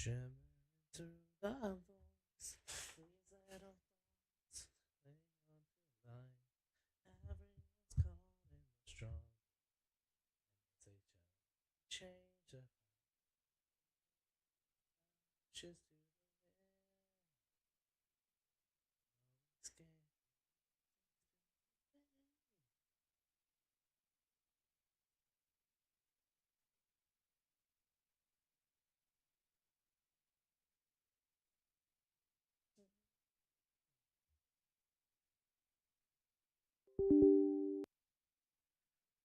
Shimmer through the voice. Please let our thoughts lay on the line. Everyone's caught in the strong. They change the just to the wind. Scared.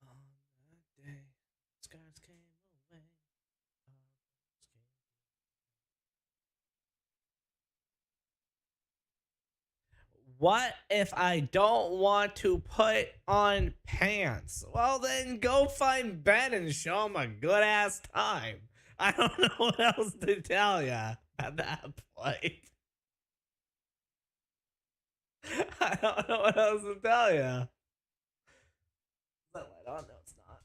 On that day, scars came away. Our bones came. What if I don't want to put on pants? Well, then go find Ben and show him a good ass time. I don't know what else to tell you at that point. I don't know what else to tell you. Is that light on? No, it's not.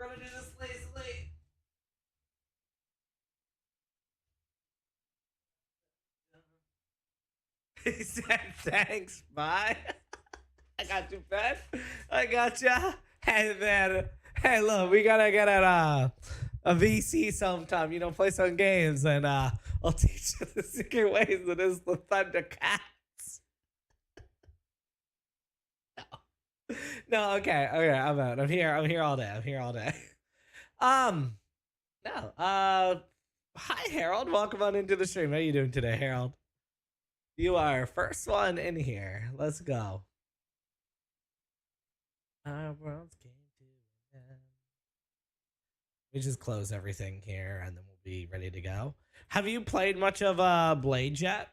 We're gonna do this lazily. He said thanks, bye. I got you, Ben. I got ya. Hey, man. Hey, look, we gotta get at a VC sometime. You know, play some games, and I'll teach you the secret ways that is the Thundercats. No, okay, I'm out. I'm here all day. No, hi Harold. Welcome on into the stream. How you doing today, Harold? You are first one in here. Let's go. Our worlds came to an end. We just close everything here and then we'll be ready to go. Have you played much of Blade yet?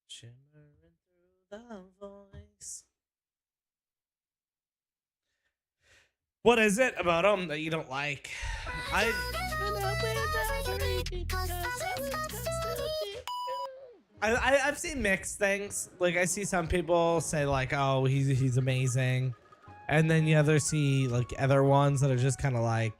Shimmering through the voice. What is it about him that you don't like? I've seen mixed things. Like I see some people say like, "Oh, he's amazing," and then you other see like other ones that are just kind of like,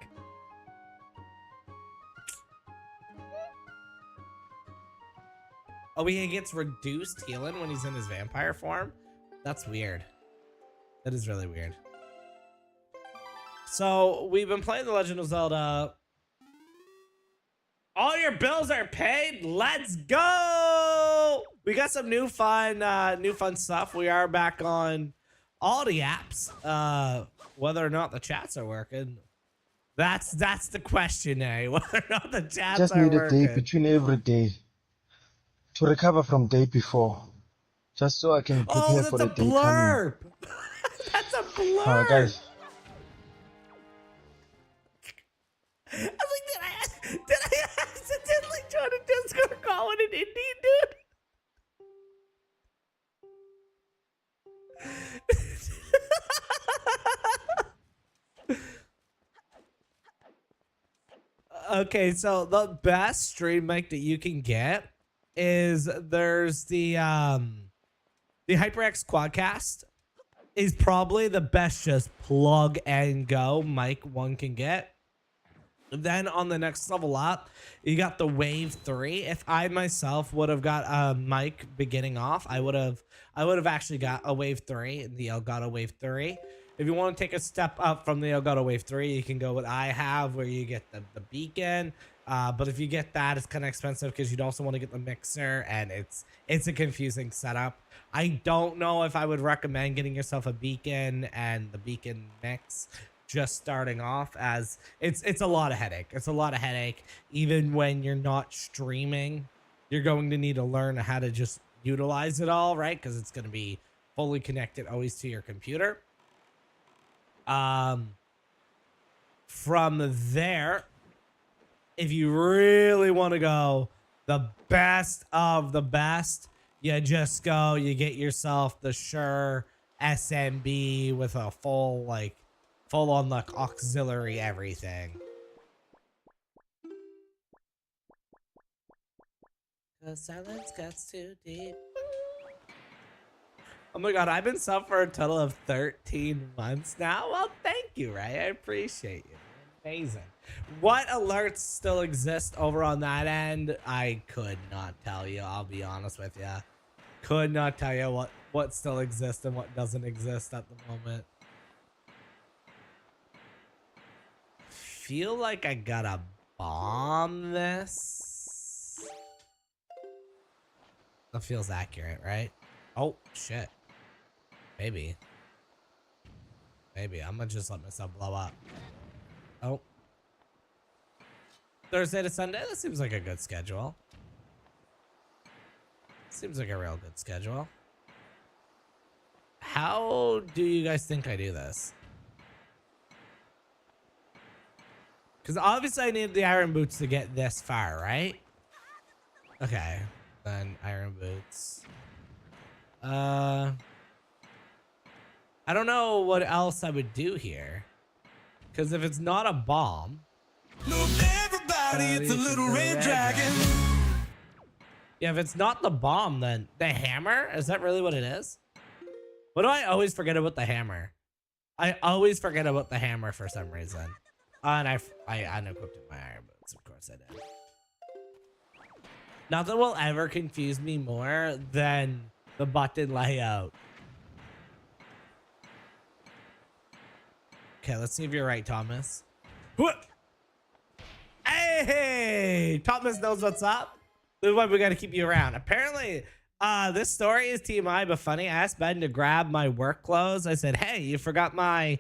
"Oh, he gets reduced healing when he's in his vampire form." That's weird. That is really weird. So we've been playing The Legend of Zelda. All your bills are paid. Let's go. We got some new fun stuff. We are back on all the apps. Whether or not the chats are working, that's the question, eh? Whether or not the chats Just are need a working. day between every day to recover from day before, just so I can prepare for the day blurb. coming. That's a blurb. Guys. I was like, did I accidentally join a Discord call with an Indian dude? Okay, so the best stream mic that you can get is there's the HyperX Quadcast is probably the best just plug and go mic one can get. Then on the next level up, you got the Wave 3. If I myself would have got a mic beginning off, I would have actually got a Wave 3 and the Elgato Wave 3. If you want to take a step up from the Elgato Wave 3, you can go what I have, where you get the beacon. But if you get that, it's kind of expensive because you'd also want to get the mixer, and it's a confusing setup. I don't know if I would recommend getting yourself a beacon and the beacon mix just starting off, as it's a lot of headache. It's a lot of headache. Even when you're not streaming, you're going to need to learn how to just utilize it all, right? Because it's going to be fully connected always to your computer. From there, if you really want to go the best of the best, you just go, you get yourself the Shure SMB with a full on like auxiliary everything. The silence gets too deep. Oh my god, I've been sub for a total of 13 months now. Well, thank you, Ray. I appreciate you. Amazing. What alerts still exist over on that end? I could not tell you. I'll be honest with you. Could not tell you what still exists and what doesn't exist at the moment. Feel like I gotta bomb this. That feels accurate, right? Oh shit. Maybe. Maybe I'm gonna just let myself blow up. Oh. Thursday to Sunday? That seems like a good schedule. Seems like a real good schedule. How do you guys think I do this? Because obviously I need the iron boots to get this far, right? Okay. Then iron boots. I don't know what else I would do here. Because if it's not a bomb... Look, everybody, it's a little red dragon. Yeah, if it's not the bomb, then the hammer? Is that really what it is? What do I always forget about the hammer? I always forget about the hammer for some reason. And I unequipped my iron boots. Of course I did. Nothing will ever confuse me more than the button layout. Okay, let's see if you're right, Thomas. What? Hey, Thomas knows what's up. This is why we got to keep you around. Apparently, this story is TMI, but funny. I asked Ben to grab my work clothes. I said, hey, you forgot my...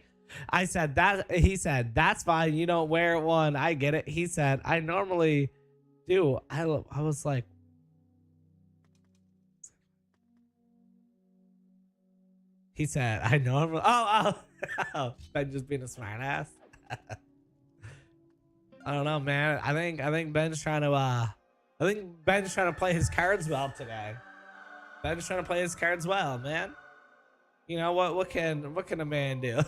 I said that. He said, that's fine. You don't wear one. I get it. He said, I normally do. I was like... He said, I normally... Oh, Ben just being a smart ass. I don't know, man. I think Ben's trying to play his cards well today. Ben's trying to play his cards well, man. You know what can a man do?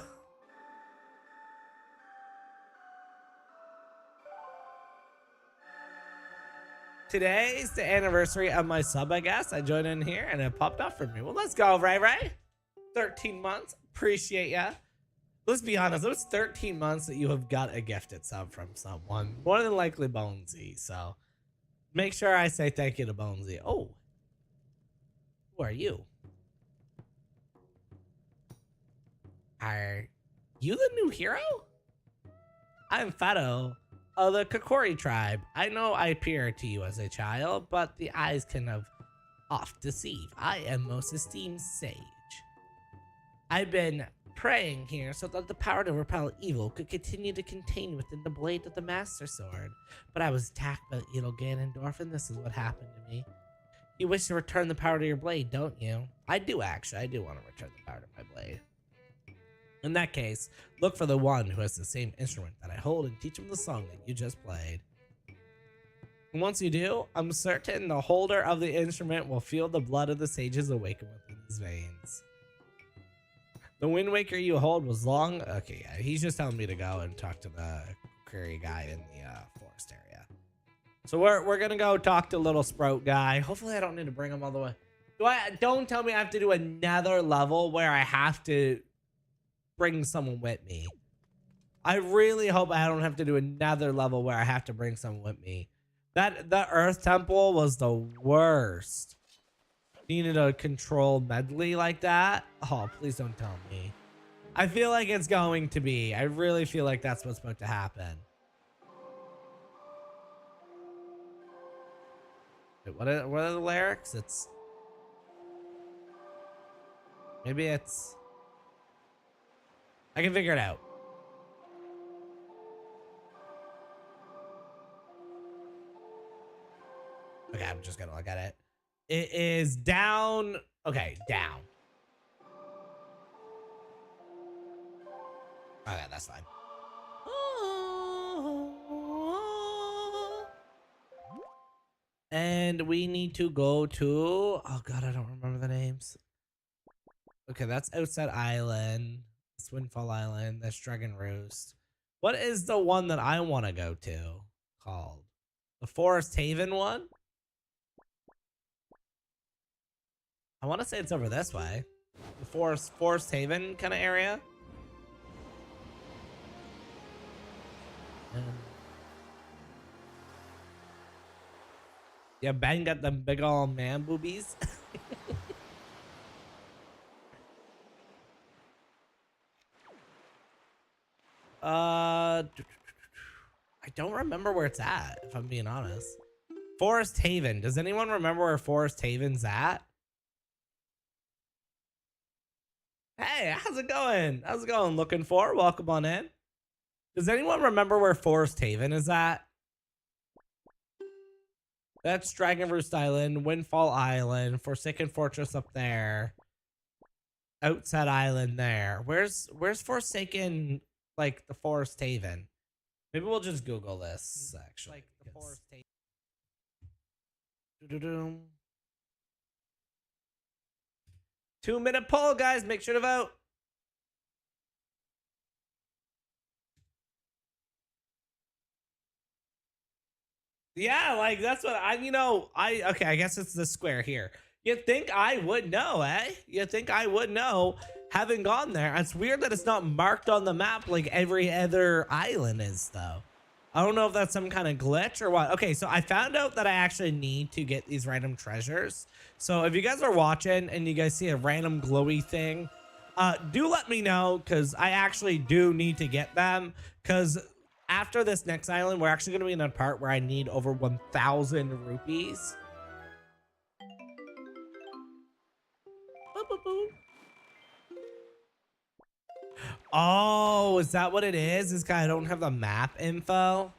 Today's the anniversary of my sub, I guess. I joined in here and it popped up for me. Well, let's go, Ray. 13 months. Appreciate ya. Let's be honest, it was 13 months that you have got a gifted sub from someone. More than likely Bonesy. So make sure I say thank you to Bonesy. Oh. Who are you? Are you the new hero? I'm Fado of the Kokori tribe. I know I appear to you as a child, but the eyes can have oft deceive. I am most esteemed sage. I've been praying here so that the power to repel evil could continue to contain within the blade of the Master Sword. But I was attacked by the evil Ganondorf, and this is what happened to me. You wish to return the power to your blade, don't you? I do, actually. I do want to return the power to my blade. In that case, look for the one who has the same instrument that I hold and teach him the song that you just played. And once you do, I'm certain the holder of the instrument will feel the blood of the sages awaken within his veins. The Windwaker you hold was long. Okay, yeah, he's just telling me to go and talk to the query guy in the forest area. So we're gonna go talk to little Sprout guy. Hopefully I don't need to bring him all the way. Don't tell me I have to do another level where I have to bring someone with me. I really hope I don't have to do another level where I have to bring someone with me. That Earth Temple was the worst. Needed a control medley like that. Oh, please don't tell me. I feel like it's going to be. I really feel like that's what's about to happen. Wait, what are the lyrics? Maybe it's... I can figure it out. Okay, I'm just gonna look at it. It is down. Okay, down. Okay, that's fine. And we need to go to... Oh, God, I don't remember the names. Okay, that's Outset Island. That's Windfall Island. That's Dragon Roost. What is the one that I want to go to called? The Forest Haven one? I want to say it's over this way. The Forest Haven kind of area. Yeah, Ben got them big ol' man boobies. I don't remember where it's at, if I'm being honest. Forest Haven. Does anyone remember where Forest Haven's at? Hey, how's it going? How's it going? Looking for? Welcome on in. Does anyone remember where Forest Haven is at? That's Dragon Roost Island, Windfall Island, Forsaken Fortress up there, Outset Island there. Where's Forsaken, like the Forest Haven? Maybe we'll just Google this actually. Like the Forest Haven. 2-minute poll, guys. Make sure to vote. Yeah, like that's what okay, I guess it's the square here. You'd think I would know, eh? You'd think I would know having gone there. It's weird that it's not marked on the map like every other island is, though. I don't know if that's some kind of glitch or what. Okay, so I found out that I actually need to get these random treasures. So if you guys are watching and you guys see a random glowy thing, do let me know, because I actually do need to get them, because after this next island, we're actually going to be in a part where I need over 1,000 rupees. Boop, boop, boop. Oh, is that what it is? This guy, I don't have the map info.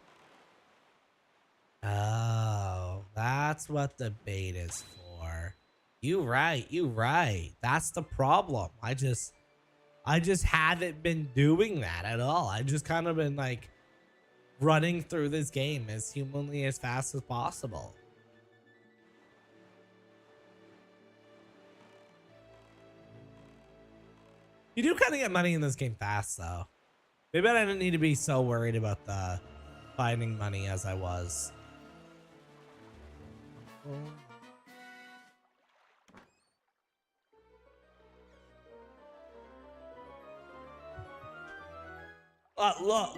Oh, that's what the bait is for. You right. That's the problem. I just haven't been doing that at all. I just kind of been like running through this game as humanly as fast as possible. You do kind of get money in this game fast, though. Maybe I didn't need to be so worried about the finding money as I was.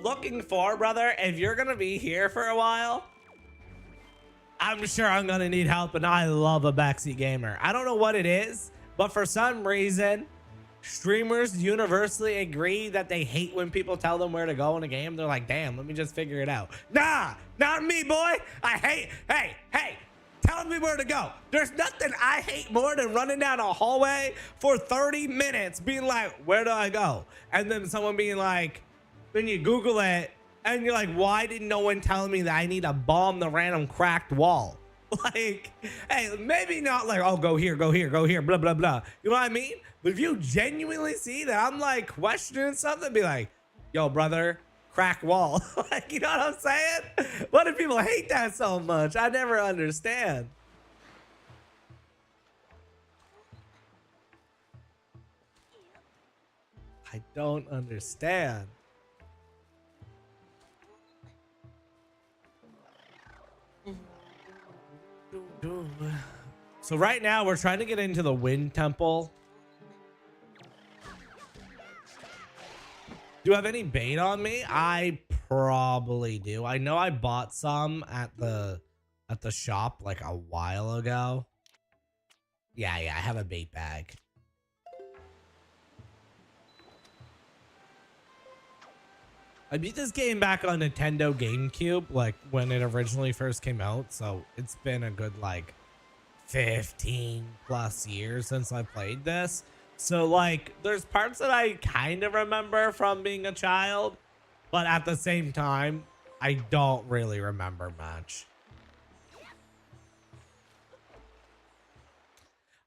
Looking for, brother, if you're gonna be here for a while, I'm sure I'm gonna need help, and I love a backseat gamer. I don't know what it is, but for some reason, streamers universally agree that they hate when people tell them where to go in a game. They're like, damn, let me just figure it out. Nah, not me, boy. I hate, hey, telling me where to go. There's nothing I hate more than running down a hallway for 30 minutes being like, where do I go? And then someone being like, then you Google it and you're like, why didn't no one tell me that I need to bomb the random cracked wall? Like, hey, maybe not like, oh, go here, blah, blah, blah. You know what I mean? But if you genuinely see that I'm like questioning something, be like, yo, brother, crack wall. Like, you know what I'm saying? Why do people hate that so much? I never understand. I don't understand. So right now we're trying to get into the Wind Temple. Do you have any bait on me? I probably do. I know I bought some at the shop like a while ago. Yeah, I have a bait bag. I beat this game back on Nintendo GameCube, like when it originally first came out. So it's been a good like 15 plus years since I played this. So like there's parts that I kind of remember from being a child, but at the same time, I don't really remember much.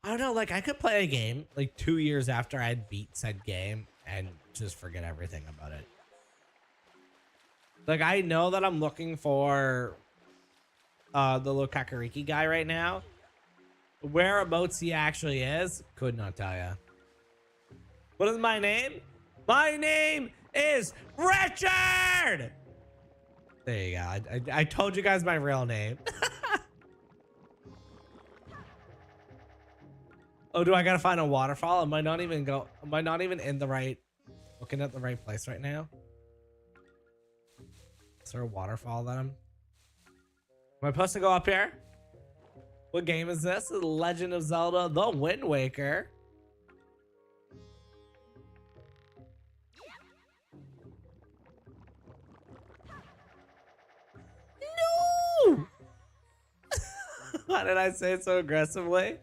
I don't know, like I could play a game like 2 years after I'd beat said game and just forget everything about it. Like I know that I'm looking for the little Kakariki guy right now. Whereabouts he actually is, could not tell you. What is my name? My name is Richard! There you go. I told you guys my real name. Oh, do I gotta find a waterfall? Am I not even in the right, looking at the right place right now? Is there a waterfall then? Am I supposed to go up here? What game is this? The Legend of Zelda, The Wind Waker. No! Why did I say it so aggressively?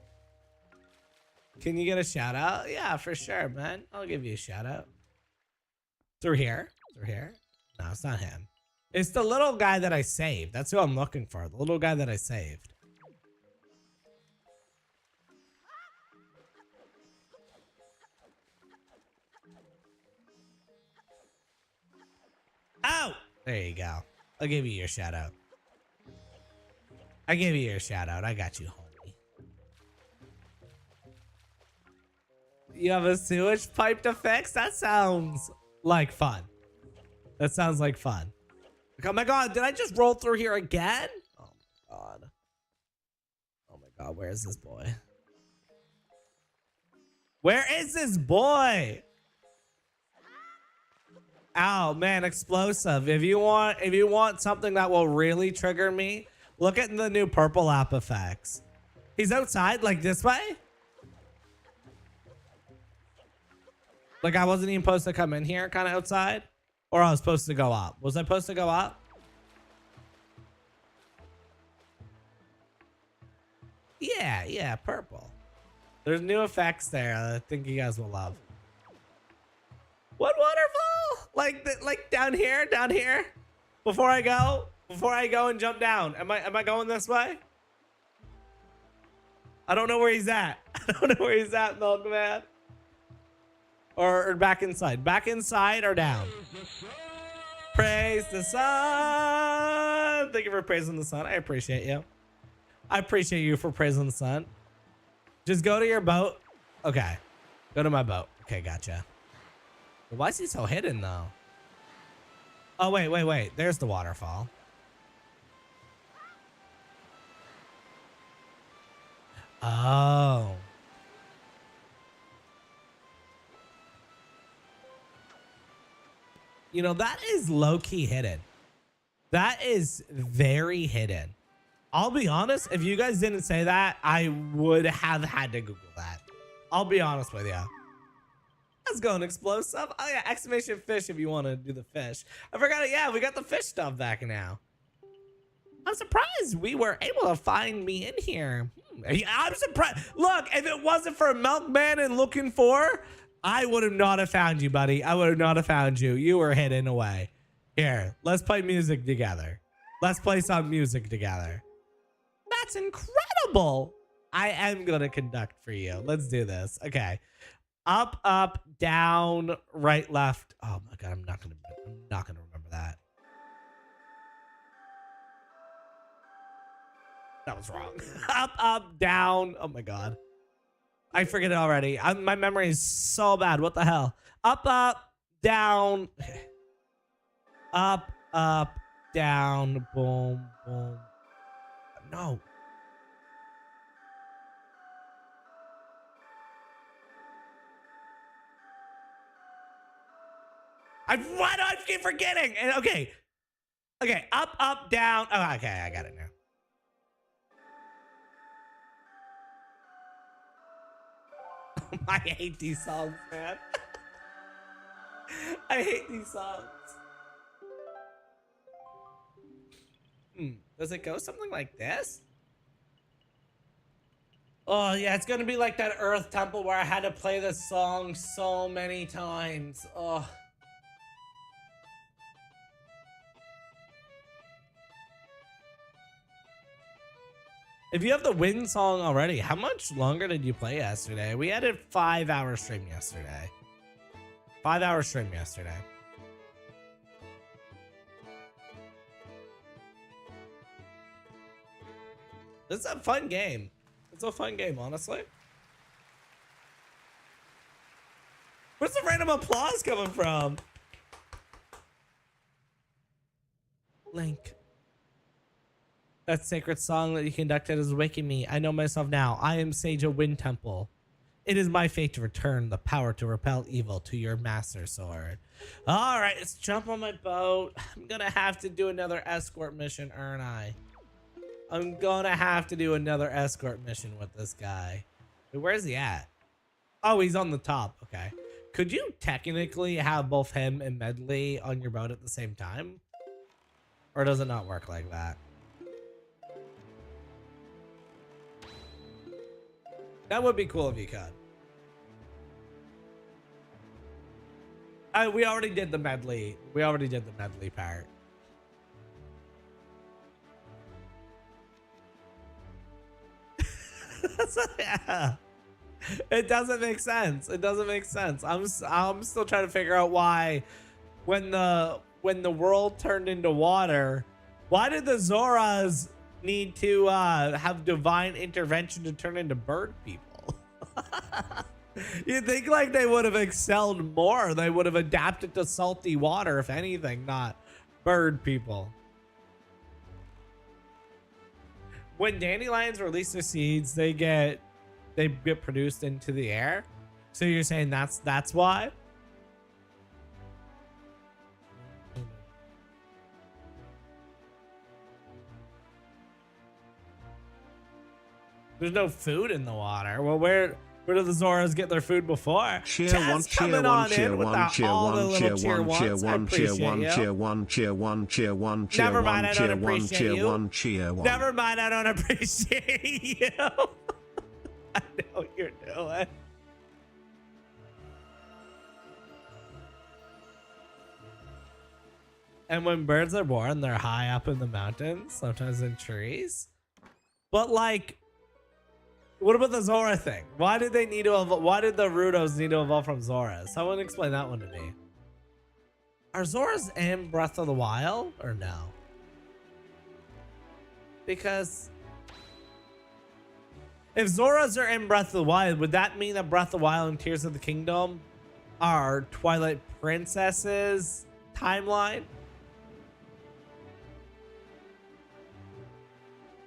Can you get a shout out? Yeah, for sure, man. I'll give you a shout out. Through here? Through here? No, it's not him. It's the little guy that I saved. That's who I'm looking for. The little guy that I saved. Oh! There you go. I'll give you your shout out. I gave you your shout out. I got you, homie. You have a sewage pipe to fix? That sounds like fun. That sounds like fun. Oh my god, did I just roll through here again? Oh my god. Oh my god, where is this boy? Where is this boy? Oh man, explosive. If you want something that will really trigger me, look at the new purple app effects. He's outside, like this way? Like I wasn't even supposed to come in here, kind of outside? Or I was supposed to go up. Was I supposed to go up? Yeah, purple. There's new effects there that I think you guys will love. What waterfall? Like down here? Before I go and jump down. Am I going this way? I don't know where he's at. I don't know where he's at, Milkman. Or back inside. Back inside or down? Praise the sun. Thank you for praising the sun. I appreciate you. I appreciate you for praising the sun. Just go to your boat. Okay. Go to my boat. Okay, gotcha. Why is he so hidden though? Oh, wait. There's the waterfall. Oh. You know, that is low-key hidden. That is very hidden. I'll be honest, if you guys didn't say that, I would have had to Google that. I'll be honest with you. Let's go, an explosive. Oh yeah, exclamation fish if you want to do the fish. I forgot it. Yeah, we got the fish stuff back now. I'm surprised we were able to find me in here. I'm surprised. Look, if it wasn't for Milkman and looking for, I would have not have found you, buddy. I would have not have found you. You were hidden away. Here, let's play music together. Let's play some music together. That's incredible. I am going to conduct for you. Let's do this. Okay. Up, up, down, right, left. Oh my god, I'm not gonna remember that. That was wrong. Up, up, down. Oh my god. I forget it already. My memory is so bad. What the hell? Up, up, down. Up, up, down. Boom, boom. No. Why do I keep forgetting? Okay. Okay. Up, up, down. Oh, okay. I got it now. I hate these songs, man. I hate these songs. Does it go something like this? Oh, yeah. It's going to be like that Earth Temple where I had to play this song so many times. Oh. If you have the Wind song already, how much longer did you play yesterday? We had a 5-hour stream yesterday. 5-hour stream yesterday. It's a fun game. It's a fun game, honestly. Where's the random applause coming from? Link. That sacred song that you conducted is waking me. I know myself now. I am Sage of Wind Temple. It is my fate to return the power to repel evil to your master sword. All right, let's jump on my boat. I'm gonna have to do another escort mission, aren't I? I'm gonna have to do another escort mission with this guy. Wait, where is he at? Oh, he's on the top. Okay. Could you technically have both him and Medley on your boat at the same time? Or does it not work like that? That would be cool if you could. We already did the medley. We already did the medley part. So, yeah. It doesn't make sense. It doesn't make sense. I'm still trying to figure out why when the world turned into water, why did the Zoras need to have divine intervention to turn into bird people? You'd think like they would have excelled more. They would have adapted to salty water, if anything, not bird people. When dandelions release their seeds, they get produced into the air. So you're saying that's why? There's no food in the water. Well, where do the Zoras get their food before? Cheer Chaz one, cheer coming one, on cheer in one, without cheer all the one, little cheer one, cheer ones. I one, cheer appreciate one, you. cheer one, cheer one, cheer one, cheer Never one, mind, I don't cheer one, appreciate cheer you. one, cheer one. Never mind, I don't appreciate you. I know what you're doing. And when birds are born, they're high up in the mountains, sometimes in trees. But like, what about the Zora thing? Why did they need to evolve? Why did the Rudos need to evolve from Zoras? Someone explain that one to me. Are Zoras in Breath of the Wild or no? Because if Zoras are in Breath of the Wild, would that mean that Breath of the Wild and Tears of the Kingdom are Twilight Princess's timeline?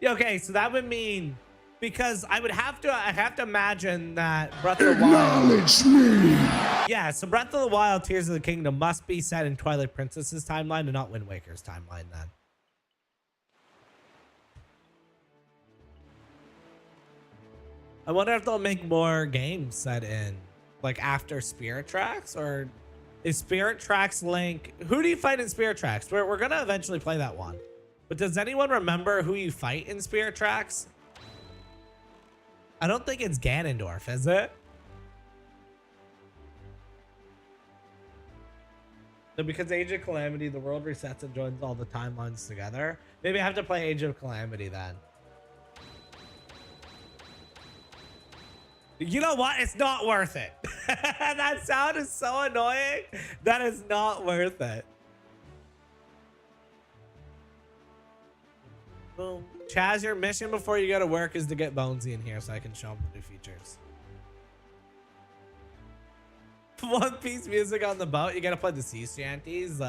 Yeah, okay, so that would mean, because I have to imagine that Breath of the Wild. Acknowledge me. Yeah, so Breath of the Wild, Tears of the Kingdom must be set in Twilight Princess's timeline and not Windwaker's timeline then. I wonder if they'll make more games set in, like after Spirit Tracks, or is Spirit Tracks Link? Who do you fight in Spirit Tracks? We're gonna eventually play that one. But does anyone remember who you fight in Spirit Tracks? I don't think it's Ganondorf, is it? So because Age of Calamity, the world resets and joins all the timelines together. Maybe I have to play Age of Calamity then. You know what? It's not worth it. That sound is so annoying. That is not worth it. Boom. Chaz, your mission before you go to work is to get Bonesy in here so I can show him the new features. One Piece music on the boat. You gotta play the sea shanties.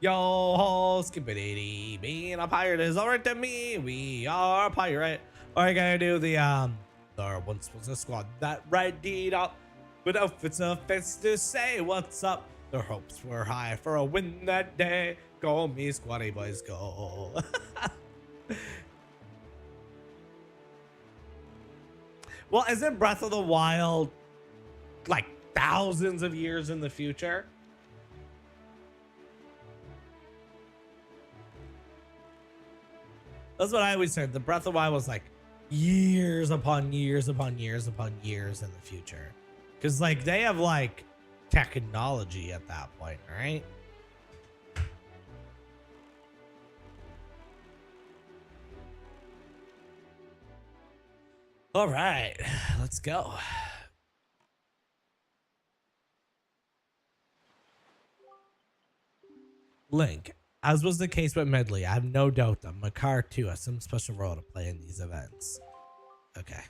Yo ho skippity, being a pirate is alright to me. We are a pirate. Or you gotta do the there once was a squad that righted up with outfits of fence to say what's up. Their hopes were high for a win that day. Go me squatty boys go. Well, isn't Breath of the Wild like thousands of years in the future? That's what I always said. The Breath of the Wild was like years upon years upon years upon years in the future. Because like they have like technology at that point, right? All right, let's go. Link, as was the case with Medley, I have no doubt that Makar too has some special role to play in these events. Okay.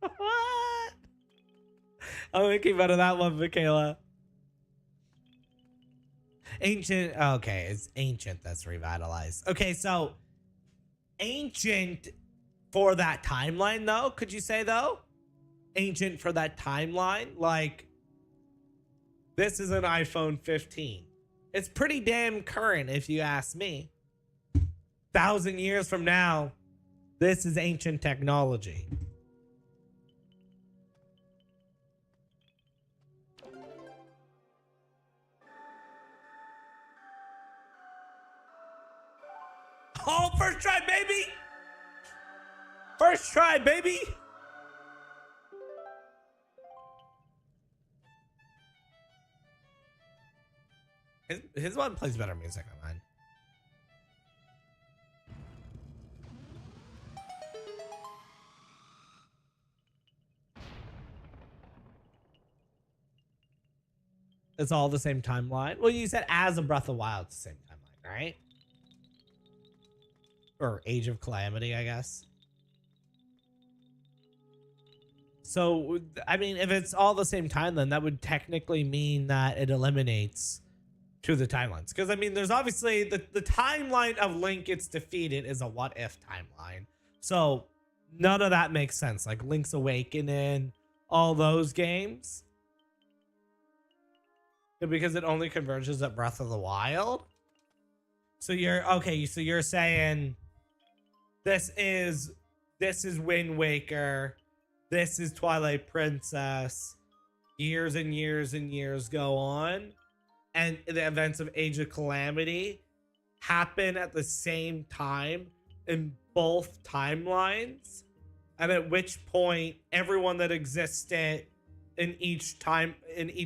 What? I'm making fun of that one, Michaela. Ancient. Okay, it's ancient that's revitalized. Okay, so ancient for that timeline, though. Could you say though? Ancient for that timeline, like this is an iPhone 15. It's pretty damn current, if you ask me. 1,000 years from now, this is ancient technology. Oh, first try, baby! First try, baby! His one plays better music than mine. It's all the same timeline. Well, you said as a Breath of the Wild, it's the same timeline, right? Or Age of Calamity, I guess. So, I mean, if it's all the same time, then that would technically mean that it eliminates two of the timelines. Because, I mean, there's obviously the timeline of Link gets defeated is a what-if timeline. So, none of that makes sense. Like Link's Awakening, all those games. Because it only converges at Breath of the Wild. So you're okay. So you're saying this is Wind Waker, this is Twilight Princess. Years and years and years go on, and the events of Age of Calamity happen at the same time in both timelines. And at which point, everyone that existed in each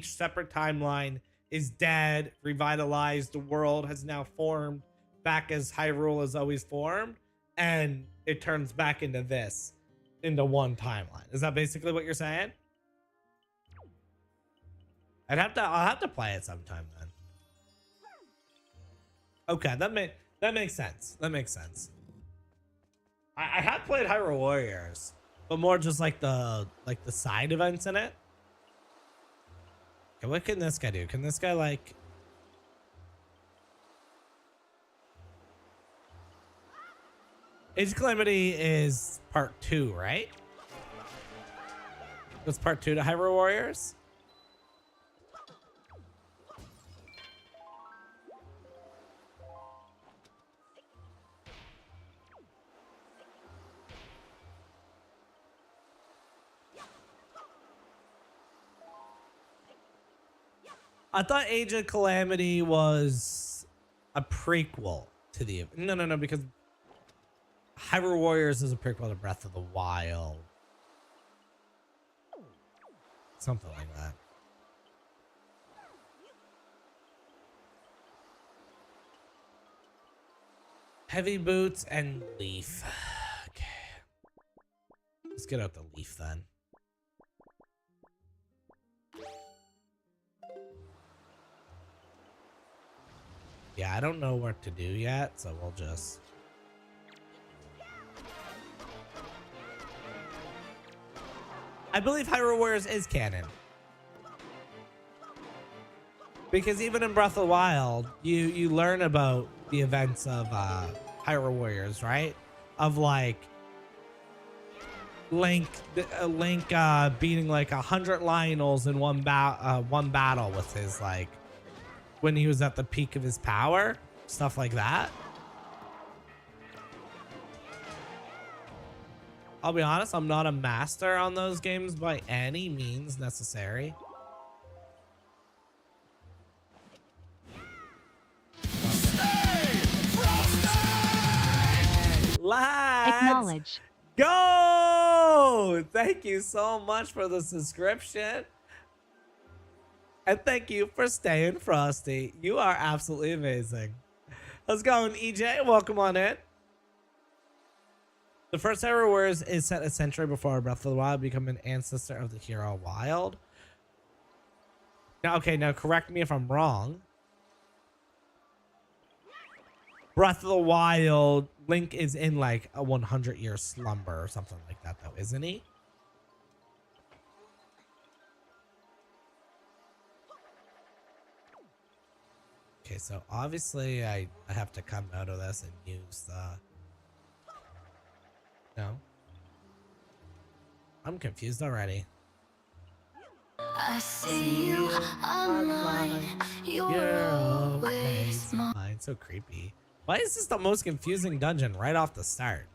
separate timeline is dead, revitalized. The world has now formed back as Hyrule has always formed, and it turns back into one timeline. Is that basically what you're saying? I'll have to play it sometime then. Okay, that makes sense. That makes sense. I have played Hyrule Warriors, but more just like the side events in it. Okay, what can this guy do? Can this guy like... Age of Calamity is part 2, right? That's part 2 to Hyrule Warriors? I thought Age of Calamity was a prequel to the... No, because Hyrule Warriors is a prequel to Breath of the Wild. Something like that. Heavy boots and leaf. Okay. Let's get out the leaf then. Yeah, I don't know what to do yet, so we'll just... I believe Hyrule Warriors is canon. Because even in Breath of the Wild, you learn about the events of Hyrule Warriors, right? Of like Link beating like 100 Lionels in one battle with his like when he was at the peak of his power, stuff like that. I'll be honest, I'm not a master on those games by any means necessary. Lads, acknowledge. Go! Thank you so much for the subscription. And thank you for staying frosty. You are absolutely amazing. How's it going, EJ? Welcome on in. The first Hyrule Warriors is set a century before Breath of the Wild, become an ancestor of the hero Wild. Now, okay, now correct me if I'm wrong. Breath of the Wild, Link is in like a 100-year slumber or something like that, though, isn't he? Okay, so obviously I have to come out of this and use the... No. I'm confused already. I see you online. You're always mine. So creepy. Why is this the most confusing dungeon right off the start?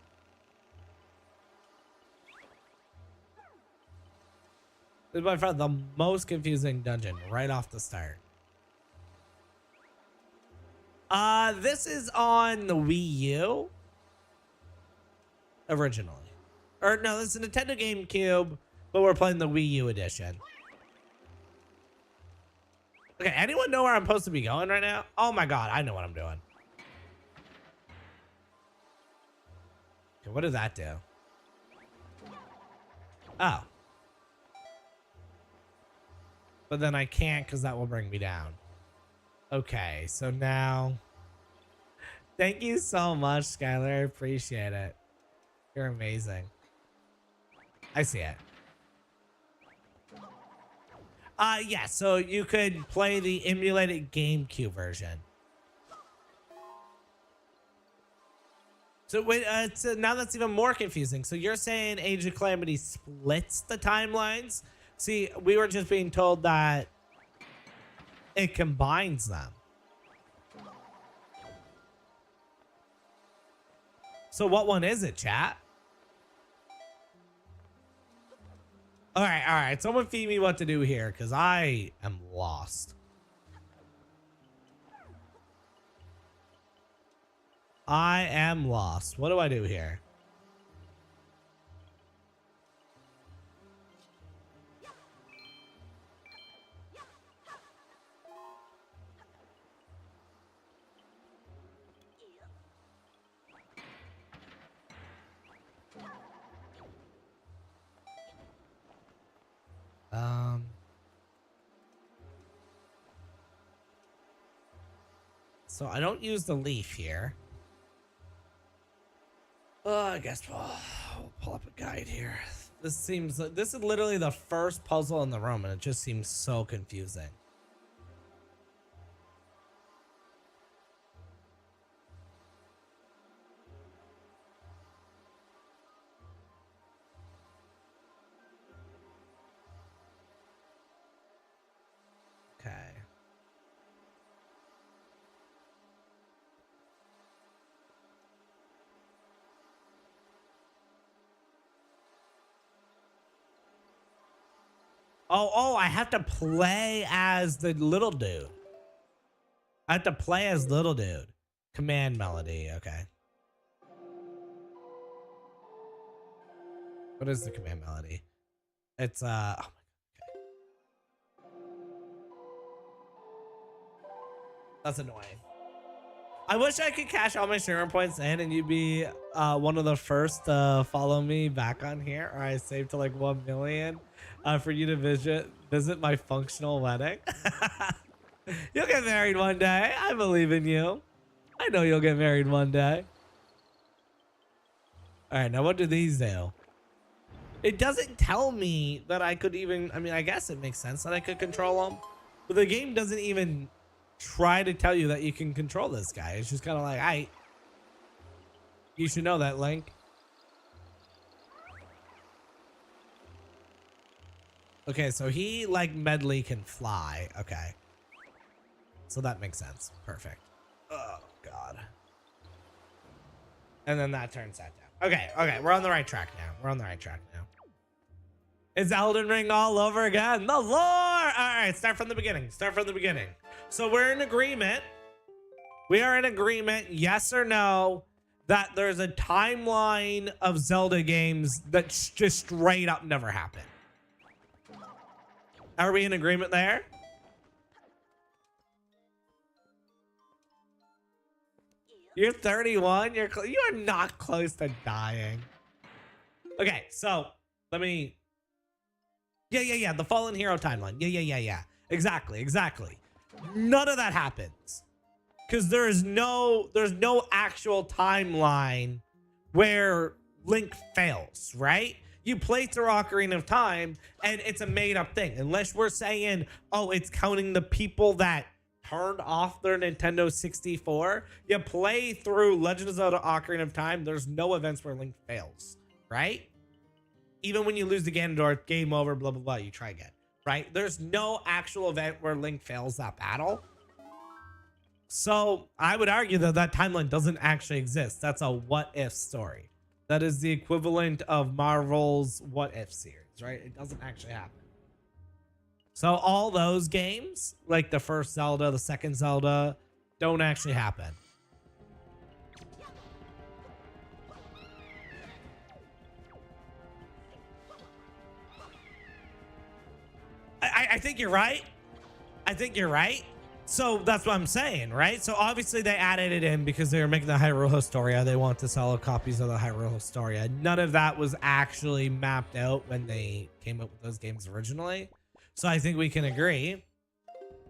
This is by far the most confusing dungeon right off the start. This is on the Wii U originally. Or no, this is a Nintendo GameCube, but we're playing the Wii U edition. Okay, anyone know where I'm supposed to be going right now? Oh my god, I know what I'm doing. Okay, what does that do? Oh. But then I can't because that will bring me down. Okay, so now... Thank you so much, Skylar. I appreciate it. You're amazing. I see it. Yeah, so you could play the emulated GameCube version. So wait, so now that's even more confusing. So you're saying Age of Calamity splits the timelines? See, we were just being told that it combines them. So what one is it, chat? All right. Someone feed me what to do here, because I am lost. I am lost. What do I do here? So I don't use the leaf here. I guess we'll pull up a guide here. This is literally the first puzzle in the room, and it just seems so confusing. Okay. Oh, I have to play as the little dude. I have to play as little dude. Command melody, okay. What is the command melody? It's, oh my God, okay. That's annoying. I wish I could cash all my streamer points in and you'd be one of the first to follow me back on here, or I saved to like 1 million for you to visit my functional wedding. You'll get married one day. I believe in you. I know you'll get married one day. All right, now what do these do? It doesn't tell me that I could even, I mean, I guess it makes sense that I could control them, but the game doesn't even try to tell you that you can control this guy. It's just kind of like, you should know that, Link. Okay, so he, like, Medley can fly. Okay. So that makes sense. Perfect. Oh, God. And then that turns that down. Okay, we're on the right track now. It's Elden Ring all over again. The lore! All right, start from the beginning. So we're in agreement. We are in agreement, yes or no, that there's a timeline of Zelda games that just straight up never happened. Are we in agreement there? You're 31. You are not close to dying. Okay, so let me. Yeah. The Fallen Hero timeline. Yeah. Exactly. None of that happens because there's no actual timeline where Link fails, right? You play through Ocarina of Time and it's a made up thing. Unless we're saying, oh, it's counting the people that turned off their Nintendo 64, you play through Legend of Zelda Ocarina of Time, there's no events where Link fails, right? Even when you lose the Ganondorf, game over, blah, blah, blah, you try again, right? There's no actual event where Link fails that battle. So I would argue that that timeline doesn't actually exist. That's a what if story. That is the equivalent of Marvel's what if series, right? It doesn't actually happen. So all those games, like the first Zelda, the second Zelda, don't actually happen. I think you're right. I think you're right. So that's what I'm saying, right? So obviously they added it in because they were making the Hyrule Historia. They want to sell copies of the Hyrule Historia. None of that was actually mapped out when they came up with those games originally. So I think we can agree,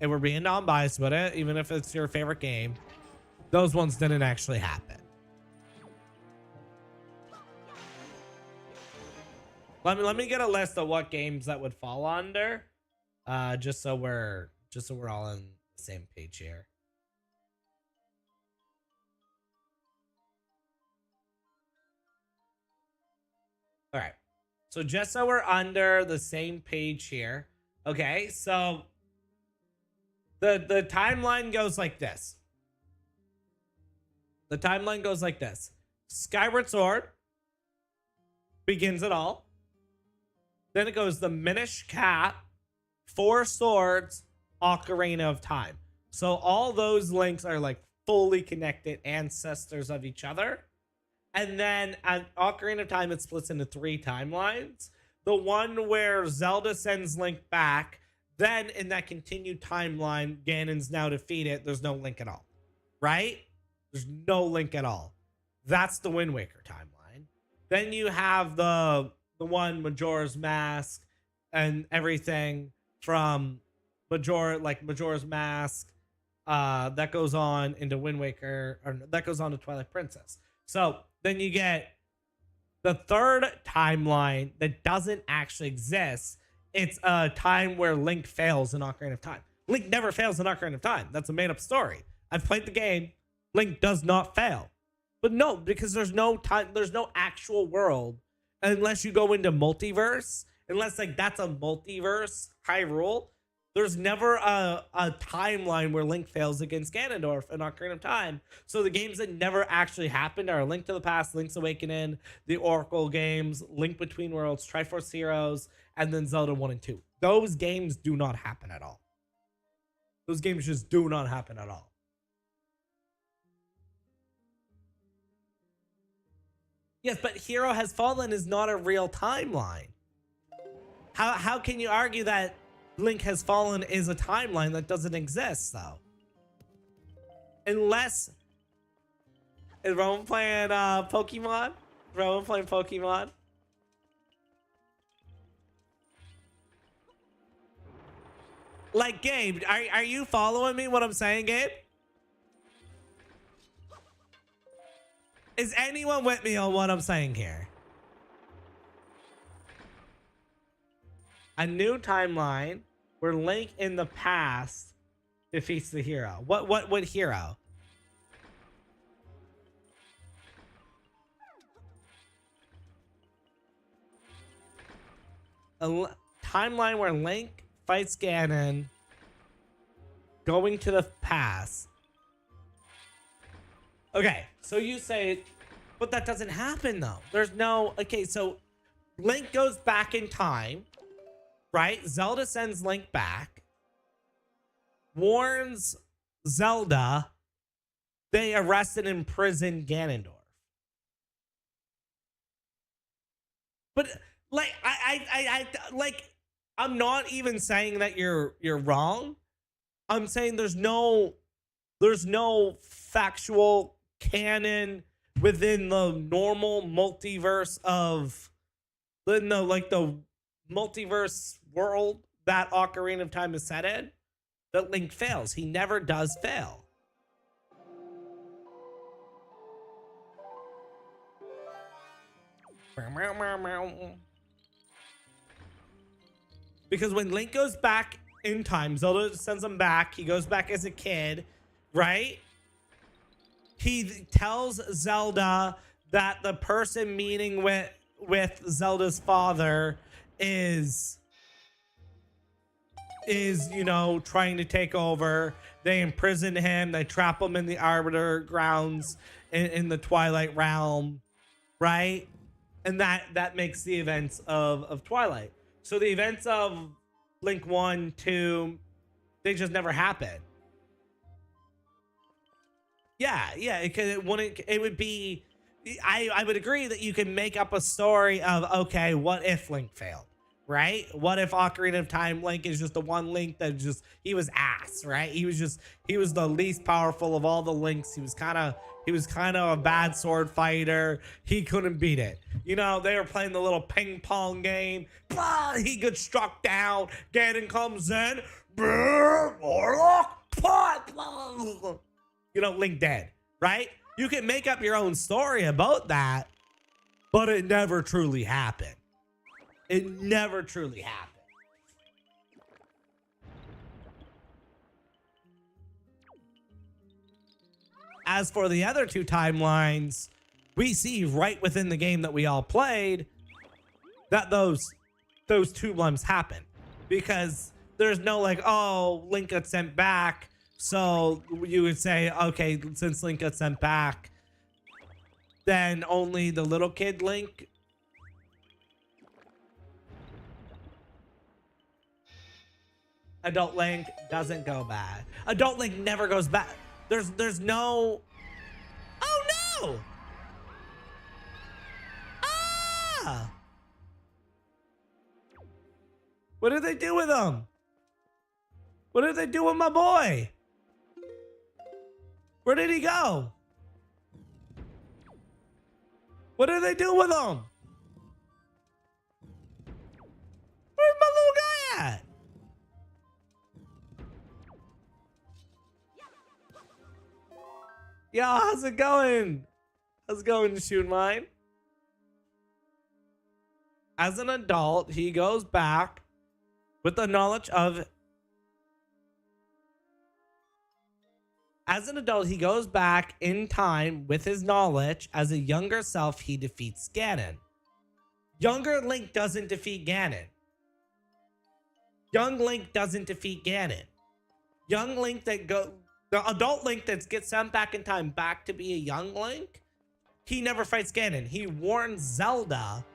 and we're being non-biased about it, even if it's your favorite game, those ones didn't actually happen. Let me get a list of what games that would fall under, just so we're all on the same page here. All right, so just so we're under the same page here. Okay, so the timeline goes like this. The timeline goes like this. Skyward Sword begins it all. Then it goes the Minish Cap, Four Swords, Ocarina of Time. So all those links are like fully connected ancestors of each other. And then at Ocarina of Time, it splits into 3 timelines. The one where Zelda sends Link back, then in that continued timeline, Ganon's now defeated. There's no Link at all, right? There's no Link at all. That's the Wind Waker timeline. Then you have the one Majora's Mask and everything from Majora's Mask that goes on into Wind Waker, or that goes on to Twilight Princess. So then you get the third timeline that doesn't actually exist. It's a time where Link fails in Ocarina of Time. Link never fails in Ocarina of Time. That's a made-up story. I've played the game. Link does not fail. But no, because there's no time, there's no actual world unless you go into multiverse. Unless like that's a multiverse Hyrule. There's never a timeline where Link fails against Ganondorf in Ocarina of Time. So the games that never actually happened are Link to the Past, Link's Awakening, the Oracle games, Link Between Worlds, Triforce Heroes, and then Zelda 1 and 2. Those games do not happen at all. Those games just do not happen at all. Yes, but Hero Has Fallen is not a real timeline. How can you argue that Link Has Fallen is a timeline that doesn't exist, though? Unless... Is Roman playing Pokemon? Roman playing Pokemon? Like, Gabe, are you following me what I'm saying, Gabe? Is anyone with me on what I'm saying here? A new timeline where Link in the past defeats the hero. What hero? A timeline where Link fights Ganon going to the past. Okay, so you say, but that doesn't happen though. There's no, okay, so Link goes back in time, right? Zelda sends Link back, warns Zelda, they arrest and imprison Ganondorf. But like, I'm not even saying that you're wrong. I'm saying there's no factual canon within the normal multiverse of the multiverse world that Ocarina of Time is set in that Link fails. He never does fail. Because when Link goes back in time. Zelda sends him back. He goes back as a kid, right? He tells Zelda that the person meeting with Zelda's father is you know, trying to take over. They imprison him. They trap him in the Arbiter grounds in the Twilight Realm, right? And that makes the events of Twilight. So the events of Link 1, 2, they just never happen. Yeah, it wouldn't. It would be. I would agree that you can make up a story of, okay, what if Link failed, right? What if Ocarina of Time Link is just the one Link that just, he was ass, right? He was the least powerful of all the Links. He was kind of a bad sword fighter. He couldn't beat it. You know, they were playing the little ping pong game. Blah, he gets struck down. Ganon comes in. You know, Link dead, right? You can make up your own story about that, but it never truly happened. It never truly happened. As for the other two timelines, we see right within the game that we all played that those two timelines happen, because there's no like, oh, Link got sent back. So you would say, okay, since Link got sent back, then only the little kid Link. Adult Link doesn't go bad. Adult Link never goes back. There's no. Oh no! Ah! What did they do with him? What did they do with my boy? Where did he go? What did they do with him? Where's my little guy at? Yo, how's it going? How's it going, Shoot Mine? As an adult, he goes back with the knowledge of. As an adult, he goes back in time with his knowledge. As a younger self, he defeats Ganon. Younger Link doesn't defeat Ganon. Young Link doesn't defeat Ganon. Young Link the adult Link that gets sent back in time back to be a young Link, he never fights Ganon. He warns Zelda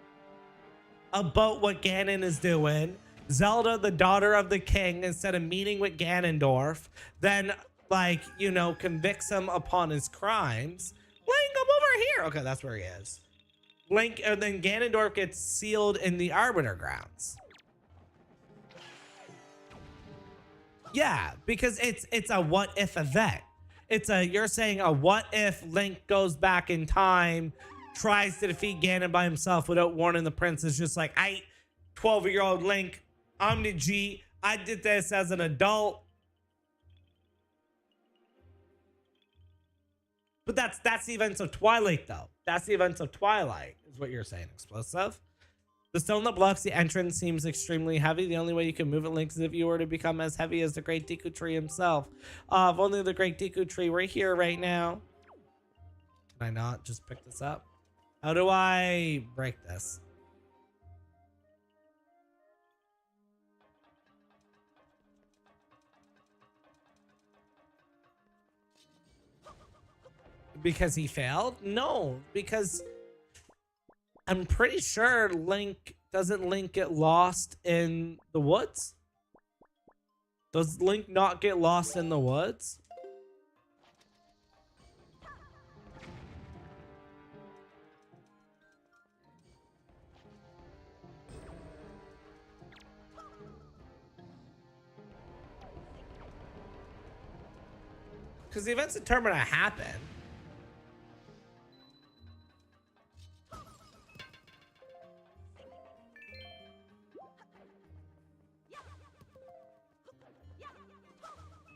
about what Ganon is doing. Zelda, the daughter of the king, instead of meeting with Ganondorf, then, like, you know, convicts him upon his crimes. Link, I'm over here. Okay, that's where he is. Link, and then Ganondorf gets sealed in the Arbiter grounds. Yeah, because it's a what if event. You're saying a what if Link goes back in time, tries to defeat Ganon by himself without warning the prince. Is just like, 12-year-old Link, I'm the G. I did this as an adult. But that's the events of Twilight, though. That's the events of Twilight, is what you're saying, Explosive. The stone that blocks the entrance seems extremely heavy. The only way you can move it, Link, is if you were to become as heavy as the Great Deku Tree himself. If only the Great Deku Tree were here right now. Can I not just pick this up? How do I break this? Because he failed? No, because I'm pretty sure doesn't Link get lost in the woods? Does Link not get lost in the woods? Because the events determine to happen.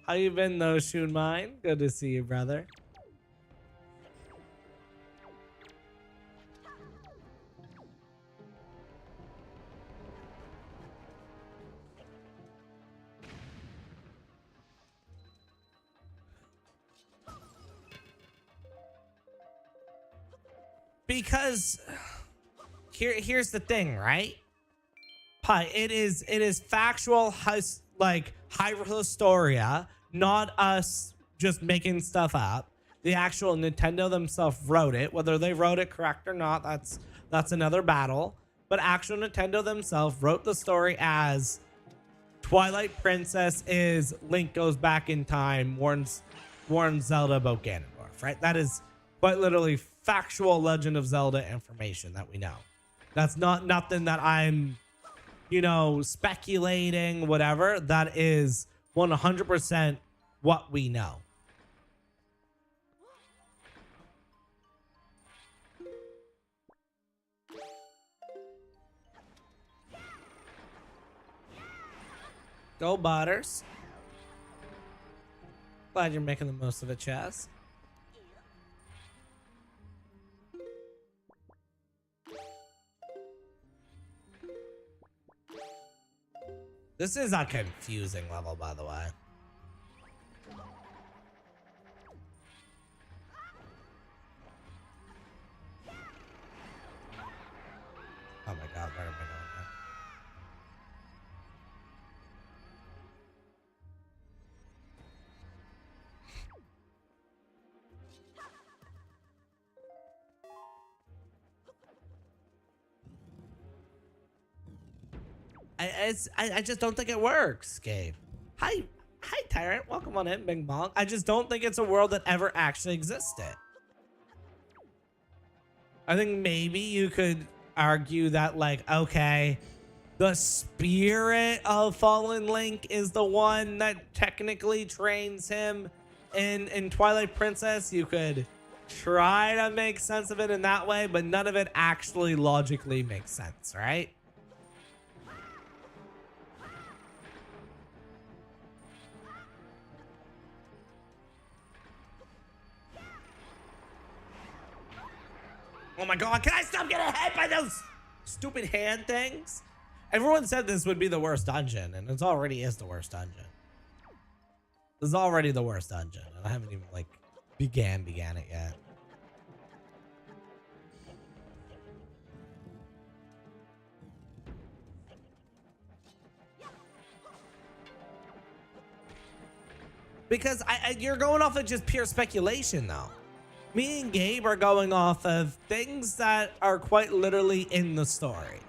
How you been though, Shoon Mine? Good to see you, brother. Because here's the thing, right? Pi, it is factual, like Hyrule Historia, not us just making stuff up. The actual Nintendo themselves wrote it. Whether they wrote it correct or not, that's another battle. But actual Nintendo themselves wrote the story as Twilight Princess is Link goes back in time, warns Zelda about Ganondorf, right? That is quite literally factual Legend of Zelda information that we know. That's not nothing that I'm, you know, speculating, whatever. That is 100% what we know. Go Butters. Glad you're making the most of it, Chaz. This is a confusing level, by the way. Oh my god, where am I going now? I just don't think it works, Gabe. Hi, Tyrant. Welcome on in, Bing Bong. I just don't think it's a world that ever actually existed. I think maybe you could argue that, like, okay, the spirit of Fallen Link is the one that technically trains him in Twilight Princess. You could try to make sense of it in that way, but none of it actually logically makes sense, right? Oh my god, can I stop getting hit by those stupid hand things? Everyone said this would be the worst dungeon, and it already is the worst dungeon. This is already the worst dungeon, and I haven't even, like, began it yet. Because you're going off of just pure speculation, though. Me and Gabe are going off of things that are quite literally in the story.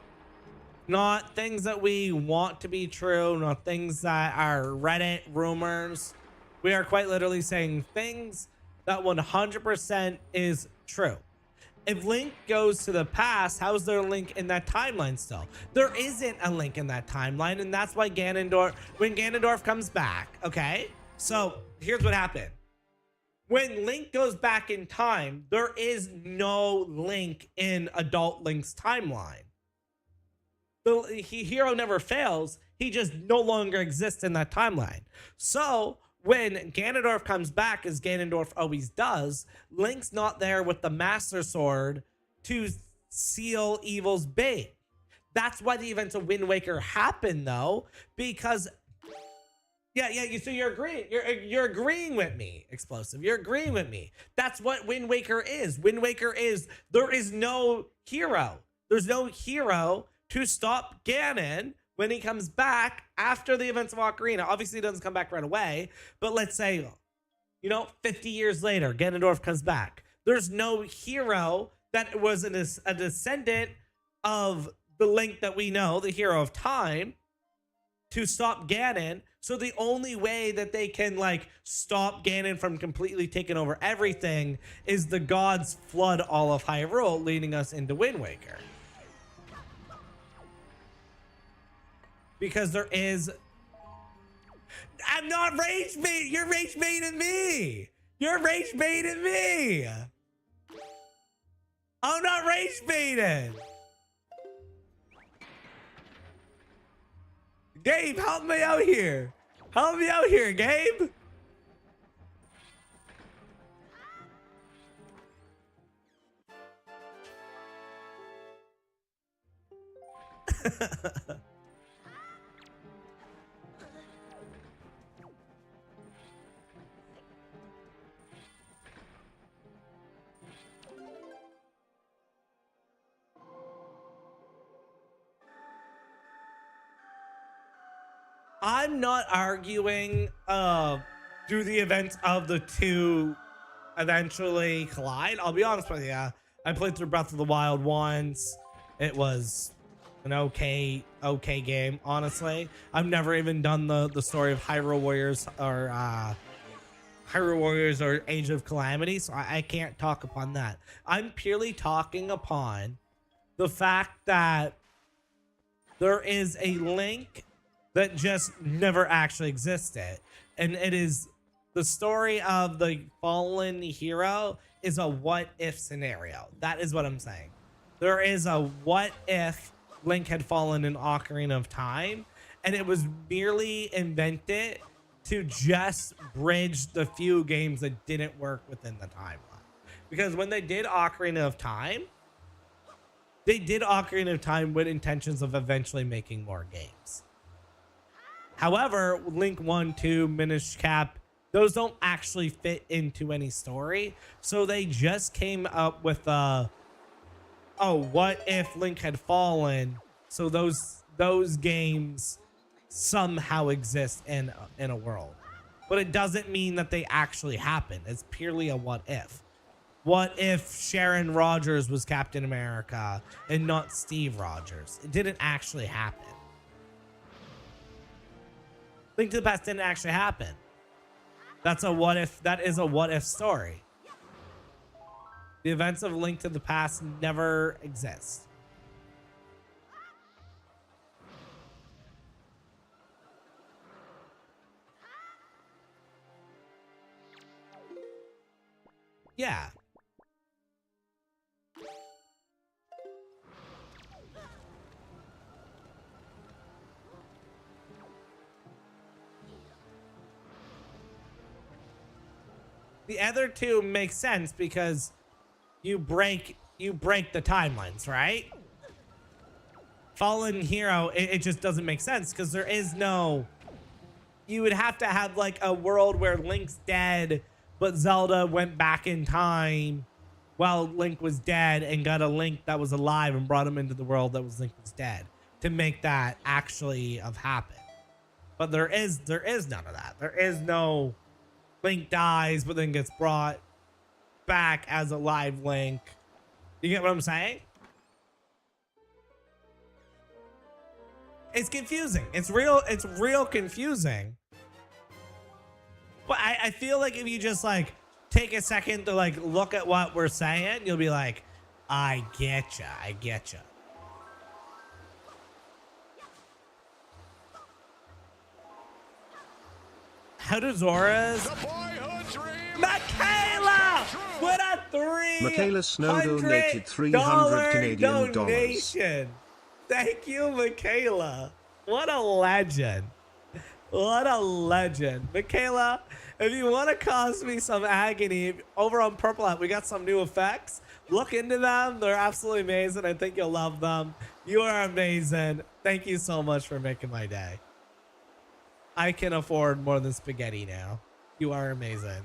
Not things that we want to be true, not things that are Reddit rumors. We are quite literally saying things that 100% is true. If Link goes to the past, how's there a Link in that timeline still? There isn't a Link in that timeline, and that's why when Ganondorf comes back, okay? So here's what happened. When Link goes back in time, there is no Link in adult Link's timeline. The hero never fails. He just no longer exists in that timeline. So when Ganondorf comes back, as Ganondorf always does, Link's not there with the Master Sword to seal evil's bait. That's why the events of Wind Waker happen, though, because... Yeah, so you're agreeing. You're agreeing with me, Explosive. You're agreeing with me. That's what Wind Waker is. Wind Waker is there is no hero. There's no hero to stop Ganon when he comes back after the events of Ocarina. Obviously, he doesn't come back right away, but let's say, you know, 50 years later, Ganondorf comes back. There's no hero that was a descendant of the Link that we know, the hero of time, to stop Ganon. So the only way that they can, like, stop Ganon from completely taking over everything is the gods flood all of Hyrule, leading us into Wind Waker. Because there is... I'm not rage bait. You're rage baiting me. You're rage baiting me. I'm not rage baiting. Gabe, help me out here. Help me out here, Gabe. I'm not arguing do the events of the two eventually collide. I'll be honest with you. I played through Breath of the Wild once. It was an okay game, honestly. I've never even done the story of Hyrule Warriors or Age of Calamity, so I can't talk upon that. I'm purely talking upon the fact that there is a Link that just never actually existed, and it is the story of the fallen hero is a what if scenario. That is what I'm saying. There is a what if Link had fallen in Ocarina of Time, and it was merely invented to just bridge the few games that didn't work within the timeline. Because when they did Ocarina of Time, they did Ocarina of Time with intentions of eventually making more games. However, Link 1, 2, Minish Cap, those don't actually fit into any story. So they just came up with oh, what if Link had fallen? So those games somehow exist in a world. But it doesn't mean that they actually happen. It's purely a what if. What if Sharon Rogers was Captain America and not Steve Rogers? It didn't actually happen. Link to the Past didn't actually happen. That's a what if. That is a what if story. The events of Link to the Past never exist. Yeah. The other two make sense because you break the timelines, right? Fallen Hero, it just doesn't make sense because there is no... You would have to have like a world where Link's dead, but Zelda went back in time while Link was dead and got a Link that was alive and brought him into the world that was Link was dead to make that actually have happened. But there is none of that. There is no Link dies but then gets brought back as a live Link. You get what I'm saying? It's confusing. It's real confusing. But I feel like if you just like take a second to like look at what we're saying, you'll be like, I getcha. How do Zora's... Michaela! What a Michaela Snow donated 300 Canadian dollars. Thank you, Michaela. What a legend. What a legend. Michaela, if you want to cause me some agony, over on Purple Hat, we got some new effects. Look into them. They're absolutely amazing. I think you'll love them. You are amazing. Thank you so much for making my day. I can afford more than spaghetti now. You are amazing.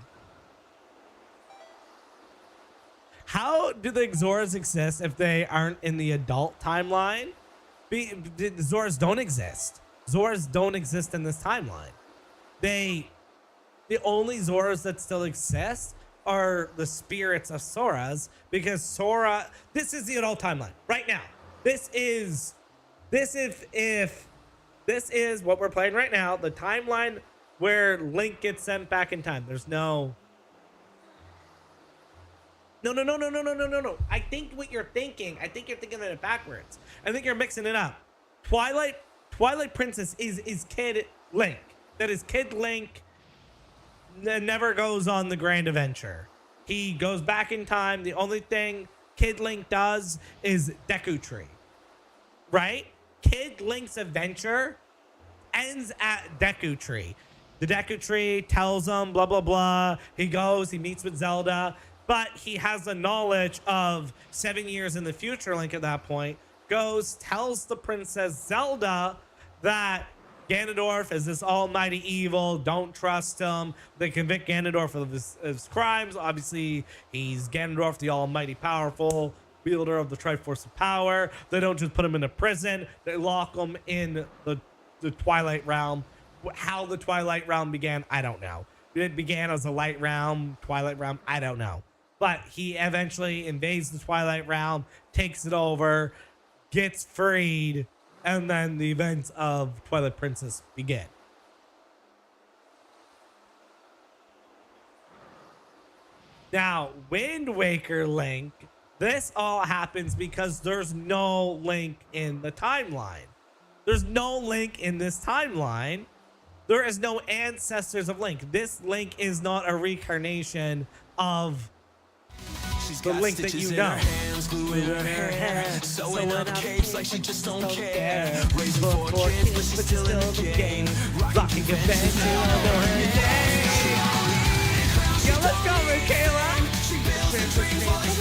How do the Zoras exist if they aren't in the adult timeline? The Zoras don't exist. Zoras don't exist in this timeline. The only Zoras that still exist are the spirits of Soras, because Sora, this is the adult timeline right now. This is what we're playing right now, the timeline where Link gets sent back in time. There's no. I think what you're thinking, I think you're thinking of it backwards. I think you're mixing it up. Twilight Princess is Kid Link. That is Kid Link that never goes on the grand adventure. He goes back in time. The only thing Kid Link does is Deku Tree. Right? Kid Link's adventure ends at Deku Tree. The Deku Tree tells him blah, blah, blah. He goes, he meets with Zelda, but he has the knowledge of 7 years in the future. Link at that point goes, tells the Princess Zelda that Ganondorf is this almighty evil. Don't trust him. They convict Ganondorf of his crimes. Obviously, he's Ganondorf, the almighty powerful wielder of the Triforce of Power. They don't just put him in a prison. They lock him in the Twilight Realm How the Twilight Realm began, I don't know. It began as a light realm, Twilight Realm, I don't know. But he eventually invades the Twilight Realm, takes it over, gets freed, and then the events of Twilight Princess begin. Now, Wind Waker Link, this all happens because there's no Link in the timeline. There's no Link in this timeline. There is no ancestors of Link. This Link is not a reincarnation of the Link that you know. Glue in her hair, sewing up capes like she just don't care. Raising 4 kids, but she's still in the game. Rocking a band to her day. Yo, let's go, Michaela. She builds a dream for her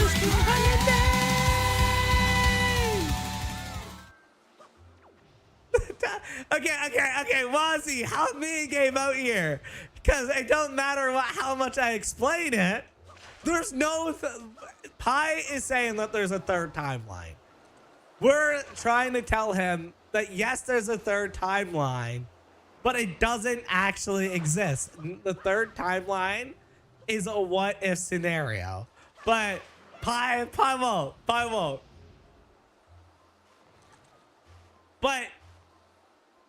Okay, Wazzy, help me game out here. Because it don't matter how much I explain it. There's no... Pi is saying that there's a third timeline. We're trying to tell him that yes, there's a third timeline, but it doesn't actually exist. The third timeline is a what-if scenario. But Pi won't. But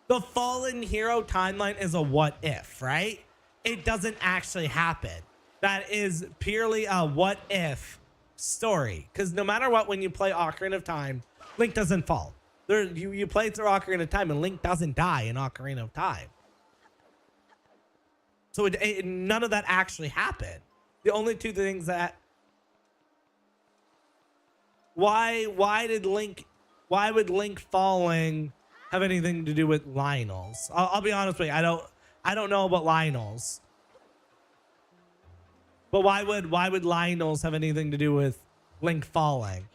the Fallen Hero timeline is a what-if, right? It doesn't actually happen. That is purely a what-if story. Because no matter what, when you play Ocarina of Time, Link doesn't fall. You play through Ocarina of Time and Link doesn't die in Ocarina of Time. So none of that actually happened. The only two things that... Why would Link falling have anything to do with Lionel's? I'll be honest with you. I don't know about Lionel's. But why would Lionel's have anything to do with Link falling?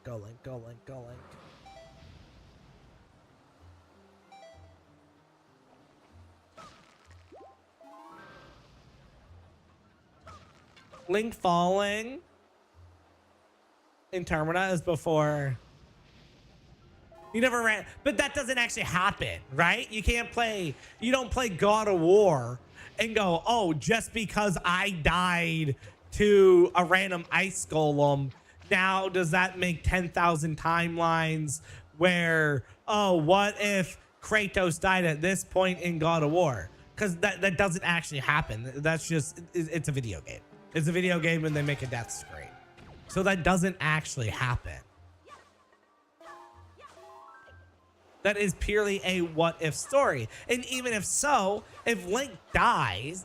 Go Link. Link falling in Termina is before... You never ran, but that doesn't actually happen, right? You don't play God of War and go, oh, just because I died to a random ice golem, now does that make 10,000 timelines where, oh, what if Kratos died at this point in God of War? Because that doesn't actually happen. That's just, it's a video game. It's a video game and they make a death screen. So that doesn't actually happen. That is purely a what-if story. And even if so, if Link died,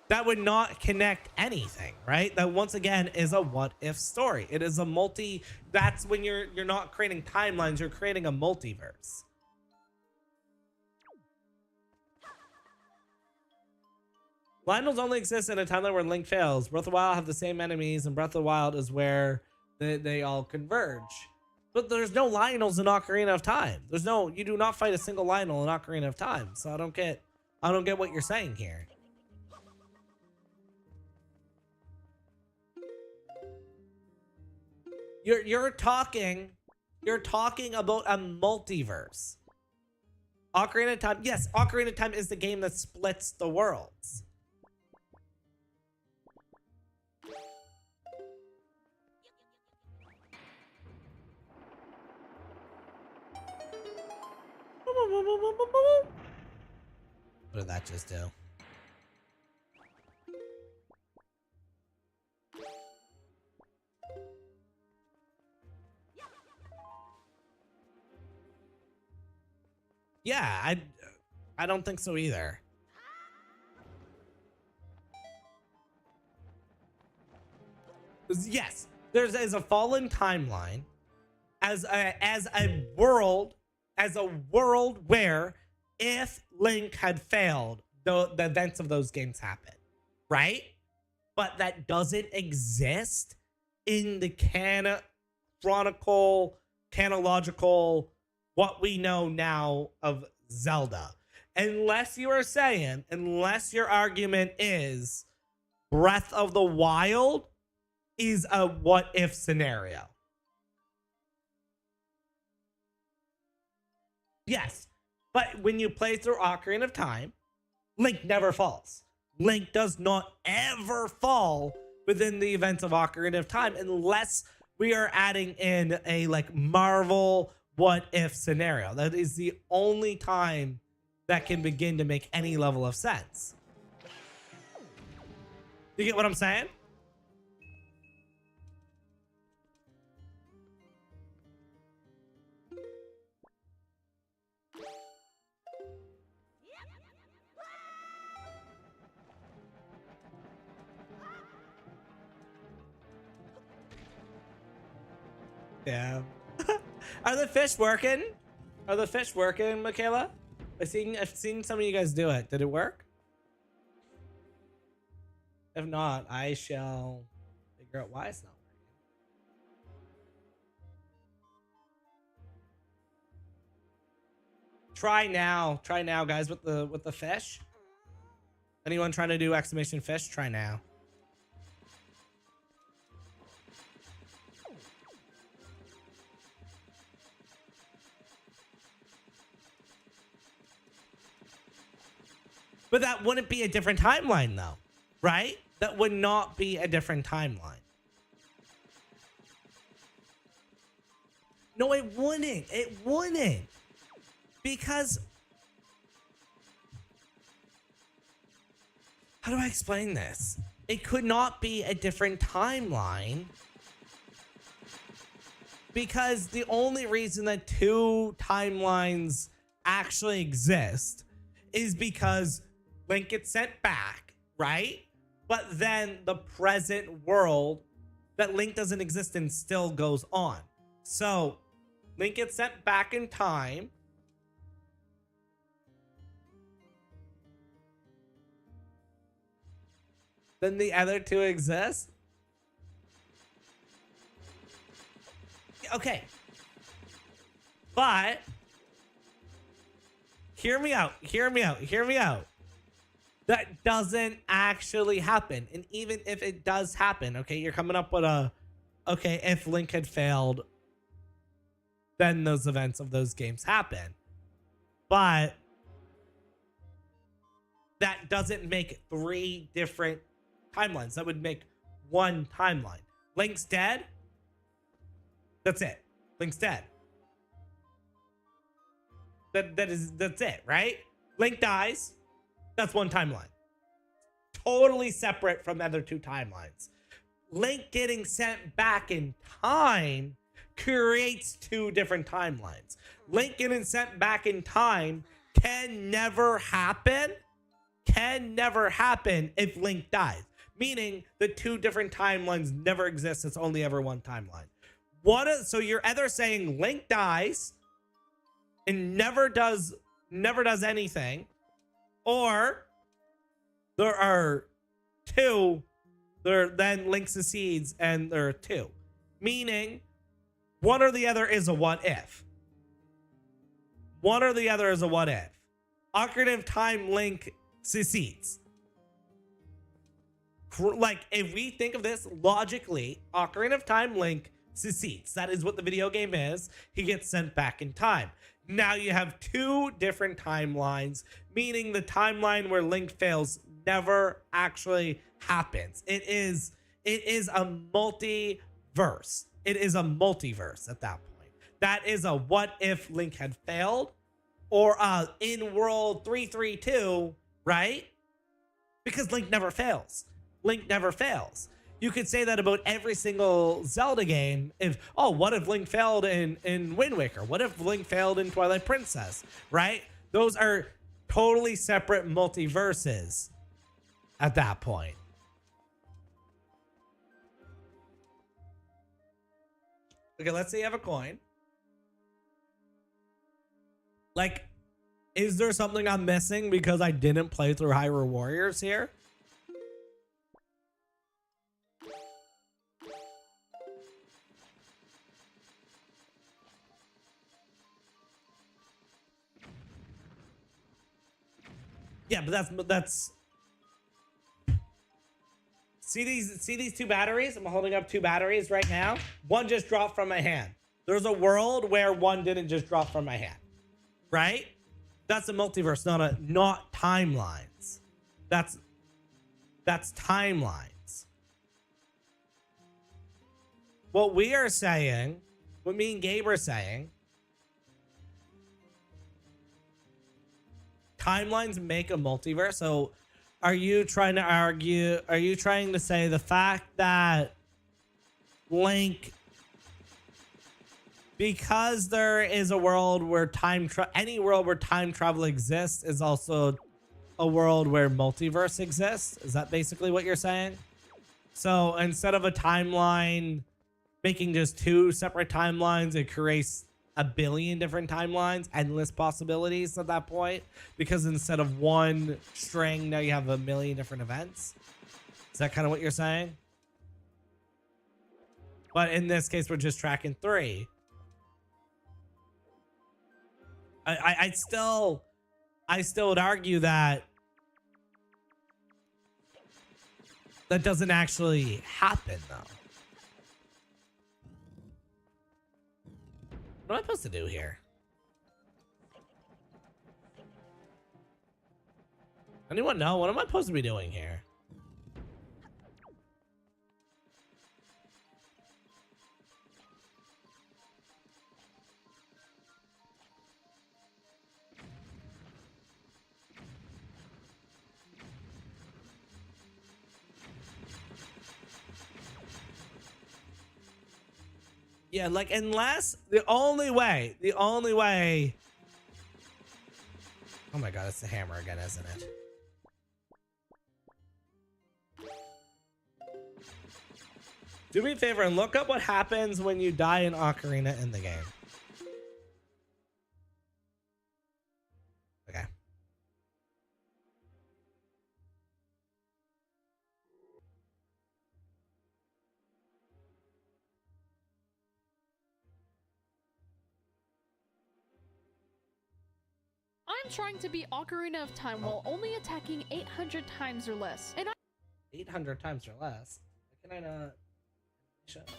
that would not connect anything, right? That once again is a what-if story. It is a that's when you're not creating timelines, you're creating a multiverse. Lionel's only exists in a timeline where Link fails. Breath of the Wild have the same enemies, and Breath of the Wild is where they all converge. But there's no Lionels in Ocarina of Time. You do not fight a single Lionel in Ocarina of Time. So I don't get what you're saying here. You're talking about a multiverse. Ocarina of Time, yes, Ocarina of Time is the game that splits the worlds. What did that just do? Yeah, I don't think so either. Yes, there's a fallen timeline as a world where if Link had failed, the events of those games happen, right? But that doesn't exist in the chronological, what we know now of Zelda. Unless your argument is Breath of the Wild is a what if scenario. Yes, but when you play through Ocarina of Time, Link never falls. Link does not ever fall within the events of Ocarina of Time unless we are adding in a like Marvel what if scenario. That is the only time that can begin to make any level of sense. You get what I'm saying? Yeah. Are the fish working? Are the fish working, Michaela? I've seen some of you guys do it. Did it work? If not, I shall figure out why it's not working. Try now, guys, with the fish. Anyone trying to do exclamation fish? Try now. But that wouldn't be a different timeline, though, right? That would not be a different timeline. No, it wouldn't. It wouldn't. Because... how do I explain this? It could not be a different timeline. Because the only reason that two timelines actually exist is because Link gets sent back, right? But then the present world that Link doesn't exist in still goes on. So Link gets sent back in time. Then the other two exist. Okay. But hear me out. That doesn't actually happen. And even if it does happen, okay, you're coming up with okay, if Link had failed, then those events of those games happen. But that doesn't make three different timelines. That would make one timeline. Link's dead. That's it. Link's dead. That's it, right? Link dies. That's one timeline. Totally separate from the other two timelines. Link getting sent back in time creates two different timelines. Link getting sent back in time can never happen. Can never happen if Link dies. Meaning the two different timelines never exist. It's only ever one timeline. So you're either saying Link dies and never does anything, or there are two, then Link succeeds and there are two. Meaning one or the other is a what if. One or the other is a what if. Ocarina of Time Link succeeds. Like, if we think of this logically, Ocarina of Time Link succeeds. That is what the video game is. He gets sent back in time. Now you have two different timelines, meaning the timeline where Link fails never actually happens. It is a multiverse. It is a multiverse at that point. That is a what if Link had failed, or in world 332, right? Because Link never fails. Link never fails. You could say that about every single Zelda game. What if Link failed in Windwaker? What if Link failed in Twilight Princess? Right? Those are totally separate multiverses at that point. Okay, let's say you have a coin. Like, is there something I'm missing because I didn't play through Hyrule Warriors here? Yeah, but that's See these two batteries? I'm holding up two batteries right now. One just dropped from my hand. There's a world where one didn't just drop from my hand, right? That's a multiverse, not timelines. That's timelines. What we are saying, what me and Gabe are saying, timelines make a multiverse. So are you trying to argue, are you trying to say the fact that Link, because there is a world where any world where time travel exists is also a world where multiverse exists? Is that basically what you're saying? So instead of a timeline making just two separate timelines, it creates a billion different timelines, endless possibilities at that point, because instead of one string, now you have a million different events. Is that kind of what you're saying? But in this case, we're just tracking 3. I still would argue that that doesn't actually happen, though. What am I supposed to do here? Anyone know? What am I supposed to be doing here? Yeah, like, unless the only way. Oh my god, it's the hammer again, isn't it? Do me a favor and look up what happens when you die in Ocarina in the game. Okay. I'm trying to beat Ocarina of Time while only attacking 800 times or less. And 800 times or less? Why can I not? Shut.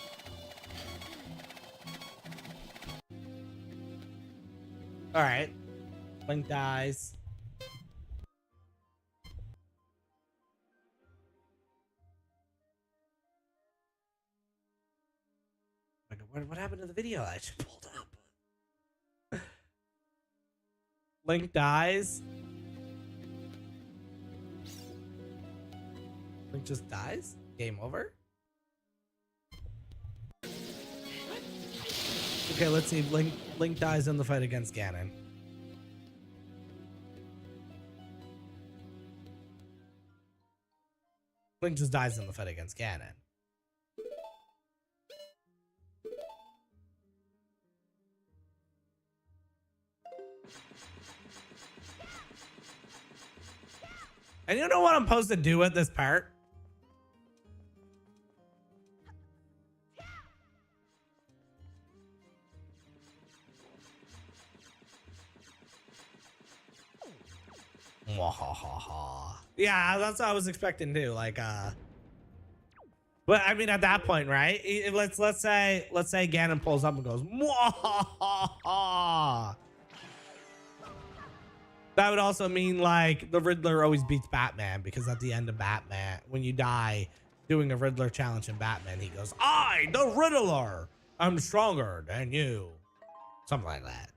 Alright. Link dies. What happened to the video I just pulled up? Link dies. Link just dies? Game over? Okay, let's see. Link dies in the fight against Ganon. Link just dies in the fight against Ganon. And you know what I'm supposed to do at this part? Yeah, that's what I was expecting too. Like, but I mean, at that point, right? Let's say Ganon pulls up and goes, that would also mean like the Riddler always beats Batman, because at the end of Batman, when you die doing a Riddler challenge in Batman, he goes, "I, the Riddler, I'm stronger than you," something like that.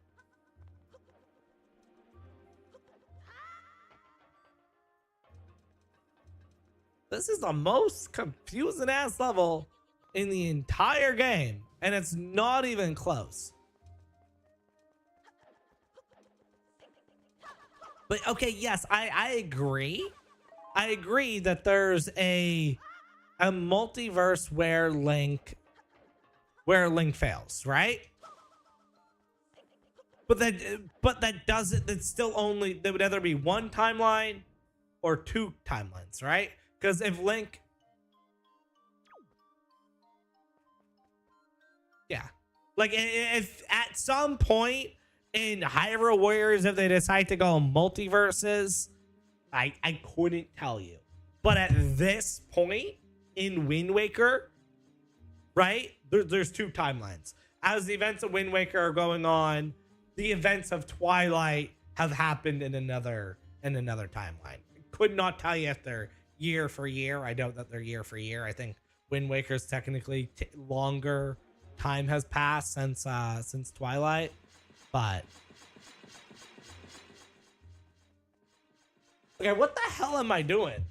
This is the most confusing ass level in the entire game, and it's not even close. But okay, yes, I agree. I agree that there's a multiverse where Link fails, right? But that doesn't. That's still only. There would either be one timeline or two timelines, right? Because if Link, yeah, like if at some point in Hyrule Warriors, if they decide to go multiverses, I couldn't tell you. But at this point in Wind Waker, right? There's 2 timelines. As the events of Wind Waker are going on, the events of Twilight have happened in another timeline. Could not tell you if they're year for year. I doubt that they're year for year. I think Wind Waker's technically longer time has passed since Twilight, but okay, what the hell am I doing?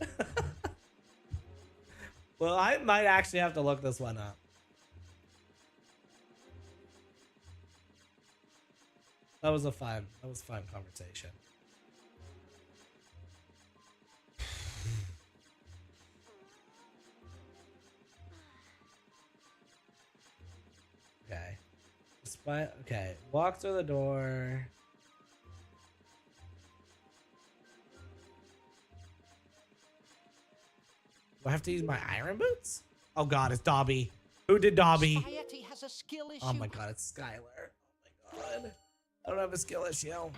Well, I might actually have to look this one up. That was fun conversation. Okay. Walk through the door. Do I have to use my iron boots? Oh god, it's Dobby. Who did Dobby? Has a skill issue. Oh my god, it's Skylar. Oh my god. I don't have a skill issue.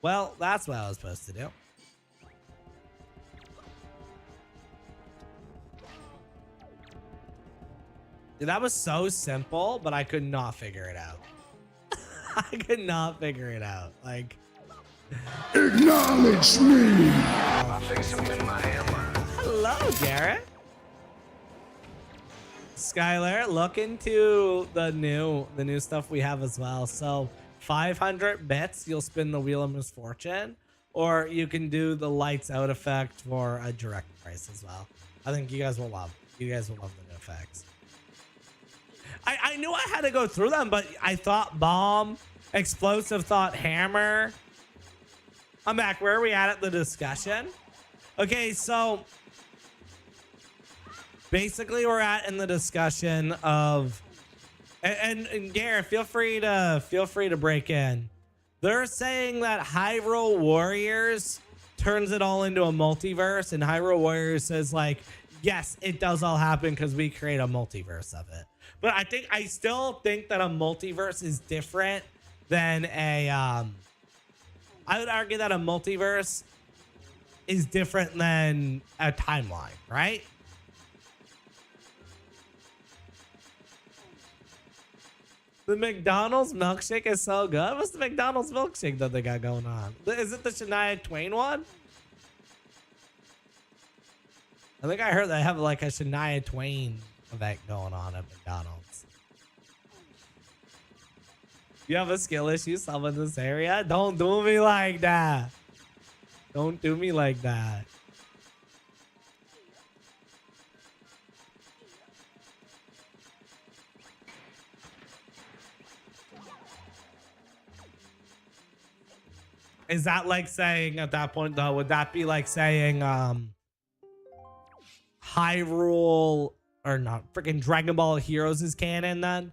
Well, that's what I was supposed to do. Dude, that was so simple, but I could not figure it out. I could not figure it out. Like, acknowledge me. hello, Garrett. Skylar, look into the new stuff we have as well. So 500 bits, you'll spin the Wheel of Misfortune, or you can do the lights out effect for a direct price as well. I think you guys will love the new effects. I knew I had to go through them, but I thought bomb, explosive thought hammer. I'm back. Where are we at the discussion? Okay, so basically we're at in the discussion of, and Garrett, feel free to break in. They're saying that Hyrule Warriors turns it all into a multiverse, and Hyrule Warriors says like, yes, it does all happen because we create a multiverse of it. But I still think that a multiverse is different than a, I would argue that a multiverse is different than a timeline, right? The McDonald's milkshake is so good. What's the McDonald's milkshake that they got going on? Is it the Shania Twain one? I think I heard they have like a Shania Twain event going on at McDonald's. You have a skill issue, someone in this area? Don't do me like that. Don't do me like that. Is that like saying at that point though, would that be like saying Hyrule or not freaking Dragon Ball Heroes is canon then?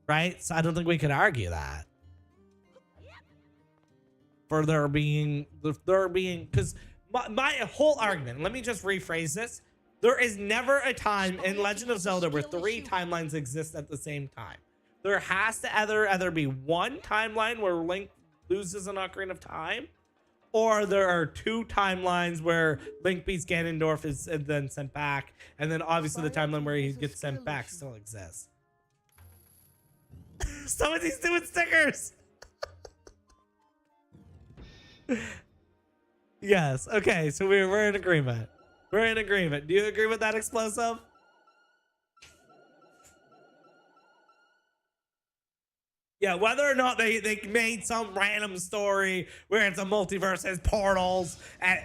Right? So I don't think we could argue that. For there being because my whole argument, let me just rephrase this. There is never a time in Legend of Zelda where 3 timelines exist at the same time. There has to either be one timeline where Link loses an Ocarina of Time, or there are 2 timelines where Link beats Ganondorf and then sent back, and then obviously the timeline where he gets sent back still exists. Some of these stupid stickers. Yes. Okay. So we're in agreement. We're in agreement. Do you agree with that, Explosive? Yeah. Whether or not they made some random story where it's a multiverse, has portals, and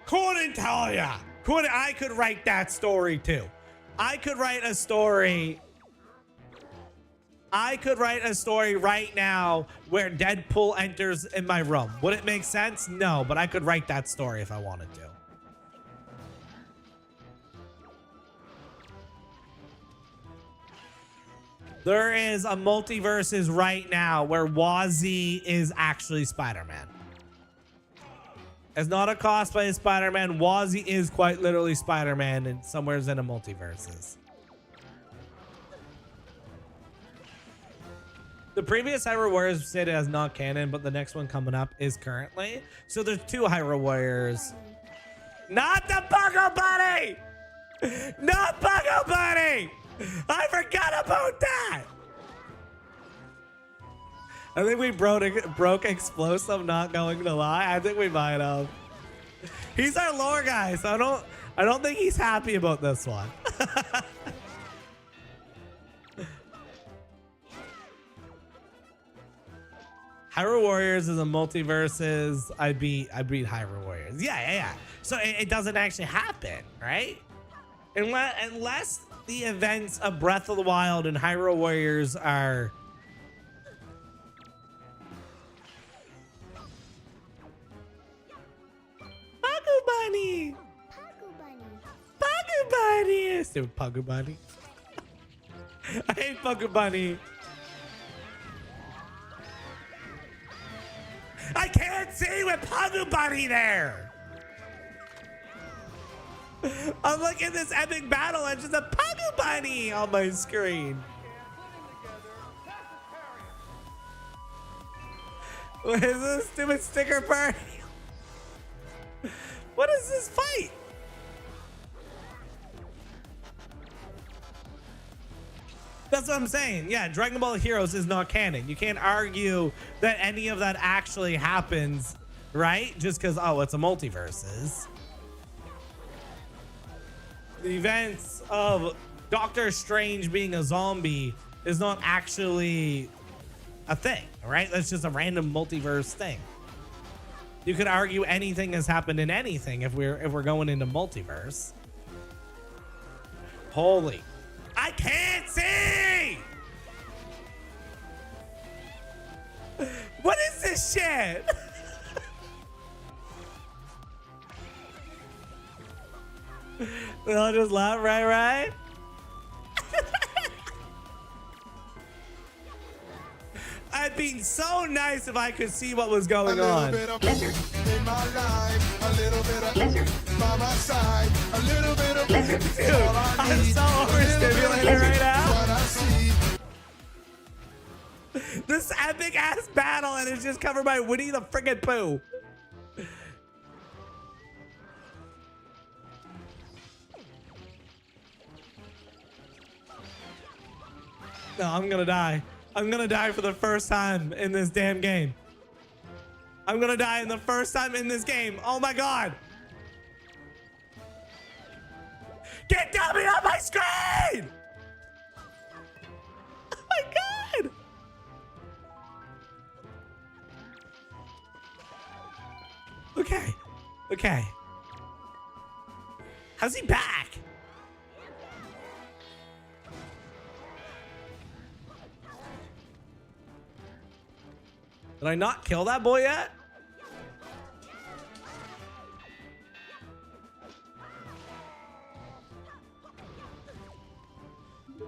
couldn't tell ya. I could write that story too. I could write a story right now where Deadpool enters in my room. Would it make sense? No, but I could write that story if I wanted to. There is a multiverses right now where Wazzy is actually Spider-Man. It's not a cosplay of Spider-Man. Wazzy is quite literally Spider-Man and somewhere's in a multiverses. The previous Hyrule Warriors said it as not canon, but the next one coming up is currently. So there's 2 Hyrule Warriors. Not the Bugger Bunny! Not Buggo Bunny! I forgot about that! I think we broke Explosive, not going to lie. I think we might have. He's our lore guy, so I don't think he's happy about this one. Hyrule Warriors is a multiverses. I beat Hyrule Warriors. Yeah. So it doesn't actually happen, right? Unless the events of Breath of the Wild and Hyrule Warriors are Pagu Bunny. Pagu Bunny. Stupid Pagu Bunny. I hate Pagu Bunny. I can't see with Pagu Bunny there. I'm like in this epic battle and just a Pagu Bunny on my screen. What is this stupid sticker party? What is this fight? That's what I'm saying. Yeah, Dragon Ball Heroes is not canon. You can't argue that any of that actually happens, right? Just because, oh, it's a multiverses. The events of Doctor Strange being a zombie is not actually a thing, right? That's just a random multiverse thing. You could argue anything has happened in anything if we're going into multiverse. Holy, I can't see. What is this shit? We all just laugh, right? I'd be so nice if I could see what was going on. In my life, a little bit of by my side, a little bit of Dude, I'm so overstimulated right now. what I see. This epic ass battle and it's just covered by Winnie the friggin' Pooh. No, I'm gonna die. I'm gonna die for the first time in this damn game. I'm gonna die in the first time in this game. Oh my god. Get dummy on my screen! Oh my god! Okay. How's he back? Did I not kill that boy yet?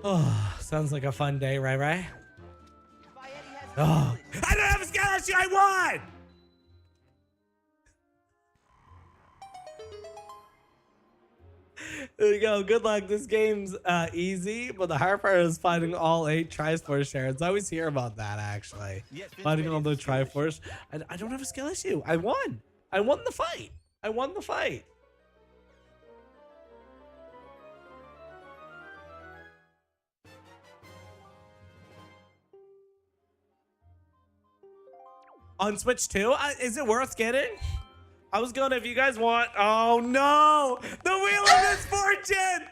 Oh, sounds like a fun day, right? Oh, I don't have a scholarship. I won! There you go. Good luck. This game's easy, but the hard part is finding all 8 Triforce shards. I always hear about that, actually. Finding all the Triforce. I don't have a skill issue. I won. I won the fight. On Switch 2? Is it worth getting? I was going to, if you guys want. Oh no! The Wheel of Misfortune!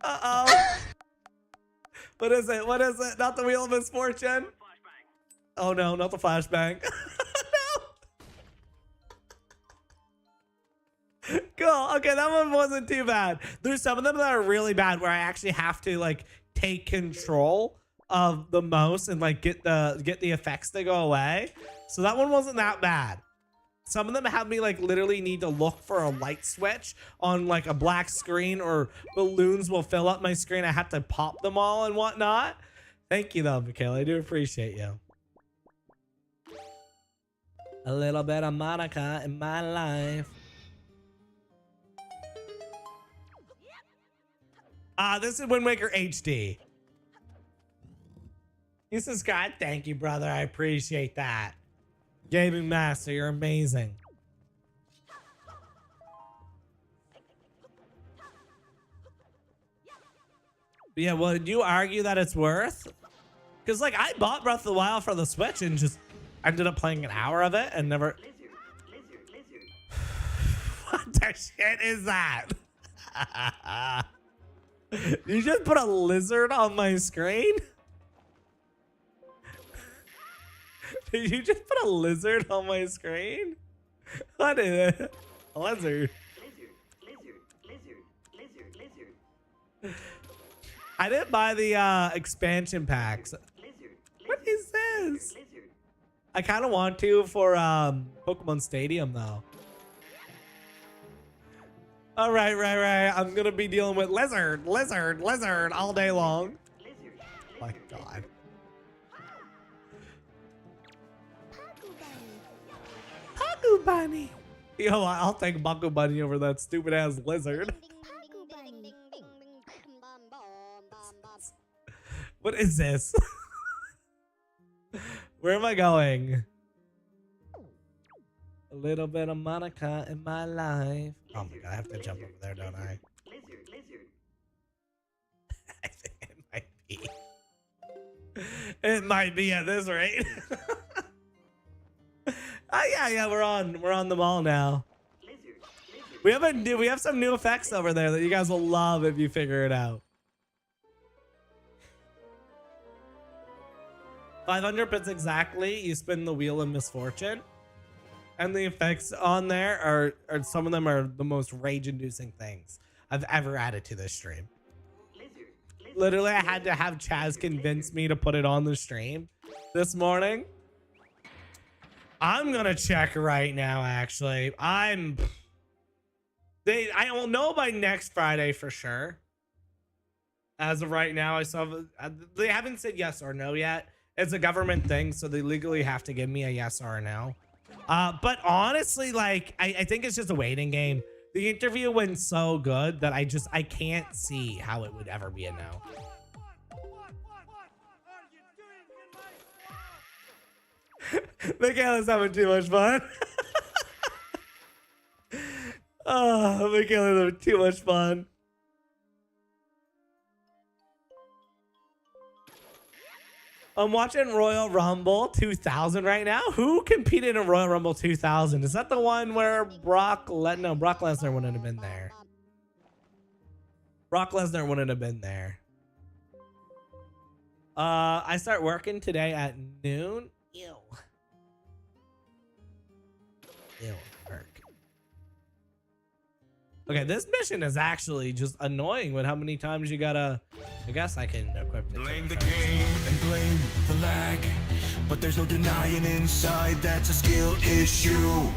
Uh-oh. What is it? Not the Wheel of Misfortune? Oh no, not the flashbang. No. Cool. Okay, that one wasn't too bad. There's some of them that are really bad where I actually have to like take control of the mouse and like get the effects to go away. So that one wasn't that bad. Some of them have me like literally need to look for a light switch on like a black screen, or balloons will fill up my screen. I have to pop them all and whatnot. Thank you though, Michaela. I do appreciate you. A little bit of Monica in my life. This is Windwaker HD. You subscribed? Thank you, brother. I appreciate that. Gaming Master, you're amazing. But yeah, would you argue that it's worth? Because like I bought Breath of the Wild for the Switch and just ended up playing an hour of it and never. What the shit is that? You just put a lizard on my screen? Did you just put a lizard on my screen? What is it? A lizard. I didn't buy the expansion packs. What is this? I kind of want to for Pokemon Stadium though. All right, right. I'm gonna be dealing with lizard all day long. Oh my God. Paku Bunny. Yo, I'll take Paku Bunny over that stupid ass lizard. What is this? Where am I going? A little bit of Monica in my life. Oh my God, I have to jump over there, don't I? I think it might be. It might be at this rate. Oh yeah, we're on the mall now. We have some new effects over there that you guys will love if you figure it out. 500 bits exactly. You spin the wheel of misfortune, and the effects on there are some of them are the most rage-inducing things I've ever added to this stream. Literally, I had to have Chaz convince me to put it on the stream this morning. I'm gonna check right now. Actually, I will know by next Friday for sure. As of right now, they haven't said yes or no yet. It's a government thing, so they legally have to give me a yes or a no. But honestly, like, I think it's just a waiting game. The interview went so good that I can't see how it would ever be a no. Michaela's having too much fun. Oh, Michaela's having too much fun. I'm watching Royal Rumble 2000 right now. Who competed in Royal Rumble 2000? Is that the one where Brock Lesnar wouldn't have been there. Brock Lesnar wouldn't have been there. I start working today at noon. Ew. Work. Okay, this mission is actually just annoying with how many times you gotta. I guess I can equip it. Blame the game and blame the lag, but there's no denying inside that's a skill issue.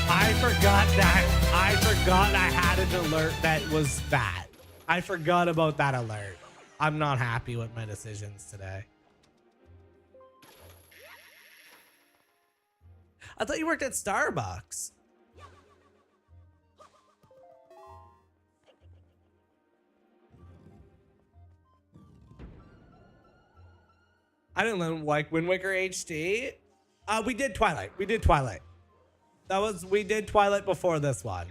I forgot I had an alert that was that. I forgot about that alert. I'm not happy with my decisions today. I thought you worked at Starbucks. I didn't like Windwaker HD. We did Twilight. We did Twilight before this one.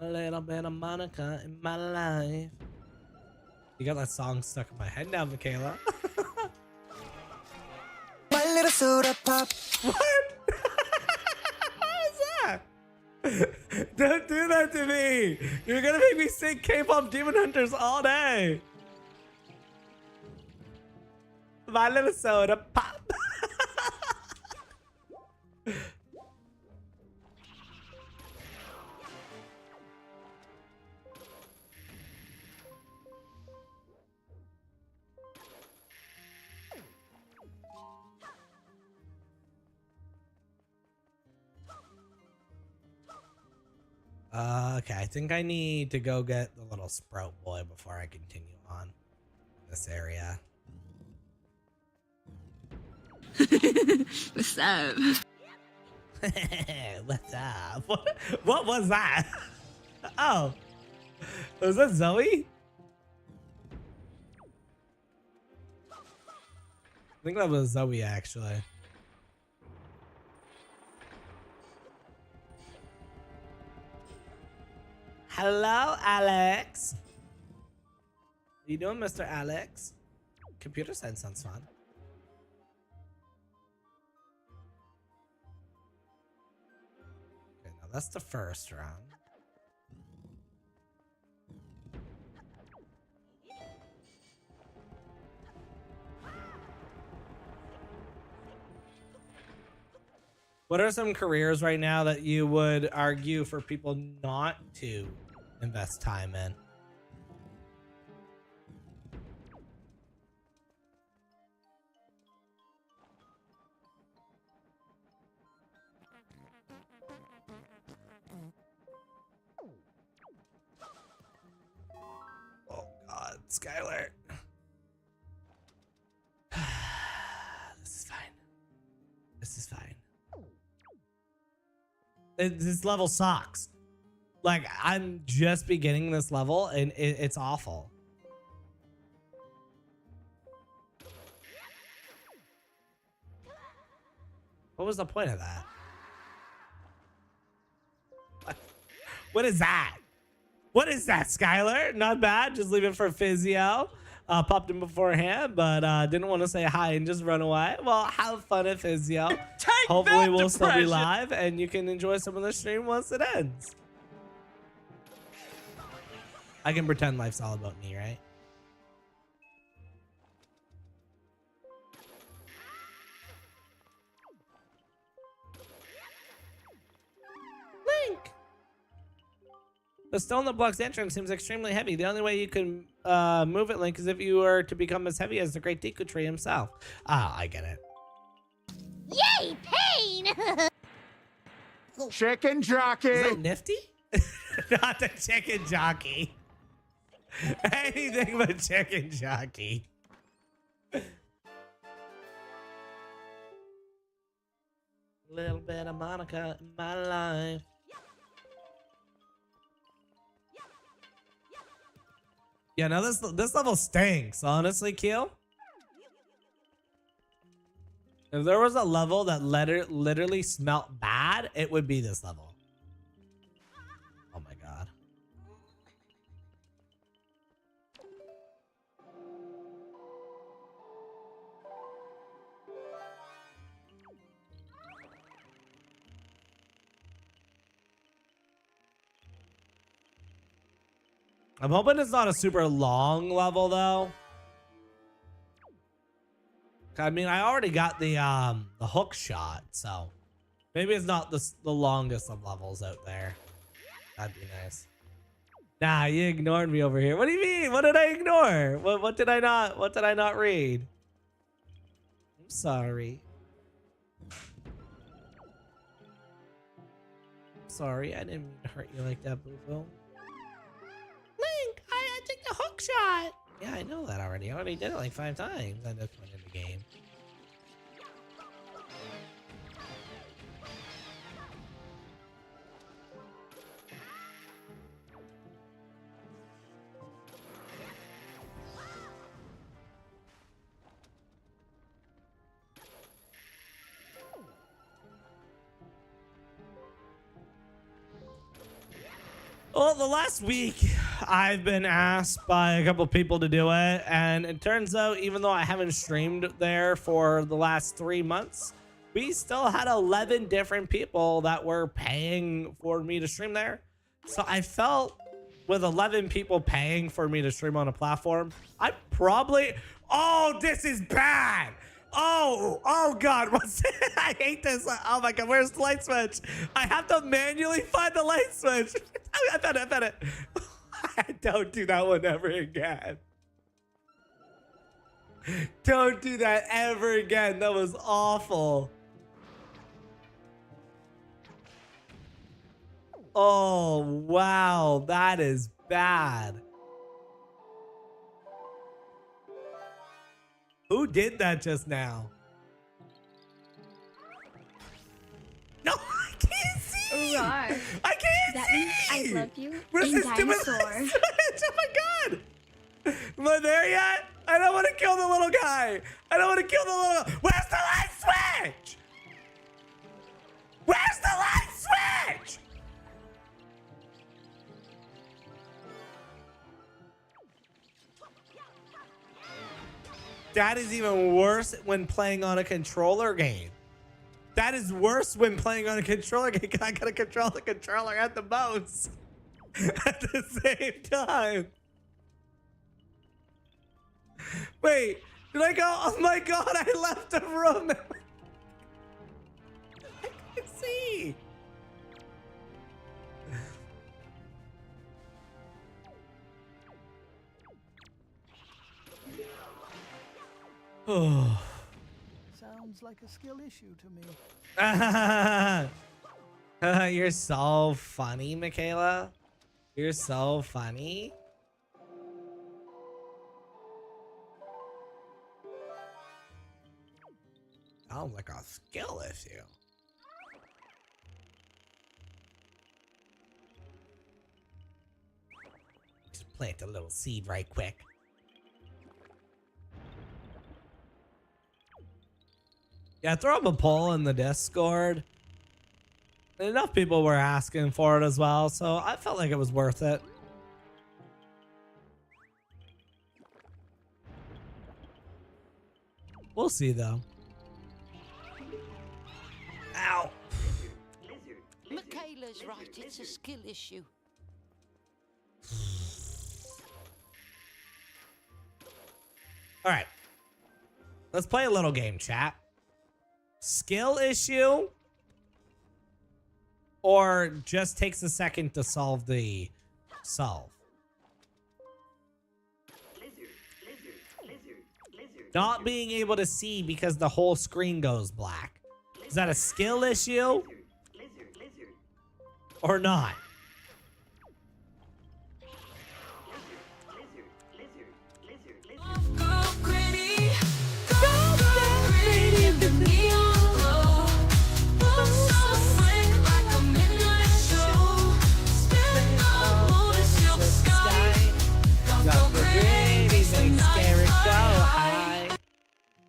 A little bit of Monica in my life. You got that song stuck in my head now, Michaela. My little soda pop. What? What is that? Don't do that to me. You're gonna make me sing K-pop Demon Hunters all day. My little soda pop. Okay, I think I need to go get the little sprout boy before I continue on in this area. What's up? What's up? What was that? Oh, was that Zoe? I think that was Zoe, actually. Hello, Alex. How you doing, Mr. Alex? Computer science sounds fun. Okay, now that's the first round. What are some careers right now that you would argue for people not to invest time in? Oh God, Skylar. This is fine. This is fine. This level sucks. Like, I'm just beginning this level and it's awful. What was the point of that? What is that? What is that, Skylar? Not bad. Just leave it for physio. Popped in beforehand, but didn't want to say hi and just run away. Well, have fun at physio. Hopefully we'll still be live and you can enjoy some of the stream once it ends. I can pretend life's all about me, right? Link! The stone that blocks the entrance seems extremely heavy. The only way you can move it, Link, is if you were to become as heavy as the great Deku Tree himself. Ah, I get it. Yay, pain! Chicken jockey! Is that Nifty? Not the chicken jockey. Anything but chicken jockey. Little bit of Monica in my life. Yeah, no, this level stinks, honestly, Keel. If there was a level that literally smelt bad, it would be this level. Oh my God. I'm hoping it's not a super long level though. I mean, I already got the hook shot, so maybe it's not the longest of levels out there. That'd be nice. Nah, you ignored me over here. What do you mean? What did I ignore? What did I not read? I'm sorry. Sorry, I didn't mean to hurt you like that, boo-boo. Link, I took the hook shot. Yeah, I know that already. I already did it like 5 times at this point in the game. Well, the last week, I've been asked by a couple people to do it, and it turns out, even though I haven't streamed there for the last 3 months, we still had 11 different people that were paying for me to stream there. So I felt with 11 people paying for me to stream on a platform, I probably... Oh, this is bad! Oh God, what's it? I hate this. Oh my God, where's the light switch? I have to manually find the light switch. I found it. Don't do that one ever again. Don't do that ever again. That was awful. Oh, wow, that is bad. Who did that just now? No, I can't see. Roar. I can't That see. means I love you Where's and this stupid dinosaur. light switch? Oh my God. Am I there yet? I don't want to kill the little guy. I don't want to kill the little... Where's the light switch? Where's the light switch? That is even worse when playing on a controller game. That is worse when playing on a controller game. I gotta control the controller and the mouse at the same time. Wait, did I go? Oh my god, I left the room. I can see. Oh. Sounds like a skill issue to me. You're so funny, Michaela. You're so funny. Sounds like a skill issue. Just plant a little seed right quick. Yeah, throw up a poll in the Discord. Enough people were asking for it as well, so I felt like it was worth it. We'll see, though. Ow. Michaela's right, it's a skill issue. All right. Let's play a little game, chat. Skill issue or just takes a second to solve the solve. Not being able to see because the whole screen goes black. Is that a skill issue or not?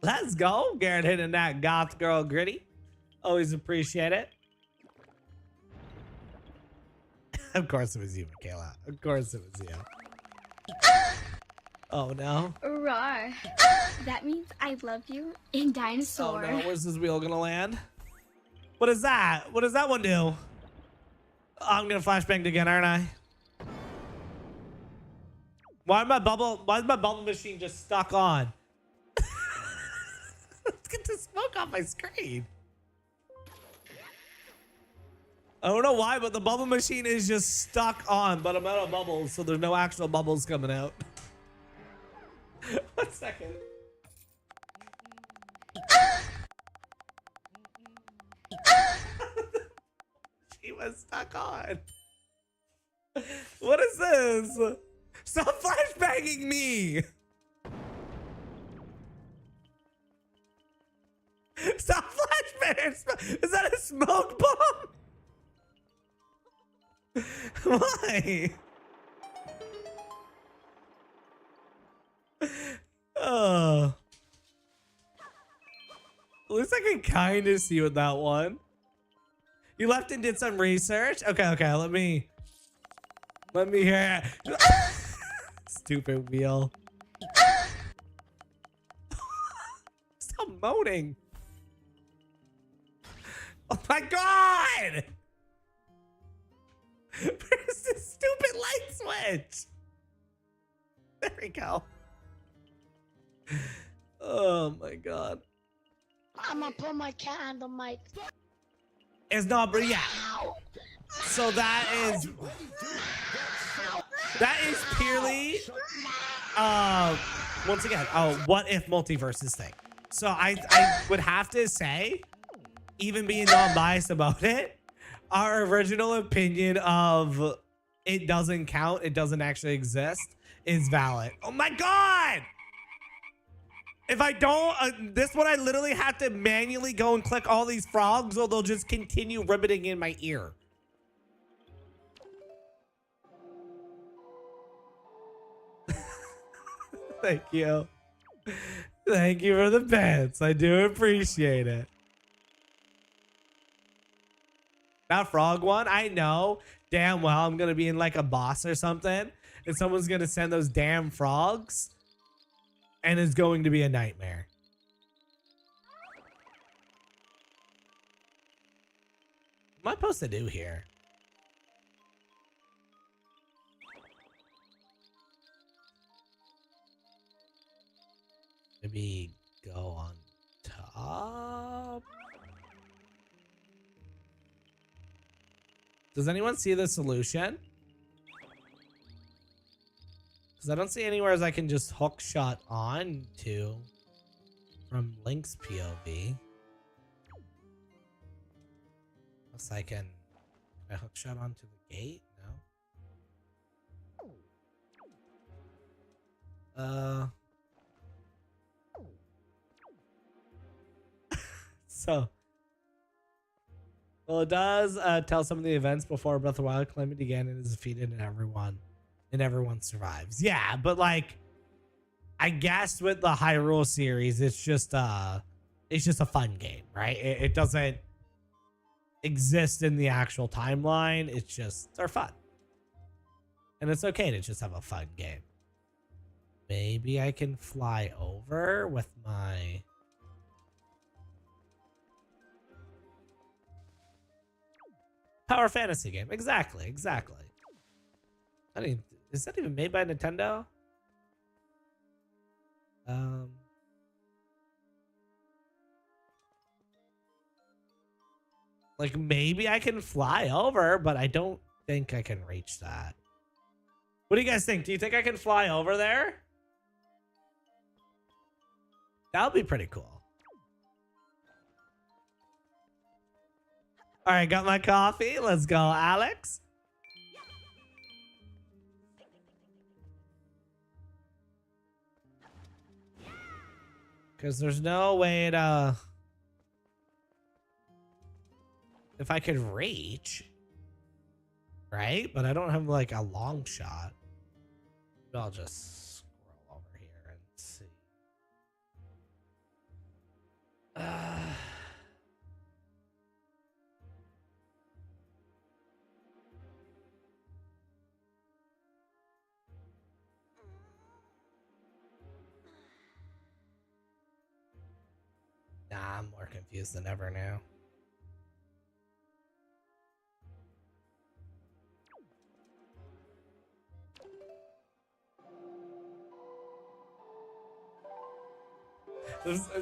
Let's go. Garrett hitting that goth girl gritty. Always appreciate it. Of course it was you, Michaela. Of course it was you. Oh no. Roar. That means I love you in Oh dinosaur. no, where's this wheel gonna land? What is that? What does that one do? Oh, I'm gonna flashbang again, aren't I? Why is my bubble machine just stuck on? Let's get the smoke off my screen. I don't know why, but the bubble machine is just stuck on, but I'm out of bubbles, so there's no actual bubbles coming out. 1 second. She was stuck on. What is this? Stop flashbanging me! Stop flashbanging! Is that a smoke bomb? Why? Oh. At least I can kind of see with that one. You left and did some research? Okay, let me hear it. Stupid wheel. Stop moaning. Oh my god! Where's this stupid light switch? There we go. Oh my god. I'm gonna put my cat on the mic. It's not, but yeah. So that is purely once again, what if multiverses thing. So I would have to say, even being non-biased about it, our original opinion of it doesn't count, it doesn't actually exist, is valid. Oh my god! If I don't, this one I literally have to manually go and click all these frogs or they'll just continue ribbiting in my ear. Thank you. Thank you for the pets. I do appreciate it. That frog one, I know damn well I'm gonna be in like a boss or something and someone's gonna send those damn frogs and is going to be a nightmare. What am I supposed to do here? Maybe go on top? Does anyone see the solution? Because I don't see anywhere as I can just hook shot on to from Link's POV. Unless I can hook shot onto the gate? No. So, well, it does tell some of the events before Breath of the Wild claiming again and is defeated and everyone survives. Yeah, but like, I guess with the Hyrule series, it's just a fun game, right? It doesn't exist in the actual timeline. It's just they're fun, and it's okay to just have a fun game. Maybe I can fly over with my. Power fantasy game. Exactly. I mean, is that even made by Nintendo? Like maybe I can fly over, but I don't think I can reach that. What do you guys think? Do you think I can fly over there? That would be pretty cool. All right, got my coffee. Let's go, Alex. Because there's no way to... If I could reach, right? But I don't have like a long shot. I'll just scroll over here and see. Nah, I'm more confused than ever now.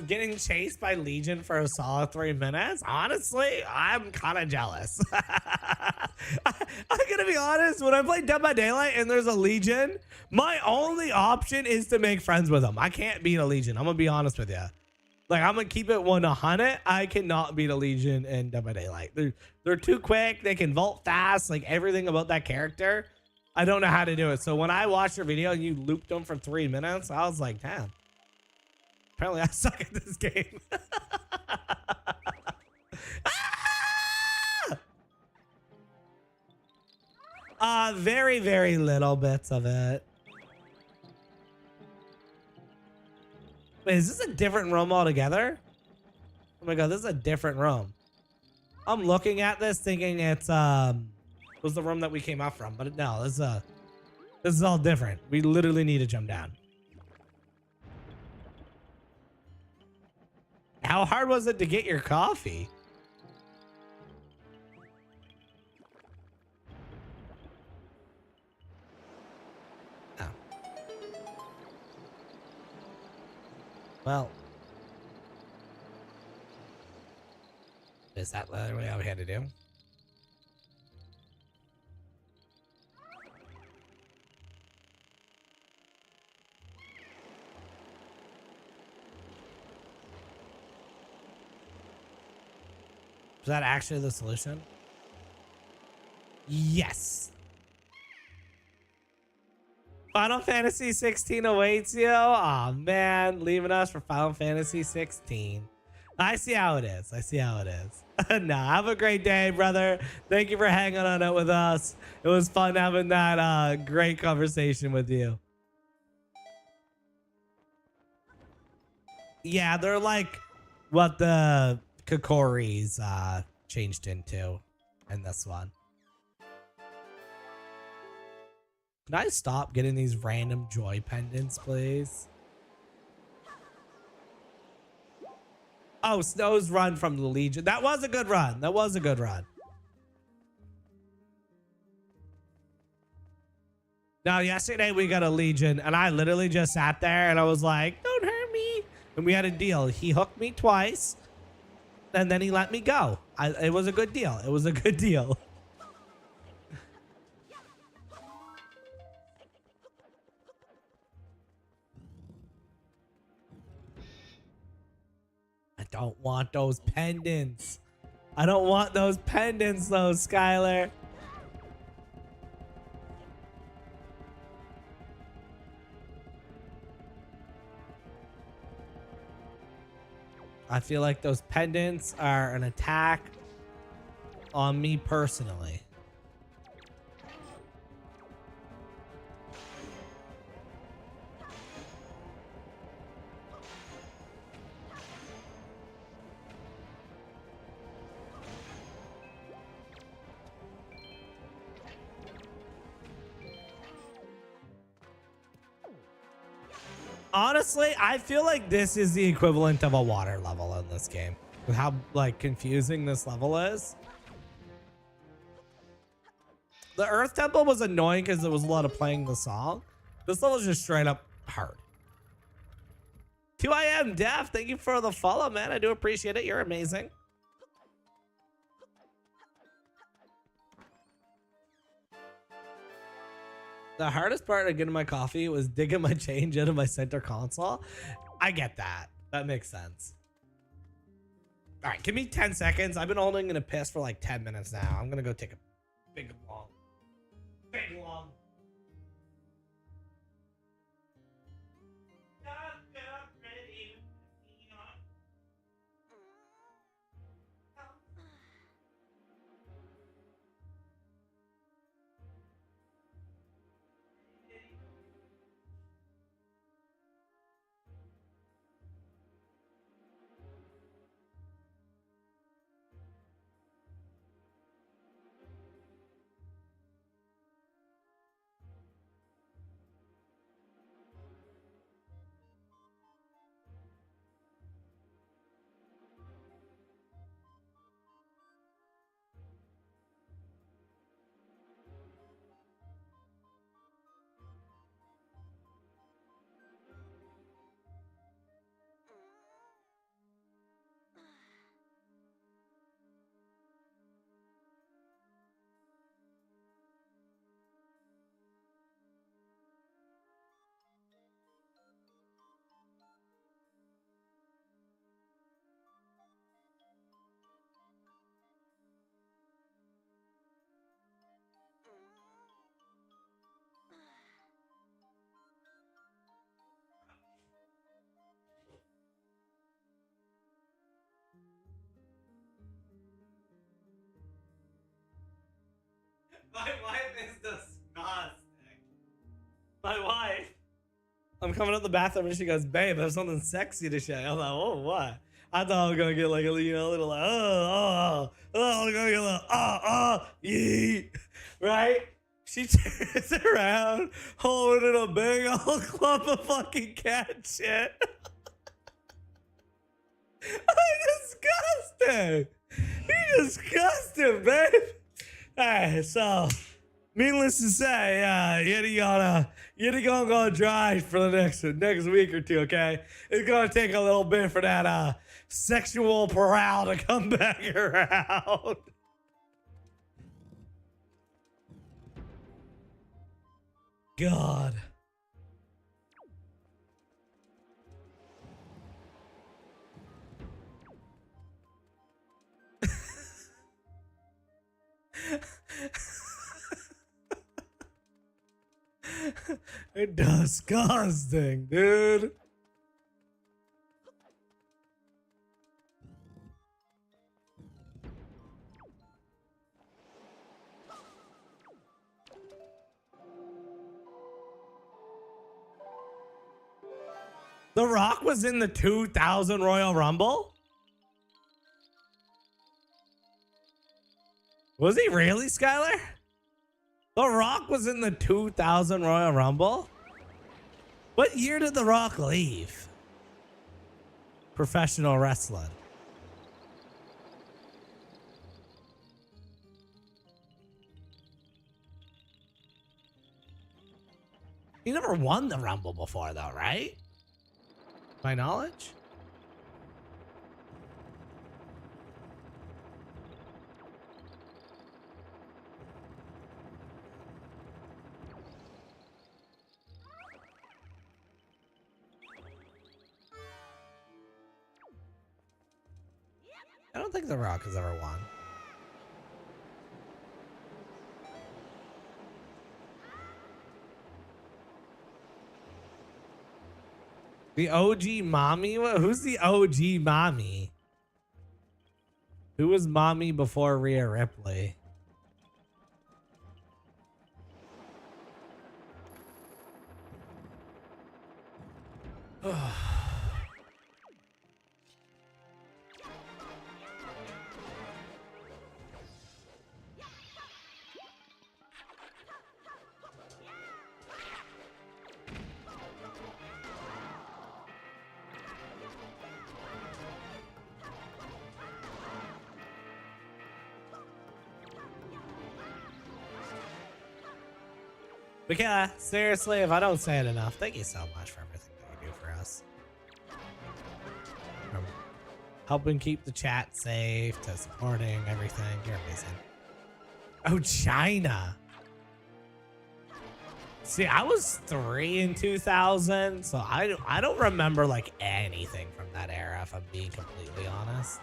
Getting chased by Legion for a solid 3 minutes? Honestly, I'm kind of jealous. I'm gonna be honest, when I play Dead by Daylight and there's a Legion, my only option is to make friends with them. I can't beat a Legion. I'm gonna be honest with you. Like, I'm gonna keep it 100. I cannot beat a Legion in Dead by Daylight. They're too quick. They can vault fast. Like, everything about that character, I don't know how to do it. So when I watched your video and you looped them for 3 minutes, I was like, damn. Apparently I suck at this game. Very, very little bits of it. Wait, is this a different room altogether? Oh my god, this is a different room. I'm looking at this thinking it's was the room that we came out from, but no, this is all different. We literally need to jump down. How hard was it to get your coffee? Oh. Well. Is that literally all we had to do? Is that actually the solution? Yes. Final Fantasy 16 awaits you. Oh man, leaving us for Final Fantasy 16. I see how it is. Nah, have a great day, brother. Thank you for hanging on out with us. It was fun having that great conversation with you. Yeah, they're like what the Kokori's changed into in this one. Can I stop getting these random joy pendants, please? Oh, Snow's run from the Legion. That was a good run. That was a good run. Now, yesterday we got a Legion, and I literally just sat there, and I was like, don't hurt me. And we had a deal. He hooked me twice, and then he let me go. It was a good deal. It was a good deal. I don't want those pendants. I don't want those pendants, though, Skylar. I feel like those pendants are an attack on me personally. Honestly, I feel like this is the equivalent of a water level in this game. With how like confusing this level is. The Earth Temple was annoying because there was a lot of playing the song. This level is just straight up hard. 2IM Def, thank you for the follow, man. I do appreciate it. You're amazing. The hardest part of getting my coffee was digging my change out of my center console. I get that. That makes sense. All right, give me 10 seconds. I've been holding in a piss for like 10 minutes now. I'm gonna go take a big long. My wife is disgusting. My wife. I'm coming out the bathroom and she goes, babe, I have something sexy to show you. I'm like, oh, what? I thought I was gonna get like a little like, I'm gonna get a little, yeet, right? She turns around, holding a big old clump of fucking cat shit. Disgusting. You're disgusting, babe. Alright, so needless to say, Yeti gonna go dry for the next week or two, okay? It's gonna take a little bit for that sexual morale to come back around. God. Disgusting, dude. The Rock was in the 2000 Royal Rumble? Was he really, Skylar? The Rock was in the 2000 Royal Rumble? What year did The Rock leave professional wrestling? You never won the Rumble before, though, right? My knowledge? I don't think The Rock has ever won. The OG mommy? Who's the OG mommy? Who was mommy before Rhea Ripley? Michaela, seriously, if I don't say it enough, thank you so much for everything that you do for us. From helping keep the chat safe to supporting everything. You're amazing. Oh, China. See, I was 3 in 2000, so I don't remember like anything from that era, if I'm being completely honest.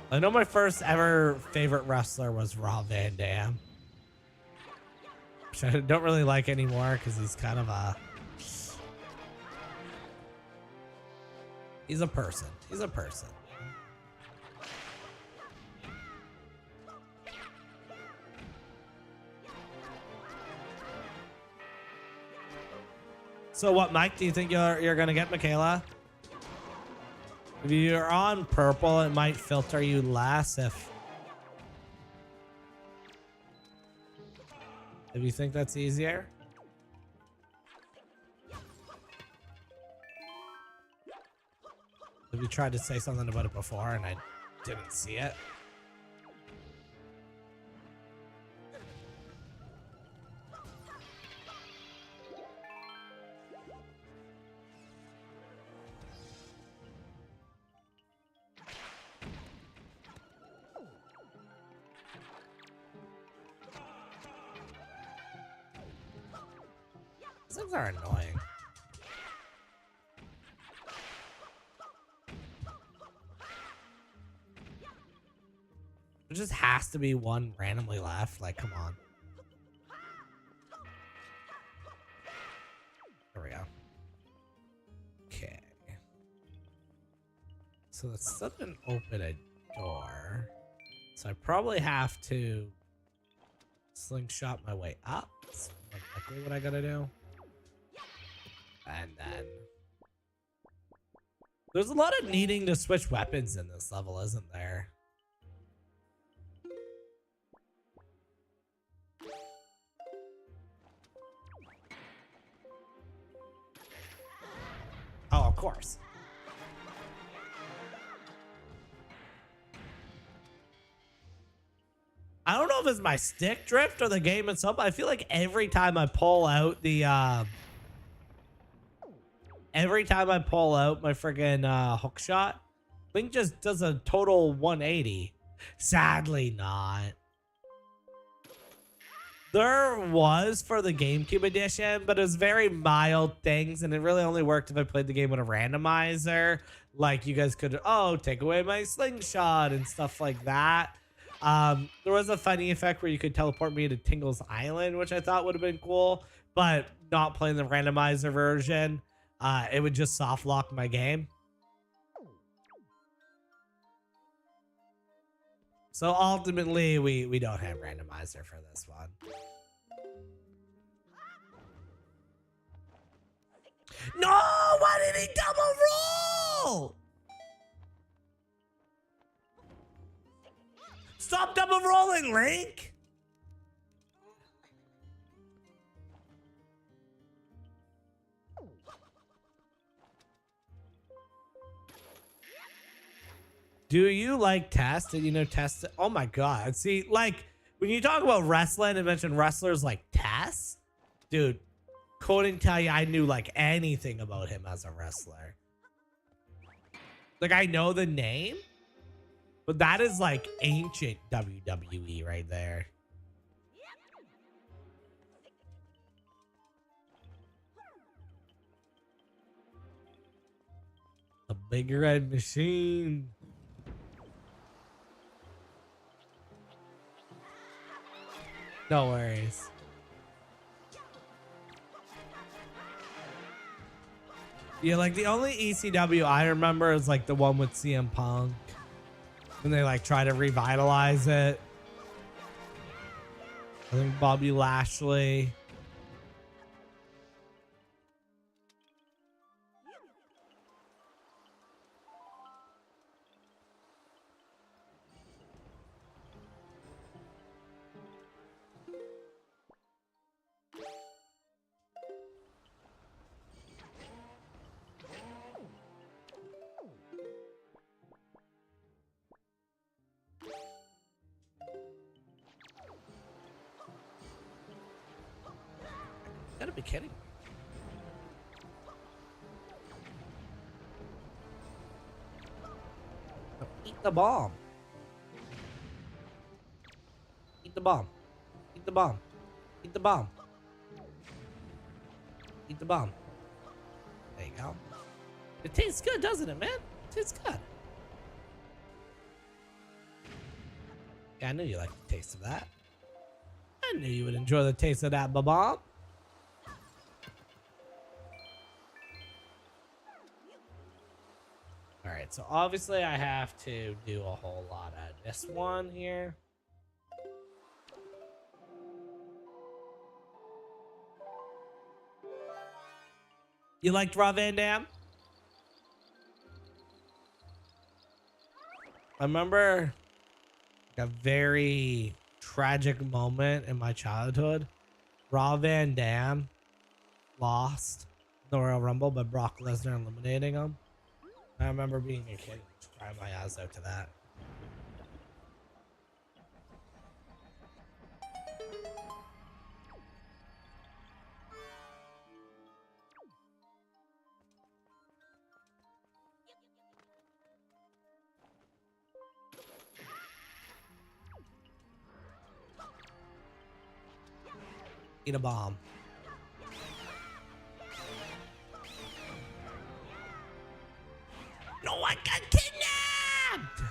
I know my first ever favorite wrestler was Rob Van Dam, which I don't really like anymore because he's kind of a... He's a person. He's a person. So what, Mike, do you think you're going to get, Michaela? If you're on purple, it might filter you less if you think that's easier. Have you tried to say something about it before and I didn't see it? These things are annoying. There just has to be one randomly left. Like, come on. There we go. Okay. So that still didn't open a door. So I probably have to slingshot my way up. That's likely what I gotta do. And then there's a lot of needing to switch weapons in this level, isn't there? Oh, of course. I don't know if it's my stick drift or the game itself, but I feel like every time I pull out the my friggin' hook shot, Link just does a total 180. Sadly not. There was for the GameCube edition, but it was very mild things, and it really only worked if I played the game with a randomizer. Like, you guys could, oh, take away my slingshot and stuff like that. There was a funny effect where you could teleport me to Tingle's Island, which I thought would have been cool, but not playing the randomizer version. It would just soft lock my game. So ultimately, we don't have randomizer for this one. No! Why did he double roll? Stop double rolling, Link! Do you like Test? Did you know Test? Oh my god. See, like, When you talk about wrestling and mention wrestlers like Tess, dude, couldn't tell you I knew like anything about him as a wrestler. Like I know the name, but that is like ancient WWE right there. The Big Red Machine. No worries. Yeah, like the only ECW I remember is like the one with CM Punk. When they like try to revitalize it. I think Bobby Lashley. You gotta be kidding. No, eat the bomb. Eat the bomb. Eat the bomb. Eat the bomb. Eat the bomb. There you go. It tastes good, doesn't it, man? It tastes good. Yeah, I knew you liked the taste of that. I knew you would enjoy the taste of that bomb. Alright, so obviously I have to do a whole lot of this one here. You liked Rob Van Dam? I remember a very tragic moment in my childhood. Rob Van Dam lost the Royal Rumble by Brock Lesnar eliminating him. I remember being a kid crying my eyes out to that. Eat a bomb. No one got kidnapped!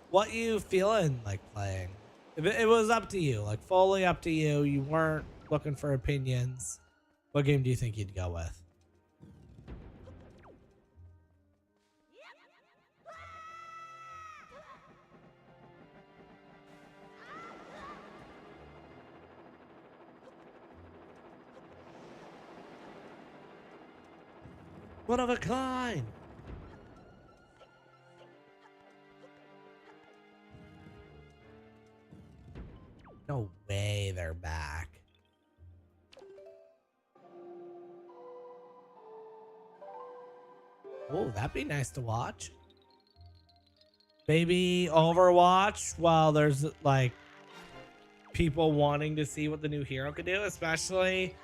What you feeling like playing? If it was up to you, like fully up to you, you weren't looking for opinions, what game do you think you'd go with? One of a kind. No way they're back. Oh, that'd be nice to watch. Maybe Overwatch while there's like people wanting to see what the new hero could do, especially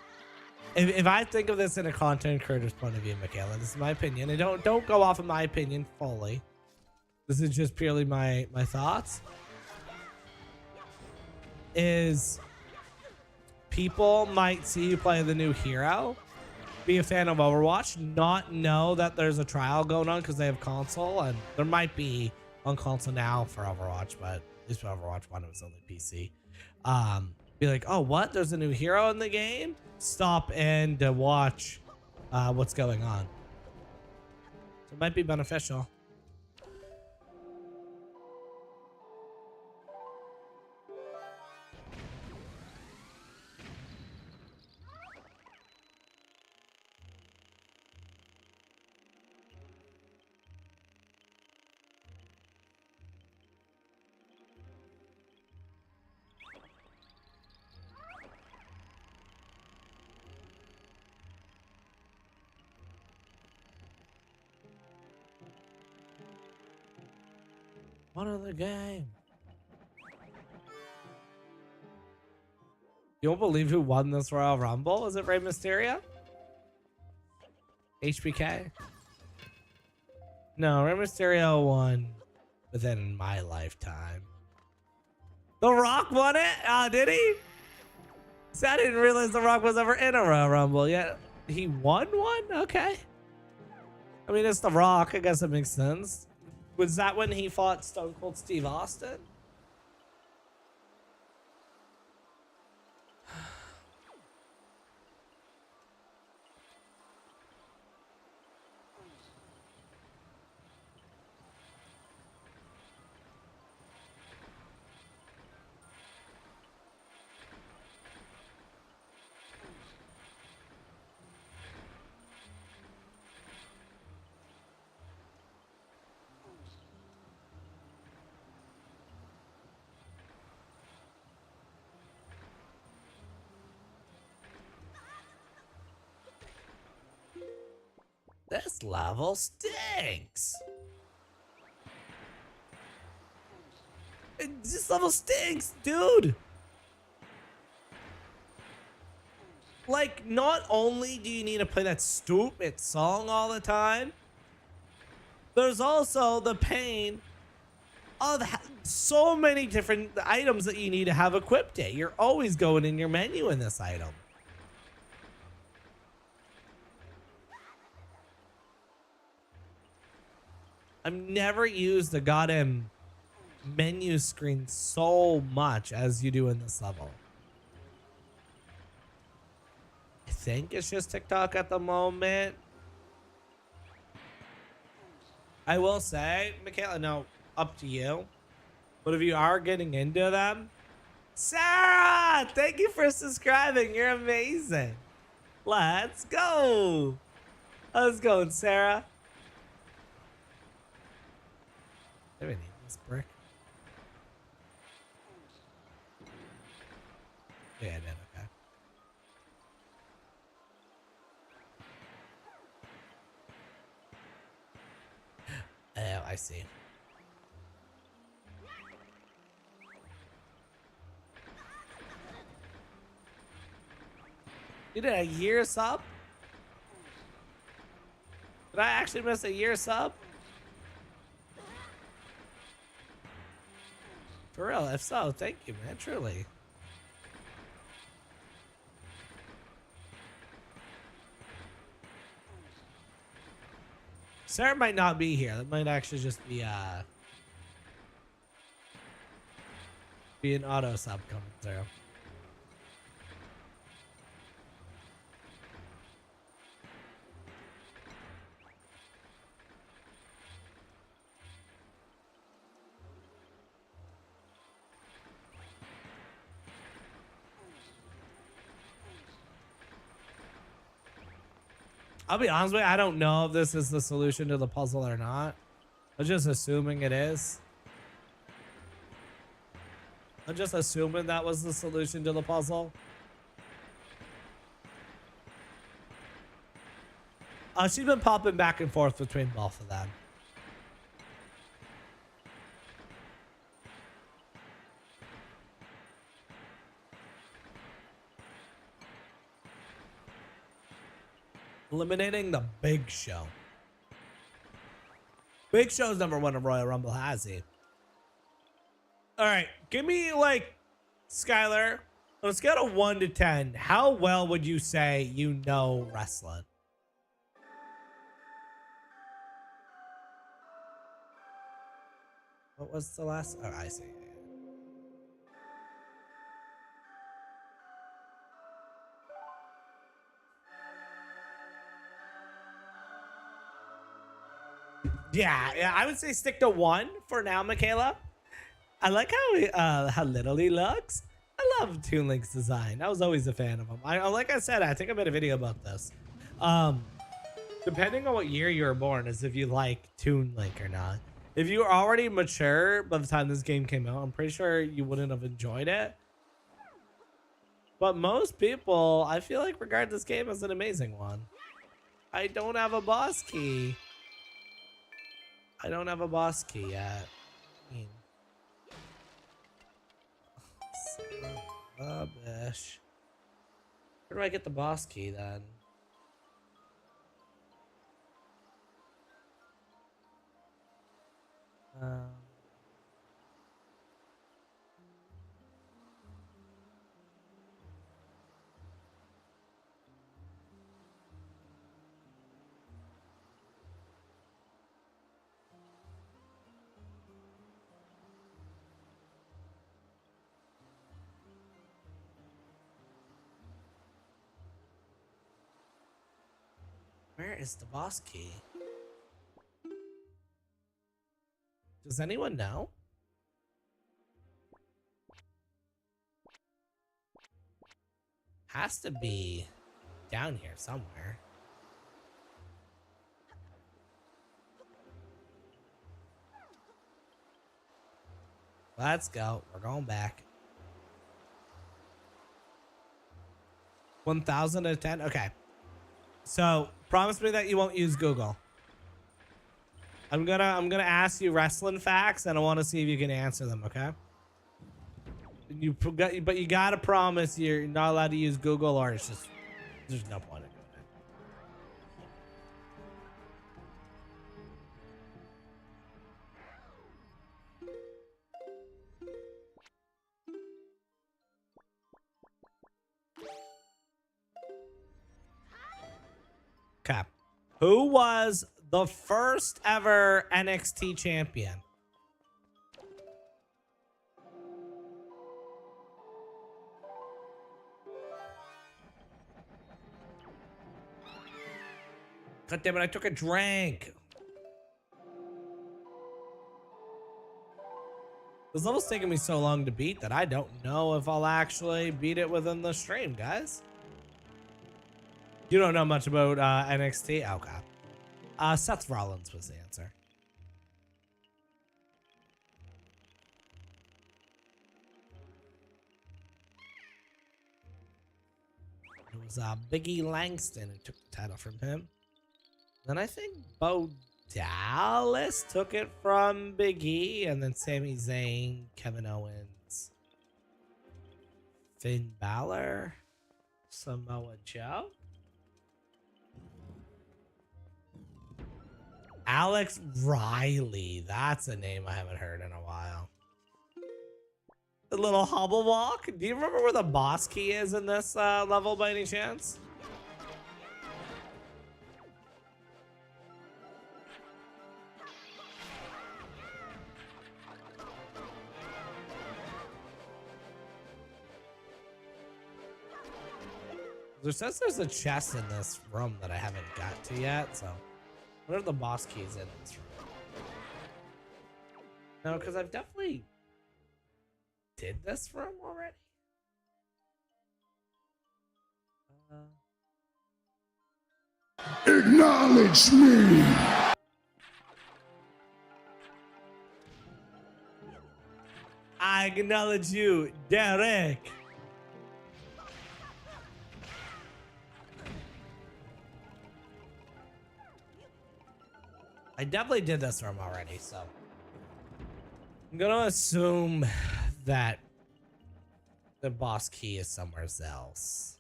if I think of this in a content creator's point of view, Michaela, this is my opinion. And don't go off of my opinion fully. This is just purely my thoughts. Is people might see you play the new hero, be a fan of Overwatch, not know that there's a trial going on because they have console, and there might be on console now for Overwatch, but at least for Overwatch 1 it was only PC. Be like, oh, what? There's a new hero in the game? Stop in to watch what's going on. So it might be beneficial. One of the game. You won't believe who won this Royal Rumble? Is it Rey Mysterio? HBK? No, Rey Mysterio won within my lifetime. The Rock won it? Did he? See, I didn't realize The Rock was ever in a Royal Rumble yet. He won one? Okay. I mean, it's The Rock. I guess it makes sense. Was that when he fought Stone Cold Steve Austin? This level stinks. This level stinks, dude. Like, not only do you need to play that stupid song all the time, there's also the pain of so many different items that you need to have equipped it. You're always going in your menu in this item. I've never used the goddamn menu screen so much as you do in this level. I think it's just TikTok at the moment. I will say, Michaela, no, up to you. But if you are getting into them, Sarah, thank you for subscribing. You're amazing. Let's go. How's it going, Sarah? Do we need this brick? Yeah, I did. Okay. Oh, I see. You did a year sub? Did I actually miss a year sub? For real, if so, thank you, man, truly. Sarah might not be here. That might actually just be an auto sub coming through. I'll be honest with you, I don't know if this is the solution to the puzzle or not. I'm just assuming it is. I'm just assuming that was the solution to the puzzle. She's been popping back and forth between both of them. Eliminating the Big Show. Big Show's #1 in Royal Rumble, has he? All right, give me like Skylar. On a scale of 1 to 10, how well would you say you know wrestling? What was the last? Oh, I see. Yeah, I would say stick to 1 for now, Michaela. I like how little he looks. I love Toon Link's design. I was always a fan of him. Like I said, I think I made a video about this. Depending on what year you were born is if you like Toon Link or not. If you were already mature by the time this game came out, I'm pretty sure you wouldn't have enjoyed it. But most people, I feel like, regard this game as an amazing one. I don't have a boss key. I don't have a boss key yet. 14. Rubbish. Where do I get the boss key then? Um, where is the boss key? Does anyone know? Has to be down here somewhere. Let's go. We're going back. 1,000 out of 10? Okay. So, promise me that you won't use Google. I'm gonna ask you wrestling facts, and I want to see if you can answer them, okay? But you gotta promise you're not allowed to use Google, or it's just there's no point in doing it. Okay. Who was the first ever NXT champion? God damn it, I took a drink. This level's taking me so long to beat that I don't know if I'll actually beat it within the stream, guys. You don't know much about NXT? Okay. Seth Rollins was the answer. It was Biggie Langston who took the title from him. Then I think Bo Dallas took it from Big E, and then Sami Zayn, Kevin Owens, Finn Balor, Samoa Joe, Alex Riley. That's a name I haven't heard in a while. The little hobble walk. Do you remember where the boss key is in this level by any chance? There says there's a chest in this room that I haven't got to yet, so I wonder if the boss key is in this room. No, because I've definitely did this room already. Acknowledge me! I acknowledge you, Derek. I definitely did this room already, so I'm gonna assume that the boss key is somewhere else.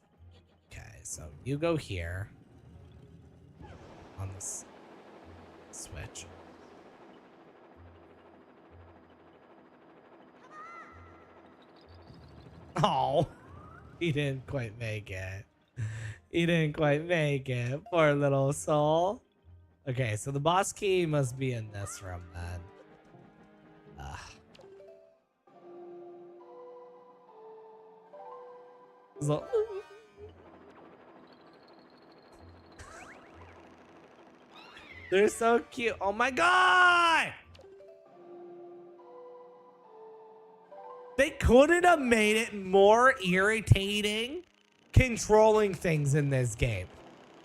Okay, so you go here on this switch. Oh, he didn't quite make it. He didn't quite make it. Poor little soul. Okay, so the boss key must be in this room then. So, they're so cute. Oh my god! They couldn't have made it more irritating controlling things in this game.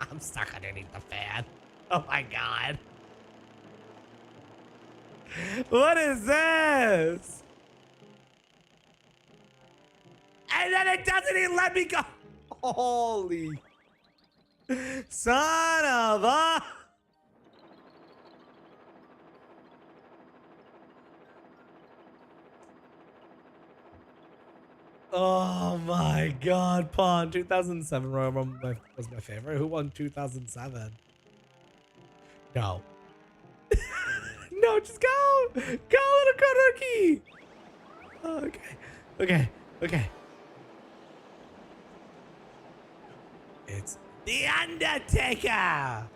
I'm stuck underneath the fan. Oh my god. What is this? And then it doesn't even let me go. Holy son of a... Oh my God, Pawn 2007 Royal Rumble was my favorite. Who won 2007? No. No, just go. Go, little Koruki. Okay. Okay. Okay. It's The Undertaker.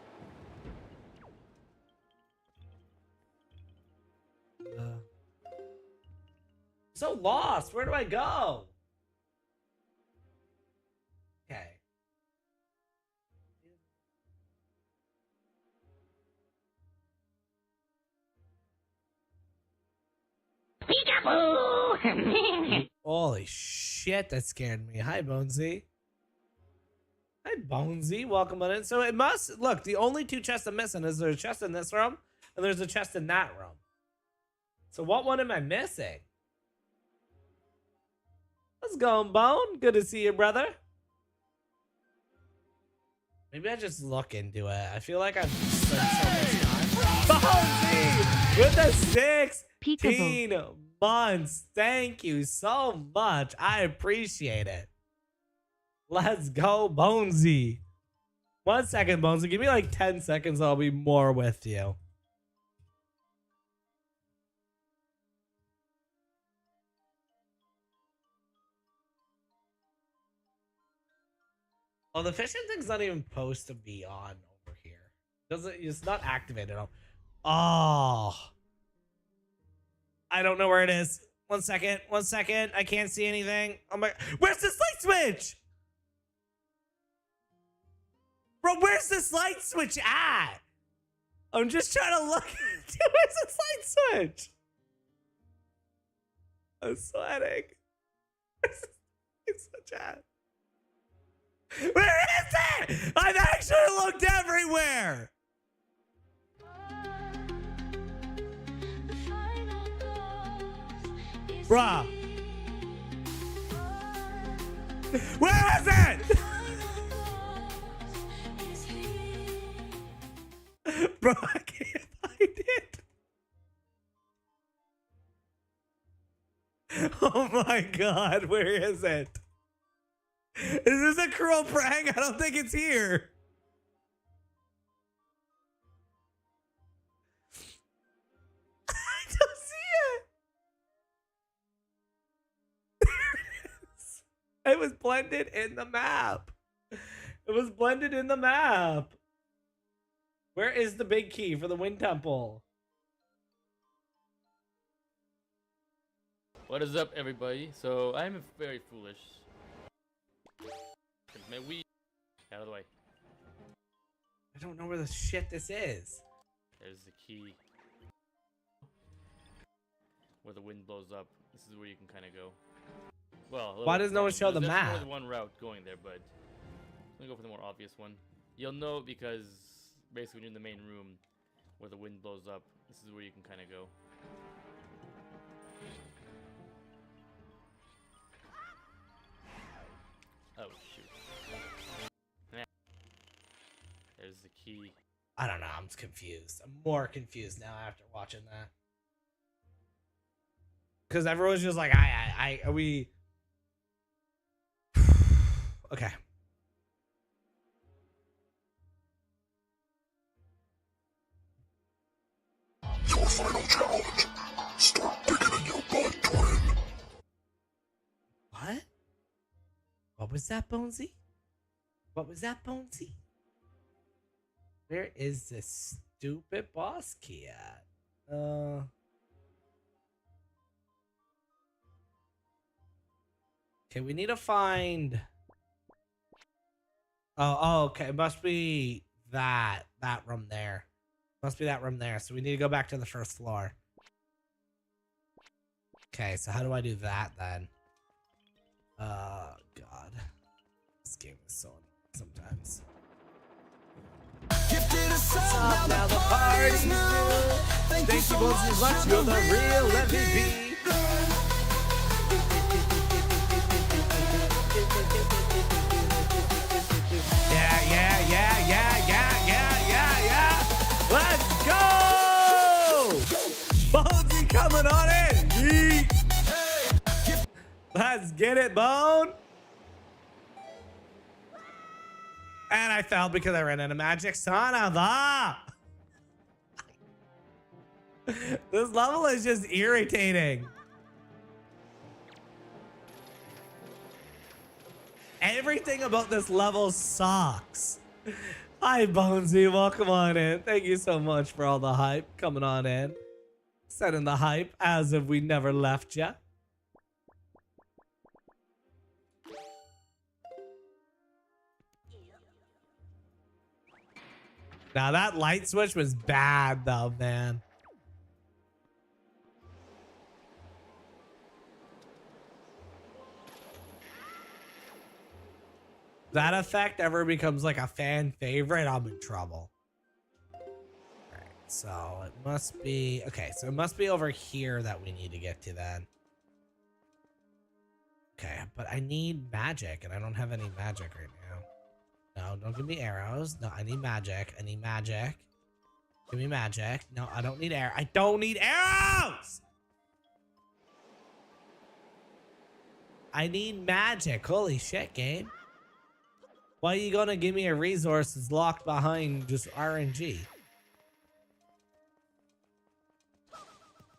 So lost. Where do I go? Okay. Holy shit, that scared me. Hi, Bonesy. Hi, Bonesy. Welcome on in. So it must look, the only two chests I'm missing is there's a chest in this room and there's a chest in that room. So what one am I missing? Let's go, Bone. Good to see you, brother. Maybe I just look into it. I feel like I've spent so much time. Bonesy with the 16 months. Thank you so much. I appreciate it. Let's go, Bonesy. 1 second, Bonesy. Give me like 10 seconds. I'll be more with you. Oh, the fishing thing's not even supposed to be on over here. It's not activated. Oh. I don't know where it is. 1 second. 1 second. I can't see anything. Oh my. Where's this light switch? Bro, where's this light switch at? I'm just trying to look. Where's this light switch? I'm sweating. Where's this light switch at? Where is it? I've actually looked everywhere. Bruh. Where is it? Bro, I can't find it. Oh my God, where is it? Is this a cruel prank? I don't think it's here. I don't see it. There it is. It was blended in the map. It was blended in the map. Where is the big key for the Wind Temple? What is up, everybody? So I'm very foolish. My Wii out of the way. I don't know where the shit this is. There's the key. Where the wind blows up. This is where you can kind of go. Well, why does no one show the there's map? more than one route going there, but I'm gonna go for the more obvious one. You'll know because basically when you're in the main room where the wind blows up, this is where you can kind of go. Oh shoot. There's the key. I don't know. I'm confused. I'm more confused now after watching that. Because everyone's just like, are we... Okay. Your final challenge. Start digging in your butt, twin. What? What was that, Bonesy? What was that, Bonesy? Where is this stupid boss key at? Okay, we need to find... Oh, okay. It must be that room there. Must be that room there. So we need to go back to the first floor. Okay, so how do I do that then? God. This game is so annoying sometimes. What's up now? The party's new. Thank you so much. You're the real MVP. Yeah. Let's go! Bonesy coming on in. Let's Let's get it, Bone. And I fell because I ran out of magic. Son of a... This level is just irritating. Everything about this level sucks. Hi, Bonesy. Welcome on in. Thank you so much for all the hype coming on in. Sending the hype as if we never left ya. Now that light switch was bad though, man. That effect ever becomes like a fan favorite, I'm in trouble. Alright, so it must be... Okay, so it must be over here that we need to get to then. Okay, but I need magic, and I don't have any magic right now. No, don't give me arrows. No, I need magic. I need magic. Give me magic. No, I don't need air. I don't need arrows! I need magic. Holy shit, game. Why are you gonna give me a resource that's locked behind just RNG?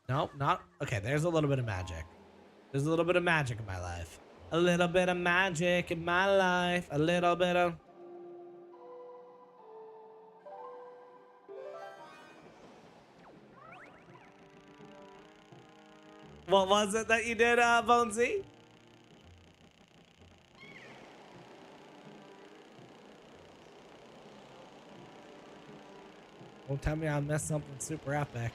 Nope, not... Okay, there's a little bit of magic. There's a little bit of magic in my life. A little bit of magic in my life. A little bit of... What was it that you did, Bonesy? Don't tell me I missed something super epic.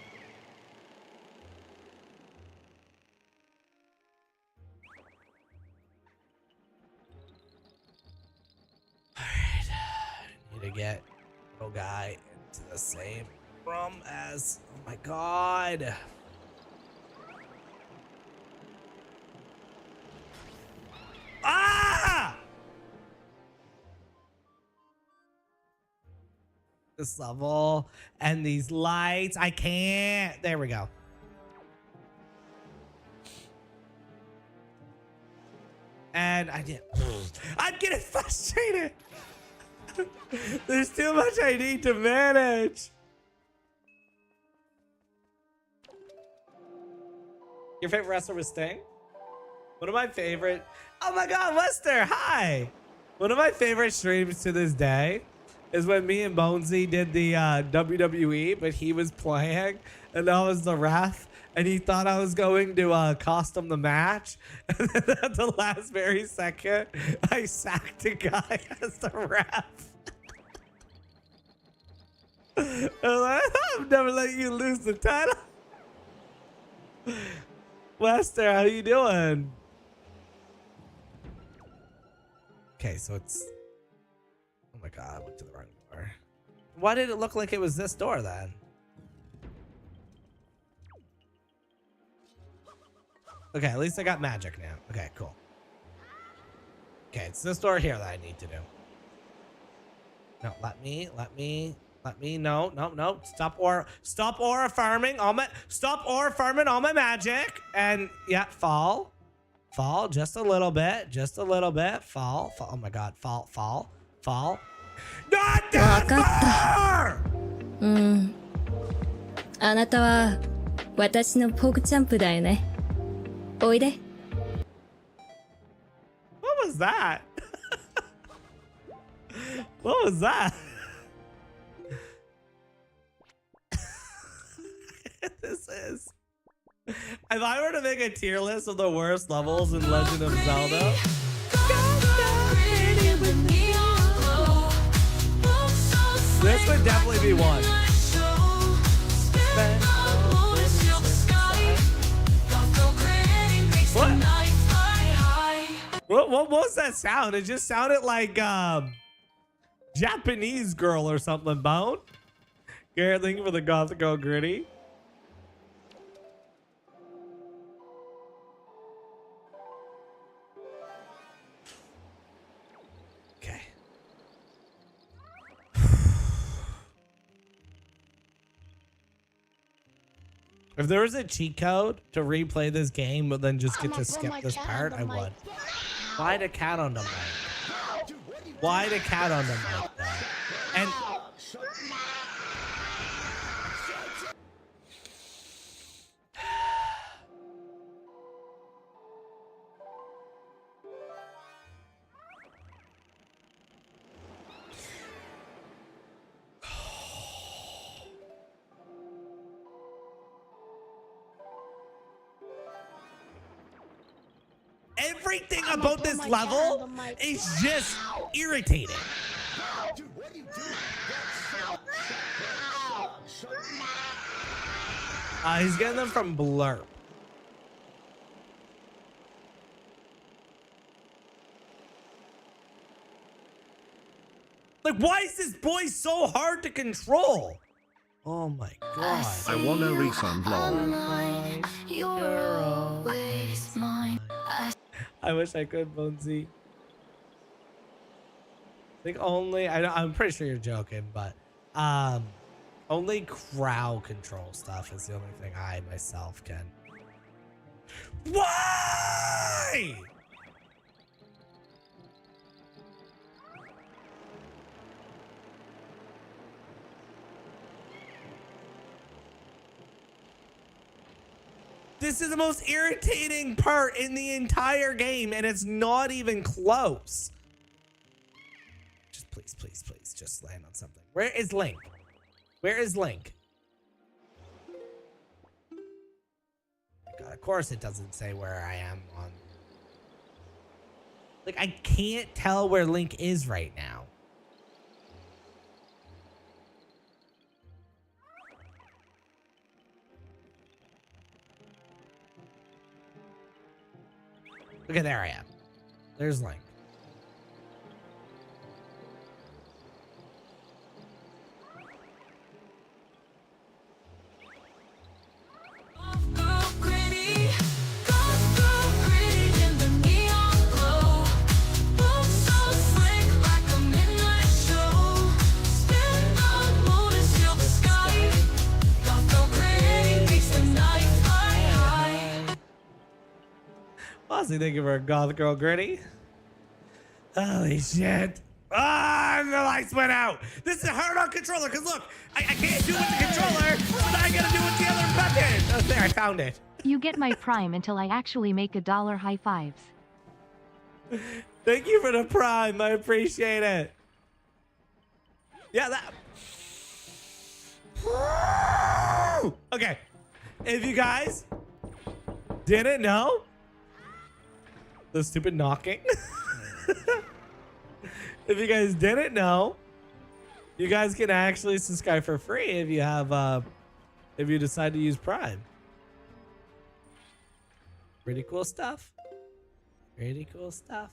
Alright. Need to get little guy into the same room as... Oh my god. Ah! This level and these lights. I can't. There we go. And I did. I'm getting frustrated. There's too much I need to manage. Your favorite wrestler was Sting? One of my favorite. Oh my god, Lester, hi. One of my favorite streams to this day is when me and Bonesy did the WWE, but he was playing and I was the ref, and he thought I was going to cost him the match. And then at the last very second, I sacked a guy as the ref. I'm never letting you lose the title. Lester, how you doing? Okay, so it's... Oh my god, I went to the wrong door. Why did it look like it was this door then? Okay, at least I got magic now. Okay, cool. Okay, it's this door here that I need to do. No, let me, no. Stop aura farming all my magic. And yeah, fall just a little bit, fall. Oh my god, fall. Not that far! あなたは私のポグチャンプだよね。おいで。What was that? What was that? This is... If I were to make a tier list of the worst levels in Legend of Zelda, this would definitely be one. What was that sound? It just sounded like Japanese girl or something, Bone. Garrett, thank you for the Gothic Girl Gritty. Okay. If there was a cheat code to replay this game, but then just get to skip this part, I would. Why the cat on the mic? Why the cat on the mic, though? And everything about this level is just irritating. He's getting them from Blurp. Like, why is this boy so hard to control? Oh my god. I wanna refund lol. You're always mine. I wish I could, Bonesy. I think only I'm pretty sure you're joking, but only crowd control stuff is the only thing I myself can. Why? This is the most irritating part in the entire game, and it's not even close. Just please, please, please, just land on something. Where is Link? Where is Link? God, of course it doesn't say where I am on. Like, I can't tell where Link is right now. Okay, there I am. There's Link. Honestly, thank you for a goth girl gritty. Holy shit. Ah, the lights went out. This is hard on controller, because look, I can't do it with the controller, but I gotta do it with the other button. Oh, there, I found it. You get my prime until I actually make $1 high fives. Thank you for the prime. I appreciate it. Yeah, that. Okay. If you guys didn't know, the stupid knocking. If you guys didn't know, you guys can actually subscribe for free if you have if you decide to use Prime. Pretty cool stuff. Pretty cool stuff.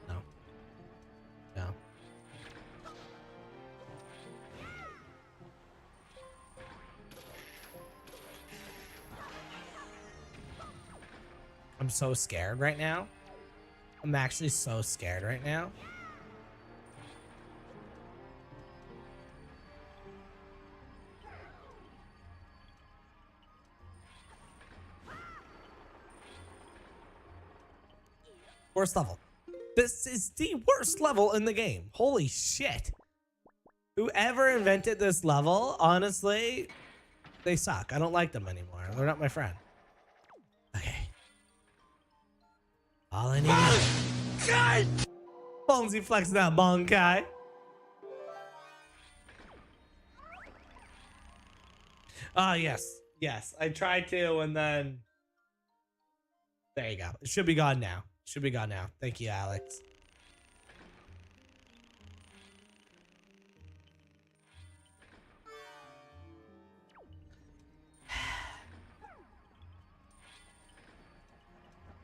No. No. I'm so scared right now. I'm actually so scared right now. Worst level. This is the worst level in the game. Holy shit. Whoever invented this level, honestly, they suck. I don't like them anymore. They're not my friend. Okay. All I need. God! Bonesy flexing that bonkai. Ah, yes. Yes. I tried to, and then. There you go. It should be gone now. Should be gone now. Thank you, Alex.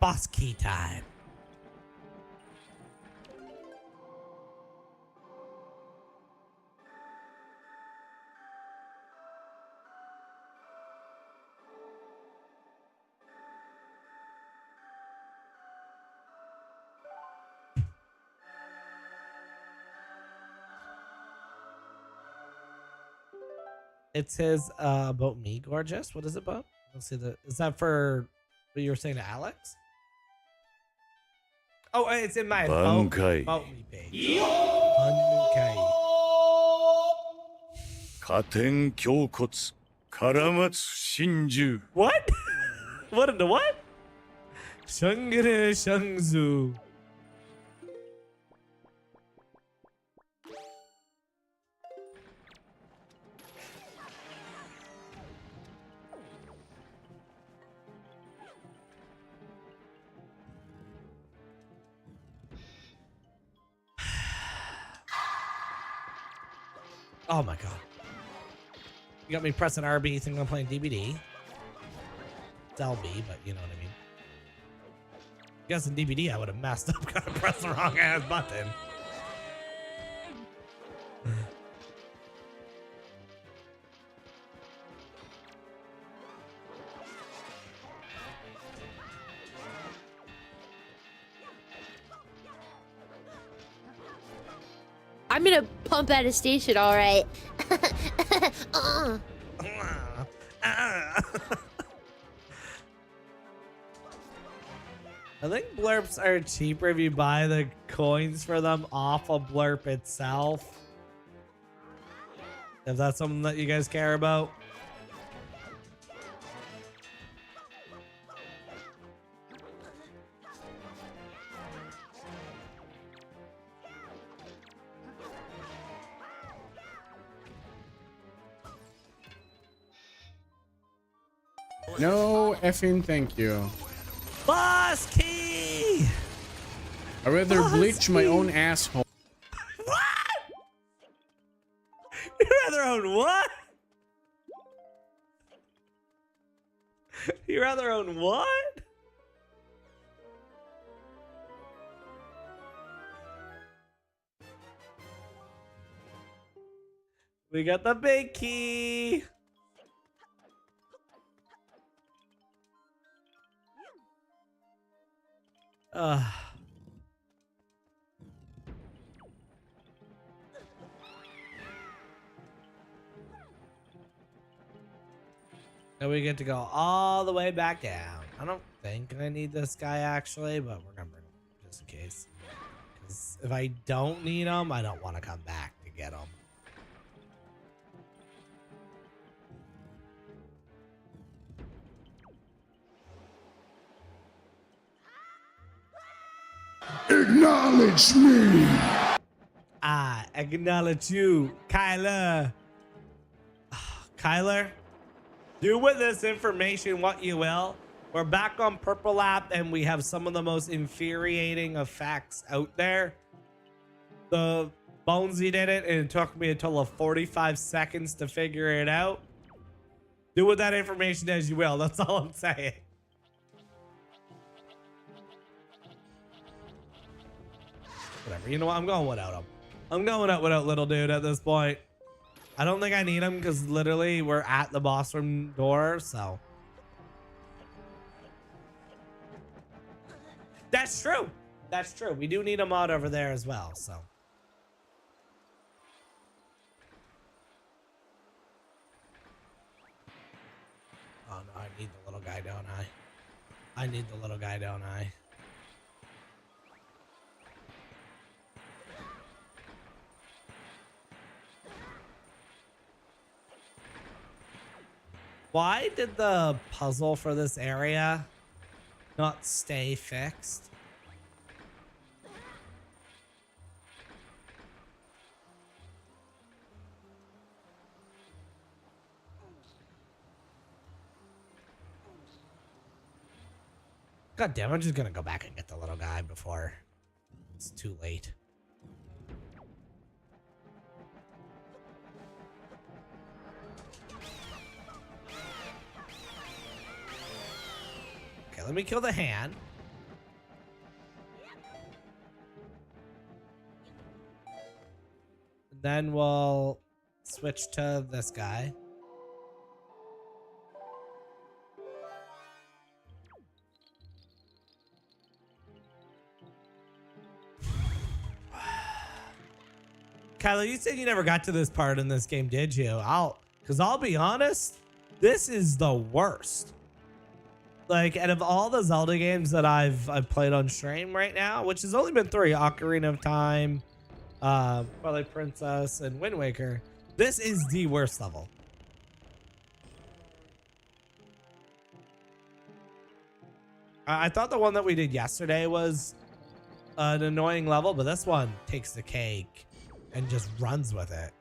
Boss key time. It's his about me, gorgeous. What is it about? Let's see the. Is that for what you were saying to Alex? Oh, it's in my about me page. Bankai. 加点胸骨唐松真珠 What? What in the what? Shangre Shangzu. Oh my god. You got me pressing RB thinking I'm playing DBD. It's LB, but you know what I mean. I guess in DBD I would have messed up, gotta press the wrong ass button. I'm gonna pump out a station, all right. I think blurps are cheaper if you buy the coins for them off of blurp itself. If that's something that you guys care about. No effing thank you. Boss key! I'd rather bleach my own asshole. What? You'd rather own what? You'd rather own what? We got the big key. Now we get to go all the way back down. I don't think I need this guy actually, but we're gonna bring him just in case. Because if I don't need him, I don't want to come back to get him. Acknowledge me! I acknowledge you, Kyler. Kyler, do with this information what you will. We're back on Purple App and we have some of the most infuriating effects out there. The Bonesy did it and it took me a total of 45 seconds to figure it out. Do with that information as you will. That's all I'm saying. Whatever. You know what? I'm going without him. I'm going out without little dude at this point. I don't think I need him because literally we're at the boss room door, so. That's true. That's true. We do need a mod over there as well, so. Oh no, I need the little guy, don't I? I need the little guy, don't I? Why did the puzzle for this area not stay fixed? God damn, I'm just gonna go back and get the little guy before it's too late. Okay, let me kill the hand. Then we'll switch to this guy. Kylo, you said you never got to this part in this game, did you? Because I'll be honest, this is the worst. Like, out of all the Zelda games that I've played on stream right now, which has only been 3, Ocarina of Time, Twilight Princess, and Wind Waker, this is the worst level. I thought the one that we did yesterday was an annoying level, but this one takes the cake and just runs with it.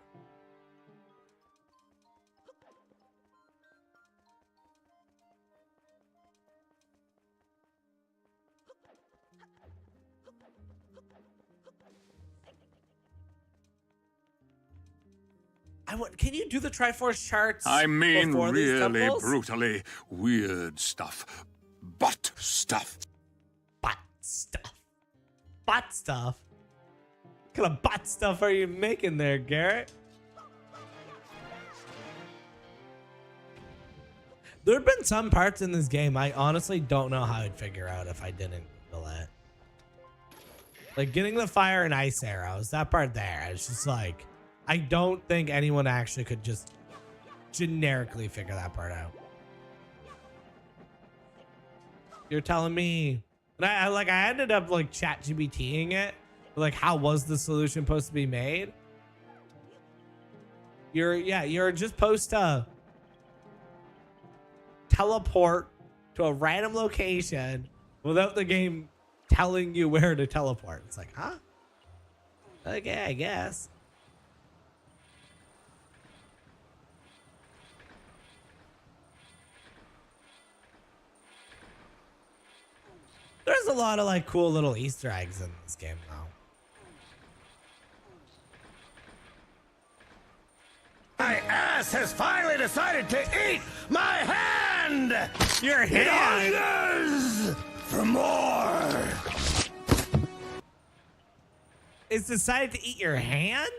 Can you do the Triforce charts? I mean, before these really temples? brutally weird stuff. Butt stuff. Butt stuff. Butt stuff? What kind of butt stuff are you making there, Garrett? There have been some parts in this game I honestly don't know how I'd figure out if I didn't Google it. Like getting the fire and ice arrows, that part there, it's just like, I don't think anyone actually could just generically figure that part out. You're telling me, and I ended up like ChatGPTing it, like how was the solution supposed to be made? You're just supposed to teleport to a random location without the game telling you where to teleport. It's like, huh? Okay, I guess. There's a lot of like cool little Easter eggs in this game though. My ass has finally decided to eat my hand! Your hand? It hungers for more! It's decided to eat your hand?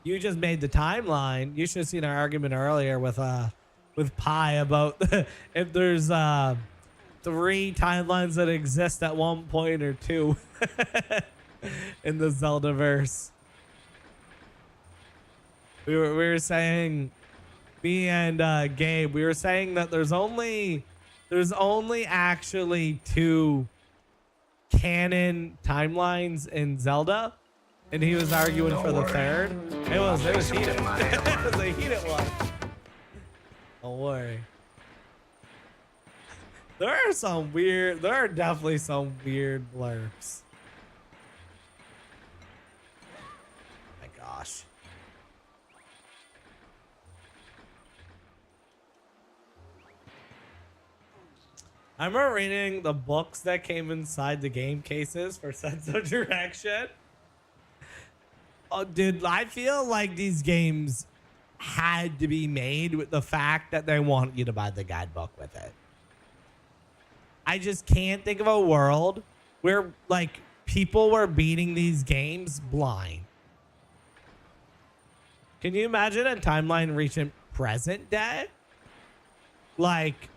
You just made the timeline. You should have seen our argument earlier with Pi about if there's 3 timelines that exist at one point or 2 in the Zeldaverse. We were saying, me and Gabe, we were saying that there's only actually 2 canon timelines in Zelda. And he was arguing for the 3rd. It was heated. It was a heated one. Don't worry. There are definitely some weird blurbs. My gosh. I remember reading the books that came inside the game cases for Sense of Direction. Oh, dude, I feel like these games had to be made with the fact that they want you to buy the guidebook with it. I just can't think of a world where, like, people were beating these games blind. Can you imagine a timeline reaching present day? Like,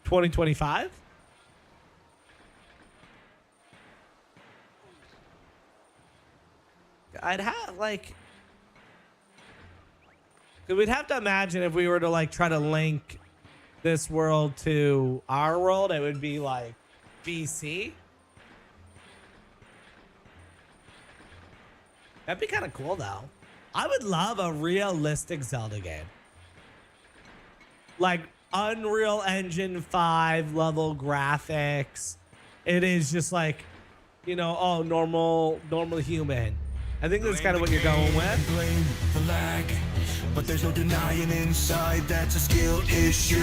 2025? I'd have like, we'd have to imagine if we were to like try to link this world to our world, it would be like BC. That'd be kind of cool though. I would love a realistic Zelda game. Like Unreal Engine 5 level graphics. It is just like, you know, oh, normal human. I think that's kind of what you're going with. Blame the lag, but there's no denying inside that's a skill issue.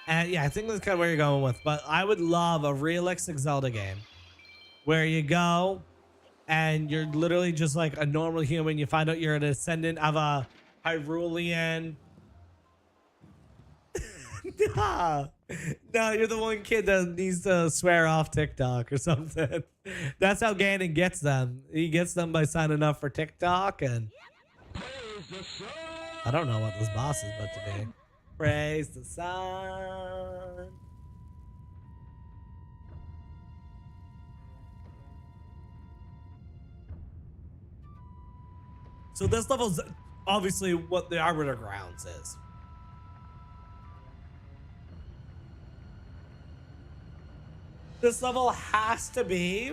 And yeah, I think that's kind of where you're going with. But I would love a realistic Zelda game where you go and you're literally just like a normal human. You find out you're a descendant of a Hyrulean. No, you're the one kid that needs to swear off TikTok or something. That's how Ganon gets them. He gets them by signing up for TikTok, and I don't know what this boss is about to be. Praise the sun. So this level's obviously what the Arbiter Grounds is. This level has to be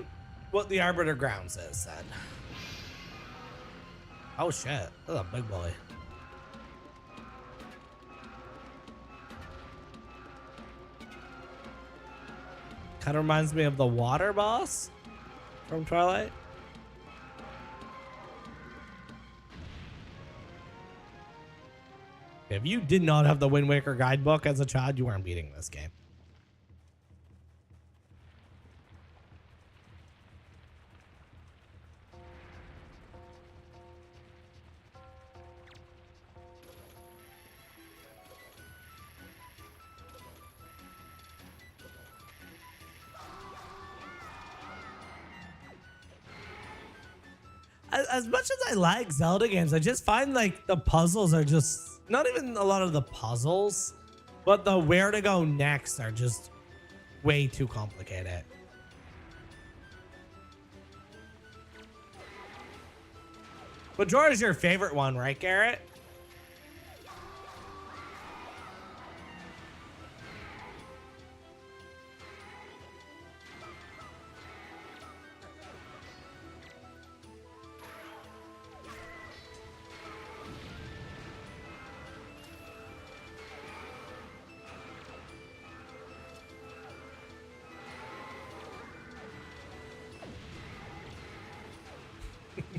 what the Arbiter Grounds is then. Oh shit, that's a big boy. Kind of reminds me of the water boss from Twilight. If you did not have the Wind Waker guidebook as a child, you weren't beating this game. As much as I like Zelda games, I just find like the puzzles are just not even a lot of the puzzles, but the where to go next are just way too complicated. Majora's your favorite one, right, Garrett?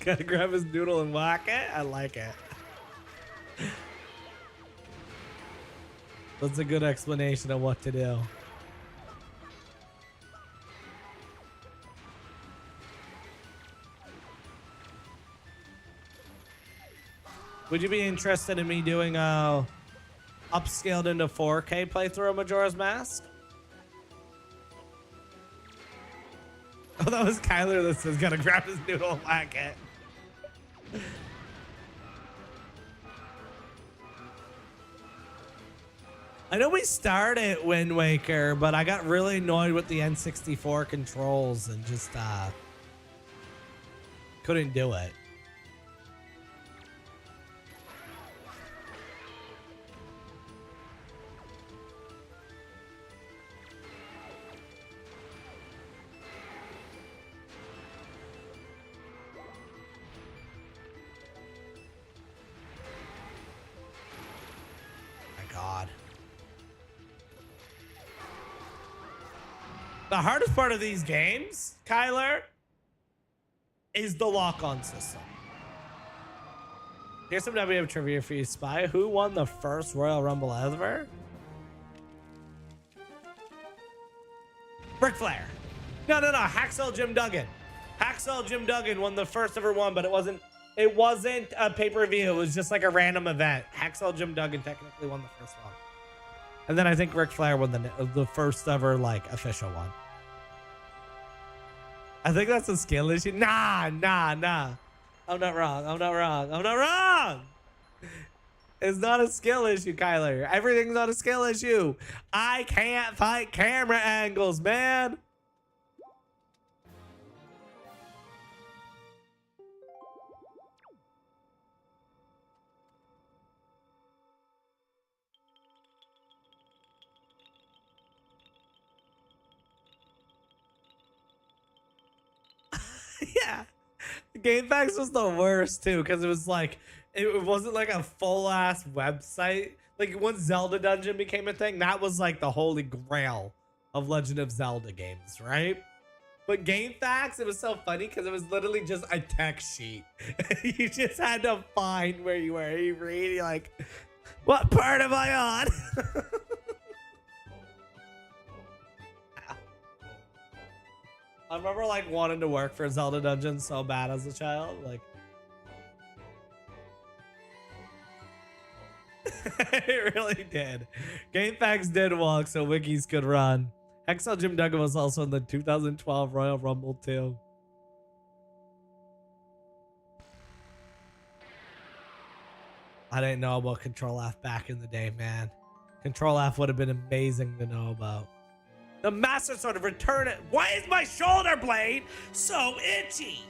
Gotta grab his noodle and whack it. I like it. That's a good explanation of what to do. Would you be interested in me doing a upscaled into 4K playthrough of Majora's Mask? Oh, that was Kyler that says gotta grab his noodle and whack it. I know we started Wind Waker, but I got really annoyed with the N64 controls and just couldn't do it. The hardest part of these games, Kyler, is the lock-on system. Here's some WM trivia for you, Spy. Who won the first Royal Rumble ever? Ric Flair. No. Hacksaw Jim Duggan. Hacksaw Jim Duggan won the first ever one, but it wasn't a pay-per-view. It was just like a random event. Hacksaw Jim Duggan technically won the first one. And then I think Ric Flair won the first ever like official one. I think that's a skill issue. Nah. I'm not wrong. It's not a skill issue, Kyler. Everything's not a skill issue. I can't fight camera angles, man. Yeah, GameFAQs was the worst too, because it was like it wasn't like a full ass website. Like once Zelda Dungeon became a thing, that was like the holy grail of Legend of Zelda games, right? But GameFAQs, it was so funny because it was literally just a text sheet. You just had to find where you were. You read, you're like, what part am I on? I remember like wanting to work for Zelda Dungeon so bad as a child. Like, it really did. GameFAQs did walk so wikis could run. Hacksaw Jim Duggan was also in the 2012 Royal Rumble too. I didn't know about Control F back in the day, man. Control F would have been amazing to know about. The Master Sword of Return it. Why is my shoulder blade so itchy?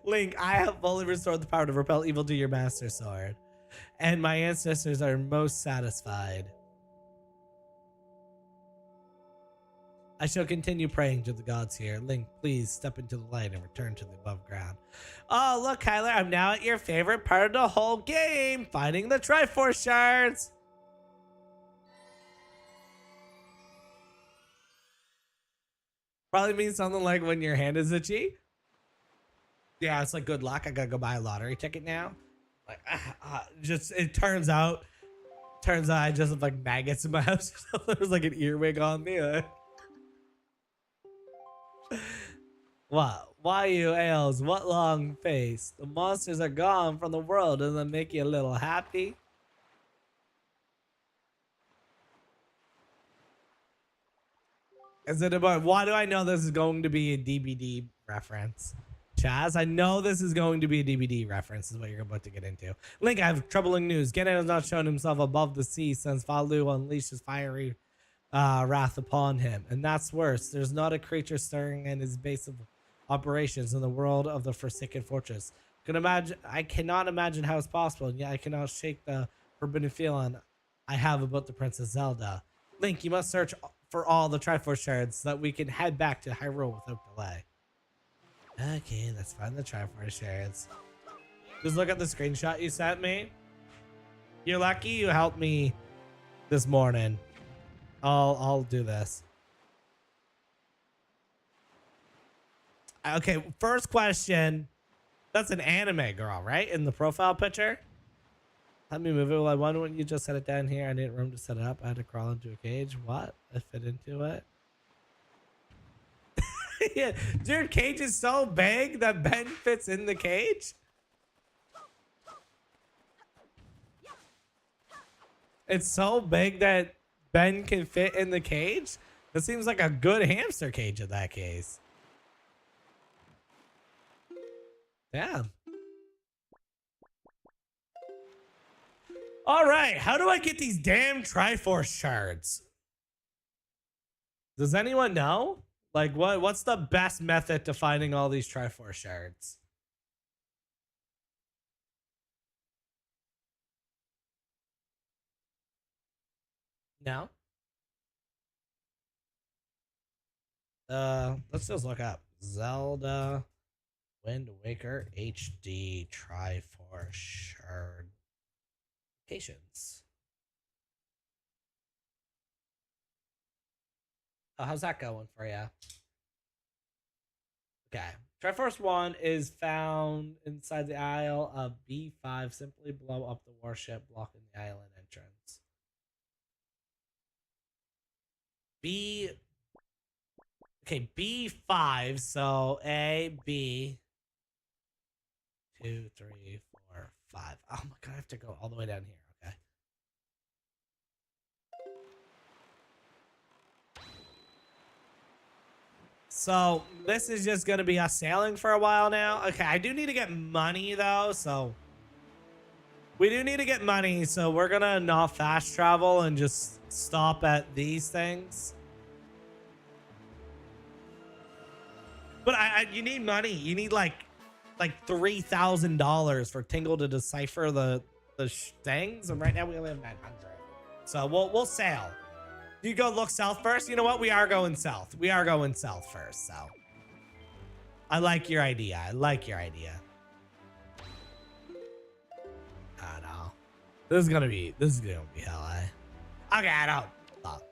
Link, I have fully restored the power to repel evil to your Master Sword. And my ancestors are most satisfied. I shall continue praying to the gods here. Link, please step into the light and return to the above ground. Oh, look, Kyler, I'm now at your favorite part of the whole game, finding the Triforce shards. Probably means something like when your hand is itchy. Yeah, it's like good luck. I gotta go buy a lottery ticket now. Like, just it turns out I just have like maggots in my house. There's like an earwig on me. What? Why you ales? What long face? The monsters are gone from the world. Doesn't that make you a little happy? Is it about? Why do I know this is going to be a DVD reference? Chaz, I know this is going to be a DVD reference, is what you're about to get into. Link, I have troubling news. Ganon has not shown himself above the sea since Falu unleashed his fiery wrath upon him. And that's worse. There's not a creature stirring in his base of operations in the world of the Forsaken Fortress. I cannot imagine how it's possible, and yet I cannot shake the forbidden feeling I have about the Princess Zelda. Link, you must search for all the Triforce shards so that we can head back to Hyrule without delay. Okay, let's find the Triforce shards. Just look at the screenshot you sent me. You're lucky you helped me this morning. I'll do this. Okay, first question. That's an anime girl, right? In the profile picture. Let me move it. Well, why wouldn't you just set it down here? I needed room to set it up. I had to crawl into a cage. What? I fit into it. Yeah, dude, cage is so big that Ben fits in the cage. It's so big that Ben can fit in the cage. That seems like a good hamster cage in that case. Yeah. All right, how do I get these damn Triforce shards? Does anyone know? Like, what's the best method to finding all these Triforce shards? No? Let's just look up Zelda Windwaker HD Triforce shard locations. Oh, how's that going for you? Okay. Triforce 1 is found inside the Isle of B5. Simply blow up the warship blocking the island entrance. Okay, B5. So A, B, 2, 3, 4, 5. Oh my god, I have to go all the way down here. Okay. So this is just gonna be us sailing for a while now. Okay, I do need to get money though, so we do need to get money, so we're gonna not fast travel and just stop at these things. But you need money. You need like $3,000 for Tingle to decipher the things, and right now we only have 900. So we'll sail. You go look south first. You know what? We are going south. We are going south first. So I like your idea. I like your idea. I don't know. This is gonna be hell. Okay, I don't. Stop.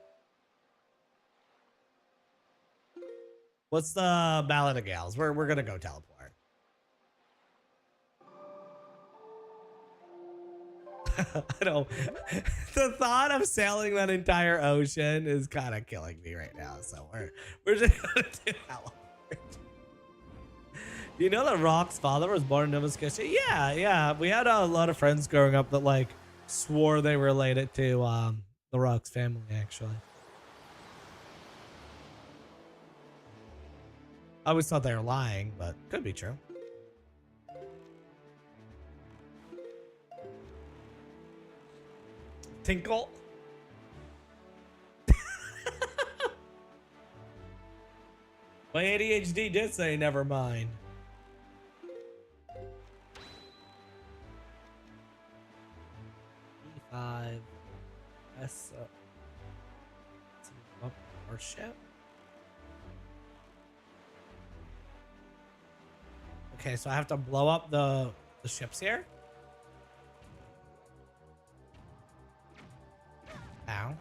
What's the Ballad of Gales? We're gonna go teleport. I don't. The thought of sailing that entire ocean is kind of killing me right now. So we're just gonna do that one. You know that Rock's father was born in Nova Scotia? Yeah. We had a lot of friends growing up that like swore they were related to the Rock's family. Actually, I always thought they were lying, but could be true. Tinkle. My ADHD did say never mind. E5. S. Our ship. Okay, so I have to blow up the ships here. Ow.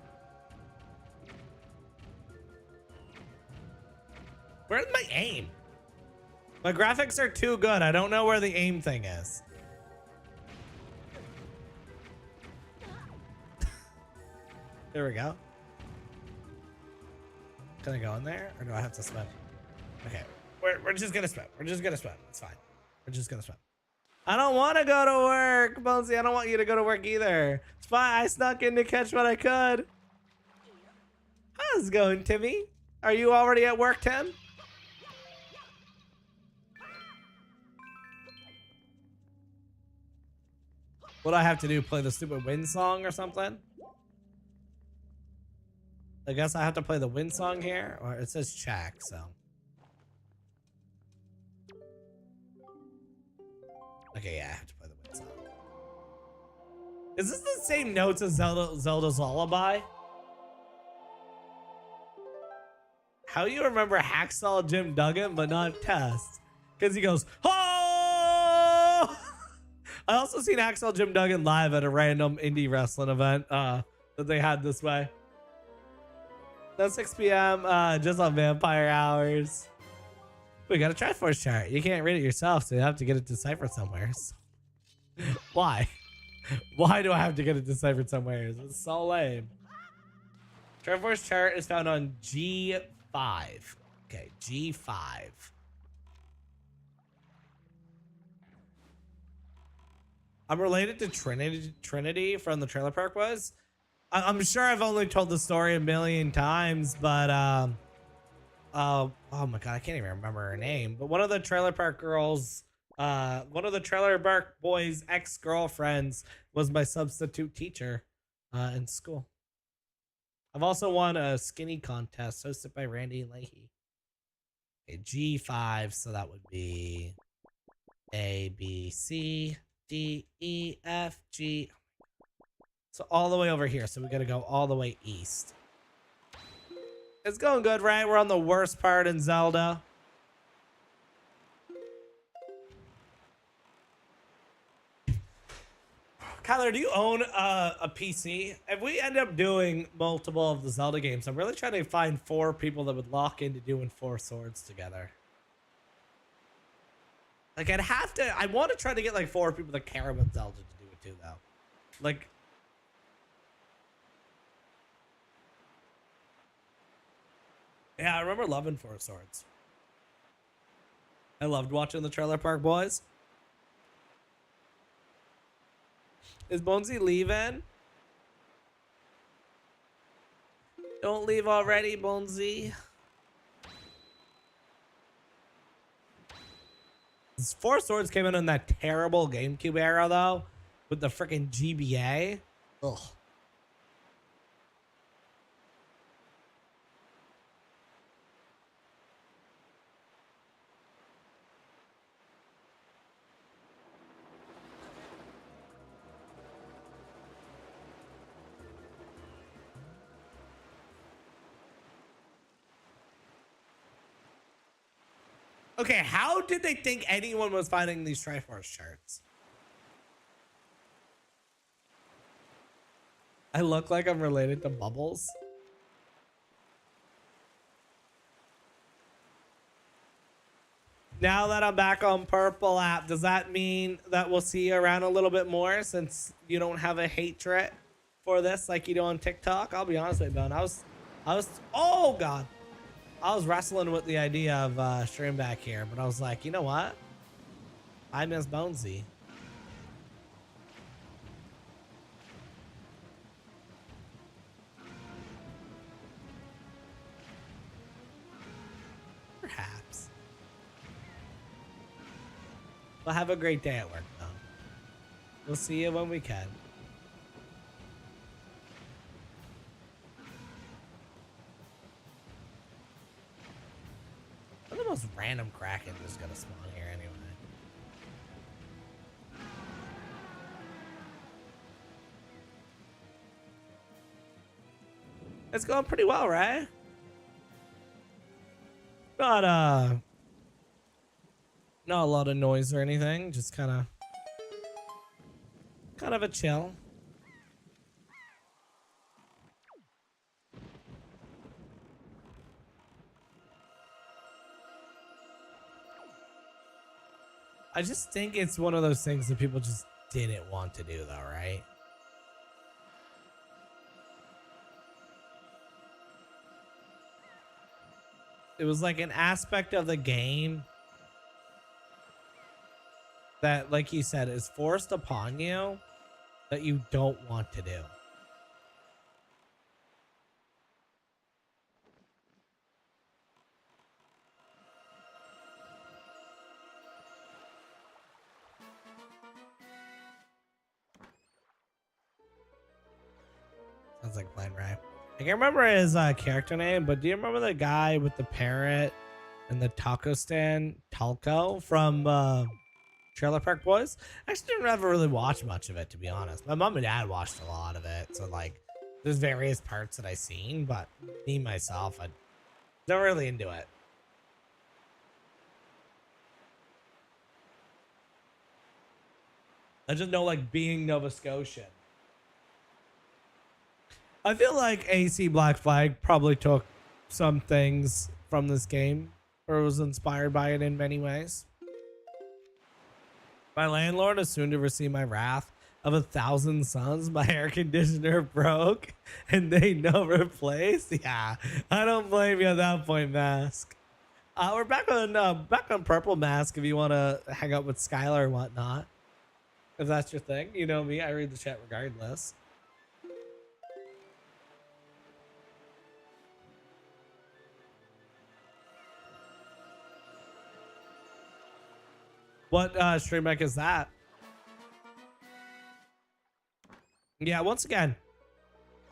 Where's my aim? My graphics are too good. I don't know where the aim thing is. There we go. Can I go in there? Or do I have to swim? Okay. We're just gonna swim. We're just gonna swim. It's fine. We're just gonna swim. I don't want to go to work, Bonesy. I don't want you to go to work either. It's fine. I snuck in to catch what I could. How's it going, Timmy? Are you already at work, Tim? What do I have to do? Play the stupid wind song or something? I guess I have to play the wind song here. Or it says check, so. Okay, yeah, I have to play the wind song. Is this the same notes as Zelda's Lullaby? How you remember Hacksaw Jim Duggan but not Test? Because he goes, oh! I also seen Hacksaw Jim Duggan live at a random indie wrestling event that they had this way. That's 6 p.m. Just on Vampire Hours. We got a Triforce chart. You can't read it yourself, so you have to get it deciphered somewhere. Why? Why do I have to get it deciphered somewhere? It's so lame. Triforce chart is found on G5. Okay, G5. I'm related to Trinity from the Trailer Park Boys. I'm sure I've only told the story a million times, but oh my god, I can't even remember her name. But one of the Trailer Park girls, one of the Trailer Park Boys' ex-girlfriends was my substitute teacher in school. I've also won a skinny contest hosted by Randy Leahy. Okay, G5, so that would be A, B, C, D, E, F, G. So all the way over here. So we got to go all the way east. It's going good, right? We're on the worst part in Zelda. Kyler, do you own a PC? If we end up doing multiple of the Zelda games, I'm really trying to find 4 people that would lock into doing 4 swords together. Like, I want to try to get like 4 people that care about Zelda to do it too, though. Like, yeah, I remember loving 4 swords. I loved watching the Trailer Park Boys. Is Bonesy leaving? Don't leave already, Bonesy. These 4 swords came in that terrible GameCube era, though, with the freaking GBA. Ugh. Okay, how did they think anyone was finding these Triforce charts? I look like I'm related to Bubbles. Now that I'm back on Purple app, does that mean that we'll see you around a little bit more since you don't have a hatred for this like you do on TikTok? I'll be honest with you, Ben. I was, oh God. I was wrestling with the idea of stream back here, but I was like, you know what? I miss Bonesy. Perhaps. Well, have a great day at work, though. We'll see you when we can. most random kraken is gonna spawn here anyway? It's going pretty well, right? Not a lot of noise or anything, just kind of a chill. I just think it's one of those things that people just didn't want to do though, right? It was like an aspect of the game that, like you said, is forced upon you that you don't want to do. Sounds like playing right. I can't remember his character name, but do you remember the guy with the parrot and the taco stand, Talco, from Trailer Park Boys? I actually didn't ever really watch much of it, to be honest. My mom and dad watched a lot of it, so like there's various parts that I seen, but me myself, I'm not really into it. I just know, like, being Nova Scotian, I feel like AC Black Flag probably took some things from this game or was inspired by it in many ways. My landlord is soon to receive my wrath of 1,000 suns. My air conditioner broke and they no replace. Yeah, I don't blame you at that point, Mask. We're back on Purple Mask if you want to hang out with Skylar or whatnot. If that's your thing. You know me, I read the chat regardless. What stream deck is that? Yeah, once again,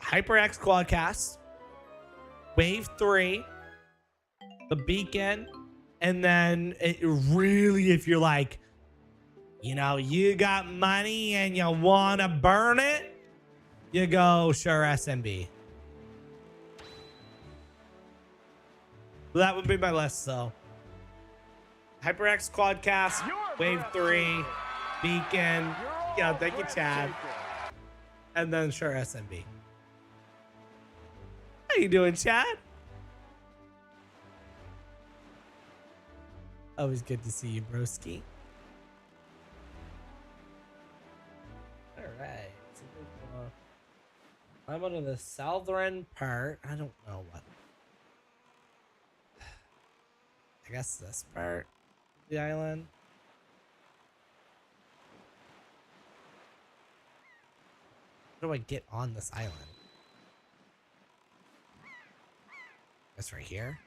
HyperX Quadcast, Wave 3, the Beacon, and then it really, if you're like, you know, you got money and you want to burn it, you go Sure SMB. That would be my list, though. HyperX Quadcast, Wave 3, Beacon. Yeah, thank you, Chad. And then Sure SMB. How you doing, Chad? Always good to see you, broski. All right. So I'm on the southern part. I don't know what. I guess this part. The island. How do I get on this island? That's right here.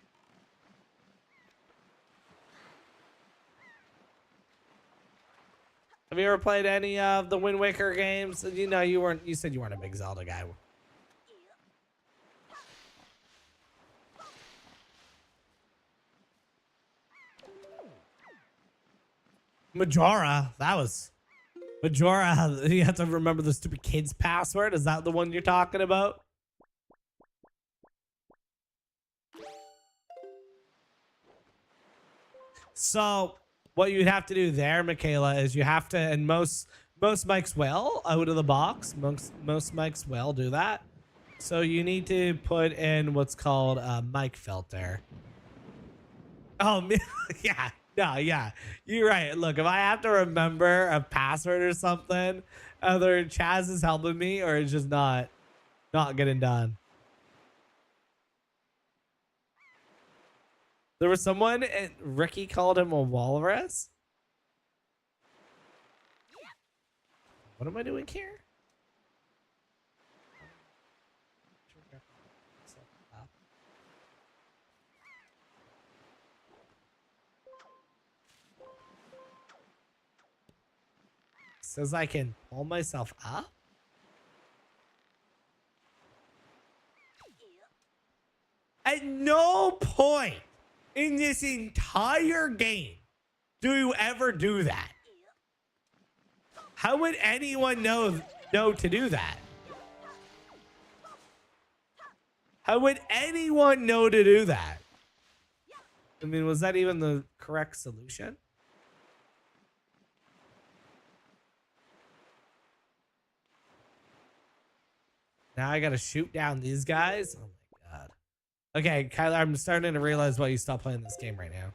Have you ever played any of the Wind Waker games? You know, you said you weren't a big Zelda guy. Majora, that was Majora. You have to remember the stupid kid's password. Is that the one you're talking about? So what you'd have to do there, Michaela, is you have to, and most mics will out of the box. Most mics will do that. So you need to put in what's called a mic filter. Oh, yeah. No, yeah, you're right. Look, if I have to remember a password or something, either Chaz is helping me or it's just not getting done. There was someone, and Ricky called him a walrus. What am I doing here? Says I can pull myself up. At no point In this entire game, do you ever do that? How would anyone know to do that? How would anyone know to do that? I mean, was that even the correct solution? Now I gotta shoot down these guys? Oh my god. Okay, Kyler, I'm starting to realize why you stopped playing this game right now.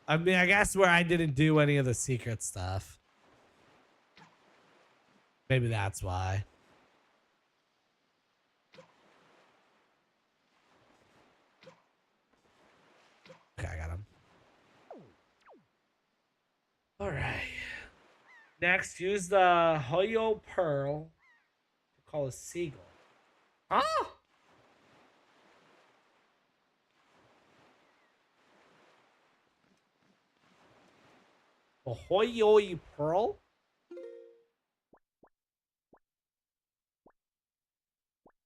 I mean, I guess where I didn't do any of the secret stuff. Maybe that's why. Okay, I got him. All right. Next, use the Hoyo Pearl to call a seagull. Huh? A Hoyo Pearl?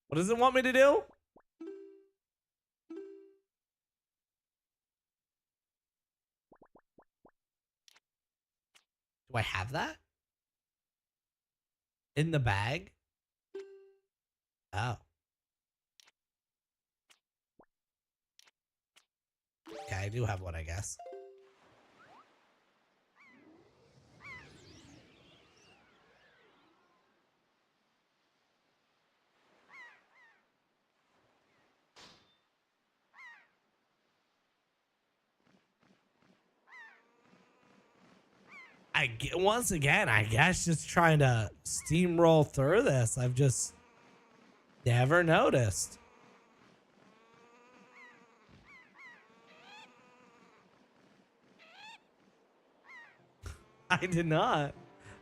What does it want me to do? Do I have that? In the bag? Oh. Okay, I do have one, I guess. Once again, I guess just trying to steamroll through this. I've just never noticed. I did not.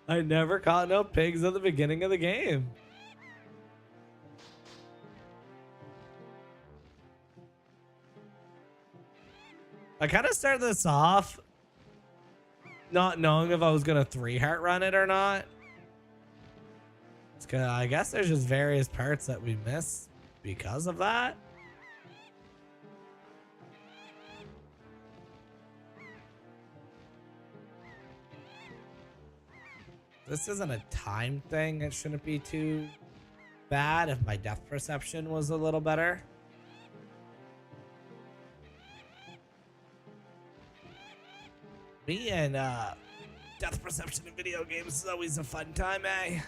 I never caught no pigs at the beginning of the game. I kind of started this off not knowing if I was gonna 3-heart run it or not. It's 'cause I guess there's just various parts that we miss because of that. This isn't a time thing. It shouldn't be too bad if my depth perception was a little better. Me and depth perception in video games is always a fun time, eh?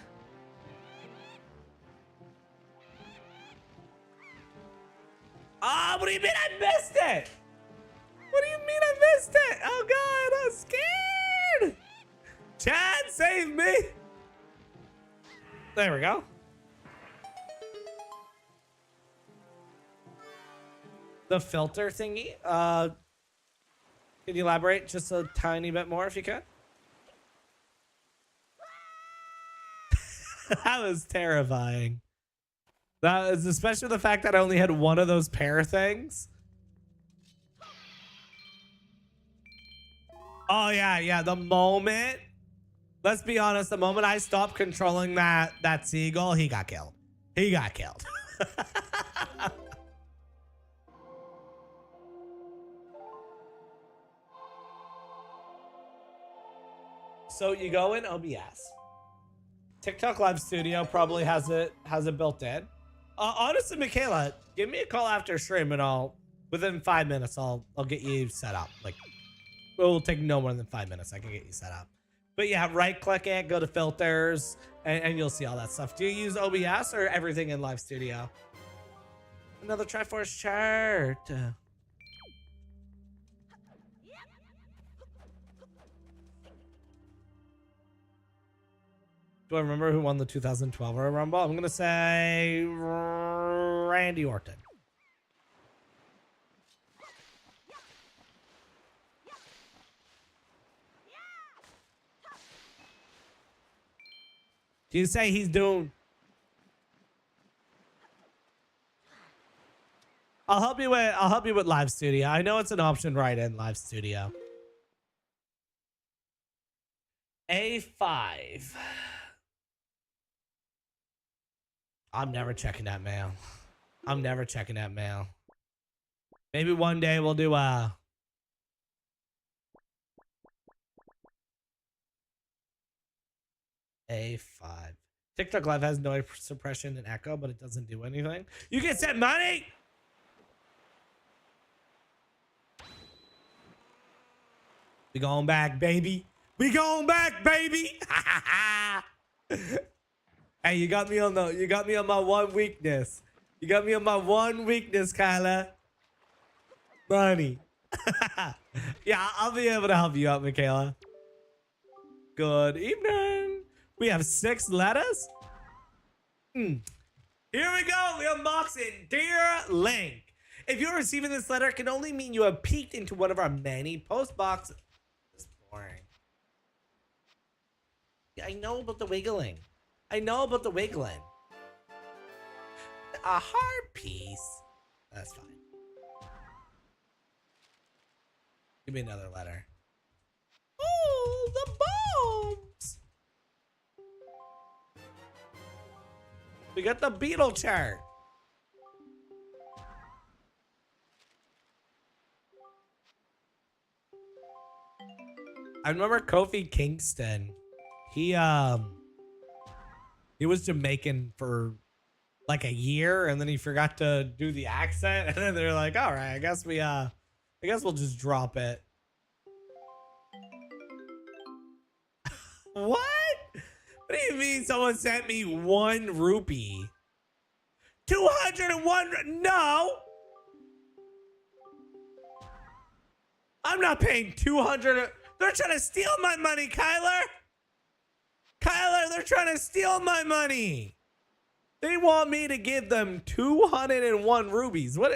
Ah, what do you mean I missed it? What do you mean I missed it? Oh god, I'm scared! Chad, save me! There we go. The filter thingy, can you elaborate just a tiny bit more if you could? That was terrifying. That was especially the fact that I only had one of those pair things. Oh yeah, the moment, let's be honest, the moment I stopped controlling that seagull, he got killed. He got killed. So you go in OBS. TikTok Live Studio probably has it built in. Honestly, Michaela, give me a call after stream and within 5 minutes I'll get you set up. Like, it will take no more than 5 minutes. I can get you set up. But yeah, right click it, go to filters, and you'll see all that stuff. Do you use OBS or everything in Live Studio? Another Triforce chart. Do I remember who won the 2012 Royal Rumble? I'm going to say Randy Orton. Do you say he's doing... I'll help help you with Live Studio. I know it's an option right in Live Studio. A5. I'm never checking that mail. I'm never checking that mail. Maybe one day we'll do a A5. TikTok Live has noise suppression and echo, but it doesn't do anything. You can send money. We going back, baby. We going back, baby. Hey, you got me on my one weakness. You got me on my one weakness, Kyla. Money. Yeah, I'll be able to help you out, Michaela. Good evening. We have 6 letters. Here we go. We unboxing Dear Link. If you're receiving this letter, it can only mean you have peeked into one of our many post boxes. It's boring. Yeah, I know about the wiggling. I know about the wiggling. A heart piece. That's fine. Give me another letter. Oh, the bombs. We got the beetle chart. I remember Kofi Kingston. He was Jamaican for like a year, and then he forgot to do the accent, and then they're like, all right, I guess we'll just drop it. What? What do you mean someone sent me 1 rupee? 201? No. I'm not paying 200. They're trying to steal my money, Kyler. Kyler, they're trying to steal my money. They want me to give them 201 rubies. What?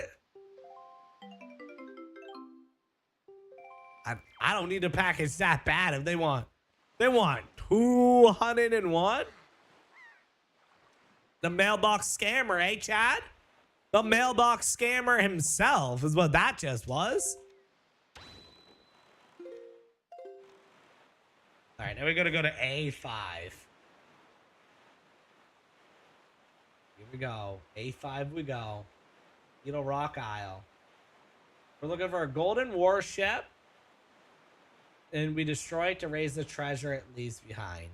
I don't need a package that bad if they want 201. The mailbox scammer, eh, Chad? The mailbox scammer himself is what that just was. All right, now we're gonna go to A5. Here we go. A5 we go. Rock Isle. We're looking for a golden warship. And we destroy it to raise the treasure it leaves behind.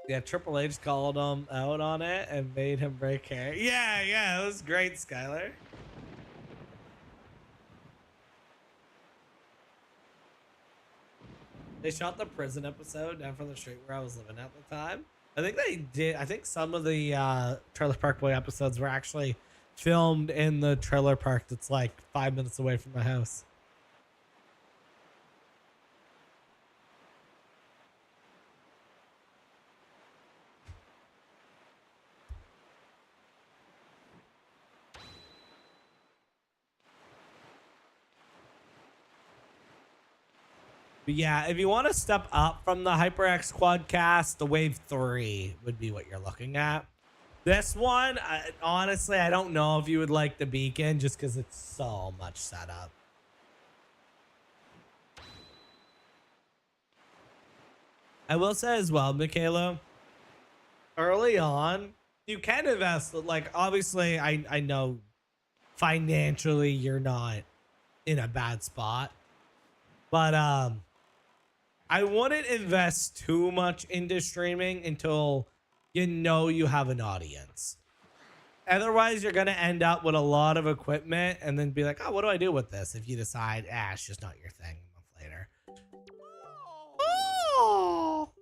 Yeah, Triple H called him out on it and made him break hair. Yeah, it was great, Skylar. They shot the prison episode down from the street where I was living at the time. I think they did. I think some of the Trailer Park Boy episodes were actually filmed in the trailer park that's like 5 minutes away from my house. But yeah, if you want to step up from the HyperX Quadcast, the Wave 3 would be what you're looking at. This one, honestly, I don't know if you would like the beacon just because it's so much setup. I will say as well, Michaela, early on, you can invest. Like, obviously, I know financially you're not in a bad spot, but I wouldn't invest too much into streaming until you know you have an audience. Otherwise, you're going to end up with a lot of equipment and then be like, oh, what do I do with this? If you decide, it's just not your thing a month later. Oh!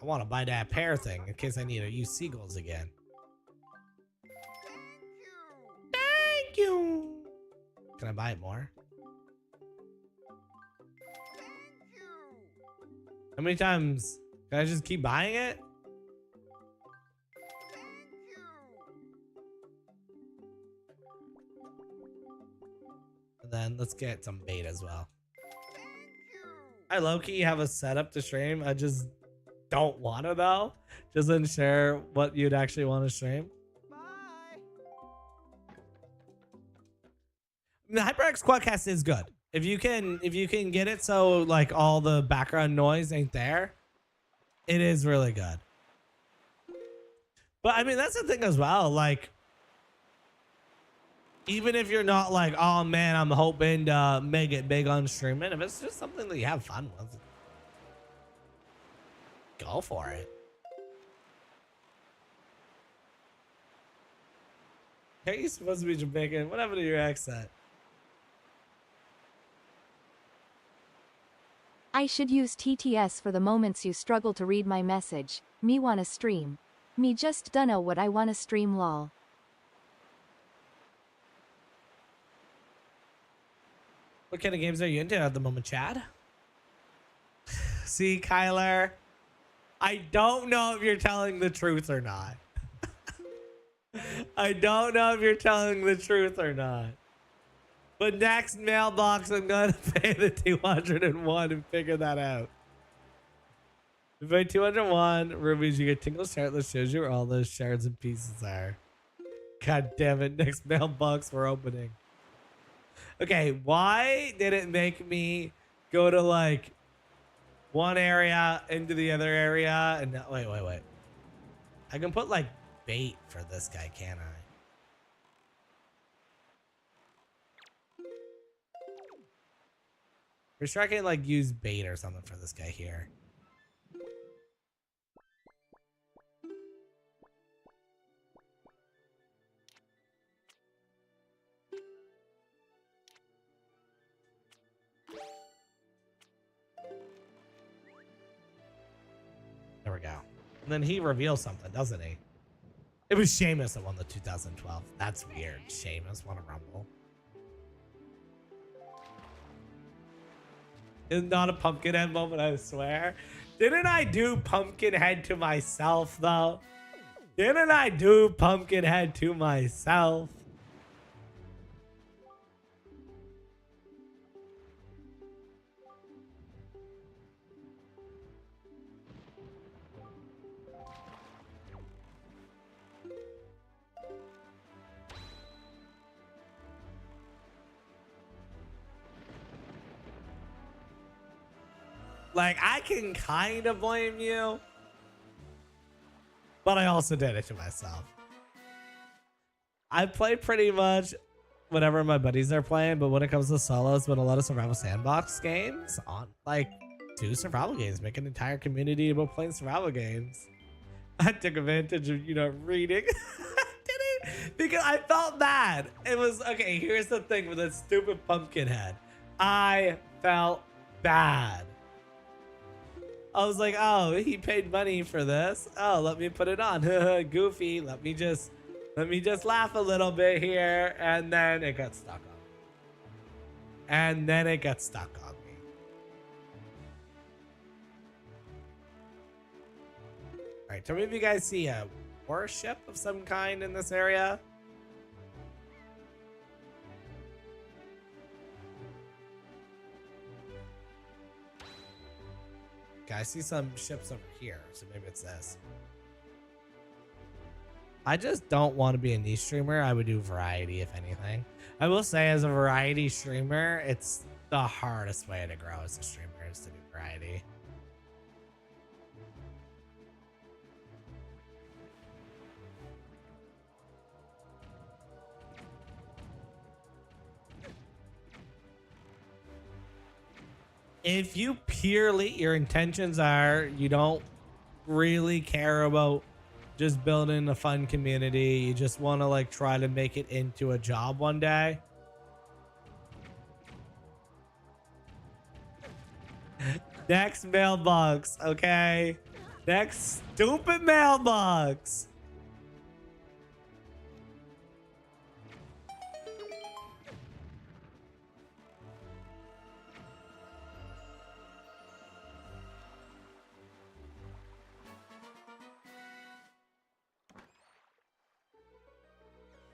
I want to buy that pear thing in case I need to use seagulls again. Thank you. Can I buy it more? How many times? Can I just keep buying it? And then let's get some bait as well. I low-key have a setup to stream. I just don't want to though. Just ensure what you'd actually want to stream. The HyperX Quadcast is good. If you can get it so like all the background noise ain't there, it is really good. But I mean that's the thing as well. Like even if you're not like, oh man, I'm hoping to make it big on streaming, if it's just something that you have fun with, go for it. Are you supposed to be Jamaican? What happened to your accent? I should use TTS for the moments you struggle to read my message. Me wanna stream. Me just dunno what I wanna stream lol. What kind of games are you into at the moment, Chad? See, Kyler, I don't know if you're telling the truth or not. I don't know if you're telling the truth or not. But next mailbox, I'm going to pay the 201 and figure that out. If you pay 201 rubies, you get Tingle Chart that shows you where all those shards and pieces are. God damn it. Next mailbox we're opening. Okay, why did it make me go to like one area into the other area? And now, wait. I can put like bait for this guy, can't I? For sure I can like use bait or something for this guy here. There we go. And then he reveals something, doesn't he? It was Seamus that won the 2012. That's weird. Seamus won a Rumble. It's not a Pumpkinhead moment, I swear. Didn't I do Pumpkinhead to myself, though? Didn't I do Pumpkinhead to myself? Like, I can kind of blame you, but I also did it to myself. I play pretty much whatever my buddies are playing, but when it comes to solo, it's been a lot of survival sandbox games on, like, 2 survival games. Make an entire community about playing survival games. I took advantage of, you know, reading. Because I felt bad. It was, okay, here's the thing with that stupid Pumpkinhead. I felt bad. I was like, oh, he paid money for this. Oh, let me put it on. Goofy. Let me just laugh a little bit here. And then it got stuck on me. All right, tell me if you guys see a warship of some kind in this area. Okay, I see some ships over here, so maybe it's this. I just don't want to be a niche streamer. I would do variety, if anything. I will say, as a variety streamer, it's the hardest way to grow as a streamer is to do variety. If you purely, your intentions are, you don't really care about just building a fun community, you just want to like try to make it into a job one day. Next mailbox, okay? Next stupid mailbox.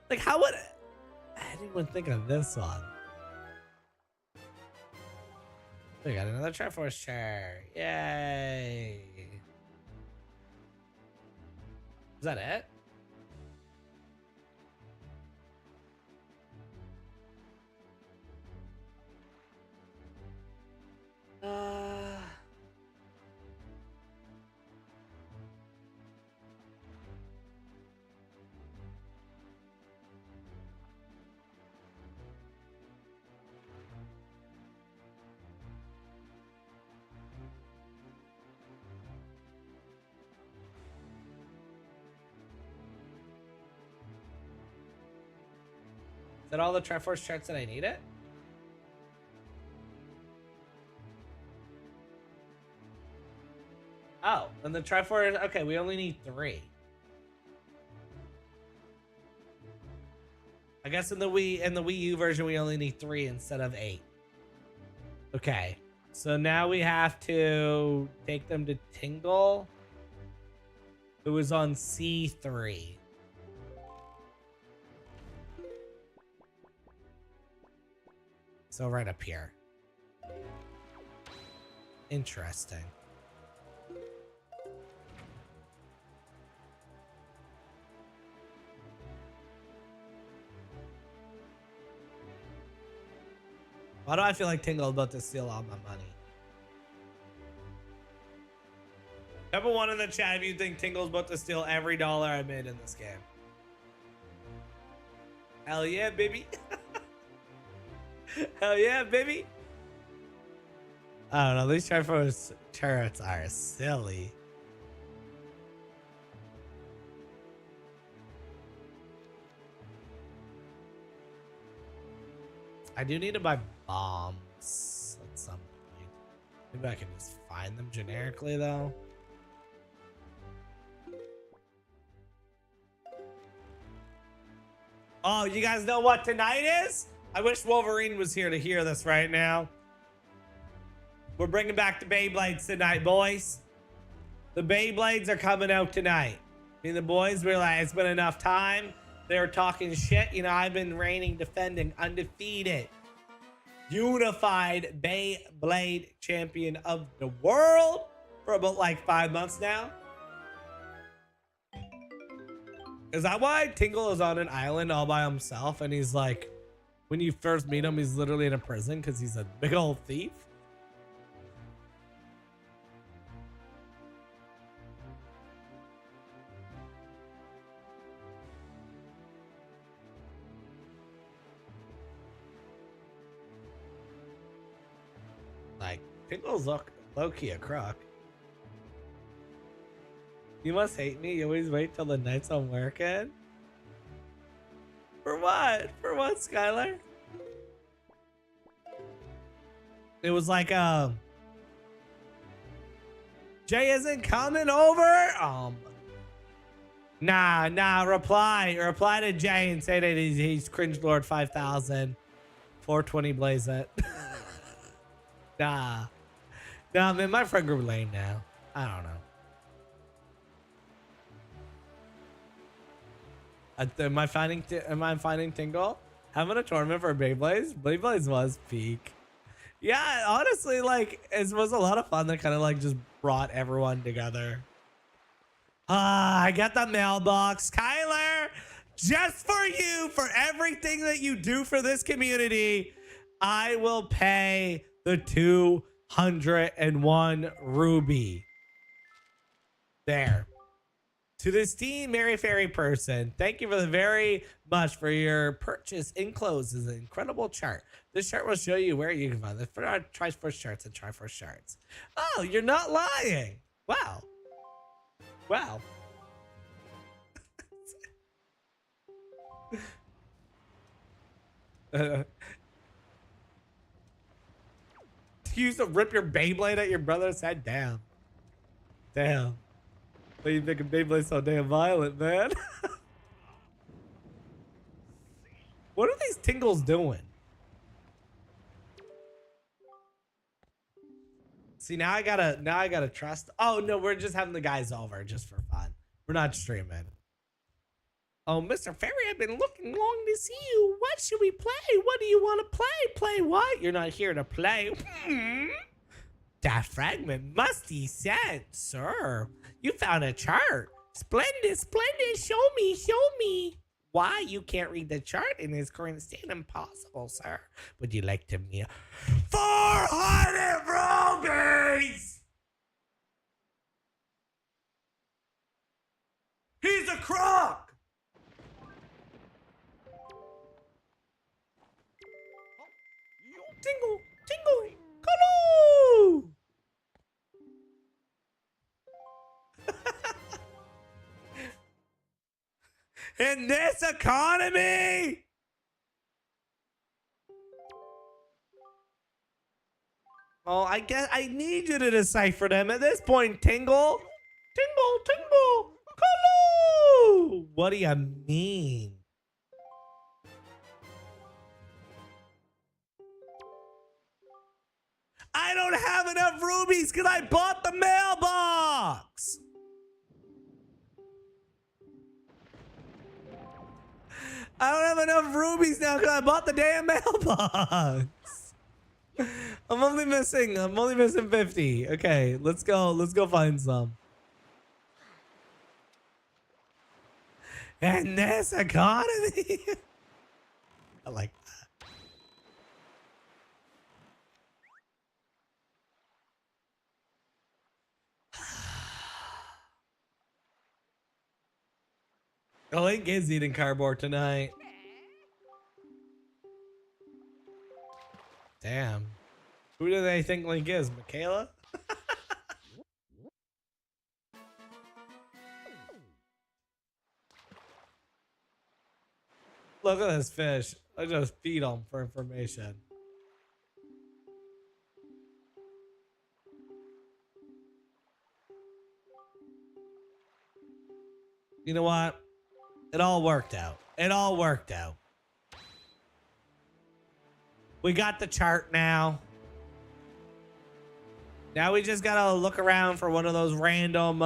Like, how would I didn't even think of this one. We got another Triforce chair. Yay. Is that it? Is that all the Triforce charts that I need it? Oh, and the Triforce, okay, we only need 3. I guess in the Wii U version we only need 3 instead of 8. Okay. So now we have to take them to Tingle, who is on C3. So right up here. Interesting. Why do I feel like Tingle is about to steal all my money? Number 1 in the chat if you think Tingle's about to steal every dollar I made in this game. Hell yeah, baby. Hell yeah, baby. I don't know. These Triforce turrets are silly. I do need to buy bombs at some point. Maybe I can just find them generically, though. Oh, you guys know what tonight is? I wish Wolverine was here to hear this right now. We're bringing back the Beyblades tonight, boys. The Beyblades are coming out tonight. Me and the boys were like, it's been enough time. They were talking shit. You know, I've been reigning, defending, undefeated, unified Beyblade champion of the world for about like 5 months now. Is that why Tingle is on an island all by himself? And he's like, when you first meet him, he's literally in a prison because he's a big old thief? Like, Tingle's low-key a crook. You must hate me. You always wait till the nights I'm working. For what? For what, Skylar? It was like, Jay isn't coming over? Nah, reply to Jay and say that he's Cringe Lord 5000. 420 blaze it. Nah, man, my friend group lame now. I don't know. Am I finding Tingle? Having a tournament for Beyblades? Beyblades was peak. Yeah, honestly, like, it was a lot of fun that kind of like just brought everyone together. I got the mailbox. Kyler, just for you, for everything that you do for this community, I will pay the 201 ruby. There. To this Team Mary Fairy person, thank you for the very much for your purchase. Enclosed is an incredible chart. This chart will show you where you can find the Triforce charts and Triforce charts. Oh, you're not lying. Wow. Wow. You used to rip your Beyblade at your brother's head? Damn. Damn. Why you making Beyblade so damn violent, man? What are these Tingles doing? See, now I gotta trust. Oh no, we're just having the guys over just for fun. We're not streaming. Oh, Mr. Fairy, I've been looking long to see you. What should we play? What do you want to play? Play what? You're not here to play. That fragment must be sent, sir. You found a chart. Splendid, splendid. Show me, show me. Why you can't read the chart in its current state? Impossible, sir. Would you like to meet 400 rubies? He's a crook. Tingle, tingle, hello. In this economy? Oh, I guess I need you to decipher them at this point, Tingle. Tingle, tingle, hello. What do you mean? I don't have enough rubies because I bought the mailbox. I don't have enough rubies now because I bought the damn mailbox. I'm only missing 50. Okay, let's go find some. And this economy. I like that. Oh, Link is eating cardboard tonight. Damn. Who do they think Link is? Michaela? Look at this fish. I just feed him for information. You know what? It all worked out. It all worked out. We got the chart now. Now we just gotta look around for one of those random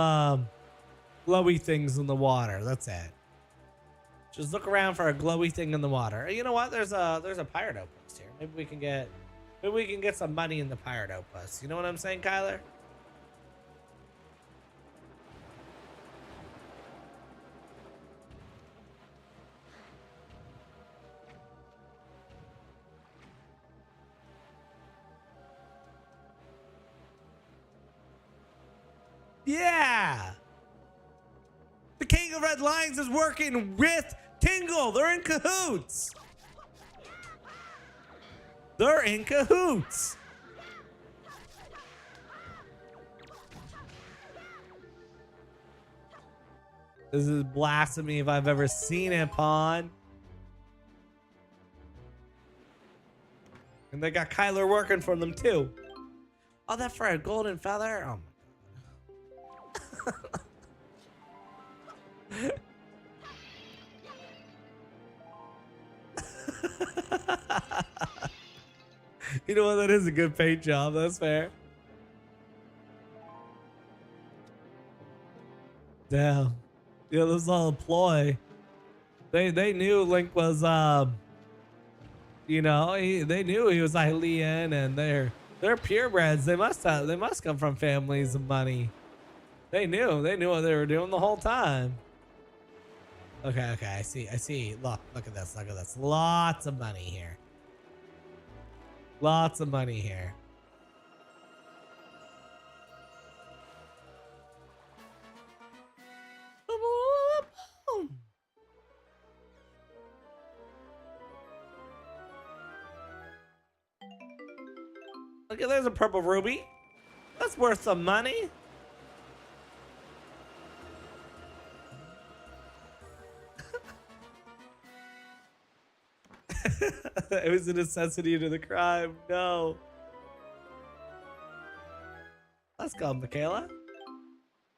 glowy things in the water. That's it. Just look around for a glowy thing in the water. You know what? There's a pirate outpost here. Maybe we can get some money in the pirate outpost. You know what I'm saying, Kyler? Yeah! The King of Red Lions is working with Tingle. They're in cahoots. They're in cahoots. This is blasphemy if I've ever seen it, Pawn. And they got Kyler working for them too. Oh, that for a golden feather? Oh my. You know what? That is a good paint job. That's fair. Damn. Yeah, this is all a ploy. They knew Link was you know, they knew he was Hylian, and they're purebreds. They must come from families of money. They knew what they were doing the whole time. Okay, I see. Look at this. Lots of money here. Lots of money here. Look, there's a purple ruby. That's worth some money. It was a necessity to the crime. No. Let's go, Michaela.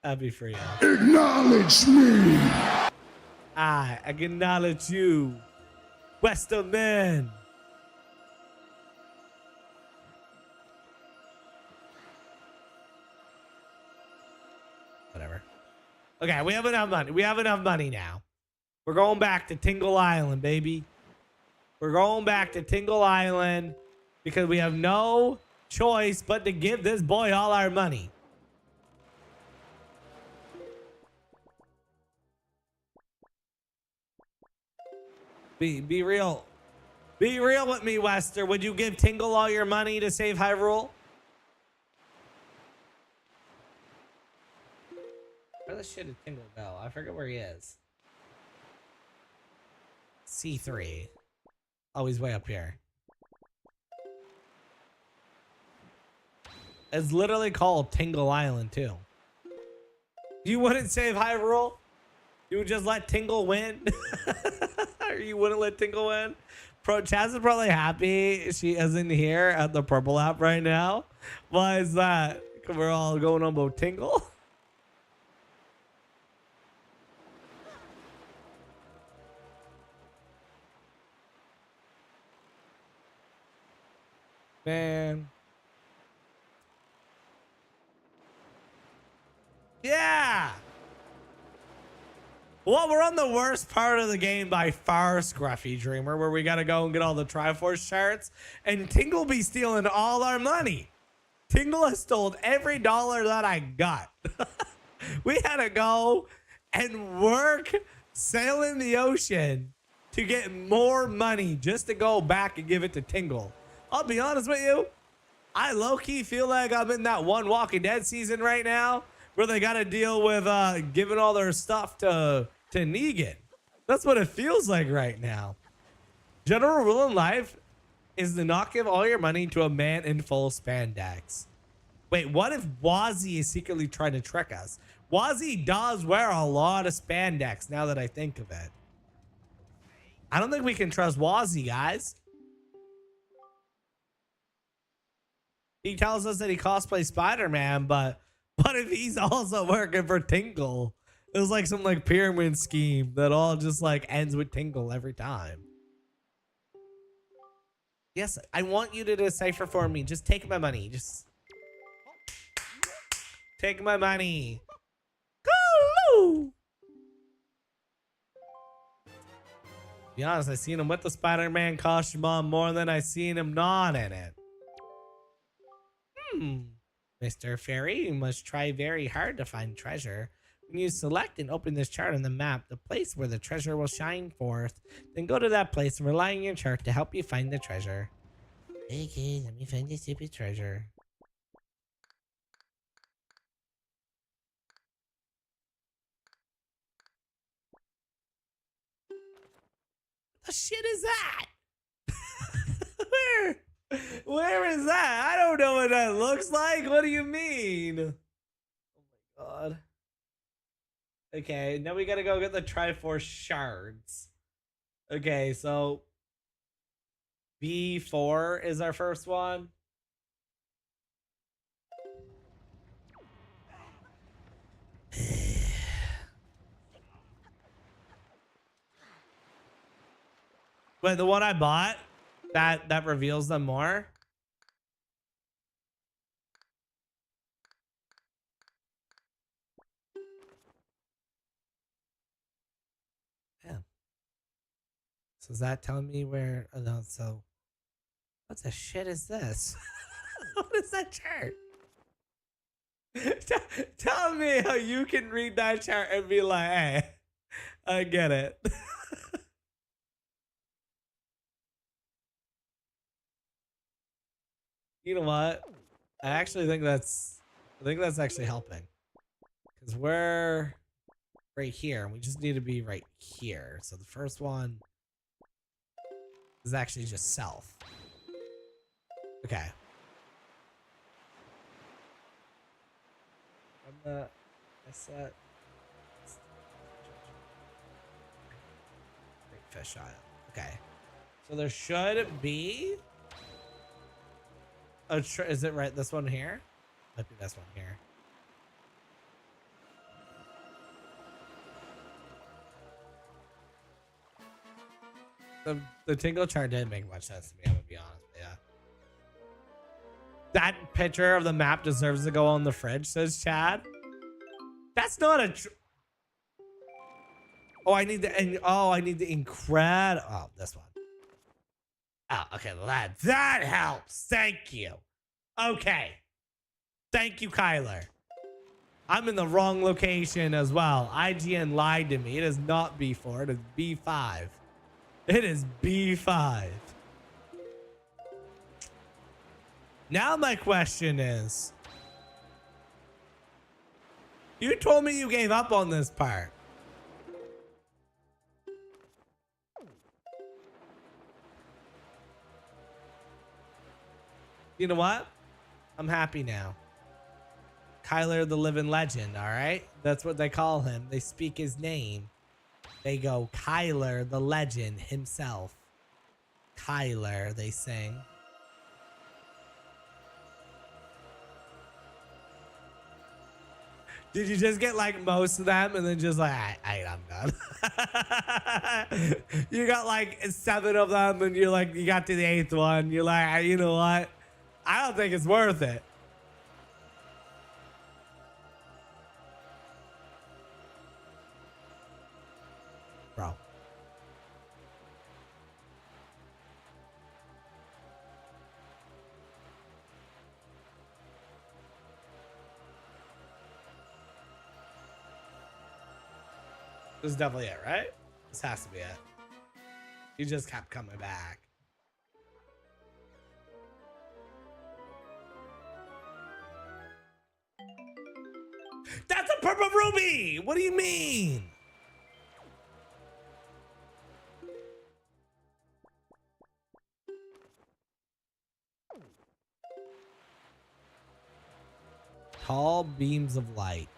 Happy for you. Acknowledge me. I acknowledge you, Western man. Whatever. Okay, we have enough money. We have enough money now. We're going back to Tingle Island, baby. We're going back to Tingle Island because we have no choice but to give this boy all our money. Be real. Be real with me, Wester. Would you give Tingle all your money to save Hyrule? Where the shit did Tingle go? I forget where he is. C3. Oh, he's way up here. It's literally called Tingle Island, too. You wouldn't save Hyrule? You would just let Tingle win? Or you wouldn't let Tingle win? Chaz is probably happy she isn't here at the purple app right now. Why is that? Because we're all going on about Tingle? Man. Yeah. Well, we're on the worst part of the game by far, Scruffy Dreamer, where we got to go and get all the Triforce charts. And Tingle be stealing all our money. Tingle has stolen every dollar that I got. We had to go and work sailing the ocean to get more money just to go back and give it to Tingle. I'll be honest with you. I low-key feel like I'm in that one Walking Dead season right now where they got to deal with giving all their stuff to Negan. That's what it feels like right now. General rule in life is to not give all your money to a man in full spandex. Wait, what if Wazzy is secretly trying to trick us? Wazzy does wear a lot of spandex now that I think of it. I don't think we can trust Wazzy, guys. He tells us that he cosplays Spider-Man, but what if he's also working for Tingle? It was like some like pyramid scheme that all just like ends with Tingle every time. Yes, I want you to decipher for me. Just take my money. Just take my money. Go! Be honest, I seen him with the Spider-Man costume on more than I seen him not in it. Mr. Fairy, you must try very hard to find treasure. When you select and open this chart on the map, the place where the treasure will shine forth, then go to that place and rely on your chart to help you find the treasure. Okay, let me find the stupid treasure. What the shit is that? Where is that? I don't know what that looks like. What do you mean? Oh my god. Okay, now we gotta go get the Triforce shards. Okay, so B4 is our first one. Wait, the one I bought? That reveals them more? Yeah. So is that telling me where? Oh no, so what the shit is this? What is that chart? Tell me how you can read that chart and be like, hey, I get it. You know what? I actually think that's actually helping. Because we're right here and we just need to be right here. So the first one is actually just south. Okay. I set Great Fish Isle. Okay. So there should be is it right? This one here? Might be this one here. The Tingle chart didn't make much sense to me, I'm gonna be honest. Yeah. That picture of the map deserves to go on the fridge, says Chad. That's not a oh, I need the incredible. Oh, this one. Oh, okay, that helps. Thank you. Okay. Thank you, Kyler. I'm in the wrong location as well. IGN lied to me. It is not B4. It is B5. It is B5. Now my question is, you told me you gave up on this part. You know what? I'm happy now. Kyler the living legend, all right? That's what they call him. They speak his name. They go, Kyler the legend himself. Kyler, they sing. Did you just get like most of them and then just like, I'm done? You got like 7 of them and you're like, you got to the 8th one. You're like, you know what? I don't think it's worth it. Bro. This is definitely it, right? This has to be it. You just kept coming back. That's a purple ruby! What do you mean? Tall beams of light.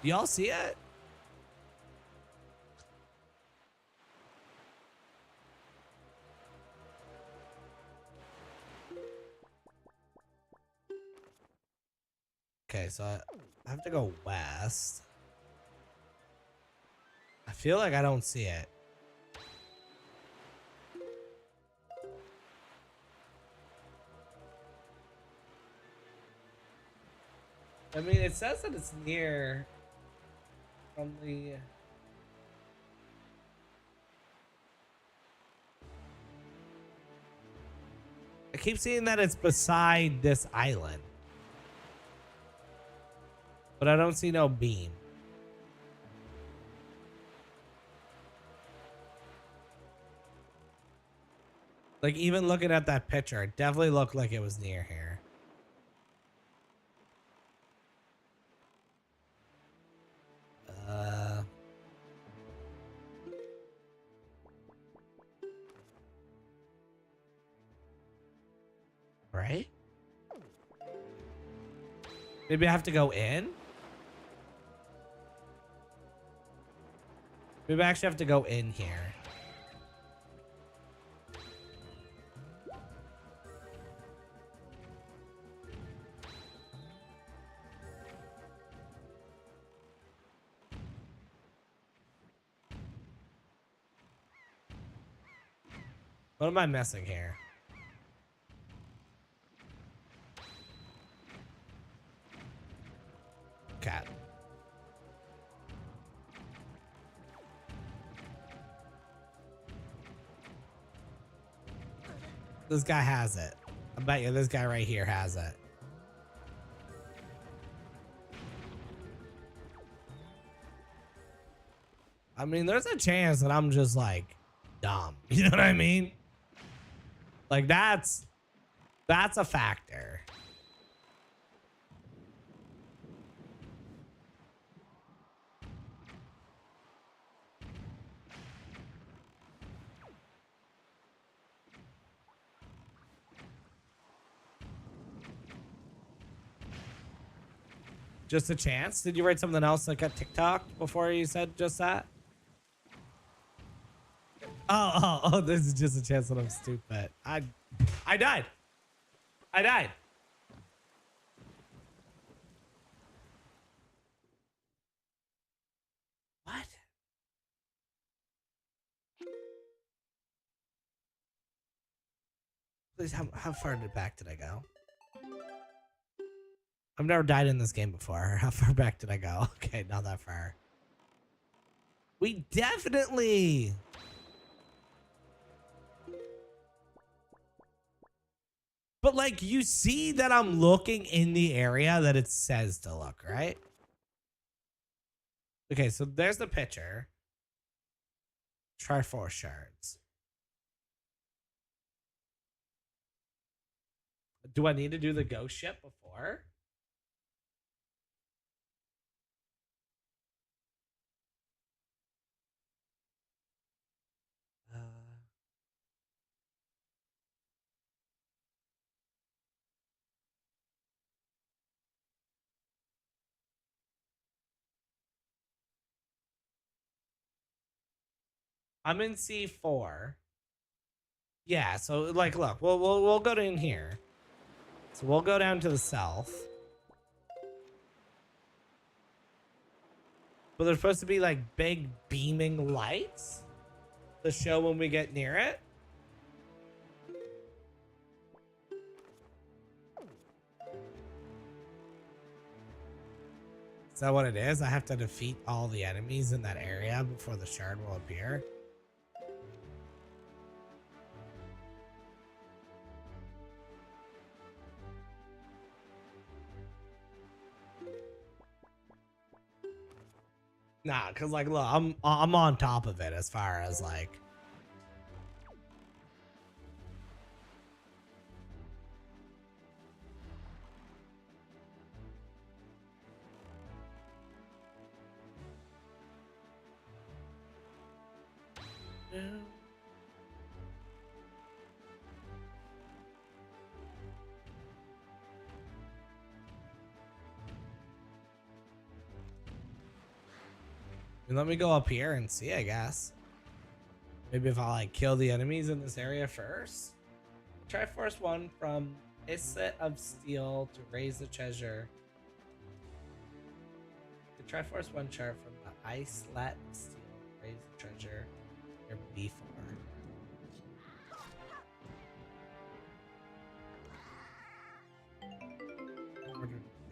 Do y'all see it? Okay, so I have to go west. I feel like I don't see it. I mean, it says that it's near from the... I keep seeing that it's beside this island. But I don't see no beam. Like, even looking at that picture, it definitely looked like it was near here. Right? Maybe I have to go in? Maybe I actually have to go in here. What am I missing here? Cat. This guy has it. I bet you this guy right here has it. I mean, there's a chance that I'm just like dumb. You know what I mean? Like that's a factor. Just a chance? Did you write something else like a TikTok before you said just that? Oh, this is just a chance that I'm stupid. I died. I died. What? Please, how far back did I go? I've never died in this game before. How far back did I go? Okay, not that far. We definitely... But like you see that I'm looking in the area that it says to look, right? Okay, so there's the picture. Try 4 shards. Do I need to do the ghost ship before? I'm in C4. Yeah, so like, look, we'll go in here. So we'll go down to the south. But there's supposed to be like big beaming lights to show when we get near it. Is that what it is? I have to defeat all the enemies in that area before the shard will appear. Nah, cause like, look, I'm on top of it as far as like. Let me go up here and see, I guess. Maybe if I like kill the enemies in this area first. Try force 1 from Islet of Steel to raise the treasure. The Triforce 1 chart from the Islet of Steel to raise the treasure. Your B4.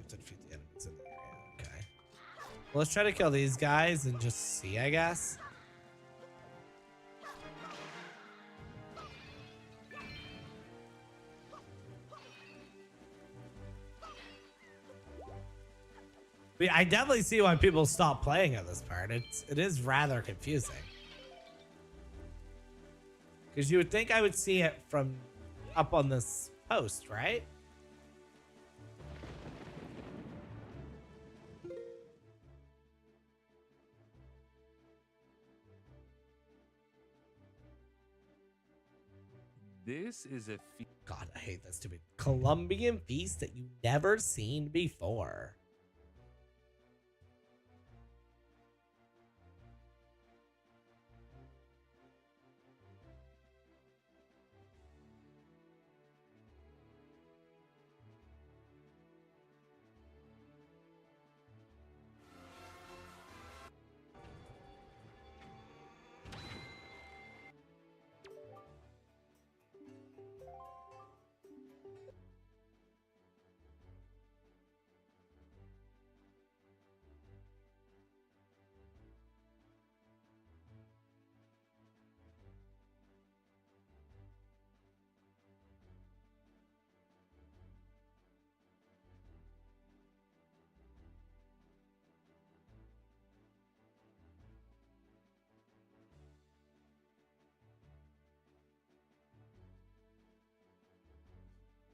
To defeat the enemies in the area. Okay. Well, let's try to kill these guys and just see, I guess. I definitely see why people stop playing at this part. It is rather confusing. Because you would think I would see it from up on this post, right? This is a God, I hate that stupid Colombian feast that you've never seen before.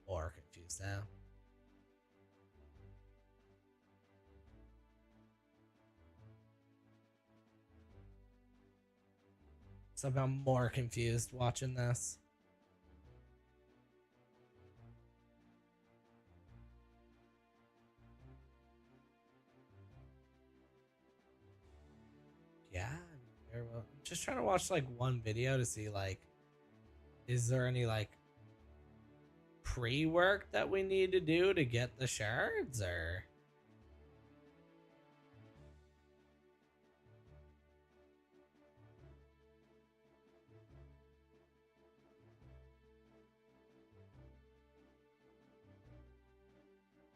Or confused now. Somehow more confused watching this. Yeah, I'm just trying to watch like one video to see like, is there any like pre-work that we need to do to get the shards, or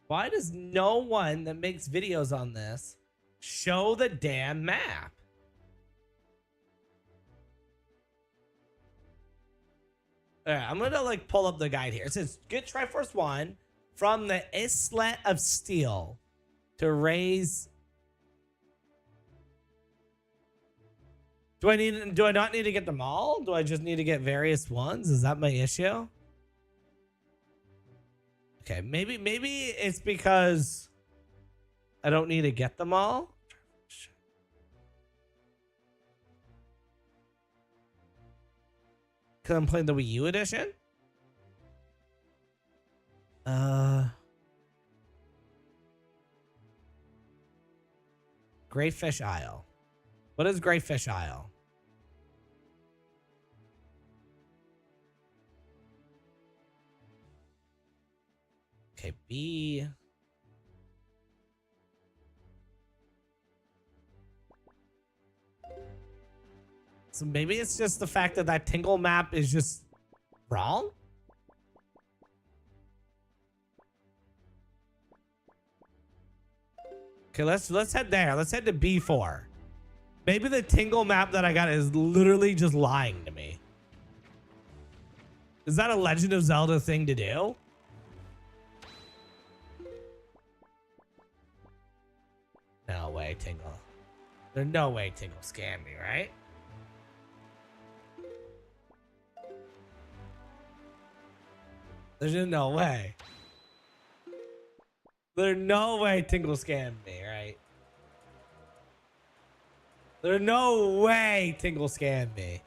why does no one that makes videos on this show the damn map? All right, I'm gonna like pull up the guide here. It says get Triforce 1 from the Islet of Steel to raise. Do I not need to get them all? Do I just need to get various ones? Is that my issue? Okay, maybe it's because I don't need to get them all. Cause I'm playing the Wii U edition. Greyfish Isle. What is Greyfish Isle? Okay, B. So maybe it's just the fact that that Tingle map is just wrong? Okay, let's head there. Let's head to B4. Maybe the Tingle map that I got is literally just lying to me. Is that a Legend of Zelda thing to do? No way, Tingle. There's no way Tingle scammed me, right? There's just no way. There's no way Tingle scammed me, right? There's no way Tingle scammed me.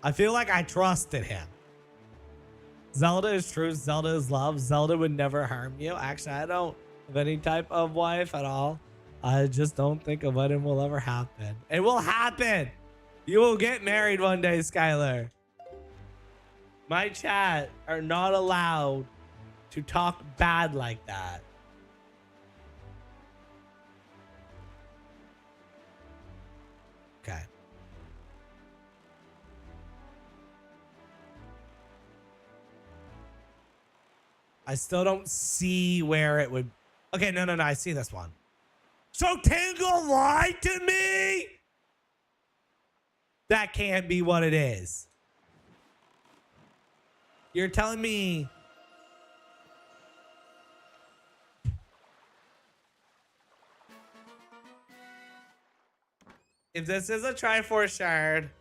I feel like I trusted him. Zelda is true. Zelda is love. Zelda would never harm you. Actually, I don't have any type of wife at all. I just don't think a wedding will ever happen. It will happen. You will get married one day, Skylar. My chat are not allowed to talk bad like that. Okay. I still don't see where it would. Okay, no. I see this one. So Tingle lied to me? That can't be what it is. You're telling me if this is a Triforce shard,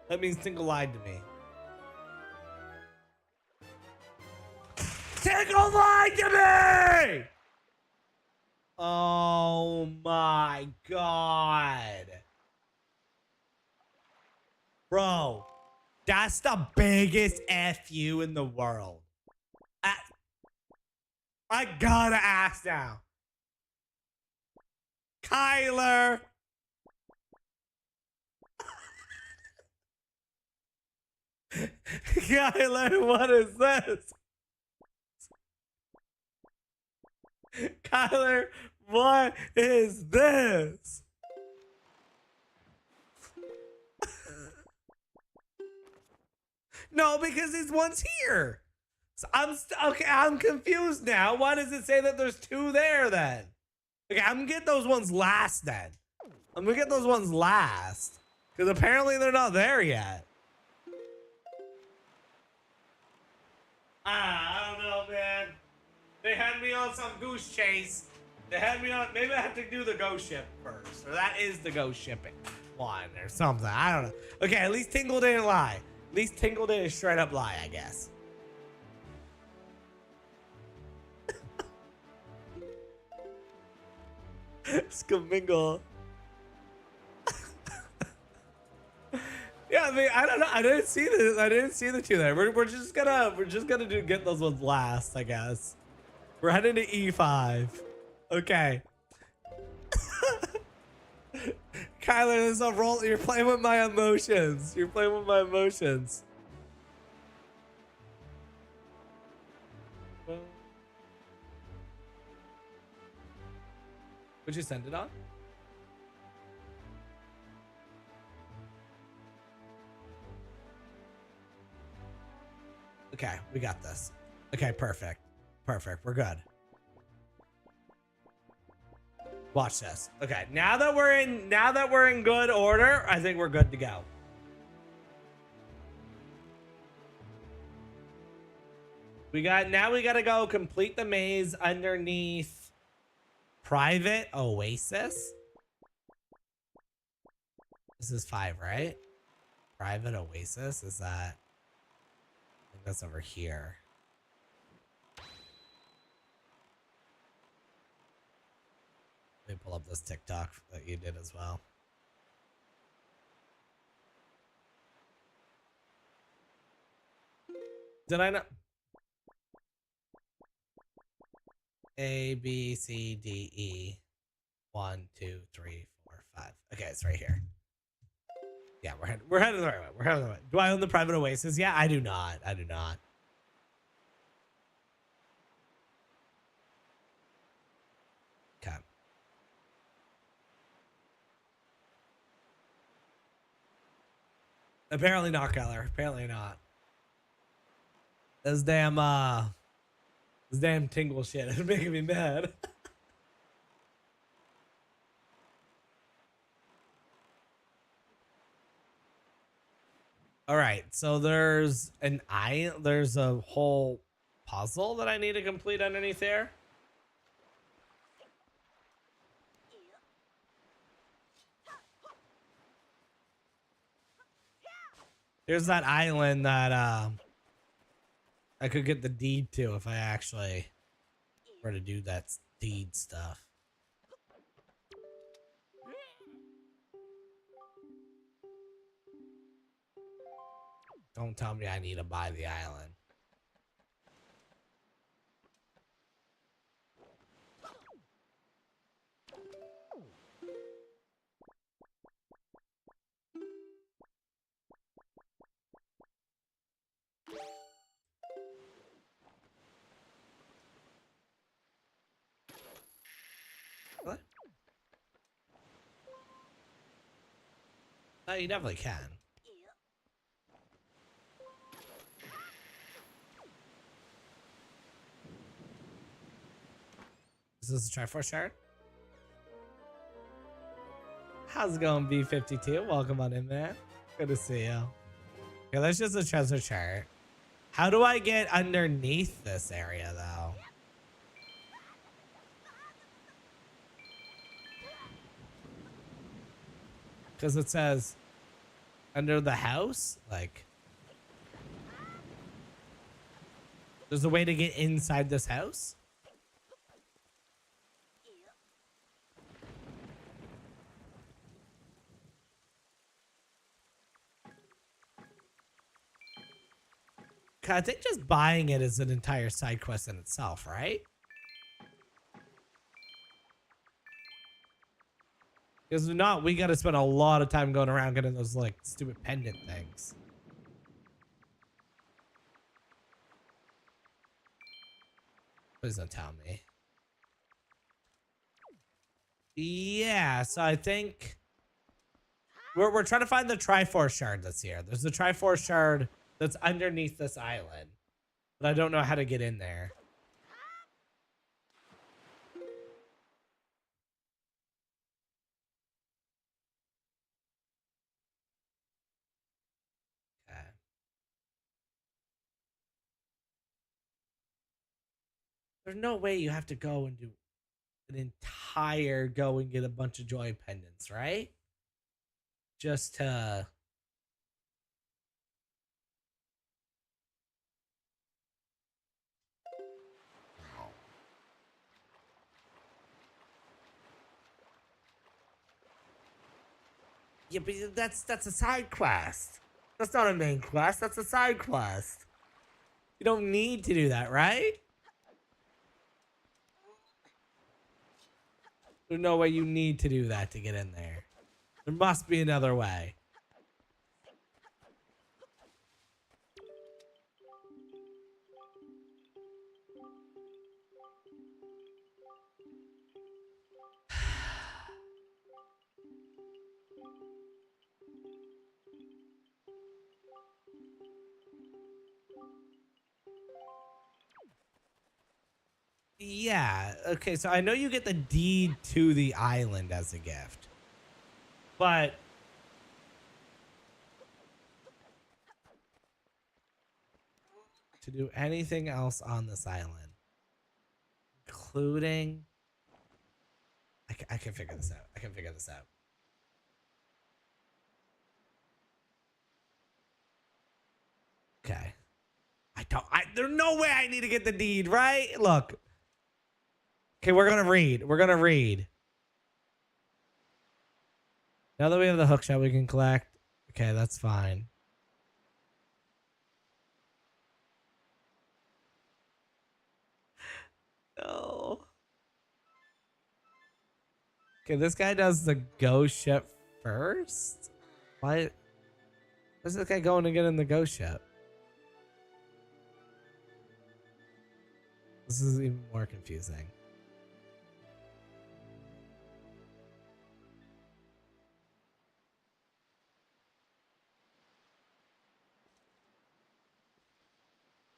that means Tingle lied to me. Tingle lied to me! Oh my god. Bro, that's the biggest FU in the world. I gotta ask now. Kyler. Kyler, what is this? Kyler, what is this? No, because his one's here. So okay. I'm confused now. Why does it say that there's two there then? Okay, I'm gonna get those ones last then. I'm gonna get those ones last because apparently they're not there yet. I don't know, man. They had me on some goose chase. They had me on. Maybe I have to do the ghost ship first, or that is the ghost shipping one or something. I don't know. Okay, at least Tingle didn't lie. At least Tingle didn't straight up lie, I guess. Scamingle. Yeah, I mean, I don't know. I didn't see this. I didn't see the two there. We're just gonna get those ones last, I guess. We're heading to E5. Okay. Kyler, this is a roll. You're playing with my emotions. You're playing with my emotions. Would you send it on? Okay, we got this. Okay, perfect. Perfect. We're good. Watch this. Okay, now that we're in good order, I think we're good to go. We gotta go complete the maze underneath Private Oasis. This is 5, right? Private Oasis, is that? I think that's over here. Let me pull up this TikTok that you did as well. Did I not? A, B, C, D, E. 1, 2, 3, 4, 5. Okay, it's right here. Yeah, we're heading the right way. We're heading the right way. Do I own the Private Oasis? Yeah, I do not. I do not. Okay. Apparently not, Keller. Apparently not. This damn tingle shit is making me mad. All right, so there's a whole puzzle that I need to complete underneath there. Here's that island that I could get the deed to if I actually were to do that deed stuff. Don't tell me I need to buy the island. What? Oh, you definitely can. Is this a Triforce shard? How's it going, B52? Welcome on in, man. Good to see you. Okay, that's just a treasure chart. How do I get underneath this area, though? Because it says under the house, like there's a way to get inside this house. I think just buying it is an entire side quest in itself, right? Because if not, we got to spend a lot of time going around getting those like stupid pendant things. Please don't tell me. Yeah, so I think we're trying to find the Triforce shard that's here. There's the Triforce shard that's underneath this island, but I don't know how to get in there. Okay. There's no way you have to go and do an entire go and get a bunch of joy pendants, right? Just to... Yeah, but that's a side quest. That's not a main quest. That's a side quest. You don't need to do that, right? There's no way you need to do that to get in there. There must be another way. Yeah, okay, so I know you get the deed to the island as a gift. But to do anything else on this island, including. I can figure this out. I can figure this out. Okay. There's no way I need to get the deed, right? Look. Okay, we're gonna read. We're gonna read. Now that we have the hook shot, we can collect. Okay, that's fine. No. Okay, this guy does the ghost ship first? Why? Where's this guy going to get in the ghost ship? This is even more confusing.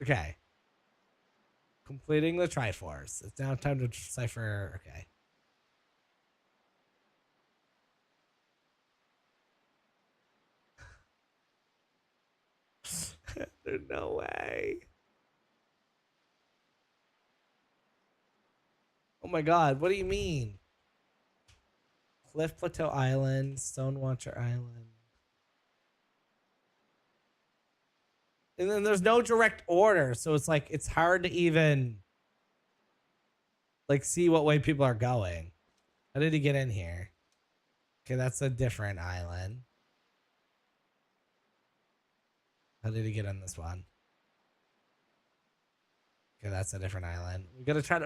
Okay. Completing the Triforce. It's now time to decipher. Okay. There's no way. Oh my god, what do you mean? Cliff Plateau Island, Stonewatcher Island. And then there's no direct order, so it's like it's hard to even like see what way people are going. How did he get in here? Okay, that's a different island. How did he get on this one? Okay, that's a different island. We gotta try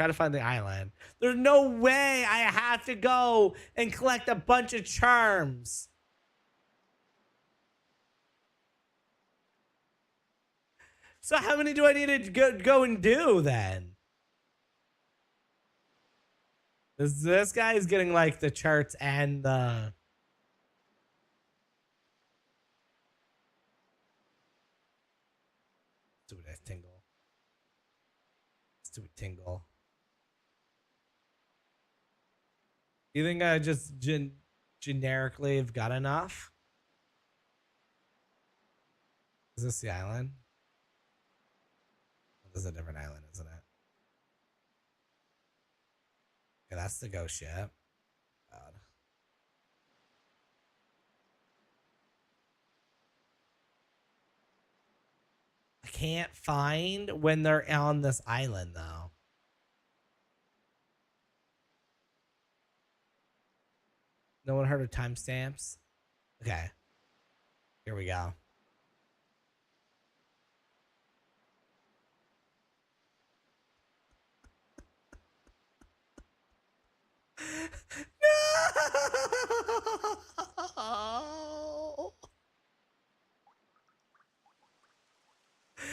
to find the island. There's no way I have to go and collect a bunch of charms. So how many do I need to go and do then? This guy is getting like the charts and the. Stupid tingle. Stupid tingle. You think I just generically have got enough? Is this the island? This is a different island, isn't it? Okay, that's the ghost ship. God. I can't find when they're on this island, though. No one heard of timestamps? Okay. Here we go. No!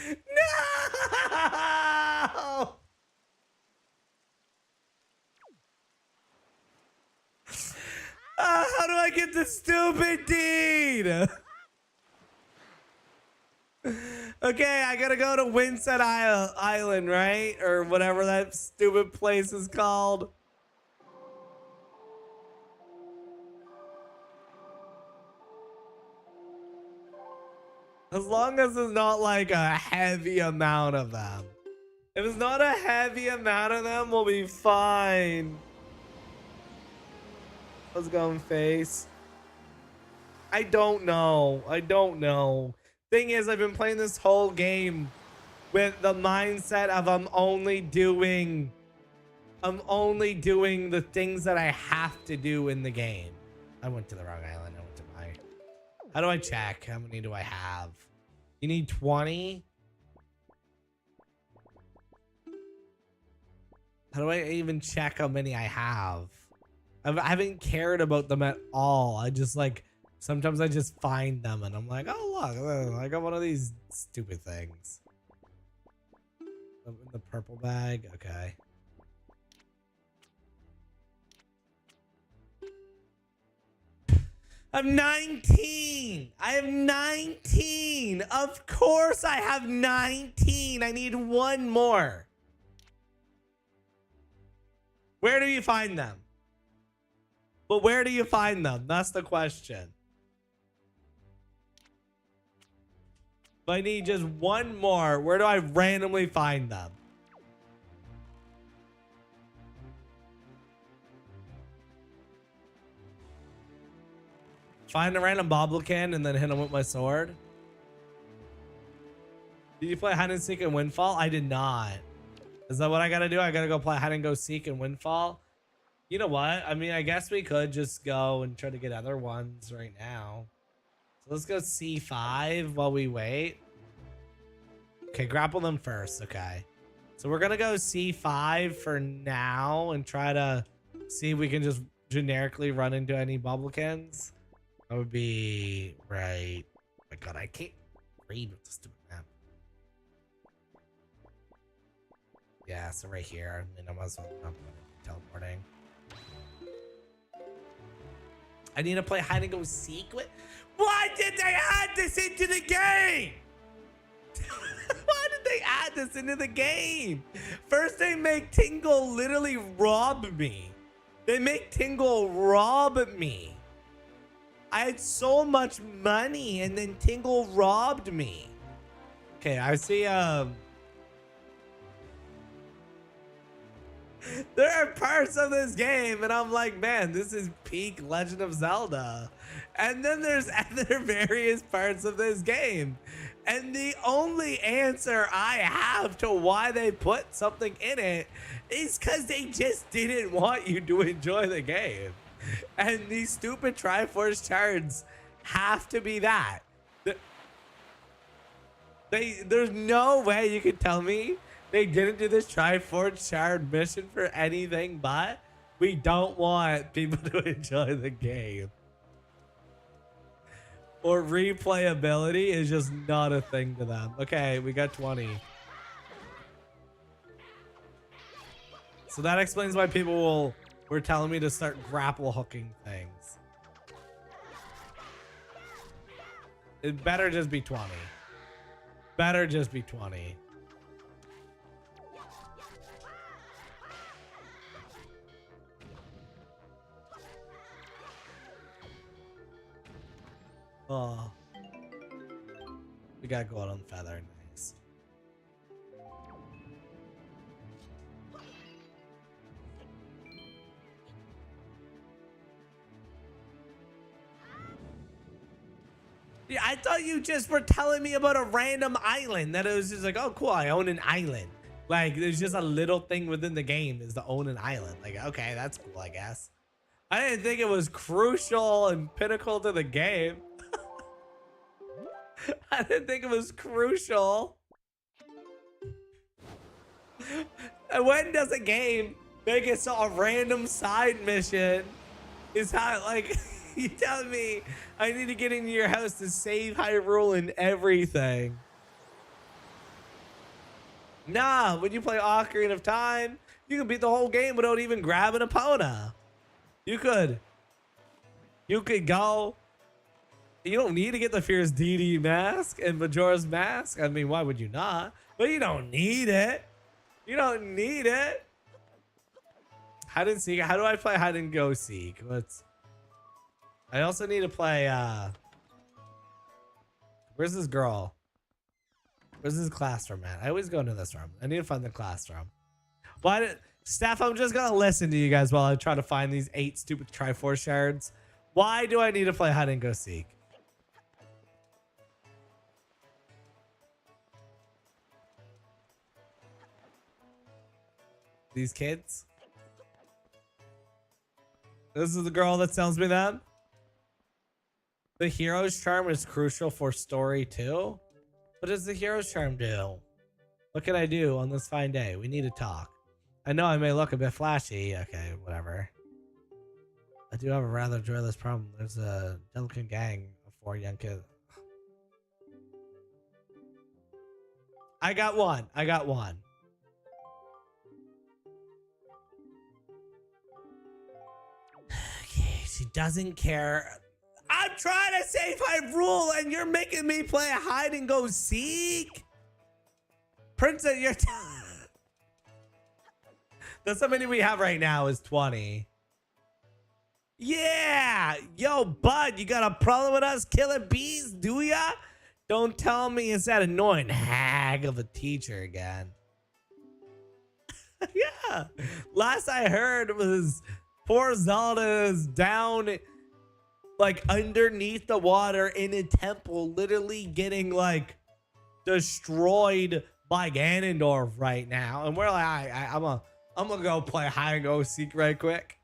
No! How do I get the stupid deed? Okay, I gotta go to Windset Island, right? Or whatever that stupid place is called. As long as it's not like a heavy amount of them. If it's not a heavy amount of them, we'll be fine. Let's go in face. I don't know. I don't know. Thing is, I've been playing this whole game with the mindset of I'm only doing the things that I have to do in the game. I went to the wrong island. I went to my. How do I check? How many do I have? You need 20? How do I even check how many I have? I haven't cared about them at all. I just like, sometimes I just find them and I'm like, oh look, I got one of these stupid things. The purple bag, okay. I'm 19. I have 19. Of course I have 19. I need one more. Where do you find them? But where do you find them? That's the question. But I need just one more. Where do I randomly find them? Find a random bobblekin and then hit him with my sword. Did you play hide and seek in Windfall? I did not. Is that what I gotta do? I gotta go play hide and go seek in Windfall? You know what? I mean, I guess we could just go and try to get other ones right now. So let's go C5 while we wait. Okay, grapple them first. Okay. So we're gonna go C5 for now and try to see if we can just generically run into any bubblekins. That would be right. Oh my god, I can't read with the stupid map. Yeah, so right here. I mean, I might as well not teleporting. I need to play hide and go seek with. Why did they add this into the game? Why did they add this into the game? First, they make Tingle literally rob me. They make Tingle rob me. I had so much money and then Tingle robbed me. Okay, I see there are parts of this game and I'm like, man, this is peak Legend of Zelda. And then there's other various parts of this game. And the only answer I have to why they put something in it is because they just didn't want you to enjoy the game. And these stupid Triforce shards have to be that. There's no way you can tell me they didn't do this Triforce shard mission for anything but we don't want people to enjoy the game. Or replayability is just not a thing to them. Okay, we got 20. So that explains why people were telling me to start grapple hooking things. It better just be 20. Better just be 20. Oh. We got gold on feather. Nice. Yeah, I thought you just were telling me about a random island. That it was just like, oh, cool, I own an island. Like, there's just a little thing within the game is to own an island. Like, okay, that's cool, I guess. I didn't think it was crucial and pinnacle to the game. I didn't think it was crucial. And when does a game make it so a random side mission is how, like, you telling me I need to get into your house to save Hyrule and everything? Nah, when you play Ocarina of Time, you can beat the whole game without even grabbing a Epona. You could go. You don't need to get the Fierce Deity mask and Majora's mask. I mean, why would you not? But you don't need it. You don't need it. Hide and seek. How do I play hide and go seek? I also need to play, where's this girl? Where's this classroom at? I always go into this room. I need to find the classroom. But, Steph, I'm just going to listen to you guys while I try to find these 8 stupid Triforce shards. Why do I need to play hide and go seek? These kids? This is the girl that tells me that? The hero's charm is crucial for story too? What does the hero's charm do? What can I do on this fine day? We need to talk. I know I may look a bit flashy. Okay, whatever. I do have a rather joyless problem. There's a delicate gang of 4 young kids. I got one. Okay, she doesn't care. I'm trying to save Hyrule and you're making me play hide and go seek? Princess, you're... That's how many we have right now is 20. Yeah! Yo, bud, you got a problem with us killing bees, do ya? Don't tell me it's that annoying hag of a teacher again. Yeah. Last I heard was poor Zelda is down like underneath the water in a temple, literally getting like destroyed by Ganondorf right now. And we're like, I'm gonna go play hide and go seek right quick.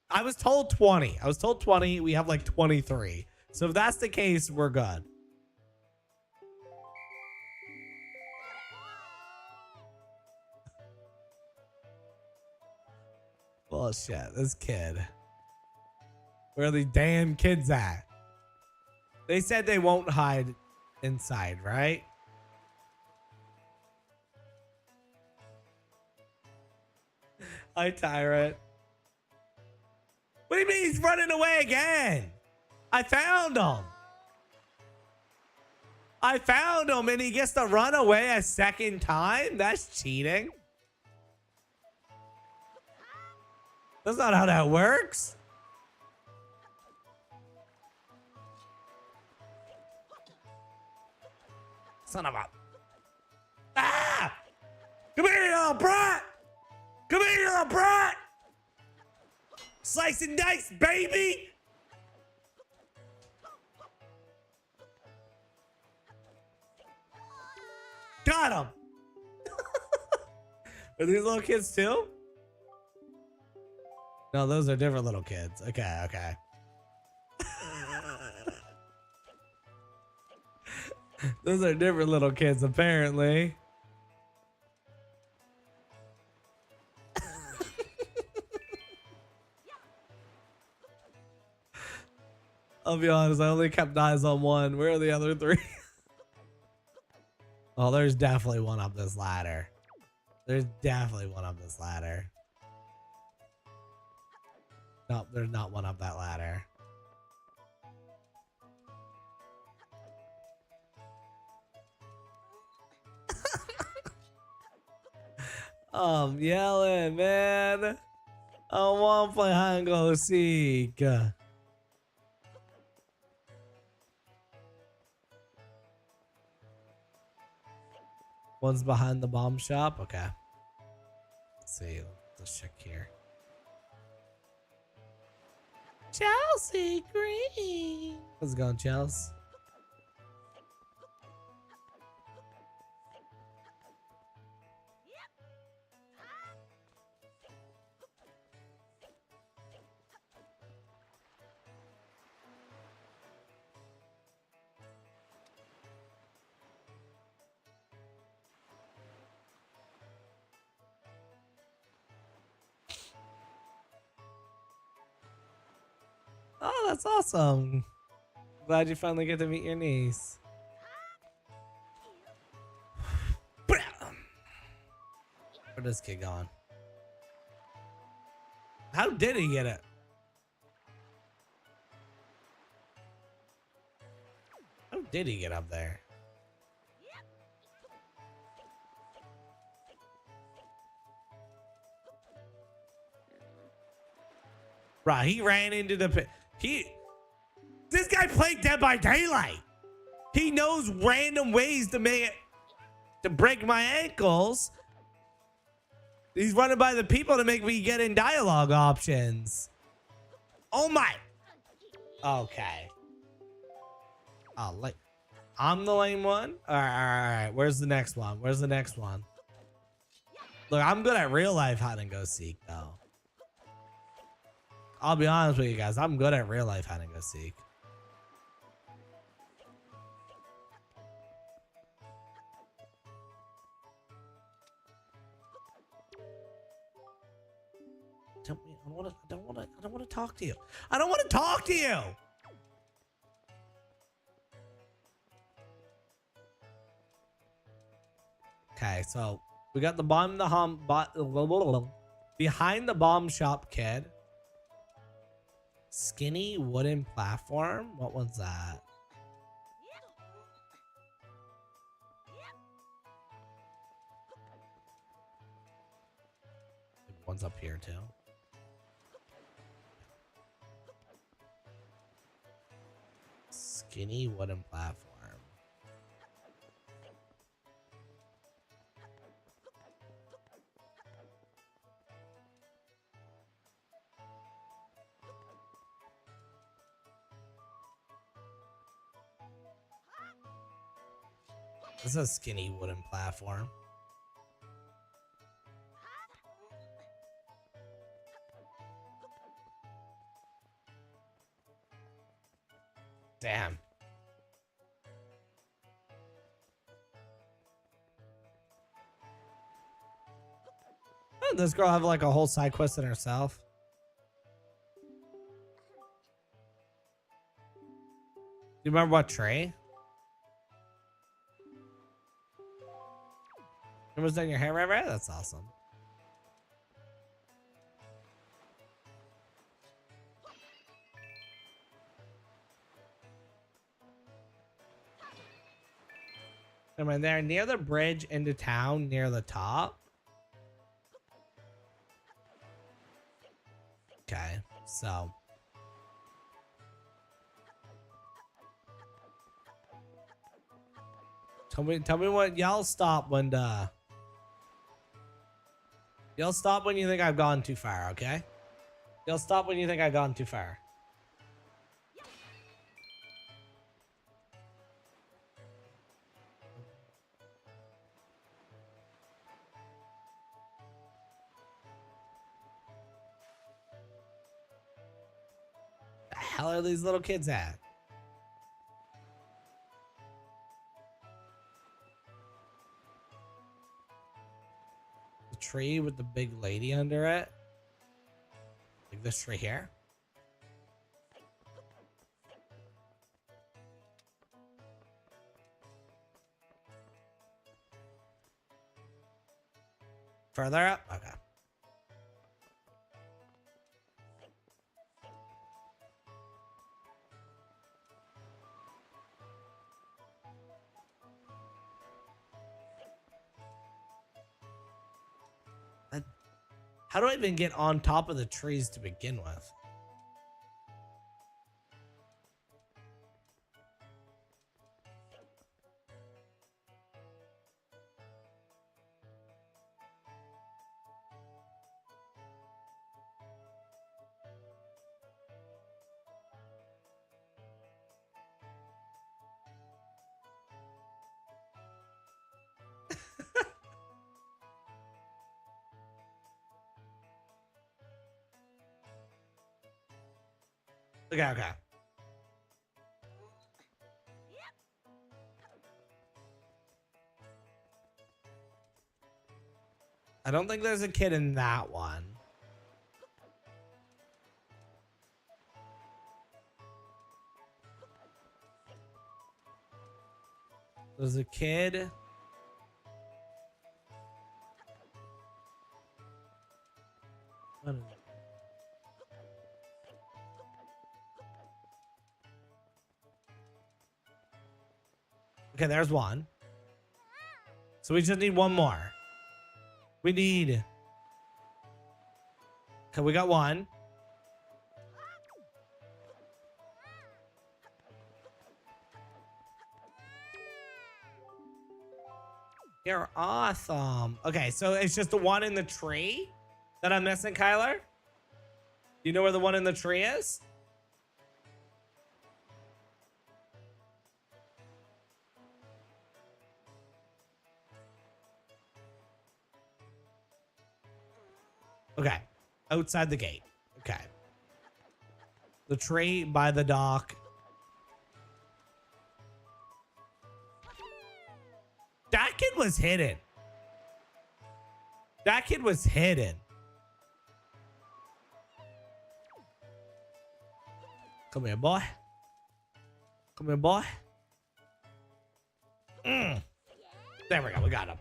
I was told 20. I was told 20. We have like 23. So if that's the case, we're good. Bullshit. This kid. Where are the damn kids at? They said they won't hide inside, right? Hi, Tyrant. What do you mean he's running away again? I found him. I found him and he gets to run away a second time? That's cheating. That's not how that works. Son of a... Ah! Come here, you little brat! Come here, you little brat! Slice and dice, baby! Got him! Are these little kids too? No, those are different little kids. Okay, okay. Those are different little kids, apparently. I'll be honest, I only kept eyes on one. Where are the other three? Oh, there's definitely one up this ladder. There's definitely one up this ladder. Nope, there's not one up that ladder. I'm yelling, man. I want to play hide and go seek. One's behind the bomb shop. Okay. Let's see. Let's check here. Chelsea Green. How's it going, Chelsea? Oh, that's awesome. Glad you finally get to meet your niece. Where's this kid going? How did he get it? How did he get up there? Right, he ran into the pit. This guy played Dead by Daylight. He knows random ways to make it, to break my ankles. He's running by the people to make me get in dialogue options. Oh my. Okay. Oh, like I'm the lame one. All right. Where's the next one? Where's the next one? Look, I'm good at real life hide and go seek though. I'll be honest with you guys. I'm good at real life hide and go seek. Tell me, I don't want to talk to you. I don't want to talk to you. Okay, so we got the behind the bomb shop kid. Skinny wooden platform? What was that? One's up here too. skinny wooden platform. This is a skinny wooden platform. Damn. Doesn't this girl have like a whole side quest in herself? Do you remember what tree? It was done your hair right? That's awesome. Am I there near the bridge into town near the top? Okay, so tell me what y'all stop when y'all stop when you think I've gone too far, okay? Y'all stop when you think I've gone too far. The hell are these little kids at? The tree with the big lady under it? Like this tree here? Further up? Okay. How do I even get on top of the trees to begin with? Okay, okay. I don't think there's a kid in that one. There's a kid. What is it? Okay, there's one. So we just need one more. We need... Okay, we got one. You're awesome. Okay, so it's just the one in the tree that I'm missing, Kyler? You know where the one in the tree is? Okay, outside the gate. Okay. The tree by the dock. That kid was hidden. That kid was hidden. Come here, boy. Come here, boy. There we go. We got him.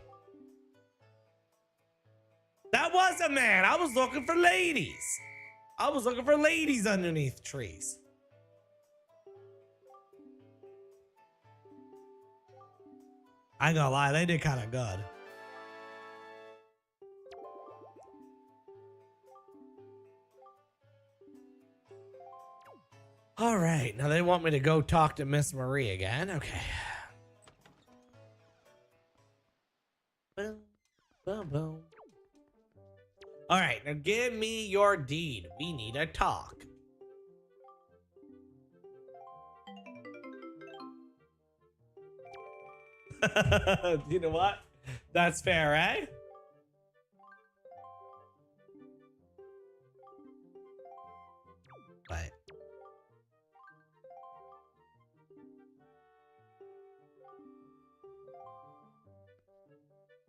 That was a man. I was looking for ladies. I was looking for ladies underneath trees. I ain't gonna lie, they did kind of good. All right, now they want me to go talk to Miss Marie again. Okay. Boom, boom, boom. All right, now give me your deed. We need to talk. You know what? That's fair, eh? Right.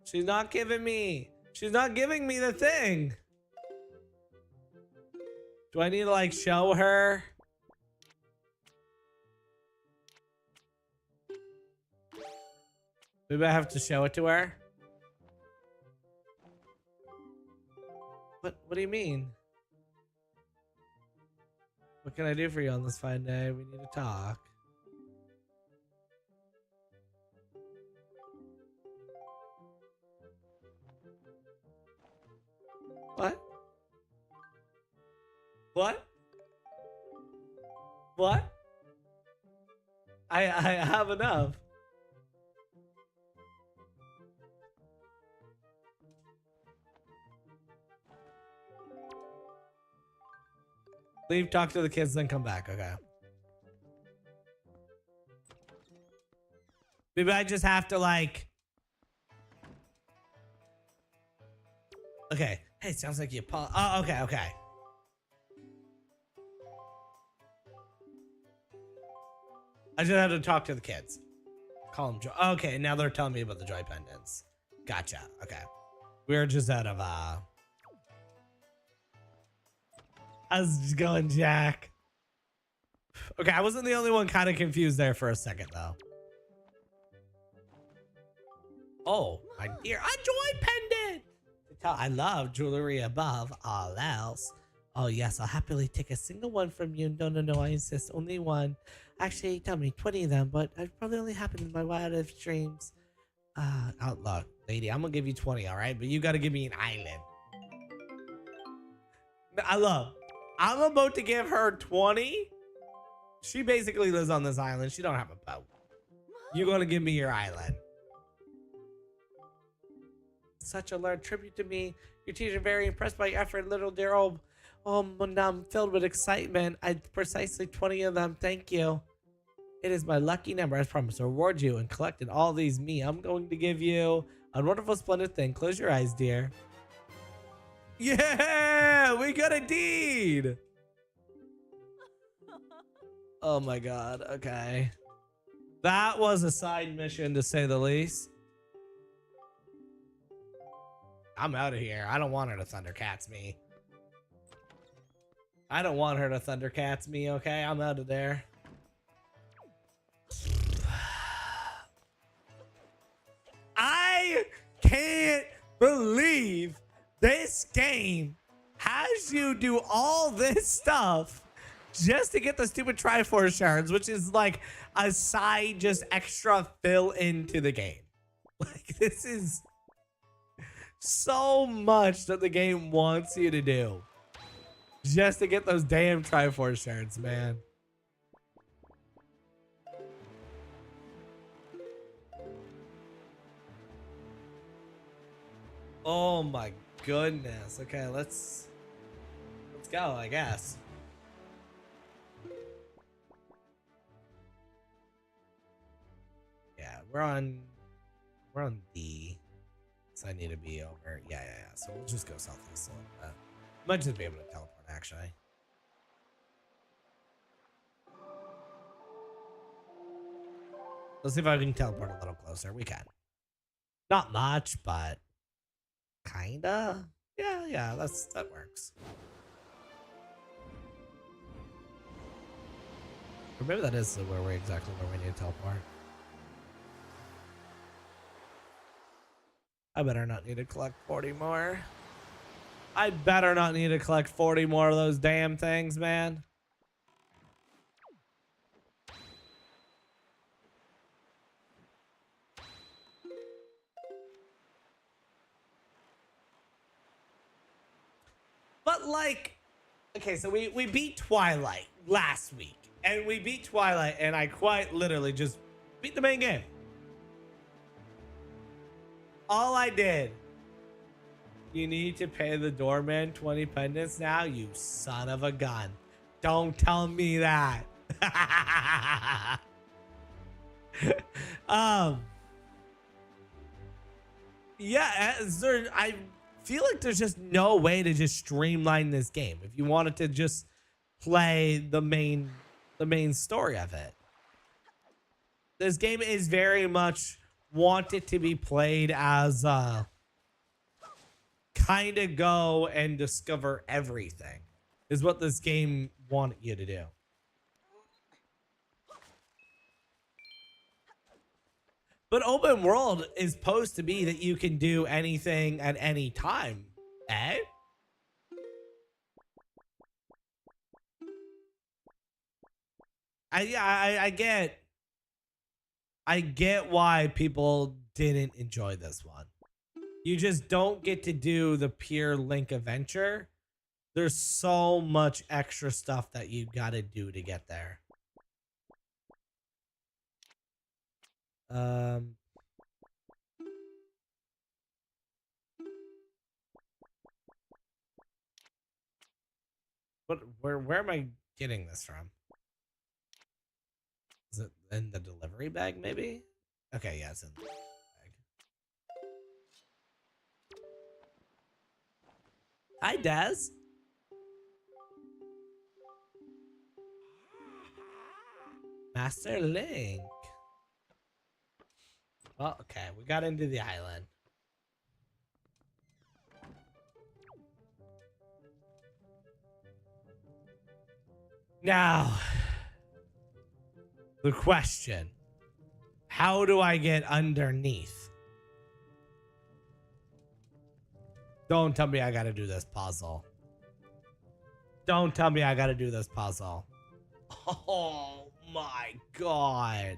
She's not giving me the thing. Do I need to like show her? Maybe I have to show it to her. What do you mean? What can I do for you on this fine day? We need to talk. What? What? What? I have enough. Leave, talk to the kids, then come back. Okay. Maybe I just have to like... Okay. Hey, sounds like you... Oh, okay, okay. I just have to talk to the kids. Call them joy. Okay, now they're telling me about the joy pendants. Gotcha. Okay. We're just out of... How's it going, Jack? Okay, I wasn't the only one kind of confused there for a second, though. Oh, my dear. A joy pendant! I love jewelry above all else. Oh, yes, I'll happily take a single one from you. No, I insist. Only one. Actually, tell me, 20 of them, but it probably only happened in my wildest dreams. Look, lady, I'm gonna give you 20, all right? But you gotta give me an island. I'm about to give her 20. She basically lives on this island. She don't have a boat. You're gonna give me your island. Such a large tribute to me. Your teacher very impressed by your effort, little dear. Oh, now I'm filled with excitement. I precisely 20 of them. Thank you. It is my lucky number. I promise to reward you and collecting all these me. I'm going to give you a wonderful, splendid thing. Close your eyes, dear. Yeah, we got a deed. Oh my god. Okay. That was a side mission to say the least. I'm out of here. I don't want her to Thundercats me. I don't want her to Thundercats me, okay? I'm out of there. I can't believe this game has you do all this stuff just to get the stupid Triforce shards, which is like a side just extra fill into the game. Like, this is so much that the game wants you to do just to get those damn Triforce shards, man. Oh my goodness. Okay, let's go, I guess. Yeah, we're on D. So I need to be over. Yeah. So we'll just go southeast a little bit. Might just be able to teleport, actually. Let's see if I can teleport a little closer. We can. Not much, but kinda. Yeah, that works. Or maybe that is where we need to teleport. I better not need to collect 40 more. I better not need to collect 40 more of those damn things, man. But like, okay, so we beat Twilight last week. And we beat Twilight, and I quite literally just beat the main game. All I did. You need to pay the doorman 20 pendants now, you son of a gun. Don't tell me that. Yeah, I feel like there's just no way to just streamline this game. If you wanted to just play the main story of it. This game is very much wanted to be played as kind of go and discover everything is what this game wanted you to do. But open world is supposed to be that you can do anything at any time, eh? I get why people didn't enjoy this one. You just don't get to do the pure Link adventure. There's so much extra stuff that you gotta do to get there. Where am I getting this from? Is it in the delivery bag, maybe? Okay, yeah, it's in the bag. Hi, Daz. Master Link. Well, okay, we got into the island. Now, the question. How do I get underneath? Don't tell me I gotta do this puzzle. Don't tell me I gotta do this puzzle. Oh my god.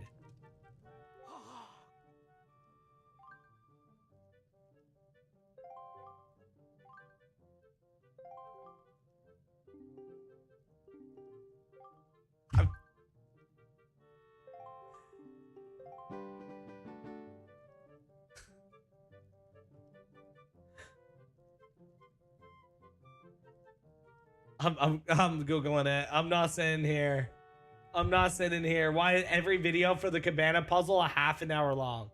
I'm Googling it. I'm not sitting here. I'm not sitting here. Why is every video for the cabana puzzle a half an hour long?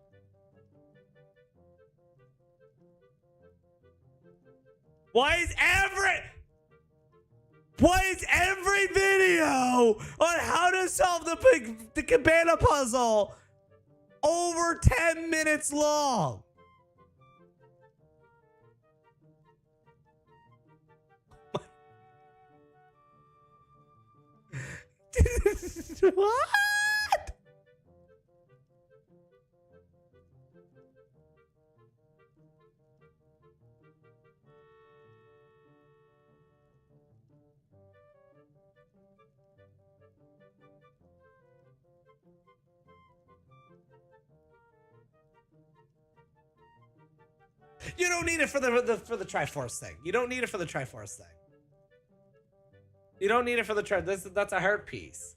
Why is every video on how to solve the cabana puzzle over 10 minutes long? What? You don't need it for the Triforce thing. You don't need it for the Triforce thing. You don't need it for the that's a heart piece.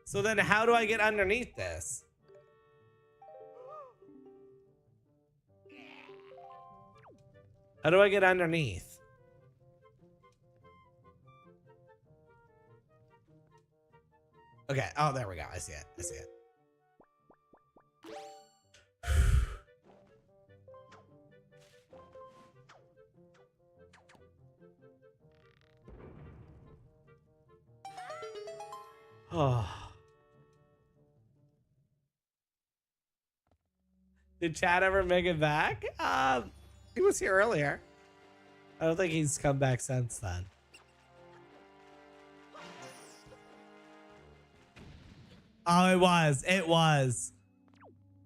So then how do I get underneath this? How do I get underneath? Okay. Oh, there we go. I see it. I see it. Oh. Did Chad ever make it back? He was here earlier. I don't think he's come back since then. Oh, it was. It was.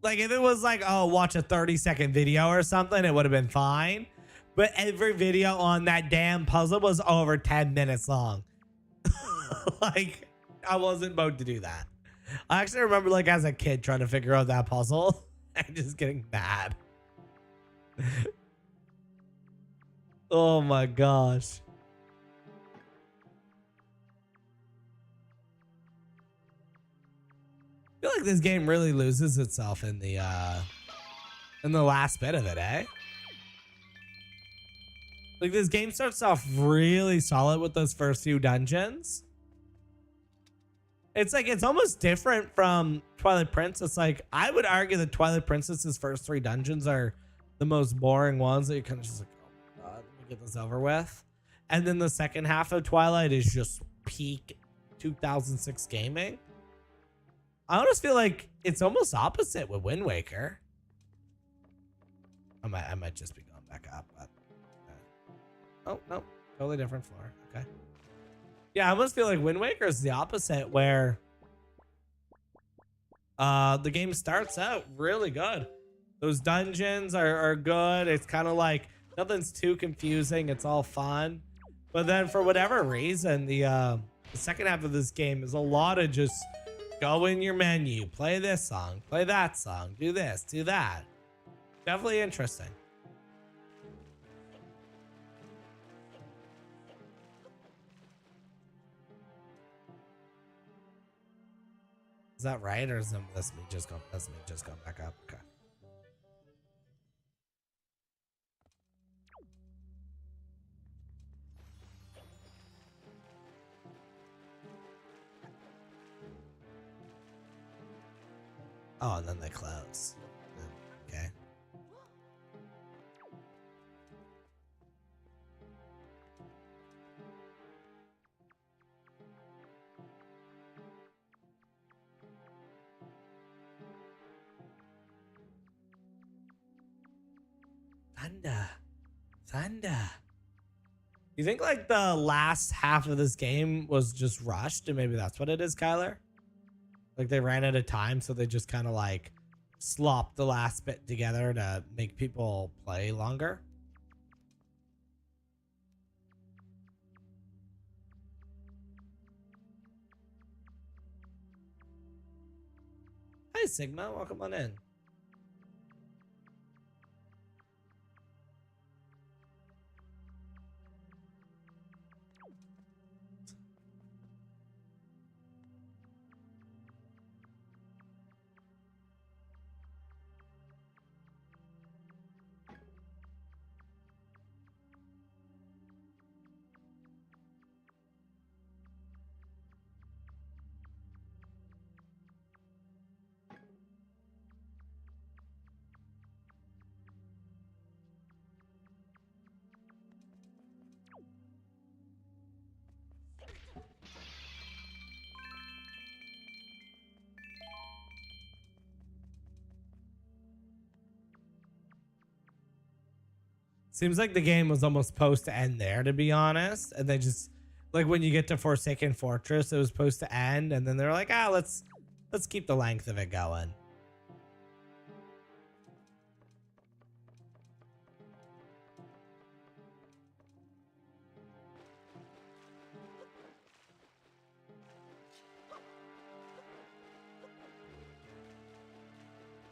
Like, if it was like, oh, watch a 30-second video or something, it would have been fine. But every video on that damn puzzle was over 10 minutes long. Like, I wasn't about to do that. I actually remember, like, as a kid trying to figure out that puzzle and just getting mad. Oh my gosh. this game really loses itself in the last bit of it, eh? Like this game starts off really solid with those first few dungeons. It's like it's almost different from Twilight Princess. Like I would argue that Twilight Princess's first 3 dungeons are the most boring ones that you kind of just like, oh my god, let me get this over with. And then the second half of Twilight is just peak 2006 gaming. I almost feel like it's almost opposite with Wind Waker. I might just be going back up, but oh no, totally different floor. Okay. Yeah, I almost feel like Wind Waker is the opposite, where the game starts out really good. Those dungeons are good. It's kind of like nothing's too confusing. It's all fun. But then for whatever reason, the second half of this game is a lot of just go in your menu, play this song, play that song, do this, do that. Definitely interesting. Is that right, or is this me just going back up? Okay. Oh, and then they close. Okay. Thunder. You think like the last half of this game was just rushed, and maybe that's what it is, Kyler? Like they ran out of time, so they just kind of like slopped the last bit together to make people play longer. Hi, Sigma. Welcome on in. Seems like the game was almost supposed to end there, to be honest. And they just, like when you get to Forsaken Fortress, it was supposed to end. And then they're like, ah, let's keep the length of it going.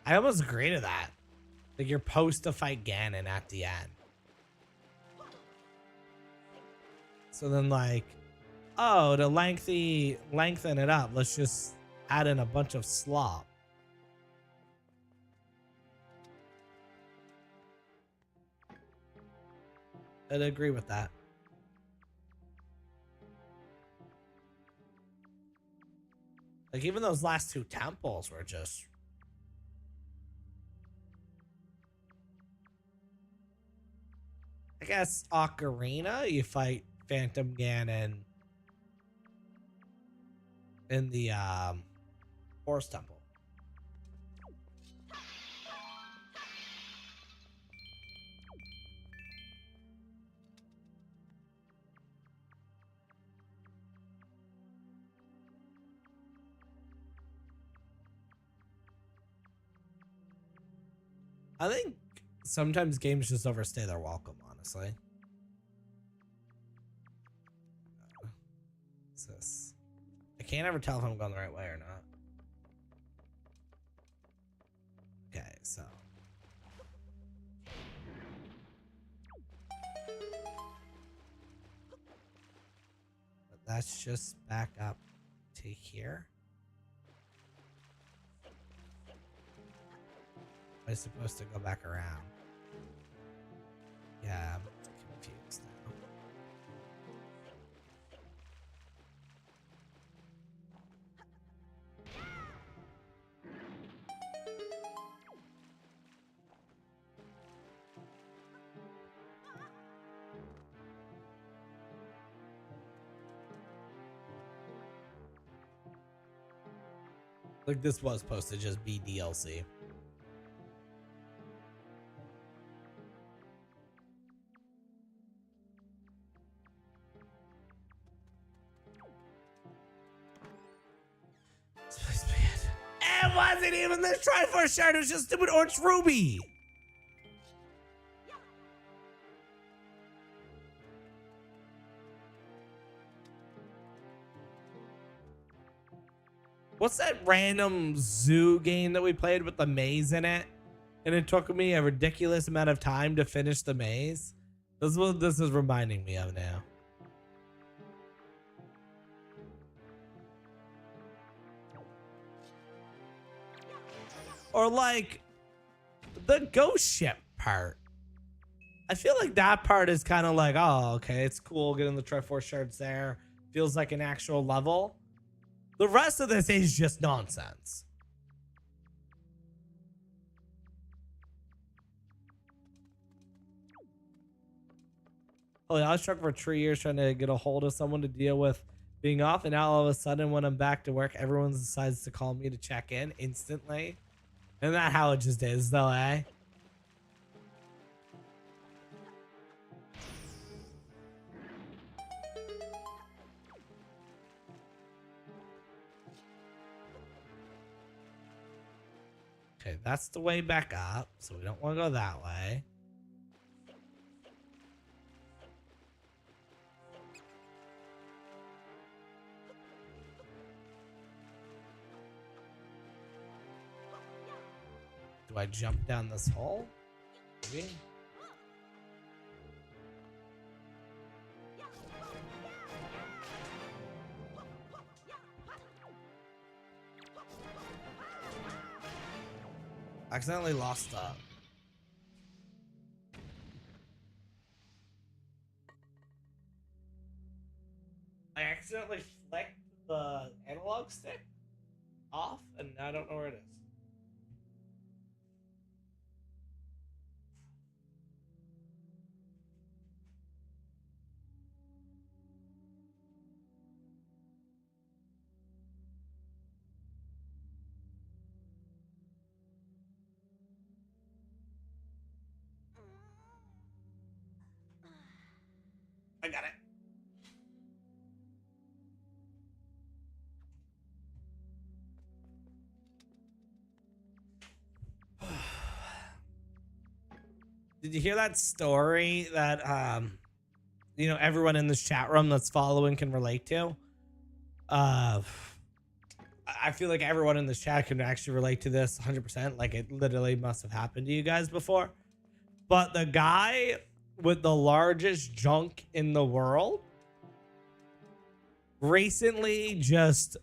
I almost agree to that. Like you're supposed to fight Ganon at the end. So then like, oh, to lengthen it up, let's just add in a bunch of slop. I'd agree with that. Like even those last 2 temples were just... I guess Ocarina, you fight Phantom Ganon in the Forest Temple. I think sometimes games just overstay their welcome, honestly. What's this? I can't ever tell if I'm going the right way or not. Okay, so. But let's just back up to here. Am I supposed to go back around? Yeah, I'm confused now. Like, this was supposed to just be DLC. It wasn't even the Triforce shard, it was just stupid orange ruby. What's that random zoo game that we played with the maze in it? And it took me a ridiculous amount of time to finish the maze. This is what this is reminding me of now. Or like the ghost ship part. I feel like that part is kind of like, oh, okay, it's cool getting the Triforce shards there. Feels like an actual level. The rest of this is just nonsense. Oh, yeah, I was struck for 3 years trying to get a hold of someone to deal with being off, and now all of a sudden when I'm back to work, everyone decides to call me to check in instantly. Isn't that how it just is though, eh? Okay, that's the way back up, so we don't want to go that way. Do I jump down this hole? Maybe. Accidentally lost up. I accidentally flicked the analog stick off, and I don't know where it is. I got it. Did you hear that story that you know, everyone in this chat room that's following can relate to? I feel like everyone in this chat can actually relate to this 100%. Like, it literally must have happened to you guys before. But the guy with the largest junk in the world recently just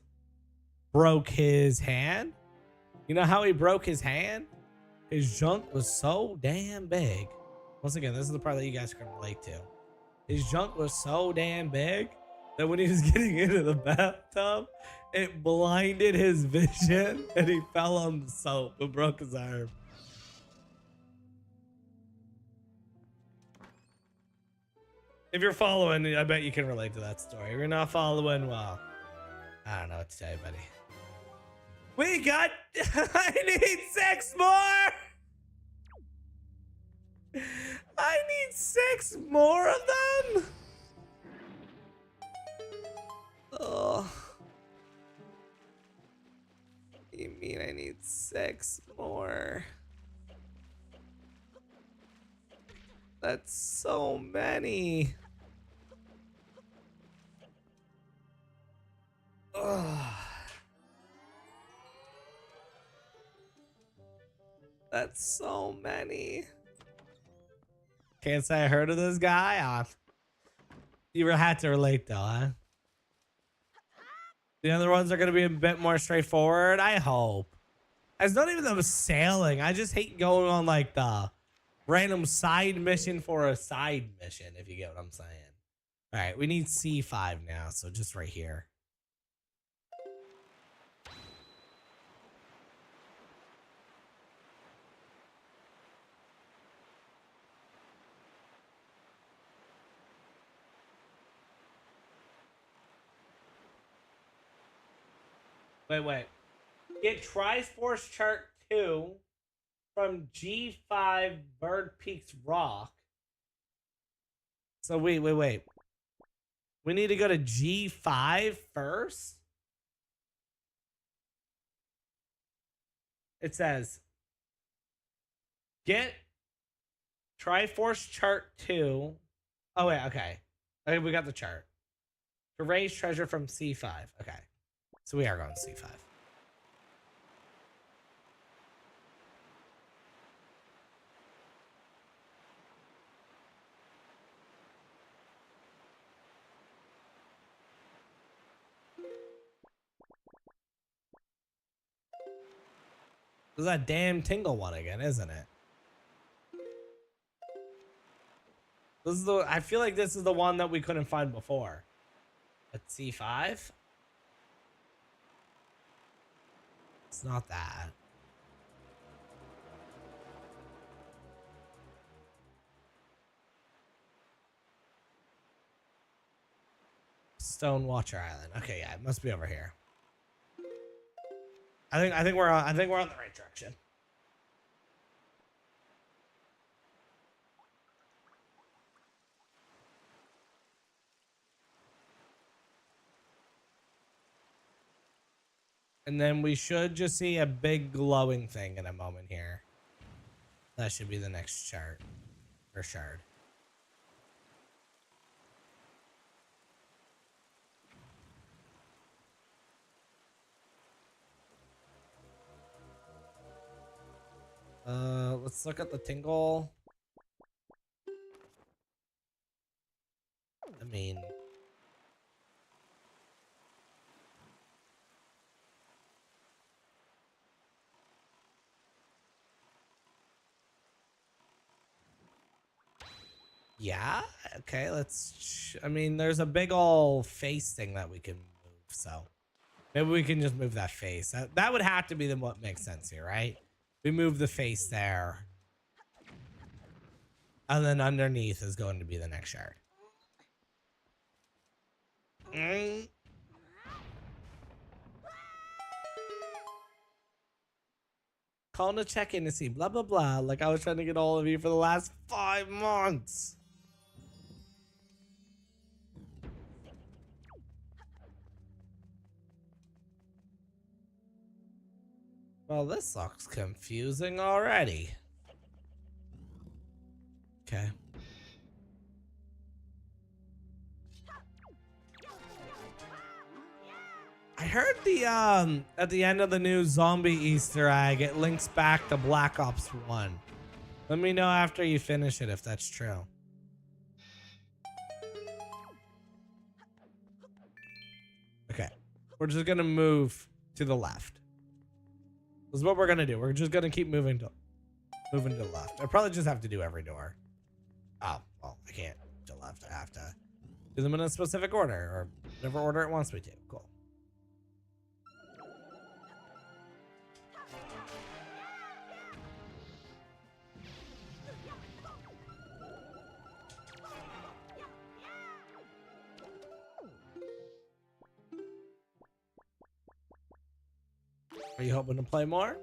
broke his hand. You know how he broke his hand? His junk was so damn big. Once again, this is the part that you guys can relate to. His junk was so damn big that when he was getting into the bathtub, it blinded his vision and he fell on the soap and broke his arm. If you're following, I bet you can relate to that story. If you're not following, well, I don't know what to tell you, buddy. We got... I need 6 more! I need 6 more of them? Oh. You mean I need 6 more? That's so many. Ugh. That's so many. Can't say I heard of this guy. You had to relate though, huh? The other ones are going to be a bit more straightforward, I hope. It's not even the sailing. I just hate going on like the random side mission for a side mission, if you get what I'm saying. All right, we need C5 now, so just right here. Wait. Get Triforce Chart 2 from G5 Bird Peaks Rock. So wait. We need to go to G5 first? It says, get Triforce Chart 2. Oh, wait, okay. Okay, we got the chart. To raise treasure from C5. Okay. So we are going C5. This is that damn Tingle one again, isn't it? This is the. I feel like this is the one that we couldn't find before. At C5. It's not that. Stone Watcher Island. Okay, yeah, it must be over here. I think we're on the right direction. And then we should just see a big glowing thing in a moment here. That should be the next chart. Or shard. Let's look at the Tingle. I mean... yeah, okay, let's... I mean, there's a big ol' face thing that we can move, so... maybe we can just move that face. That would have to be what makes sense here, right? We move the face there. And then underneath is going to be the next shard. Calling to check in to see blah, blah, blah. Like I was trying to get all of you for the last 5 months. Well, this looks confusing already. Okay. I heard the at the end of the new zombie Easter egg, it links back to Black Ops 1. Let me know after you finish it if that's true. Okay. We're just gonna move to the left. This is what we're gonna do. We're just gonna keep moving to the left. I probably just have to do every door. Oh, well, I can't to the left. I have to do them in a specific order or whatever order it wants me to. Cool. Are you hoping to play more?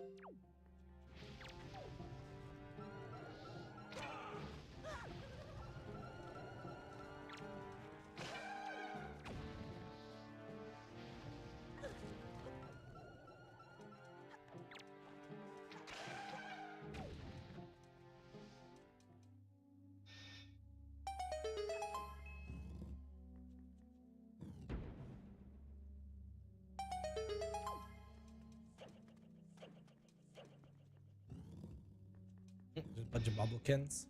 Just a bunch of bubblekins.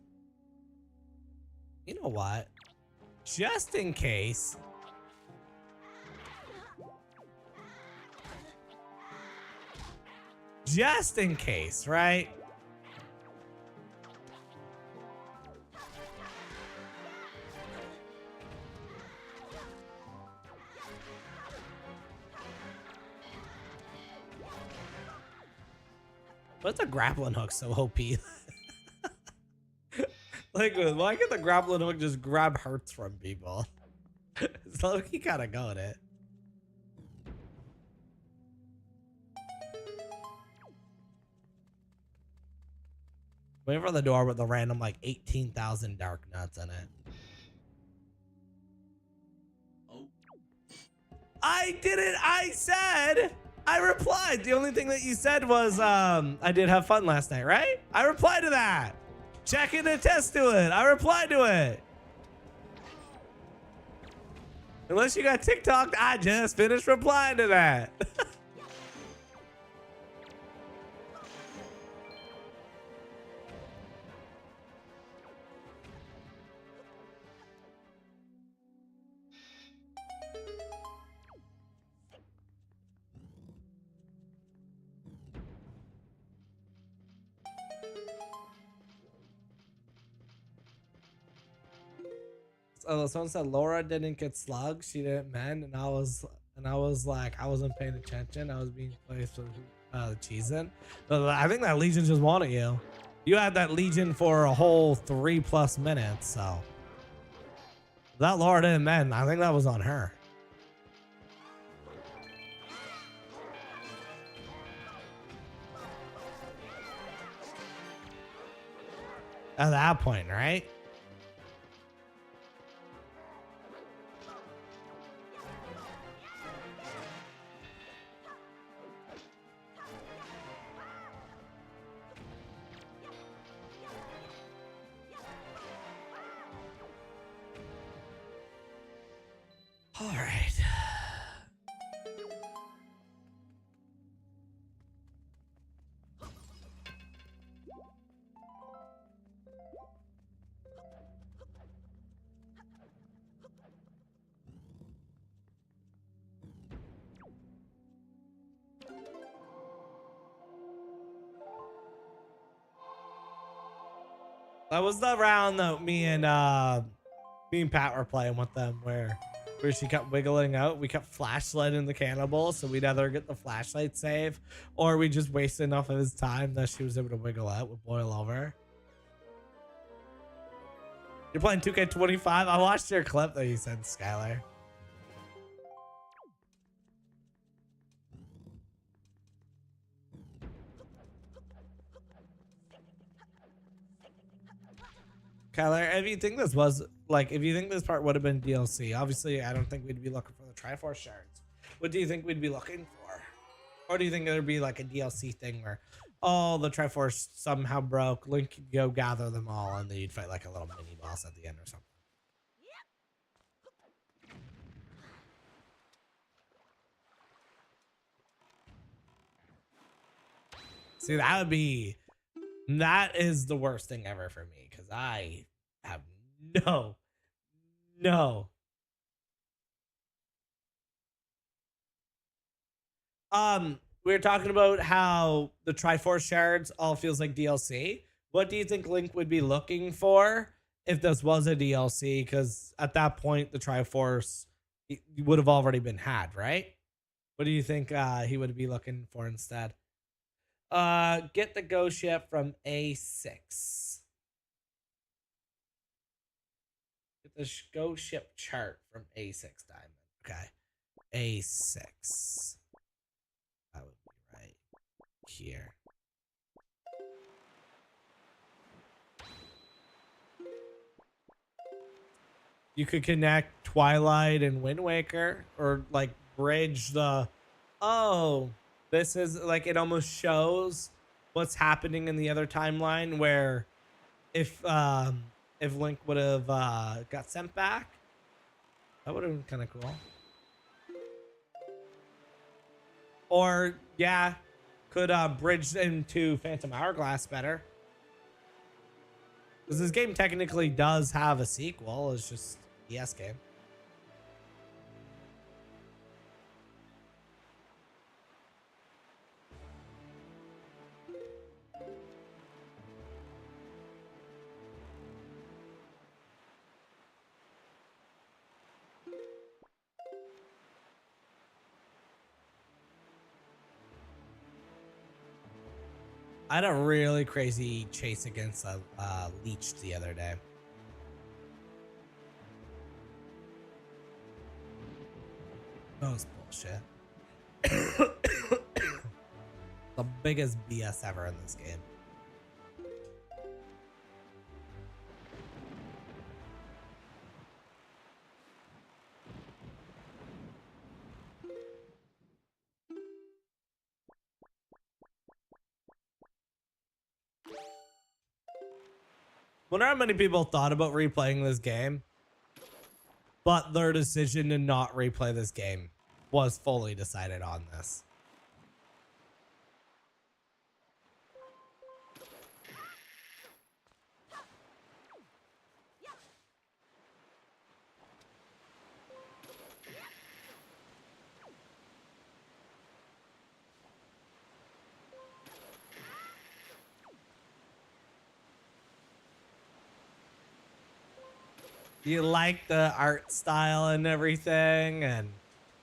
You know what? Just in case. just in case, right? What's a grappling hook so OP? Like, why can't the grappling hook just grab hearts from people? So he kind of got it. Wait for the door with the random like 18,000 dark nuts in it. I didn't. I said. I replied. The only thing that you said was, I did have fun last night, right? I replied to that. Check in and attest to it. I replied to it. Unless you got TikTok, I just finished replying to that. Someone said Laura didn't get slugged, she didn't mend, and I was like, I wasn't paying attention. I was being placed with cheesing. But I think that Legion just wanted you. You had that Legion for a whole 3+ minutes, so that Laura didn't mend. I think that was on her. At that point, right? All right. That was the round that me and Pat were playing with them where she kept wiggling out. We kept flashlighting the cannibal, so we'd either get the flashlight save or we just wasted enough of his time that she was able to wiggle out with boil over. You're playing 2K25? I watched your clip that you sent, Skylar. Kyler, if you think this was like, if you think this part would have been DLC, obviously I don't think we'd be looking for the Triforce shards. What do you think we'd be looking for? Or do you think there'd be like a DLC thing where, oh, the Triforce somehow broke, Link could go gather them all, and then you'd fight like a little mini boss at the end or something? See, that is the worst thing ever for me, because I have no. We were talking about how the Triforce shards all feels like DLC. What do you think Link would be looking for if this was a DLC? Because at that point, the Triforce would have already been had, right? What do you think he would be looking for instead? Get the ghost ship from A6. Get the ghost ship chart from A6 Diamond. Okay. A6. That would be right here. You could connect Twilight and Windwaker, or like bridge the, oh, this is like, it almost shows what's happening in the other timeline, where if Link would have got sent back, that would have been kind of cool. Or yeah, could bridge into Phantom Hourglass better, because this game technically does have a sequel. It's just a DS game. I had a really crazy chase against a leech the other day. That was bullshit. The biggest BS ever in this game. Wonder how many people thought about replaying this game, but their decision to not replay this game was fully decided on this. You like the art style and everything, and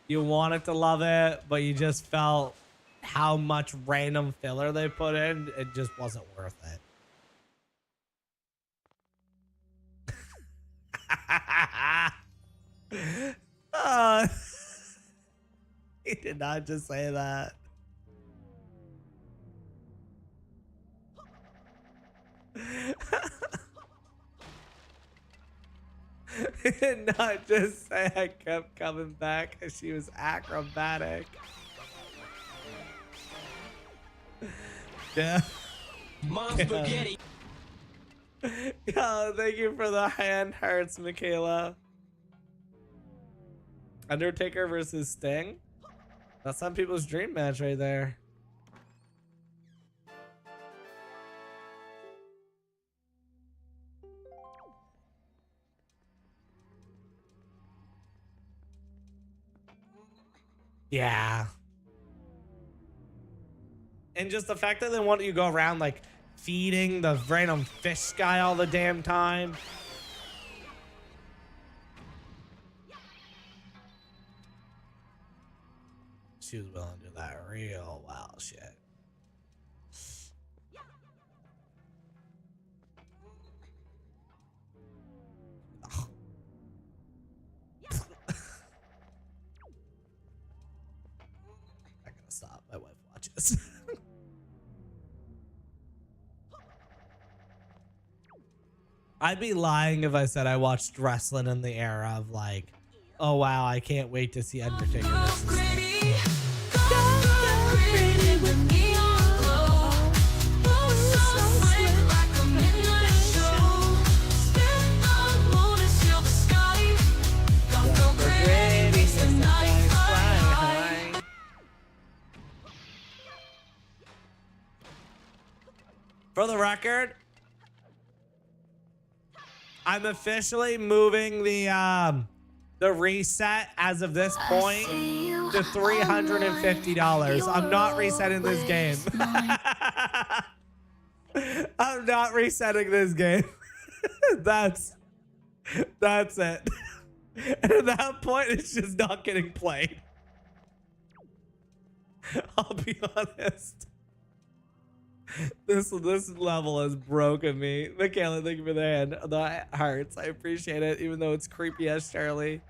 you wanted to love it, but you just felt how much random filler they put in. It just wasn't worth it. He did not just say that. He did not just say I kept coming back as she was acrobatic. Yeah. Mom spaghetti. Yo, thank you for the hand hearts, Michaela. Undertaker versus Sting? That's some people's dream match right there. Yeah. And just the fact that they want you to go around like feeding the random fish guy all the damn time. She was willing to do that real well, shit. I gotta stop. My wife watches. I'd be lying if I said I watched wrestling in the era of like, oh wow, I can't wait to see Undertaker versus For the record, I'm officially moving the reset as of this point to $350. I'm not resetting this game. I'm not resetting this game. That's it. And at that point, it's just not getting played. I'll be honest. This level has broken me. Michaela, thank you for the hearts. I appreciate it, even though it's creepy as Charlie.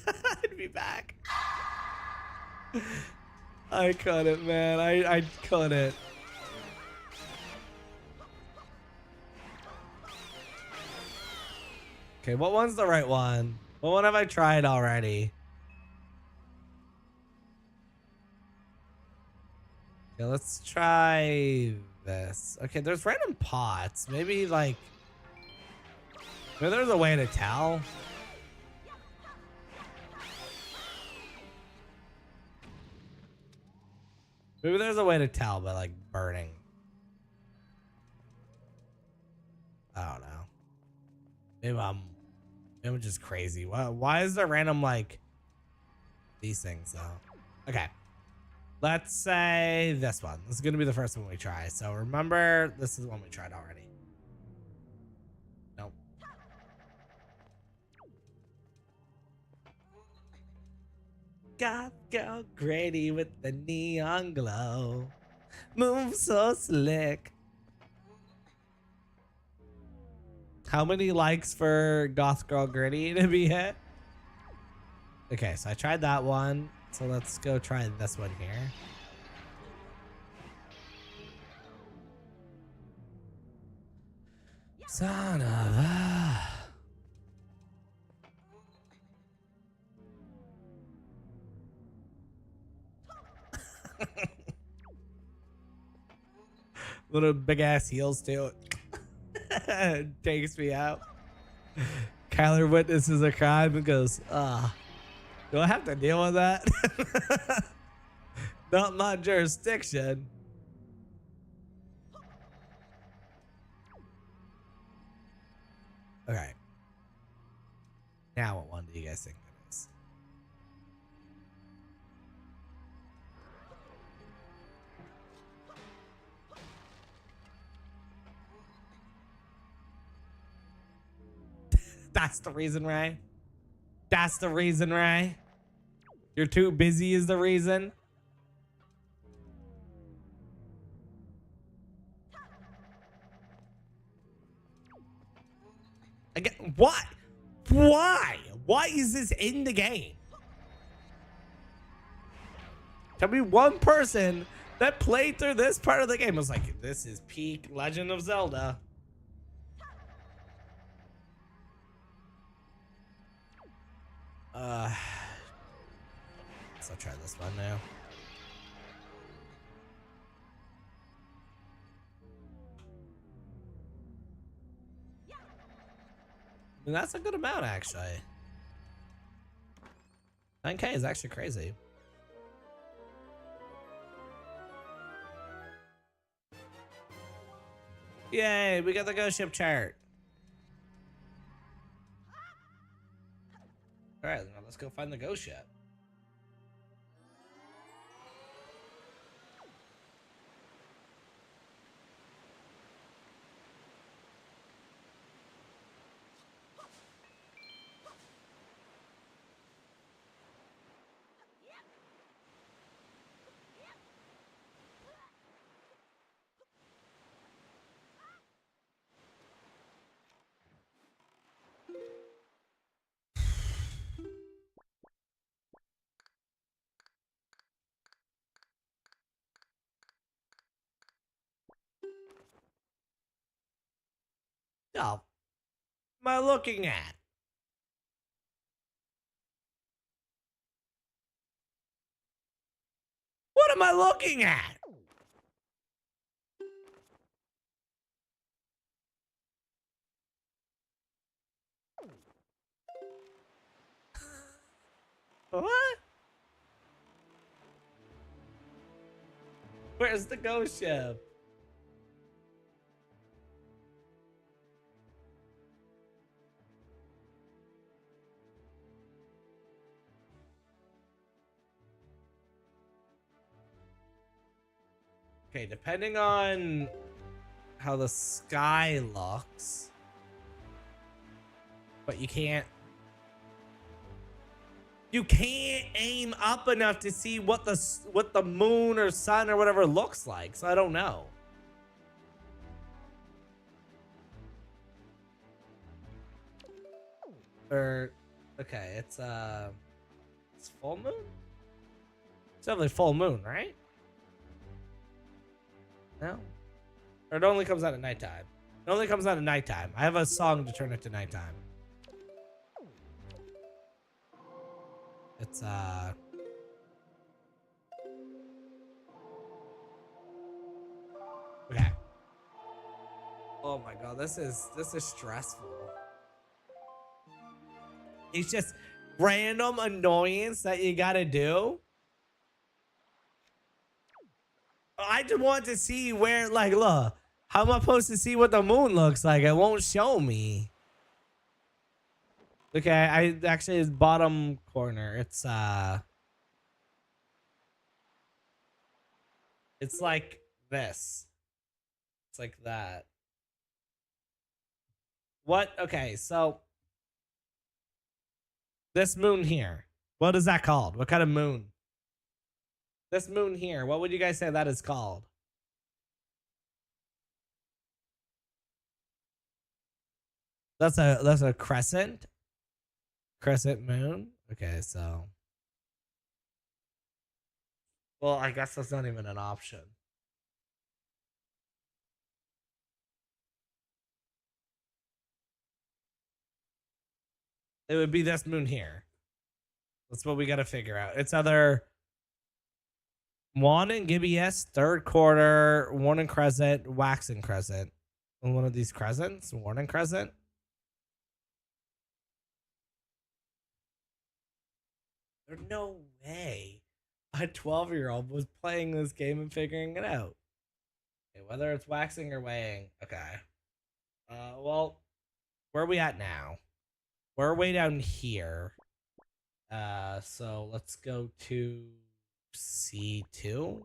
I'd be back. I couldn't, man. I couldn't. Okay, what one's the right one? What one have I tried already? Okay, let's try this. Okay, there's random pots. Maybe like... Maybe there's a way to tell. Maybe there's a way to tell by like burning. I don't know. Maybe I'm just crazy. Why is there random like these things though? Okay. Let's say this one. This is gonna be the first one we try. So remember, this is one we tried already. Nope. goth girl Grady with the neon glow. Move so slick. How many likes for goth girl Grady to be hit? Okay, so I tried that one. So let's go try this one here. Son of a... Little big ass heels too. Takes me out. Kyler witnesses a crime and goes, do I have to deal with that? Not my jurisdiction. Okay. Now what one do you guys think it is? That's the reason, Ray. That's the reason, Ray. You're too busy is the reason. Again, what? Why? Why is this in the game? Tell me one person that played through this part of the game was like, this is peak Legend of Zelda. So try this one now. And that's a good amount, actually. 9K is actually crazy. Yay, we got the ghost ship chart. All right, now let's go find the ghost ship. Oh, what am I looking at? What am I looking at? What? Where's the ghost ship? Okay, depending on how the sky looks, but you can't aim up enough to see what the moon or sun or whatever looks like. So I don't know. Or okay, it's full moon. It's definitely full moon, right? No? Or it only comes out at nighttime. It only comes out at nighttime. I have a song to turn it to nighttime. It's okay. Oh my god, this is stressful. It's just random annoyance that you gotta do. I just want to see where, like, look, how am I supposed to see what the moon looks like? It won't show me. Okay, I actually, it's bottom corner. It's like this. It's like that. What? Okay, so this moon here. What is that called? What kind of moon? This moon here, what would you guys say that is called? That's a crescent? Crescent moon? Okay, so. Well, I guess that's not even an option. It would be this moon here. That's what we got to figure out. It's either one in Gibeus, third quarter, one in Crescent, waxing Crescent. And one of these crescents, Warning Crescent. There's no way a 12-year-old was playing this game and figuring it out. Okay, whether it's waxing or weighing. Okay. Well, where are we at now? We're way down here. So let's go to C2.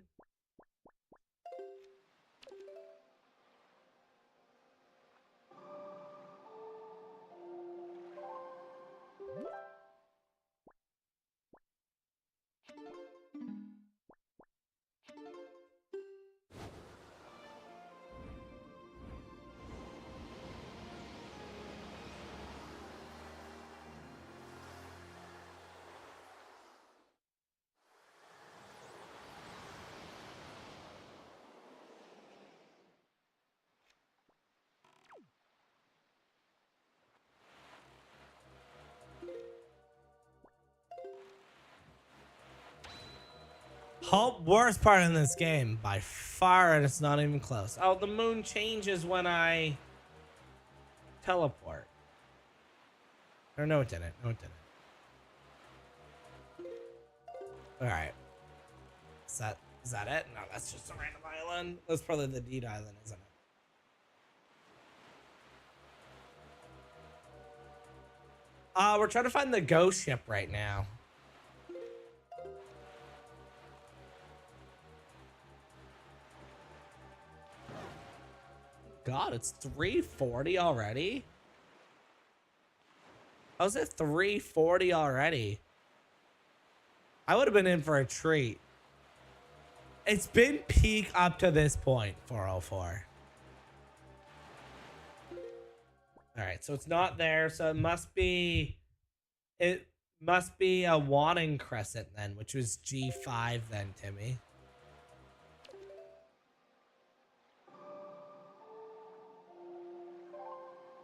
Worst part in this game by far, and it's not even close. Oh, the moon changes when I teleport. Or no, it didn't. No, it didn't. All right. Is that it? No, that's just a random island. That's probably the Deed Island, isn't it? We're trying to find the ghost ship right now. God, it's 3:40 already? How's it 3:40 already? I would have been in for a treat. It's been peak up to this point, 4:04. All right, so it's not there, so it must be a Wanting Crescent then, which was G5 then, Timmy.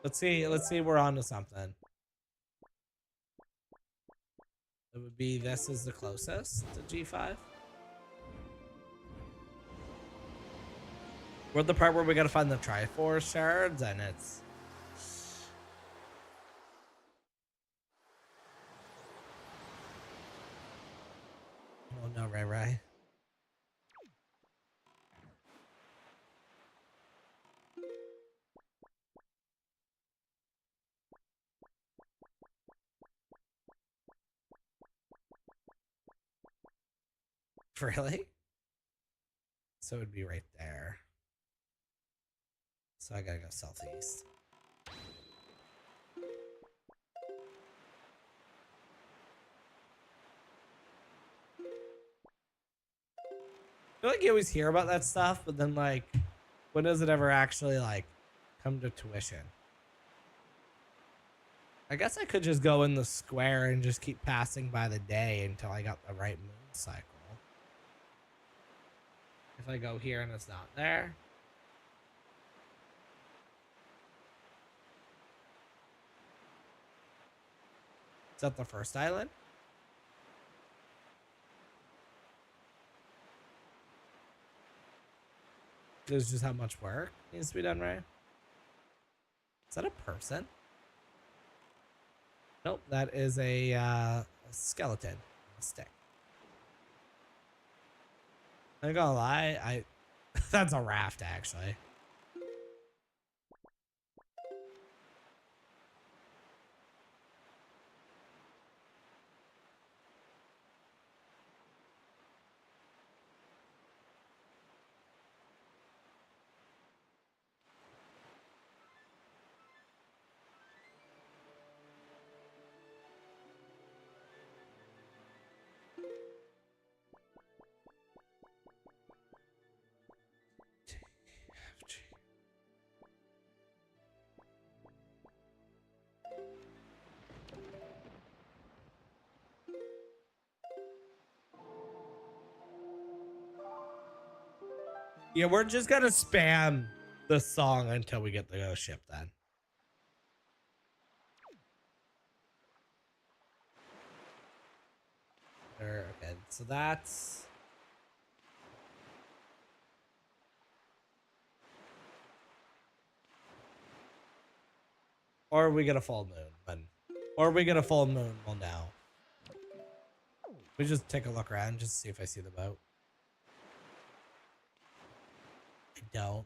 Let's see we're on to something. It would be this is the closest to G5. We're at the part where we gotta find the Triforce shards, and it's oh no, Ray. Really? So it would be right there. So I gotta go southeast. I feel like you always hear about that stuff, but then like, when does it ever actually like come to tuition? I guess I could just go in the square and just keep passing by the day until I got the right moon cycle. If I go here and it's not there. Is that the first island? There's just how much work needs to be done, right? Is that a person? Nope, that is a skeleton. A stick. I'm not gonna lie, that's a raft actually. Yeah, we're just gonna spam the song until we get the ghost ship then. Okay, so that's... Or are we get a full moon? Then, or are we get a full moon? Well, now. We just take a look around, just to see if I see the boat. I don't.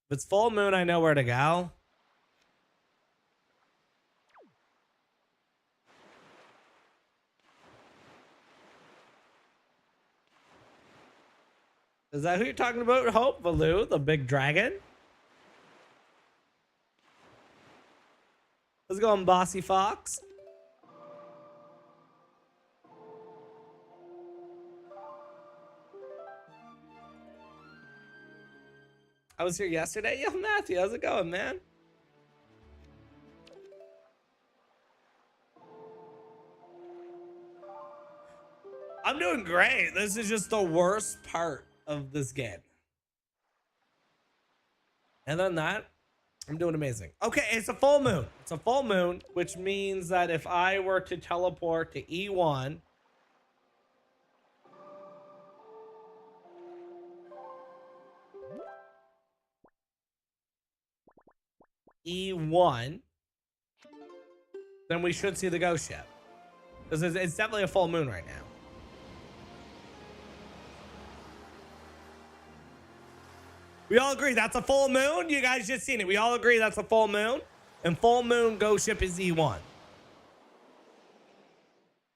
If it's full moon, I know where to go. Is that who you're talking about, Hope? Baloo, the big dragon? Let's go on, Bossy Fox. I was here yesterday. Yo, Matthew, how's it going, man? I'm doing great. This is just the worst part of this game. And then that, I'm doing amazing. Okay, it's a full moon. It's a full moon, which means that if I were to teleport to E1, then we should see the ghost ship. Because it's definitely a full moon right now. We all agree that's a full moon? You guys just seen it. We all agree that's a full moon? And full moon ghost ship is E1.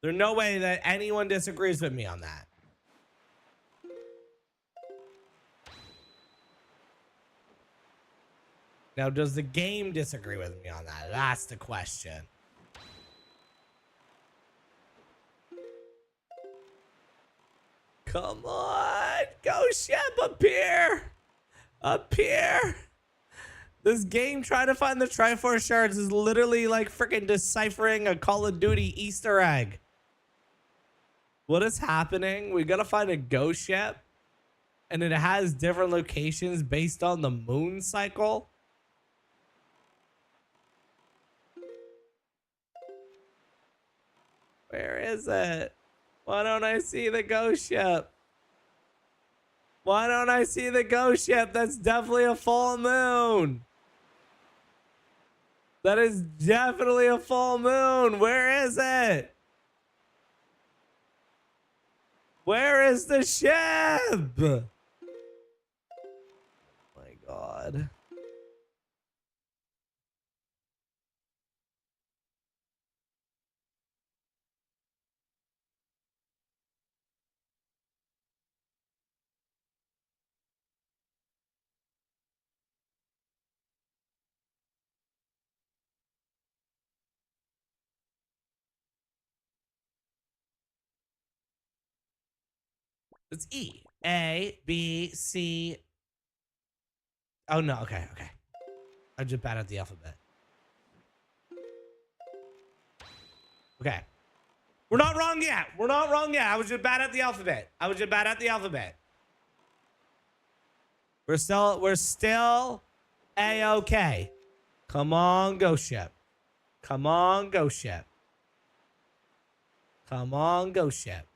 There's no way that anyone disagrees with me on that. Now, does the game disagree with me on that? That's the question. Come on, ghost ship, appear. Appear. This game trying to find the Triforce shards is literally like freaking deciphering a Call of Duty Easter egg. What is happening? We gotta find a ghost ship, and it has different locations based on the moon cycle. Where is it? Why don't I see the ghost ship? Why don't I see the ghost ship? That's definitely a full moon. That is definitely a full moon. Where is it? Where is the ship? Oh my God. It's E. A, B, C. Oh, no. Okay, okay. I'm just bad at the alphabet. Okay. We're not wrong yet. We're not wrong yet. I was just bad at the alphabet. I was just bad at the alphabet. We're still A-okay. Come on, ghost ship. Come on, ghost ship. Come on, ghost ship.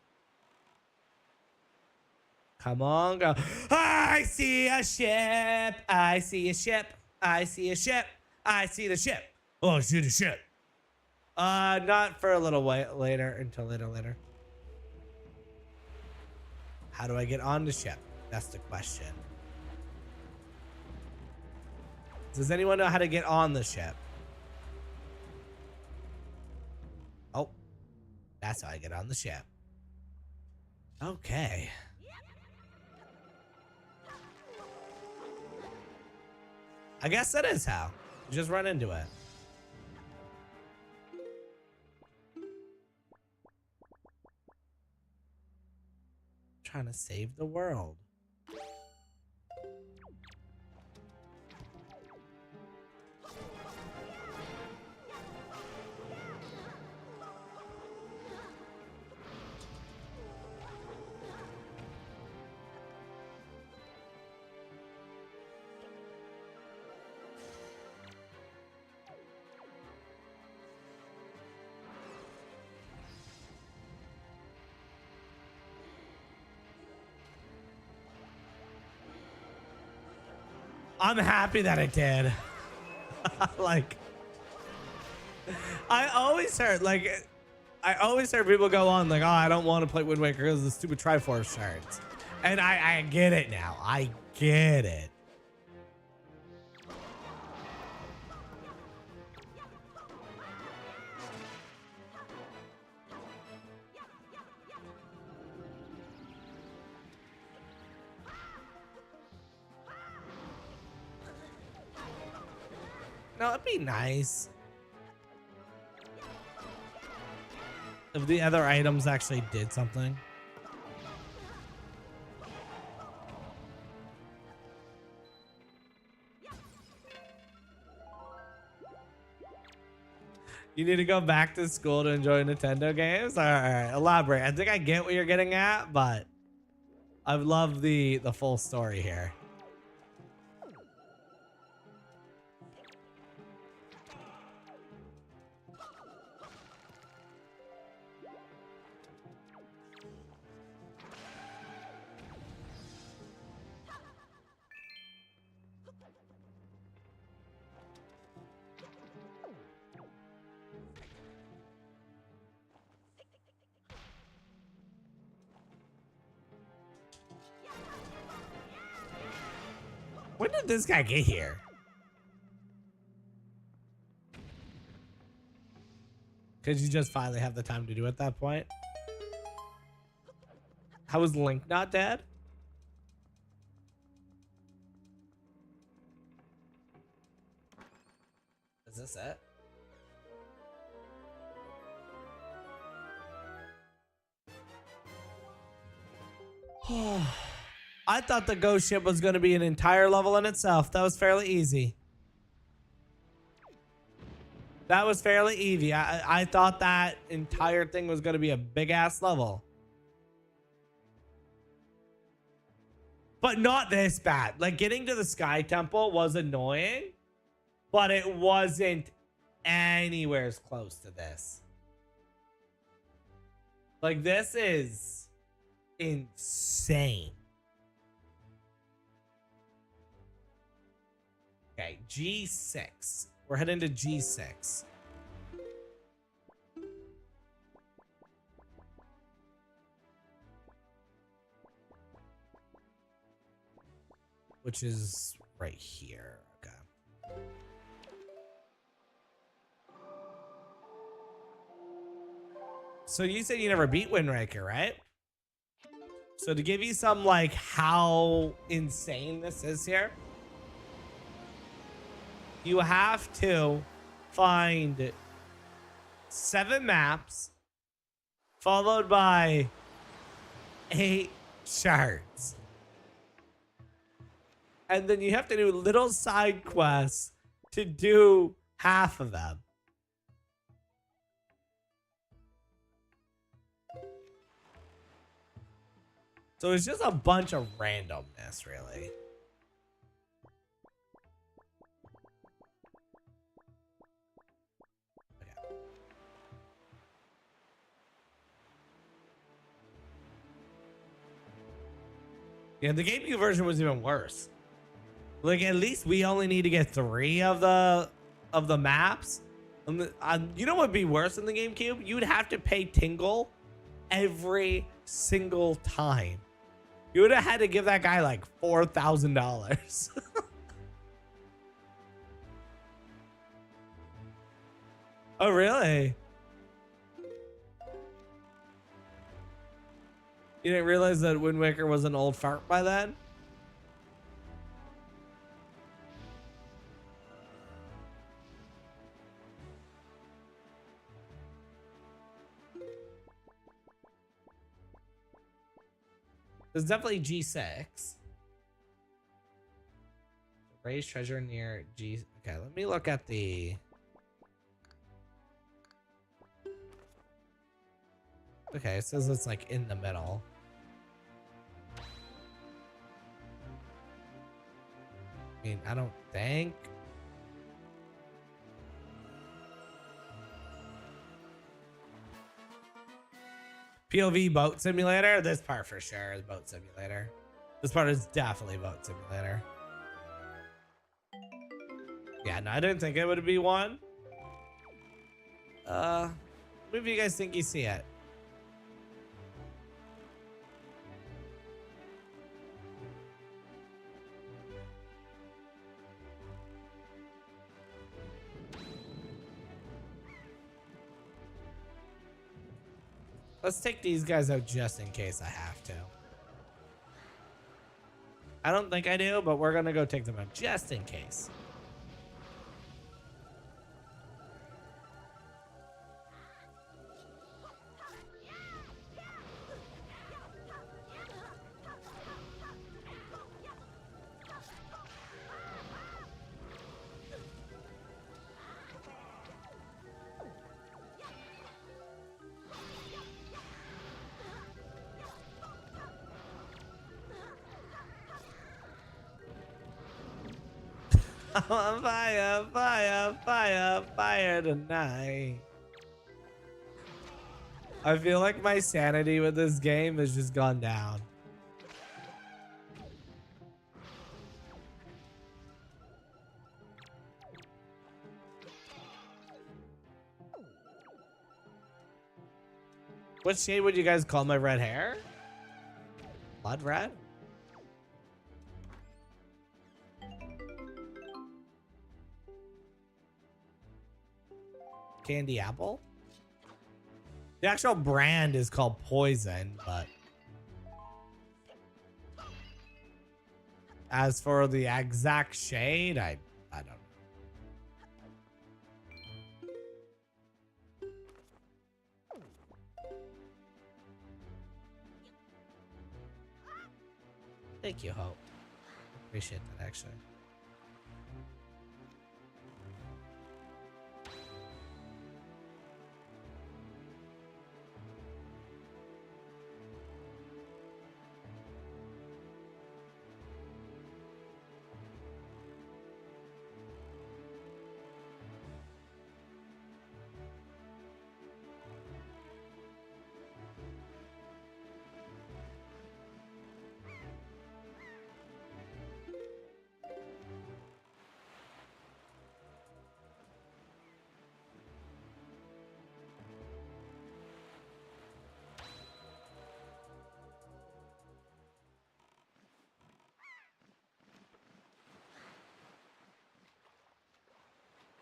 Come on, go. I see a ship. I see a ship. I see a ship. I see the ship. Oh, I see the ship. Not for a little while later, until later. How do I get on the ship? That's the question. Does anyone know how to get on the ship? Oh, that's how I get on the ship. Okay. I guess that is how. You just run into it. Trying to save the world. I'm happy that it did. Like, I always heard people go on like, oh, I don't want to play Wind Waker because of the stupid Triforce shards. And I get it now. I get it. No, it'd be nice if the other items actually did something. You need to go back to school to enjoy Nintendo games? All right, elaborate. I think I get what you're getting at, but I love the full story here. When did this guy get here? Because you just finally have the time to do it at that point. How is Link not dead? Is this it? I thought the ghost ship was going to be an entire level in itself. That was fairly easy. That was fairly easy. I thought that entire thing was going to be a big ass level. But not this bad. Like, getting to the Sky Temple was annoying, but it wasn't anywhere as close to this. Like, this is insane. Okay, G6. We're heading to G6. Which is right here. Okay. So you said you never beat Windwaker, right? So to give you some, like, how insane this is here, you have to find 7 maps followed by 8 shards. And then you have to do little side quests to do half of them. So it's just a bunch of randomness, really. Okay. Yeah, the GameCube version was even worse. Like, at least we only need to get 3 of the maps. You know what would be worse in the GameCube? You would have to pay Tingle every single time. You would have had to give that guy like $4,000. Oh, really? You didn't realize that Wind Waker was an old fart by then? There's definitely G6. Raise treasure near G. Okay, let me look at the. Okay, it says it's like in the middle. I mean, I don't think. POV boat simulator. This part for sure is boat simulator. This part is definitely boat simulator. Yeah, no, I didn't think it would be one. Maybe you guys think you see it. Let's take these guys out just in case I have to. I don't think I do, but we're gonna go take them out just in case. Fire, fire, fire, fire tonight. I feel like my sanity with this game has just gone down. What shade would you guys call my red hair? Blood red? Candy apple? The actual brand is called Poison, but as for the exact shade, I don't know. Thank you, Hope. Appreciate that, actually.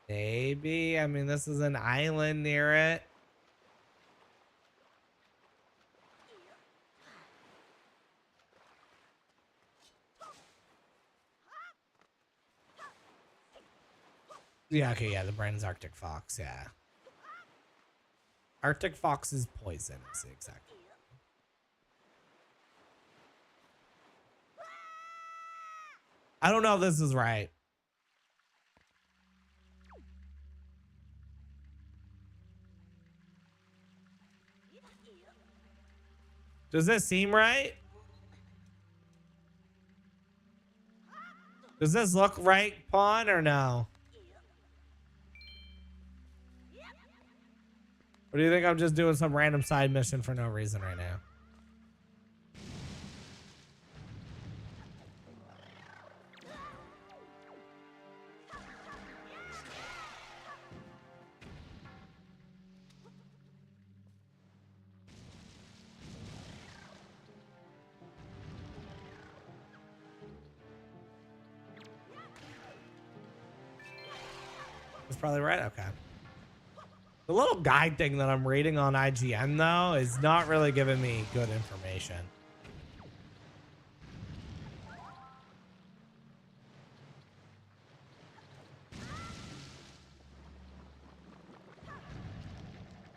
Maybe. I mean, this is an island near it. Yeah, okay, yeah, the brand's Arctic Fox, yeah. Arctic Fox is poison, is the exact. I don't know if this is right. Does this seem right? Does this look right, Pawn, or no? Or do you think I'm just doing some random side mission for no reason right now? That's probably right. Okay. The little guide thing that I'm reading on IGN, though, is not really giving me good information.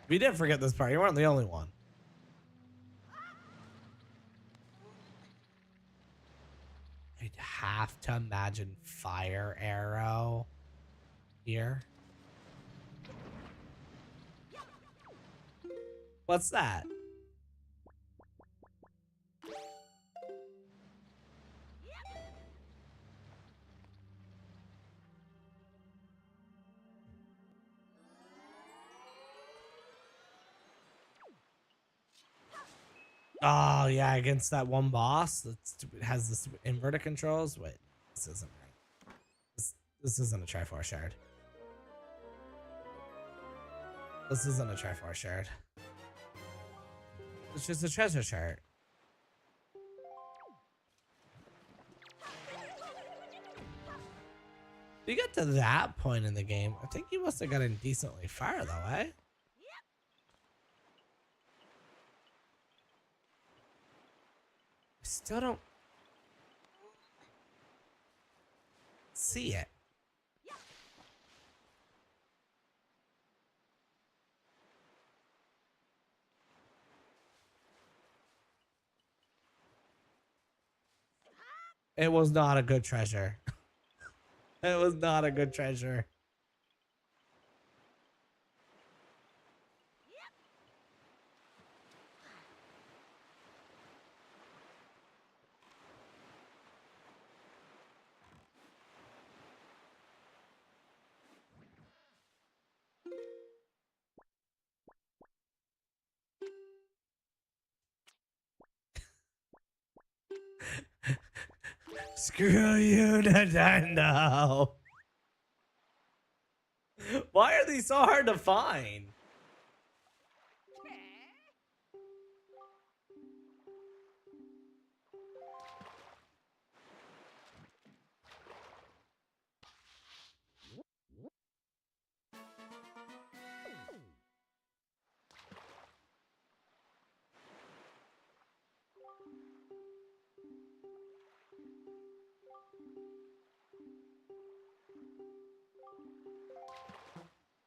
We did forget this part. You weren't the only one. have to imagine fire arrow here. What's that? Oh yeah, against that one boss that has this inverted controls. Wait, this isn't right. This isn't a Triforce shard. This isn't a Triforce shard. It's just a treasure shard. You get to that point in the game, I think you must have gotten decently far though, eh? I still don't see it. It was not a good treasure. It was not a good treasure. Screw you, Nintendo. Why are these so hard to find?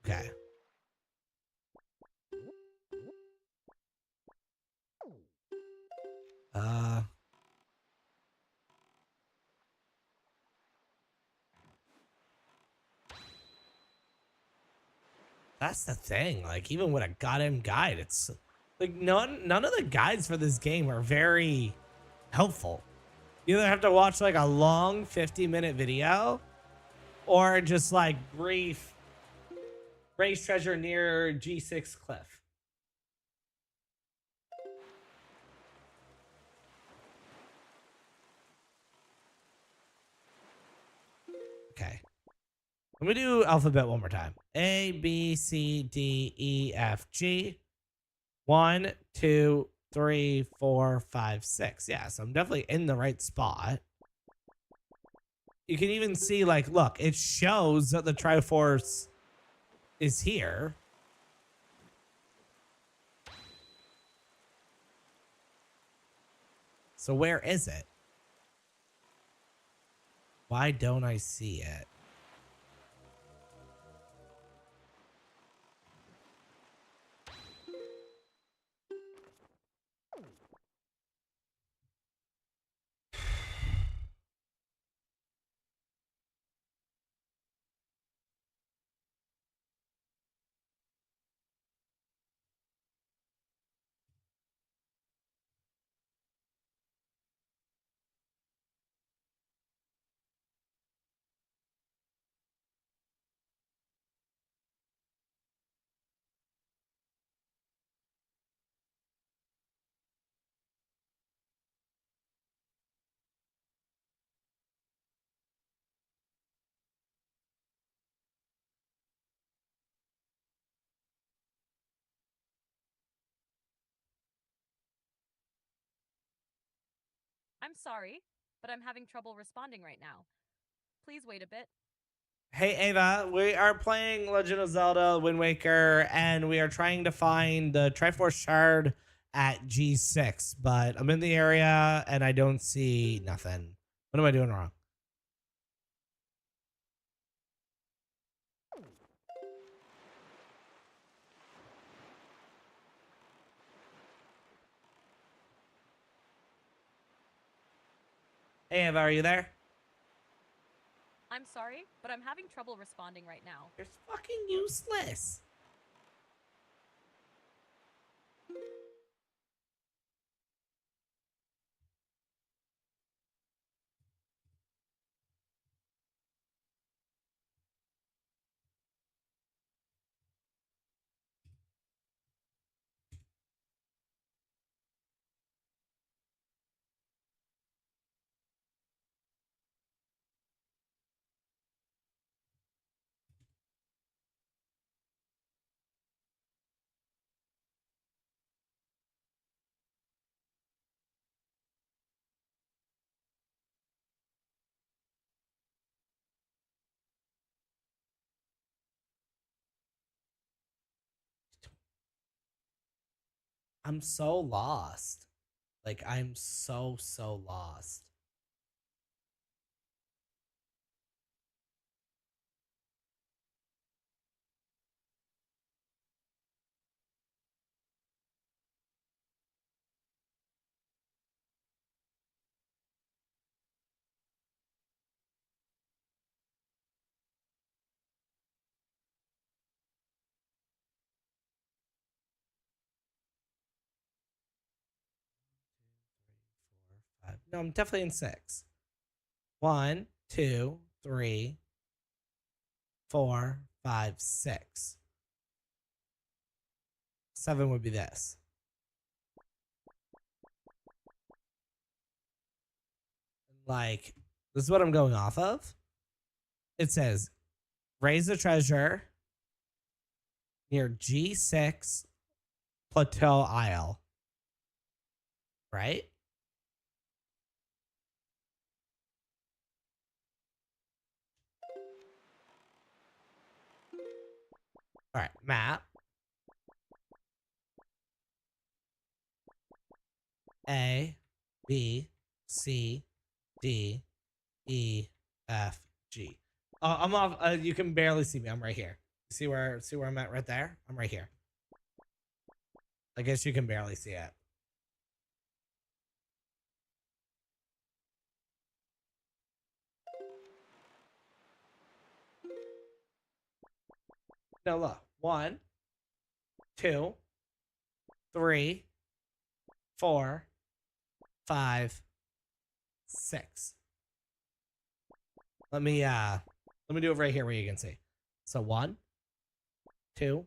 Okay. That's the thing. Like, even with a goddamn guide, it's like none of the guides for this game are very helpful. You either have to watch like a long 50-minute video or just like brief raise treasure near G6 cliff. Okay. Let me do alphabet one more time. A, B, C, D, E, F, G. 1, 2, 3, 4, 5, 6. Yeah, so I'm definitely in the right spot. You can even see, like, look, it shows that the Triforce is here. So where is it? Why don't I see it? I'm sorry, but I'm having trouble responding right now. Please wait a bit. Hey Ava, we are playing Legend of Zelda Wind Waker, and we are trying to find the Triforce Shard at G6, but I'm in the area and I don't see nothing. What am I doing wrong? Hey Ava, are you there? I'm sorry, but I'm having trouble responding right now. You're fucking useless. I'm so lost. Like, I'm so lost. No, I'm definitely in 6. 1, 2, 3, 4, 5, 6. 7 would be this. Like, this is what I'm going off of. It says, raise the treasure near G6 Plateau Isle. Right? All right, map. A, B, C, D, E, F, G. I'm off. You can barely see me. I'm right here. See where I'm at right there? I'm right here. I guess you can barely see it. No, look. 1, 2, 3, 4, 5, 6. Let me do it right here where you can see. So 1, 2,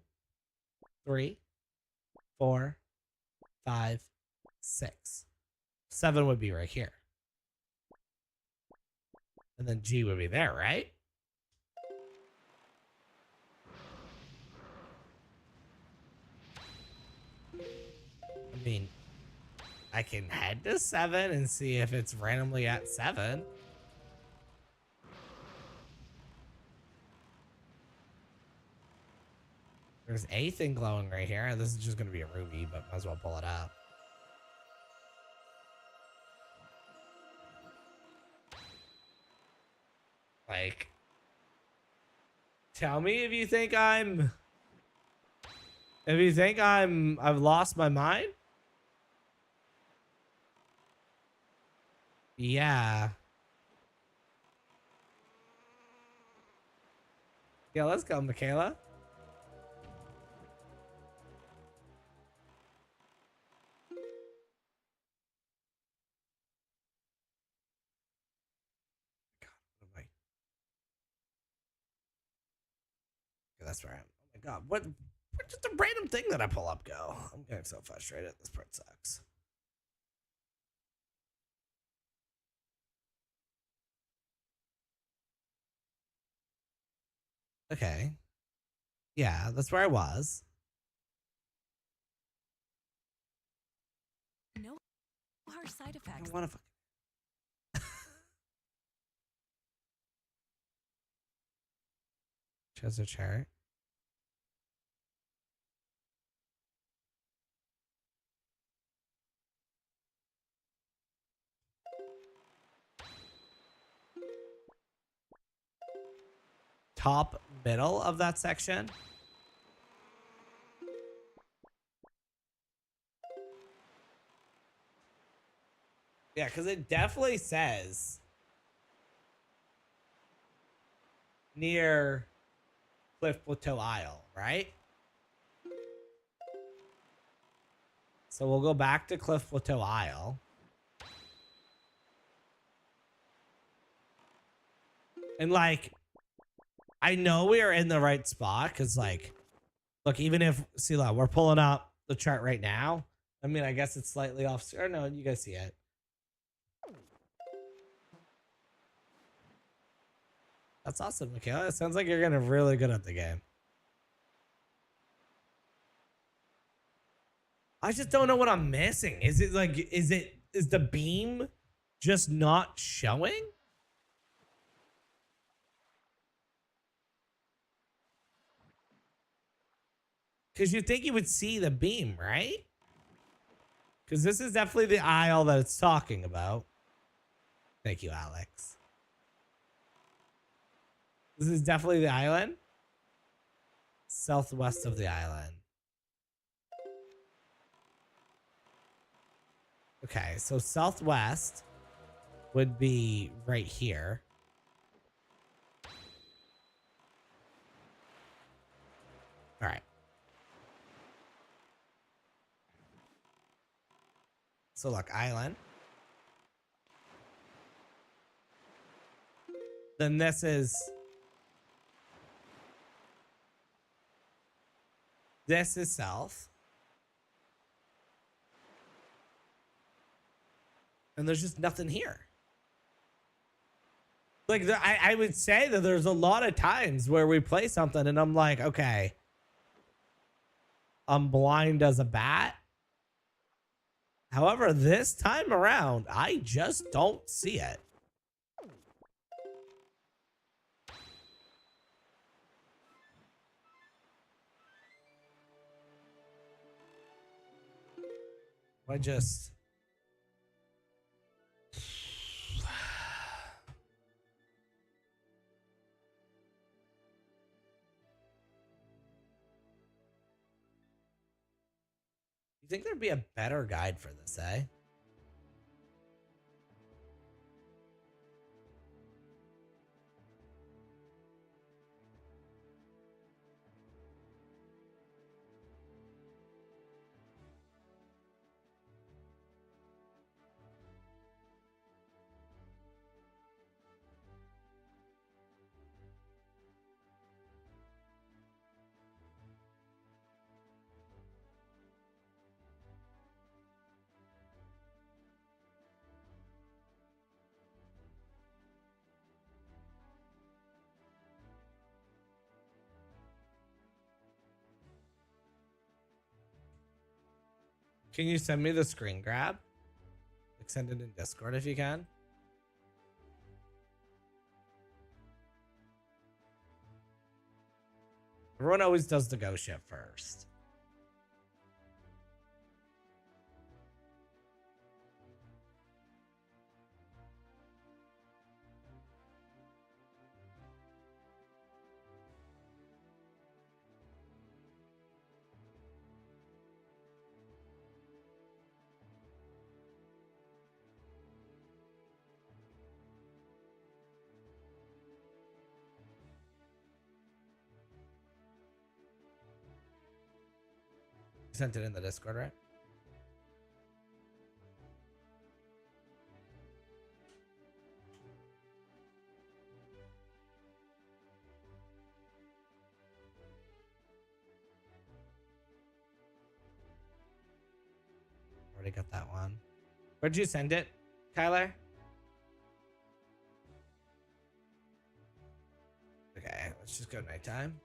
3, 4, 5, 6. 7 would be right here. And then G would be there, right? I mean, I can head to 7 and see if it's randomly at 7. There's a thing glowing right here. This is just going to be a ruby, but might as well pull it up. Like, tell me if you think I've lost my mind. Yeah. Yeah, let's go, Michaela. That's where I am. Oh my god, what just a random thing that I pull up go? I'm getting so frustrated. This part sucks. Okay. Yeah, that's where I was. No harsh side effects. I don't want to Treasure chart. Top middle of that section. Yeah, because it definitely says near Cliff Plateau Isle, right? So we'll go back to Cliff Plateau Isle. And like, I know we are in the right spot because like, look, even if, see, look, we're pulling up the chart right now. I mean, I guess it's slightly off. Or no, you guys see it. That's awesome, Michaela. It sounds like you're getting really good at the game. I just don't know what I'm missing. Is it like, is the beam just not showing? Because you think you would see the beam, right? Because this is definitely the aisle that it's talking about. Thank you, Alex. This is definitely the island. Southwest of the island. Okay, so southwest would be right here. All right. So look, island. Then this is south. And there's just nothing here. Like, I would say that there's a lot of times where we play something and I'm like, okay, I'm blind as a bat. However, this time around, I just don't see it. I just... You think there'd be a better guide for this, eh? Can you send me the screen grab? Like, send it in Discord if you can. Everyone always does the go ship first. You sent it in the Discord, right? Already got that one. Where'd you send it, Kyler? Okay, let's just go nighttime.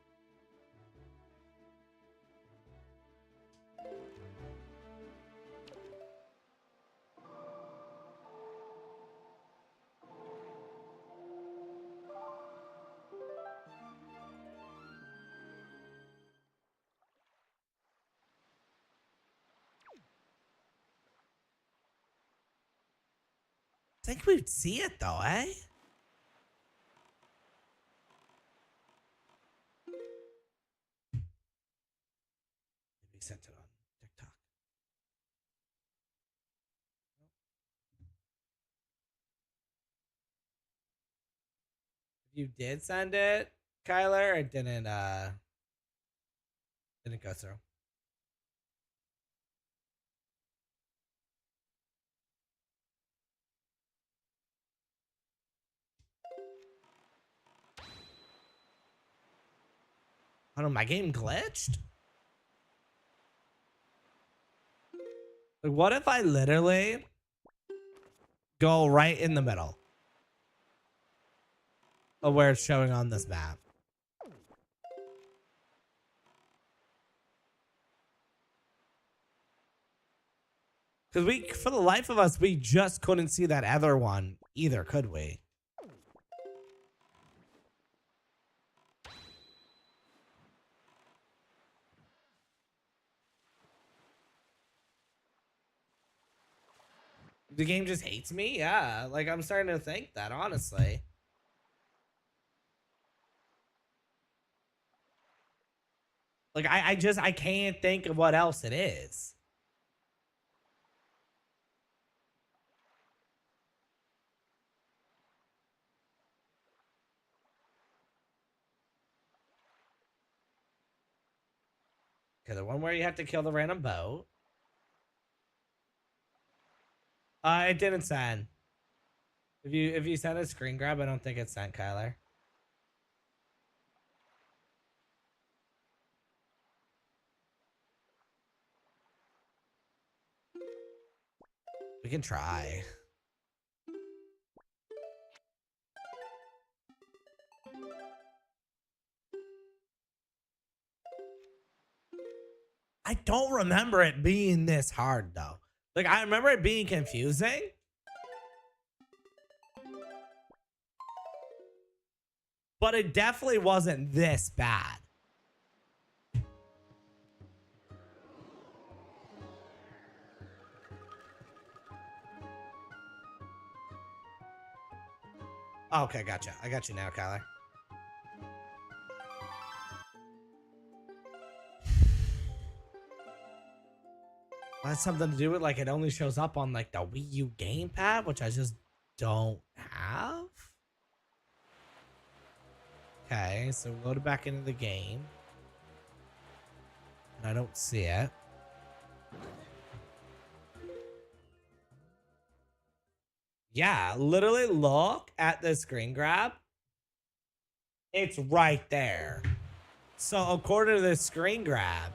I think we'd see it though, eh? Maybe sent it on TikTok. If you did send it, Kyler? It didn't go through. I don't know, my game glitched? Like, what if I literally go right in the middle of where it's showing on this map? Because we, for the life of us, we just couldn't see that other one either, could we? The game just hates me? Yeah, like I'm starting to think that, honestly. Like I can't think of what else it is. Okay, the one where you have to kill the random boat. It didn't send. If you send a screen grab, I don't think it's sent, Kyler. We can try. I don't remember it being this hard though. Like I remember it being confusing. But it definitely wasn't this bad. Okay, gotcha. I got you now, Kyler. That's something to do with like it only shows up on like the Wii U gamepad, which I just don't have. Okay, so load it back into the game. And I don't see it. Yeah, literally look at the screen grab. It's right there. So according to the screen grab,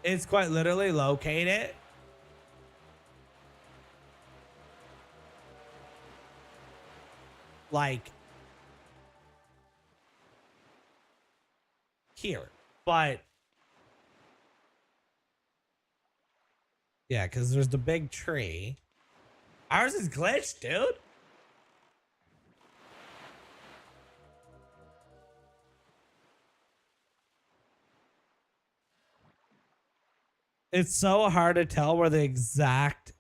it's quite literally located like here. But yeah, because there's the big tree. Ours is glitched, dude. It's so hard to tell where the exact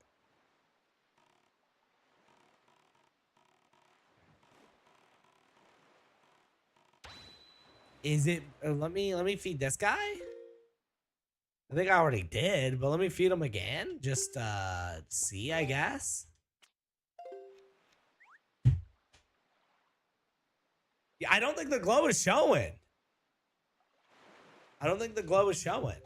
is it. Let me feed this guy. I think I already did, but let me feed him again. Just see, I guess. Yeah, I don't think the glow is showing. I don't think the glow is showing.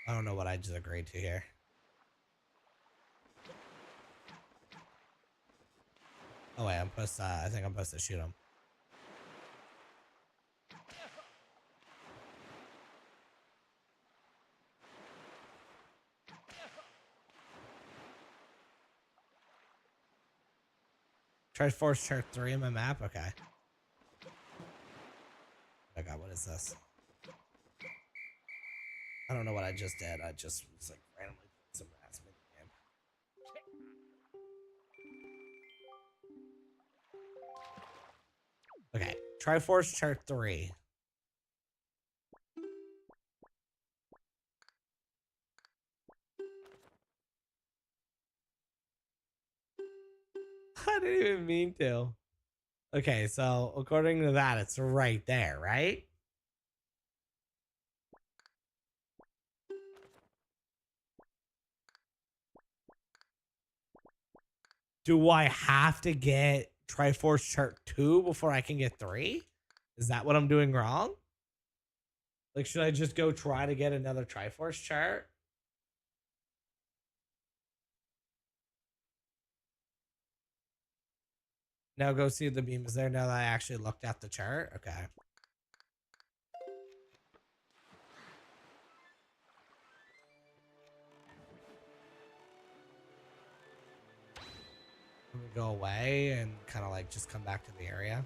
I don't know what I just agreed to here. Oh wait, I'm supposed to, I think I'm supposed to shoot him. Try force chart 3 in my map? Okay. Oh god, what is this? I don't know what I just did. I just was like randomly putting some rats in the game. Okay, Triforce chart 3. I didn't even mean to. Okay, so according to that, it's right there, right? Do I have to get Triforce chart 2 before I can get 3? Is that what I'm doing wrong? Like, should I just go try to get another Triforce chart? Now go see if the beam is there now that I actually looked at the chart. Okay. Let me go away and kind of like just come back to the area.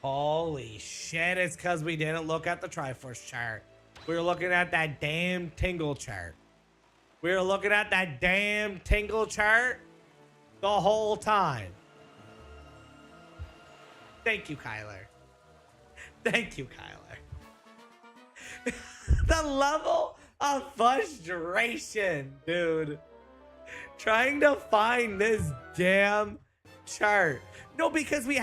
Holy shit, it's because we didn't look at the Triforce chart. We were looking at that damn Tingle chart. We were looking at that damn Tingle chart the whole time. Thank you, Kyler. Thank you, Kyler. The level of frustration, dude. Trying to find this damn chart. No, because we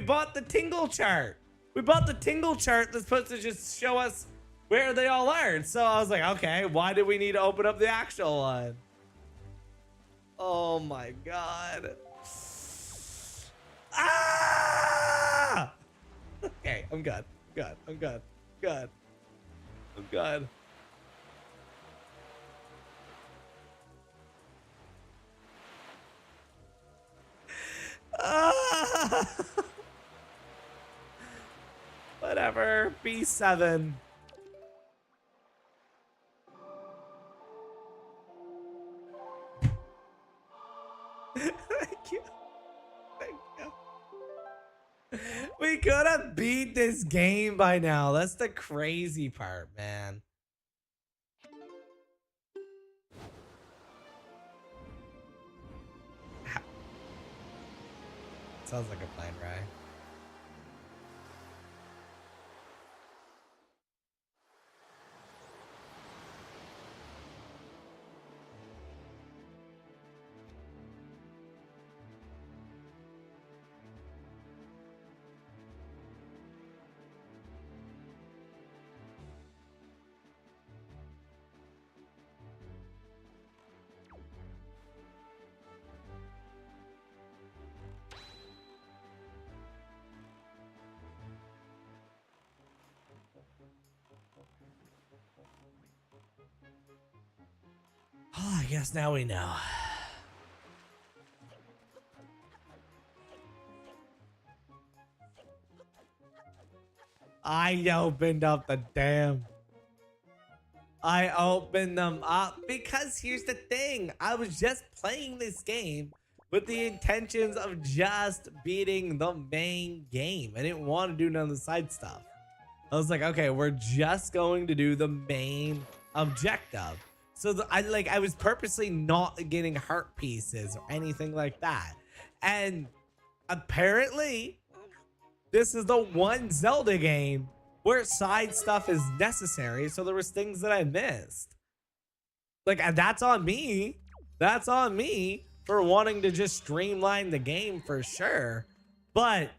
bought the Tingle chart. We bought the Tingle chart that's supposed to just show us where they all are. So I was like, okay, why do we need to open up the actual one? Oh my God. Ah! Okay, I'm good. I'm good. I'm good. Ah! Whatever. B7. Thank you. We could have beat this game by now. That's the crazy part, man. Sounds like a plane ride. Oh, I guess now we know. I opened up the damn. I opened them up because here's the thing. I was just playing this game with the intentions of just beating the main game. I didn't want to do none of the side stuff. I was like, okay, we're just going to do the main objective. So I was purposely not getting heart pieces or anything like that. And apparently this is the one Zelda game where side stuff is necessary. So there was things that I missed. Like, and that's on me. That's on me for wanting to just streamline the game for sure. But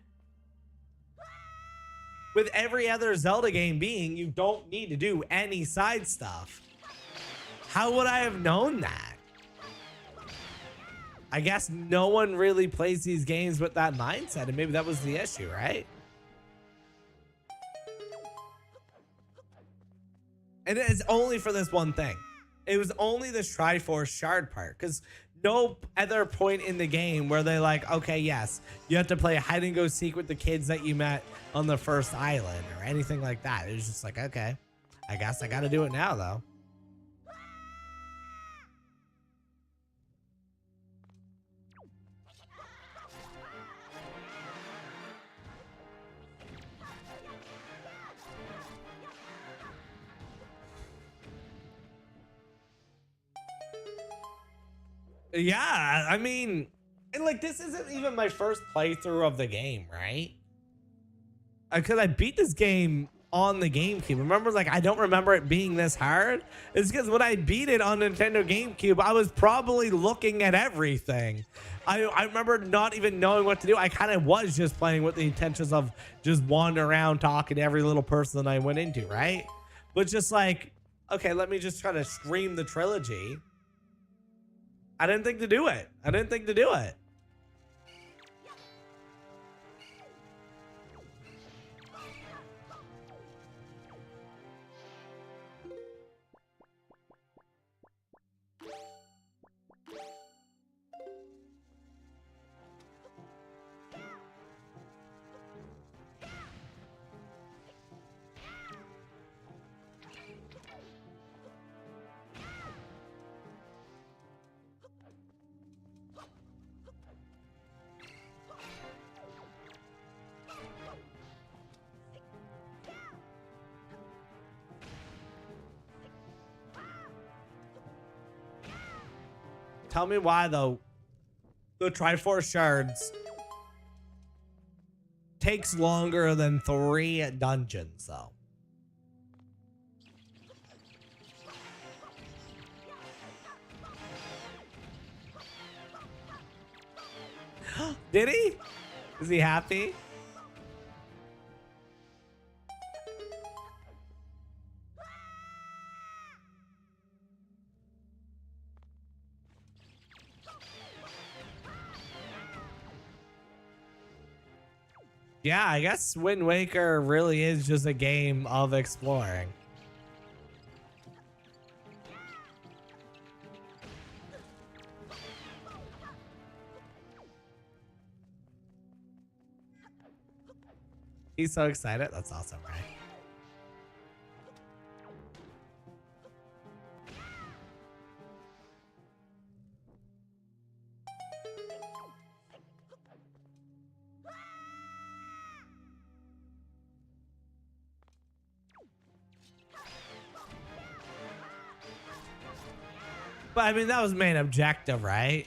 with every other Zelda game being, you don't need to do any side stuff. How would I have known that? I guess no one really plays these games with that mindset, and maybe that was the issue, right? And it's only for this one thing. It was only this Triforce shard part, because no other point in the game where they're like, okay, yes, you have to play hide and go seek with the kids that you met on the first island or anything like that. It was just like, okay, I guess I got to do it now, though. Yeah, I mean, and like, this isn't even my first playthrough of the game, right? because I beat this game on the GameCube. Remember, like, I don't remember it being this hard. It's because when I beat it on Nintendo GameCube, I was probably looking at everything. I remember not even knowing what to do. I kind of was just playing with the intentions of just wandering around talking to every little person I went into, right? But just like, okay, let me just try to stream the trilogy. I didn't think to do it. I didn't think to do it. Tell me why, though, the Triforce Shards takes longer than 3 dungeons, though. Did he? Is he happy? Yeah, I guess Wind Waker really is just a game of exploring. He's so excited. That's awesome, right? But I mean, that was main objective, right?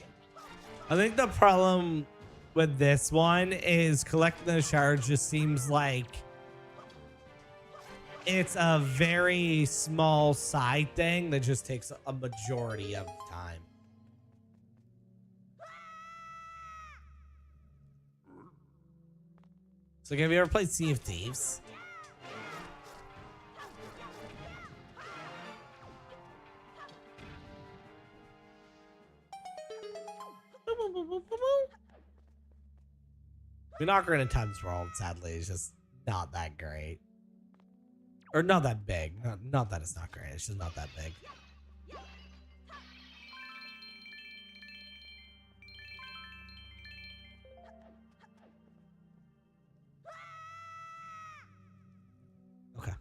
I think the problem with this one is collecting the shards just seems like it's a very small side thing that just takes a majority of the time. So have you ever played Sea of Thieves? I mean, Ocarina of Time's world, sadly, is just not that great. Or not that big. Not that it's not great. It's just not that big. Okay.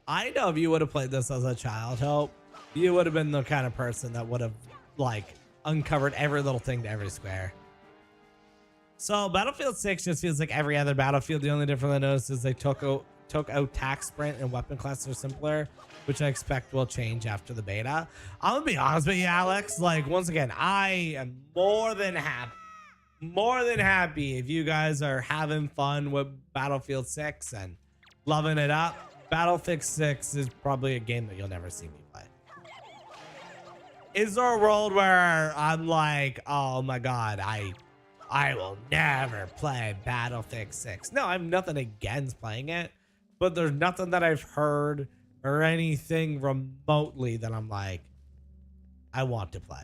I know if you would have played this as a child, Hope, you would have been the kind of person that would have, like, uncovered every little thing to every square. So Battlefield 6 just feels like every other Battlefield. The only difference I noticed is they took out tac sprint and weapon classes are simpler, which I expect will change after the beta. I'm gonna be honest with you, Alex. Like, once again, I am more than happy if you guys are having fun with Battlefield 6 and loving it up. Battlefield 6 is probably a game that you'll never see me play. Is there a world where I'm like, oh my god, I will never play Battlefield 6? No, I have nothing against playing it, but there's nothing that I've heard or anything remotely that I'm like, I want to play.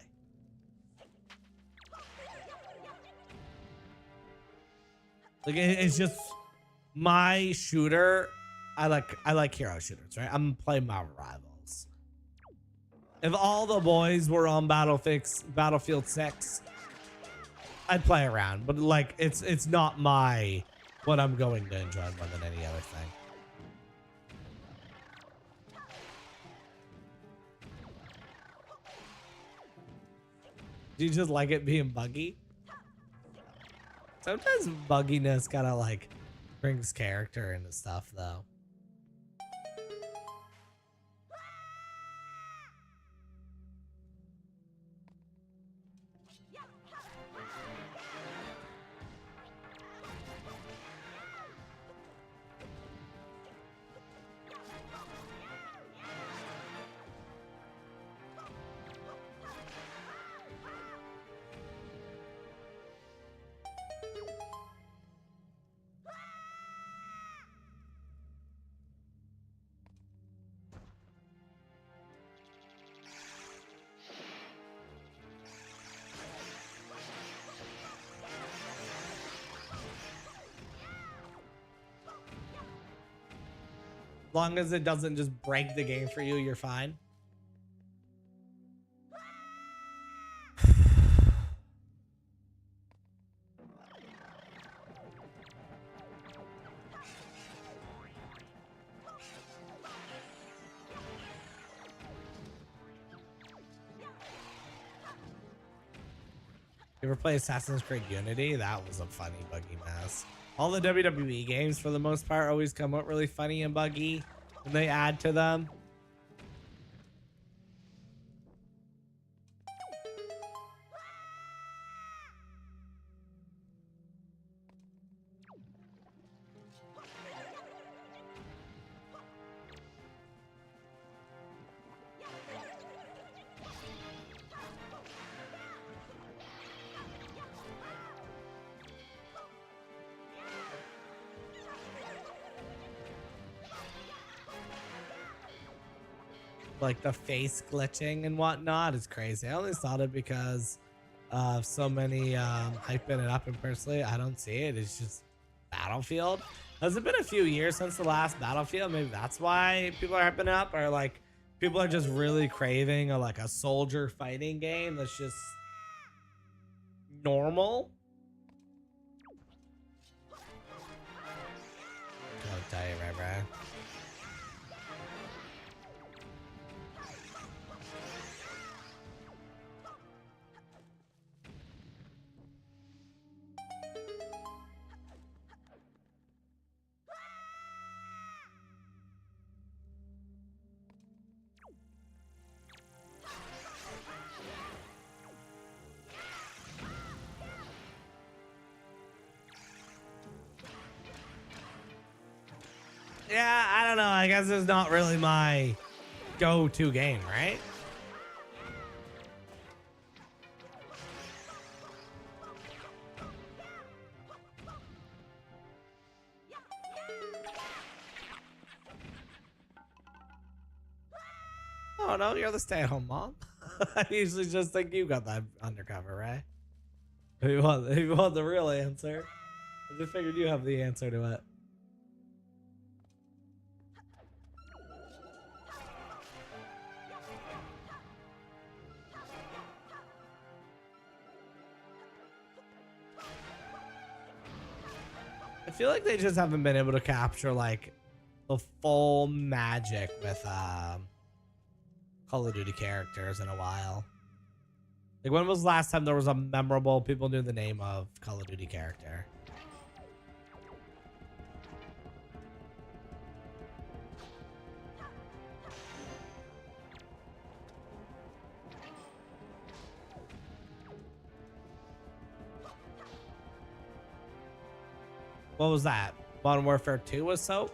Like, it's just my shooter. I like hero shooters, right? I'm playing my rivals. If all the boys were on Battlefield 6, I'd play around, but like it's not what I'm going to enjoy more than any other thing. Do you just like it being buggy? Sometimes bugginess kind of like brings character into stuff though. As long as it doesn't just break the game for you, you're fine. You ever play Assassin's Creed Unity? That was a funny buggy mess. All the WWE games, for the most part, always come out really funny and buggy when they add to them. Like the face glitching and whatnot is crazy. I only saw it because of so many hyping it up, and personally I don't see it. It's just Battlefield. Has it been a few years since the last Battlefield? Maybe that's why people are hyping it up, or like people are just really craving a soldier fighting game that's just normal. I'll tell you right. Yeah, I don't know. I guess it's not really my go-to game, right? Oh no, you're the stay-at-home mom. I usually just think you got that undercover, right? If you want the real answer, I just figured you have the answer to it. I feel like they just haven't been able to capture like the full magic with Call of Duty characters in a while. Like, when was the last time there was a memorable, people knew the name of Call of Duty character? What was that? Modern Warfare 2 was soap?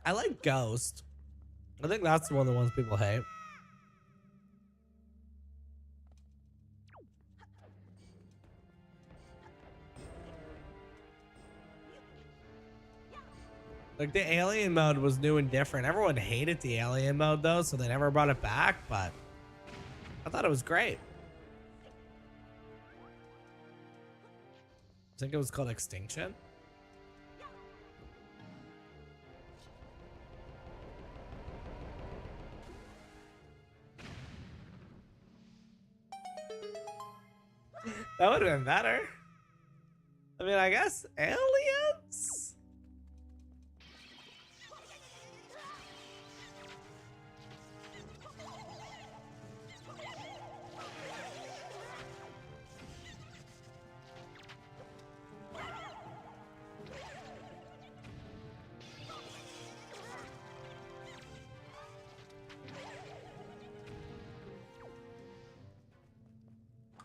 I like Ghost. I think that's one of the ones people hate. Like, the alien mode was new and different. Everyone hated the alien mode though, so they never brought it back, but I thought it was great. I think it was called Extinction. That would have been better. I mean, I guess aliens?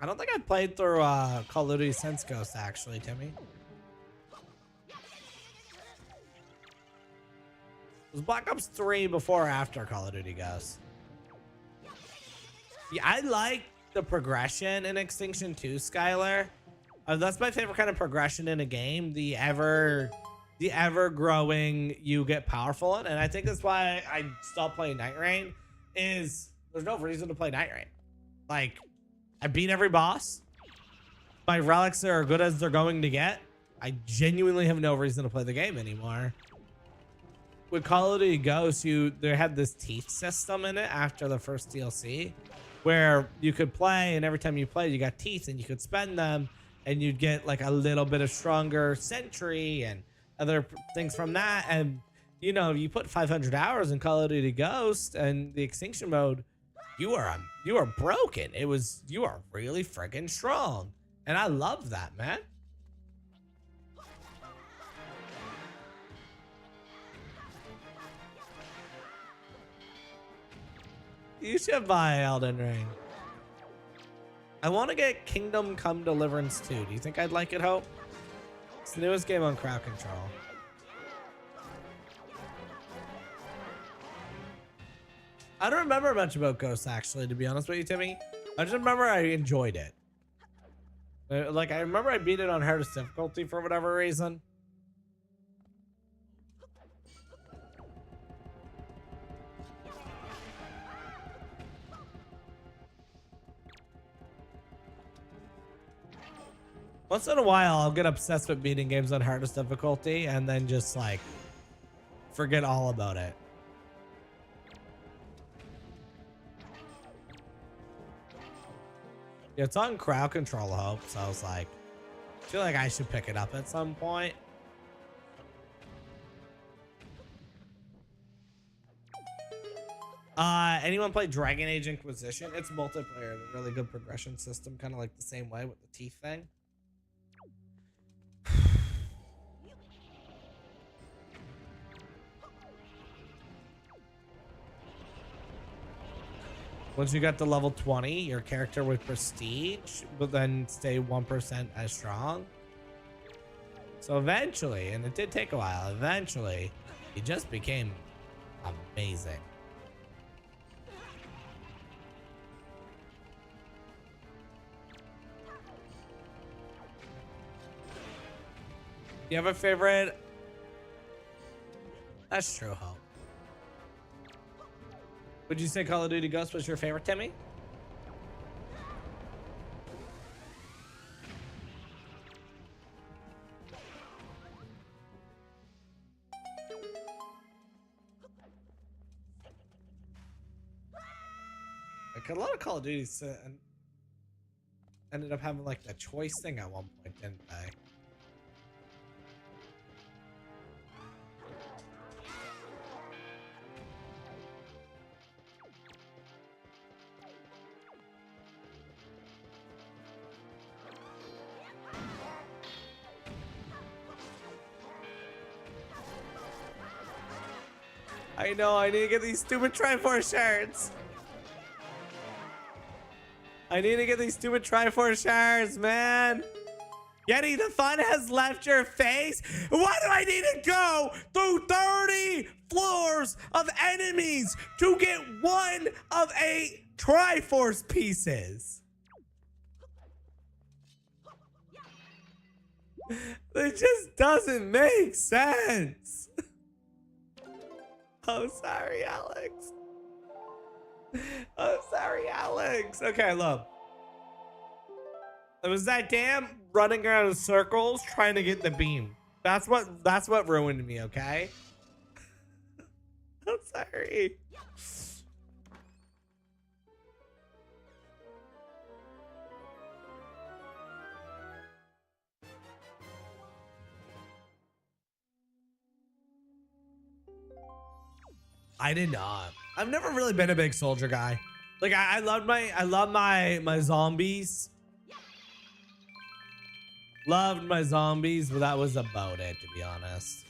I don't think I played through Call of Duty since Ghost, actually, Timmy. Was Black Ops 3 before or after Call of Duty Ghost? Yeah, I like the progression in Extinction 2, Skylar. That's my favorite kind of progression in a game. The ever growing, you get powerful in. And I think that's why I stopped playing Night Rain, is there's no reason to play Night Rain. Like, I beat every boss. My relics are as good as they're going to get. I genuinely have no reason to play the game anymore. With Call of Duty Ghosts, they had this teeth system in it after the first DLC, where you could play, and every time you played, you got teeth, and you could spend them, and you'd get like a little bit of stronger sentry and other things from that. And you know, you put 500 hours in Call of Duty Ghost and the Extinction mode, you are broken. You are really friggin' strong. And I love that, man. You should buy Elden Ring. I want to get Kingdom Come Deliverance 2. Do you think I'd like it, Hope? It's the newest game on Crowd Control. I don't remember much about Ghosts, actually, to be honest with you, Timmy. I just remember I enjoyed it. Like, I remember I beat it on hardest difficulty for whatever reason. Once in a while, I'll get obsessed with beating games on hardest difficulty and then just, like, forget all about it. Yeah, it's on Crowd Control, Hope, so I was like, I feel like I should pick it up at some point. Anyone play Dragon Age Inquisition? It's multiplayer, a really good progression system, kind of like the same way with the teeth thing. Once you got to level 20, your character with prestige would then stay 1% as strong. So eventually, and it did take a while, eventually, he just became amazing. You have a favorite? That's true, Hope. Would you say Call of Duty Ghost was your favorite, Timmy? Like, a lot of Call of Duties ended up having like the choice thing at one point, didn't they? I know, I need to get these stupid Triforce shards. I need to get these stupid Triforce shards, man. Yeti, the fun has left your face. Why do I need to go through 30 floors of enemies to get one of 8 Triforce pieces? It just doesn't make sense. Oh, sorry, Alex. Oh, sorry, Alex. Okay, look. It was that damn running around in circles trying to get the beam. That's what ruined me, okay? I'm sorry. I did not. I've never really been a big soldier guy. Like I love my zombies. Loved my zombies, but that was about it, to be honest.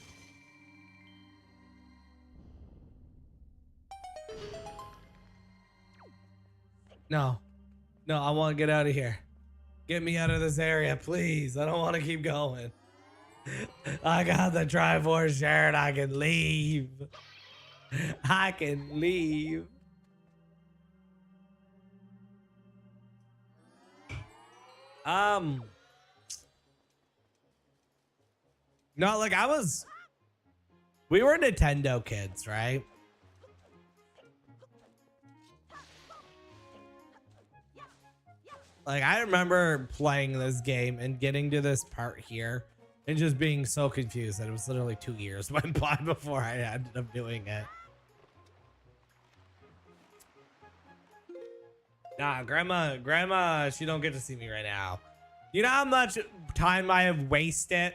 No, I want to get out of here. Get me out of this area, please. I don't want to keep going. I got the Triforce shirt. I can leave. I can leave. No, like we were Nintendo kids, right? Like I remember playing this game and getting to this part here and just being so confused that it was literally 2 years went by before I ended up doing it. Nah, grandma, she don't get to see me right now. You know how much time I have wasted?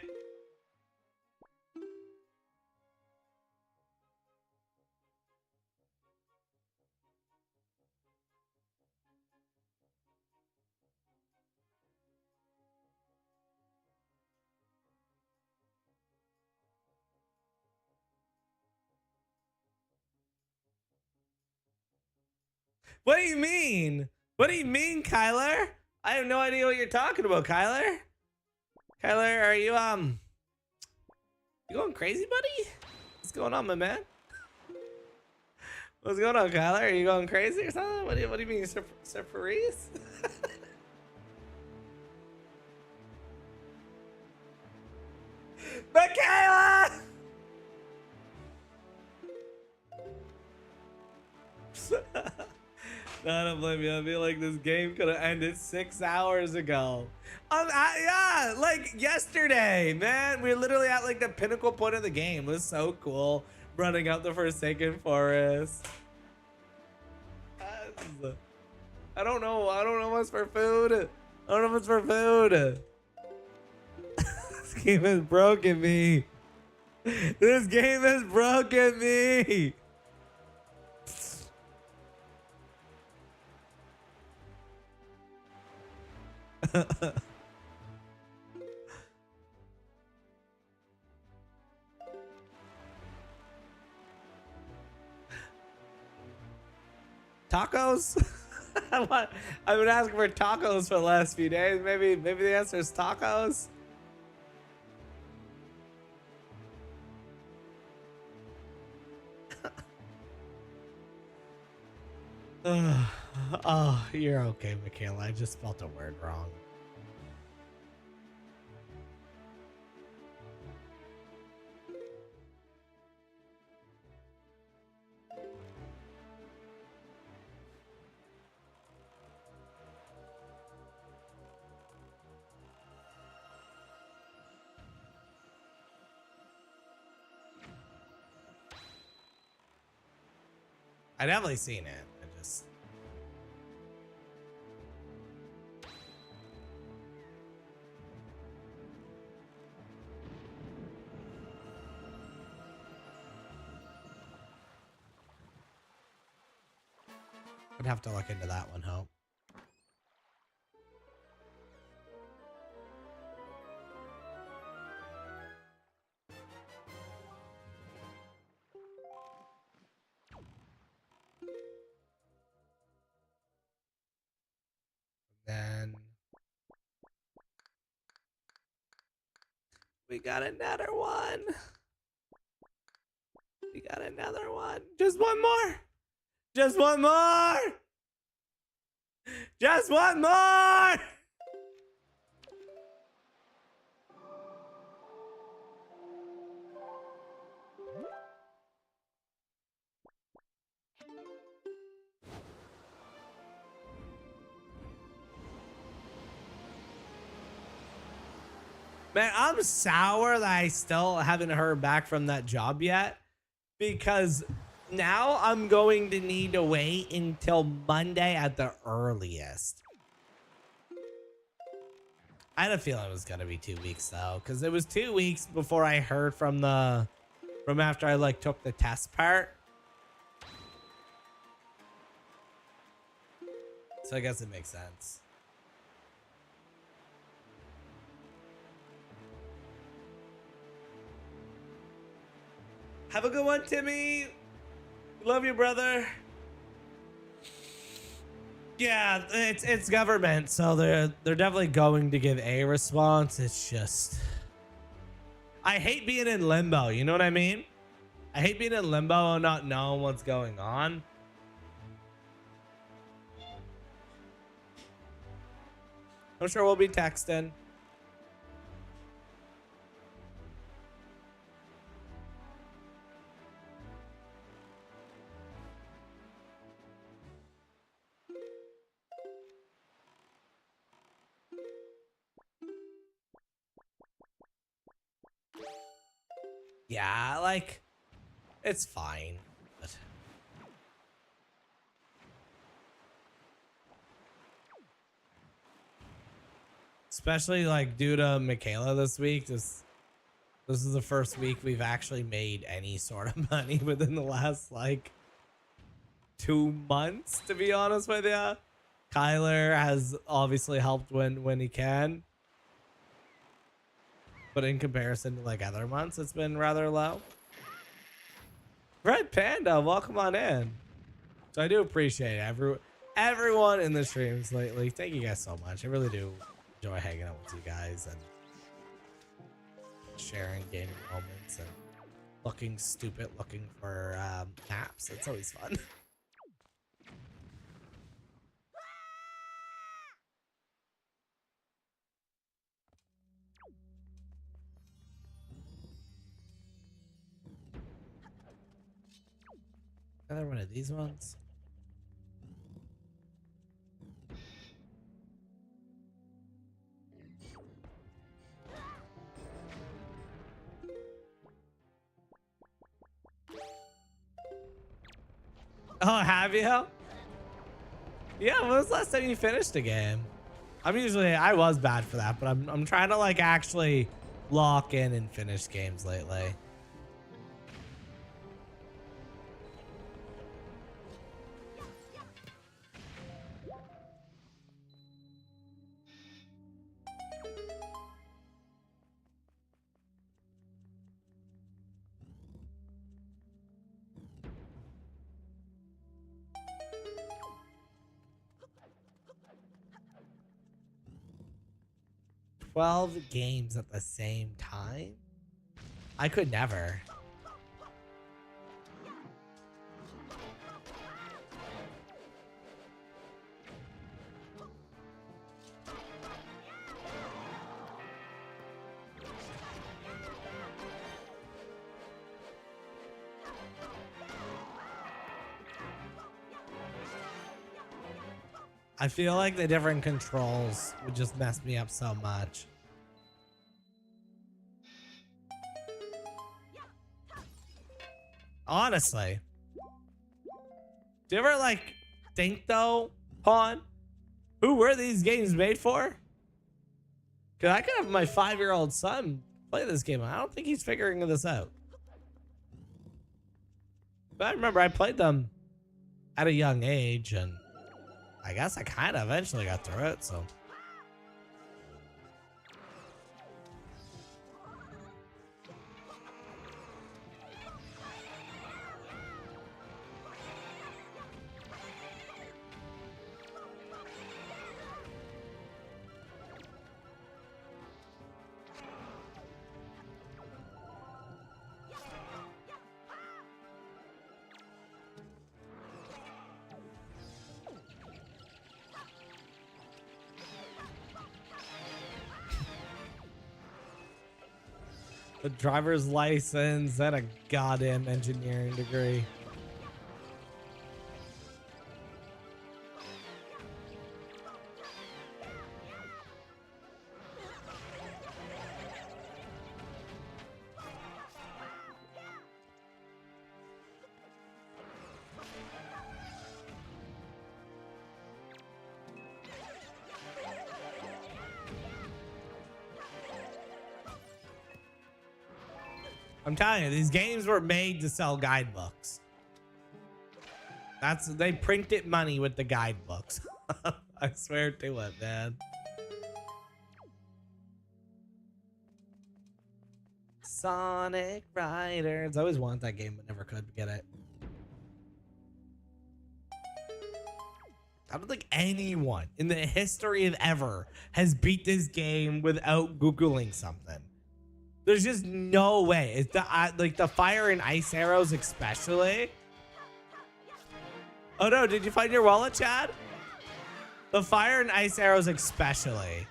What do you mean? What do you mean, Kyler? I have no idea what you're talking about, Kyler. Kyler, are you going crazy, buddy? What's going on, my man? What's going on, Kyler? Are you going crazy or something? What do you mean, surprise? Michaela! No, I don't blame you. I feel like this game could have ended 6 hours ago. Yeah, like yesterday, man. We were literally at like the pinnacle point of the game. It was so cool. Running out the Forsaken Forest. I don't know. I don't know what's for food. I don't know what's for food. This game has broken me. This game has broken me. Tacos? I've been asking for tacos for the last few days. Maybe the answer is tacos. Oh, you're okay, Michaela. I just spelled a word wrong. I definitely seen it. I just I'd have to look into that one, Hope. Then we got another one. We got another one. Just one more. Just one more. Just one more. Man, I'm sour that I still haven't heard back from that job yet, because now I'm going to need to wait until Monday at the earliest. I had a feeling it was gonna be 2 weeks though, because it was 2 weeks before I heard from after I like took the test part. So I guess it makes sense. Have a good one, Timmy. Love you, brother. Yeah, it's government, so they're definitely going to give a response. It's just, I hate being in limbo. You know what I mean? I hate being in limbo and not knowing what's going on. I'm sure we'll be texting. Yeah, like, it's fine. But especially like due to Michaela this week, this is the first week we've actually made any sort of money within the last like 2 months, to be honest with you. Kyler has obviously helped when he can, but in comparison to like other months, it's been rather low. Red Panda, welcome on in. So I do appreciate everyone in the streams lately. Thank you guys so much. I really do enjoy hanging out with you guys and sharing gaming moments and looking stupid, looking for maps. It's always fun. Another one of these ones. Oh, have you? Yeah, when was the last time you finished a game? I was bad for that, but I'm trying to like actually lock in and finish games lately. $12 games at the same time? I could never. I feel like the different controls would just mess me up so much. Honestly. Do you ever like think though, Pawn? Who were these games made for? Cause I could have my 5-year-old son play this game. I don't think he's figuring this out. But I remember I played them at a young age, and I guess I kind of eventually got through it, so. A driver's license and a goddamn engineering degree. I'm telling you, these games were made to sell guidebooks. They printed money with the guidebooks. I swear to it, man. Sonic Riders. I always wanted that game, but never could get it. I don't think anyone in the history of ever has beat this game without Googling something. There's just no way. It's the like the fire and ice arrows especially. Oh no, did you find your wallet, Chad? The fire and ice arrows especially.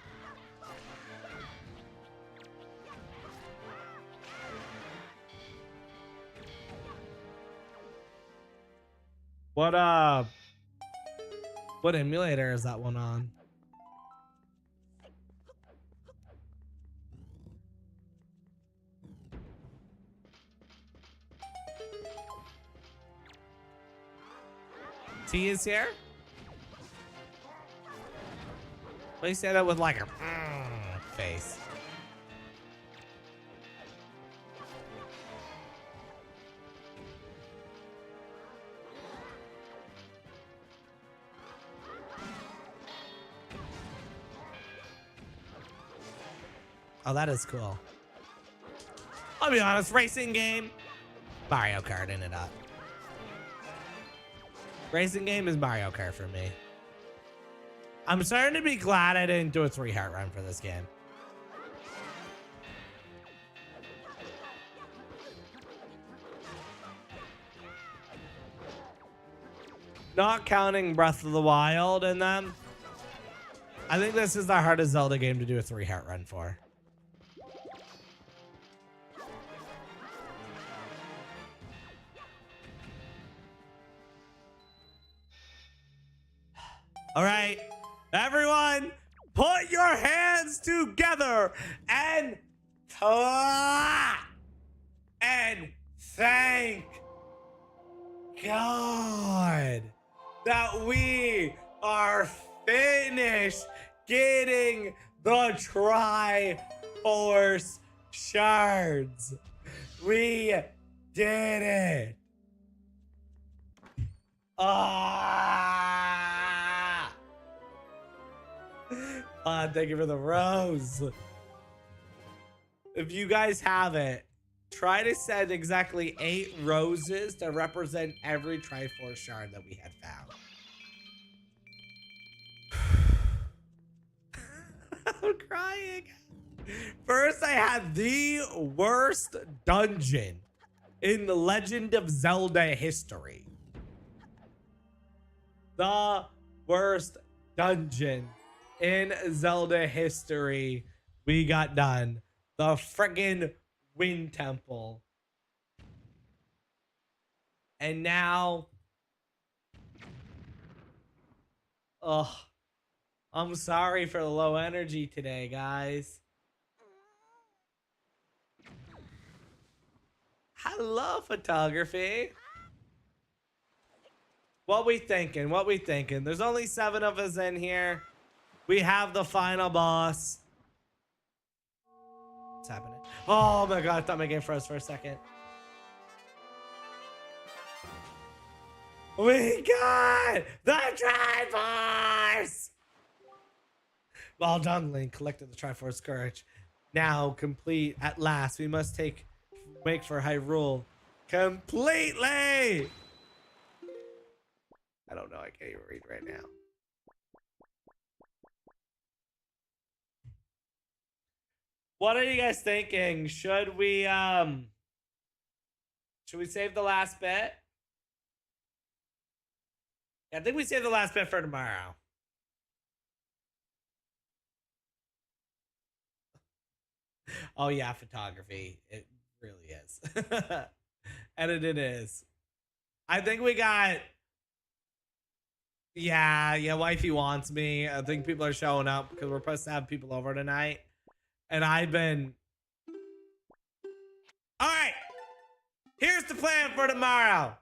What emulator is that one on? T is here? Why you say that with like a face? Oh, that is cool. I'll be honest, racing game, Mario Kart in it up. Racing game is Mario Kart for me. I'm starting to be glad I didn't do a 3-heart run for this game. Not counting Breath of the Wild and them, I think this is the hardest Zelda game to do a 3-heart run for. All right, everyone, put your hands together and clap and thank God that we are finished getting the Triforce shards. We did it. Thank you for the rose. If you guys have it, try to send exactly 8 roses to represent every Triforce shard that we had found. I'm crying. First, I had the worst dungeon in the Legend of Zelda history. The worst dungeon in Zelda history. We got done. The friggin' Wind Temple. And now, I'm sorry for the low energy today, guys. Hello, photography. What we thinking? What we thinking? There's only 7 of us in here. We have the final boss. What's happening? Oh my god, I thought my game froze for a second. We got the Triforce! Well done, Link. Collected the Triforce Courage. Now complete at last. We must make for Hyrule completely. I don't know. I can't even read right now. What are you guys thinking? Should we save the last bit? Yeah, I think we save the last bit for tomorrow. Oh yeah, photography. It really is. And it is. I think we got... Yeah, wifey wants me. I think people are showing up because we're supposed to have people over tonight. And I've been... All right. Here's the plan for tomorrow.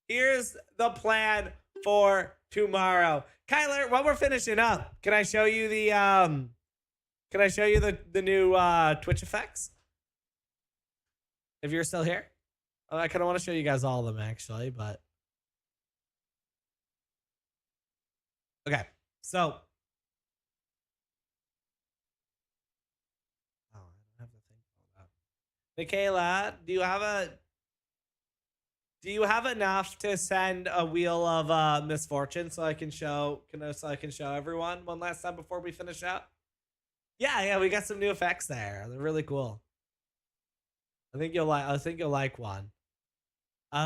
Here's the plan for tomorrow. Kyler, while we're finishing up, can I show you the new Twitch effects? If you're still here. I kind of want to show you guys all of them actually, but okay. So, oh, I don't have to think about that. Michaela, do you have enough to send a wheel of misfortune so I can show everyone one last time before we finish up? Yeah, we got some new effects there. They're really cool. I think you'll like one.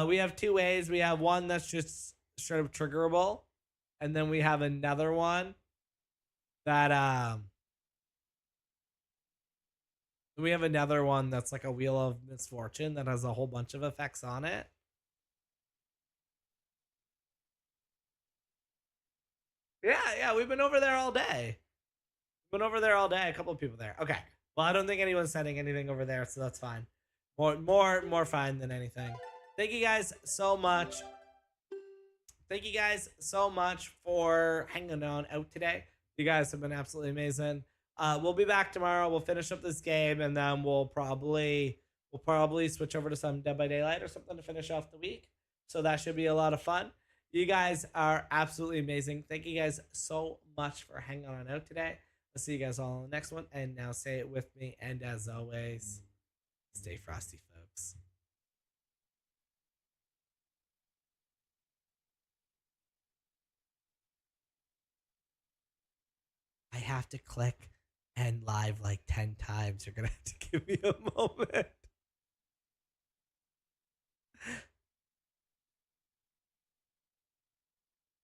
We have two ways. We have one that's just straight up triggerable, and then we have another one that we have another one that's like a wheel of misfortune that has a whole bunch of effects on it. Yeah, we've been over there all day. A couple of people there. Okay. Well, I don't think anyone's sending anything over there, so that's fine. More fine than anything. Thank you guys so much. Thank you guys so much for hanging on out today. You guys have been absolutely amazing. We'll be back tomorrow. We'll finish up this game, and then we'll probably switch over to some Dead by Daylight or something to finish off the week. So that should be a lot of fun. You guys are absolutely amazing. Thank you guys so much for hanging on out today. I'll see you guys all in the next one. And now say it with me. And as always, stay frosty, folks. I have to click and live like 10 times. You're going to have to give me a moment.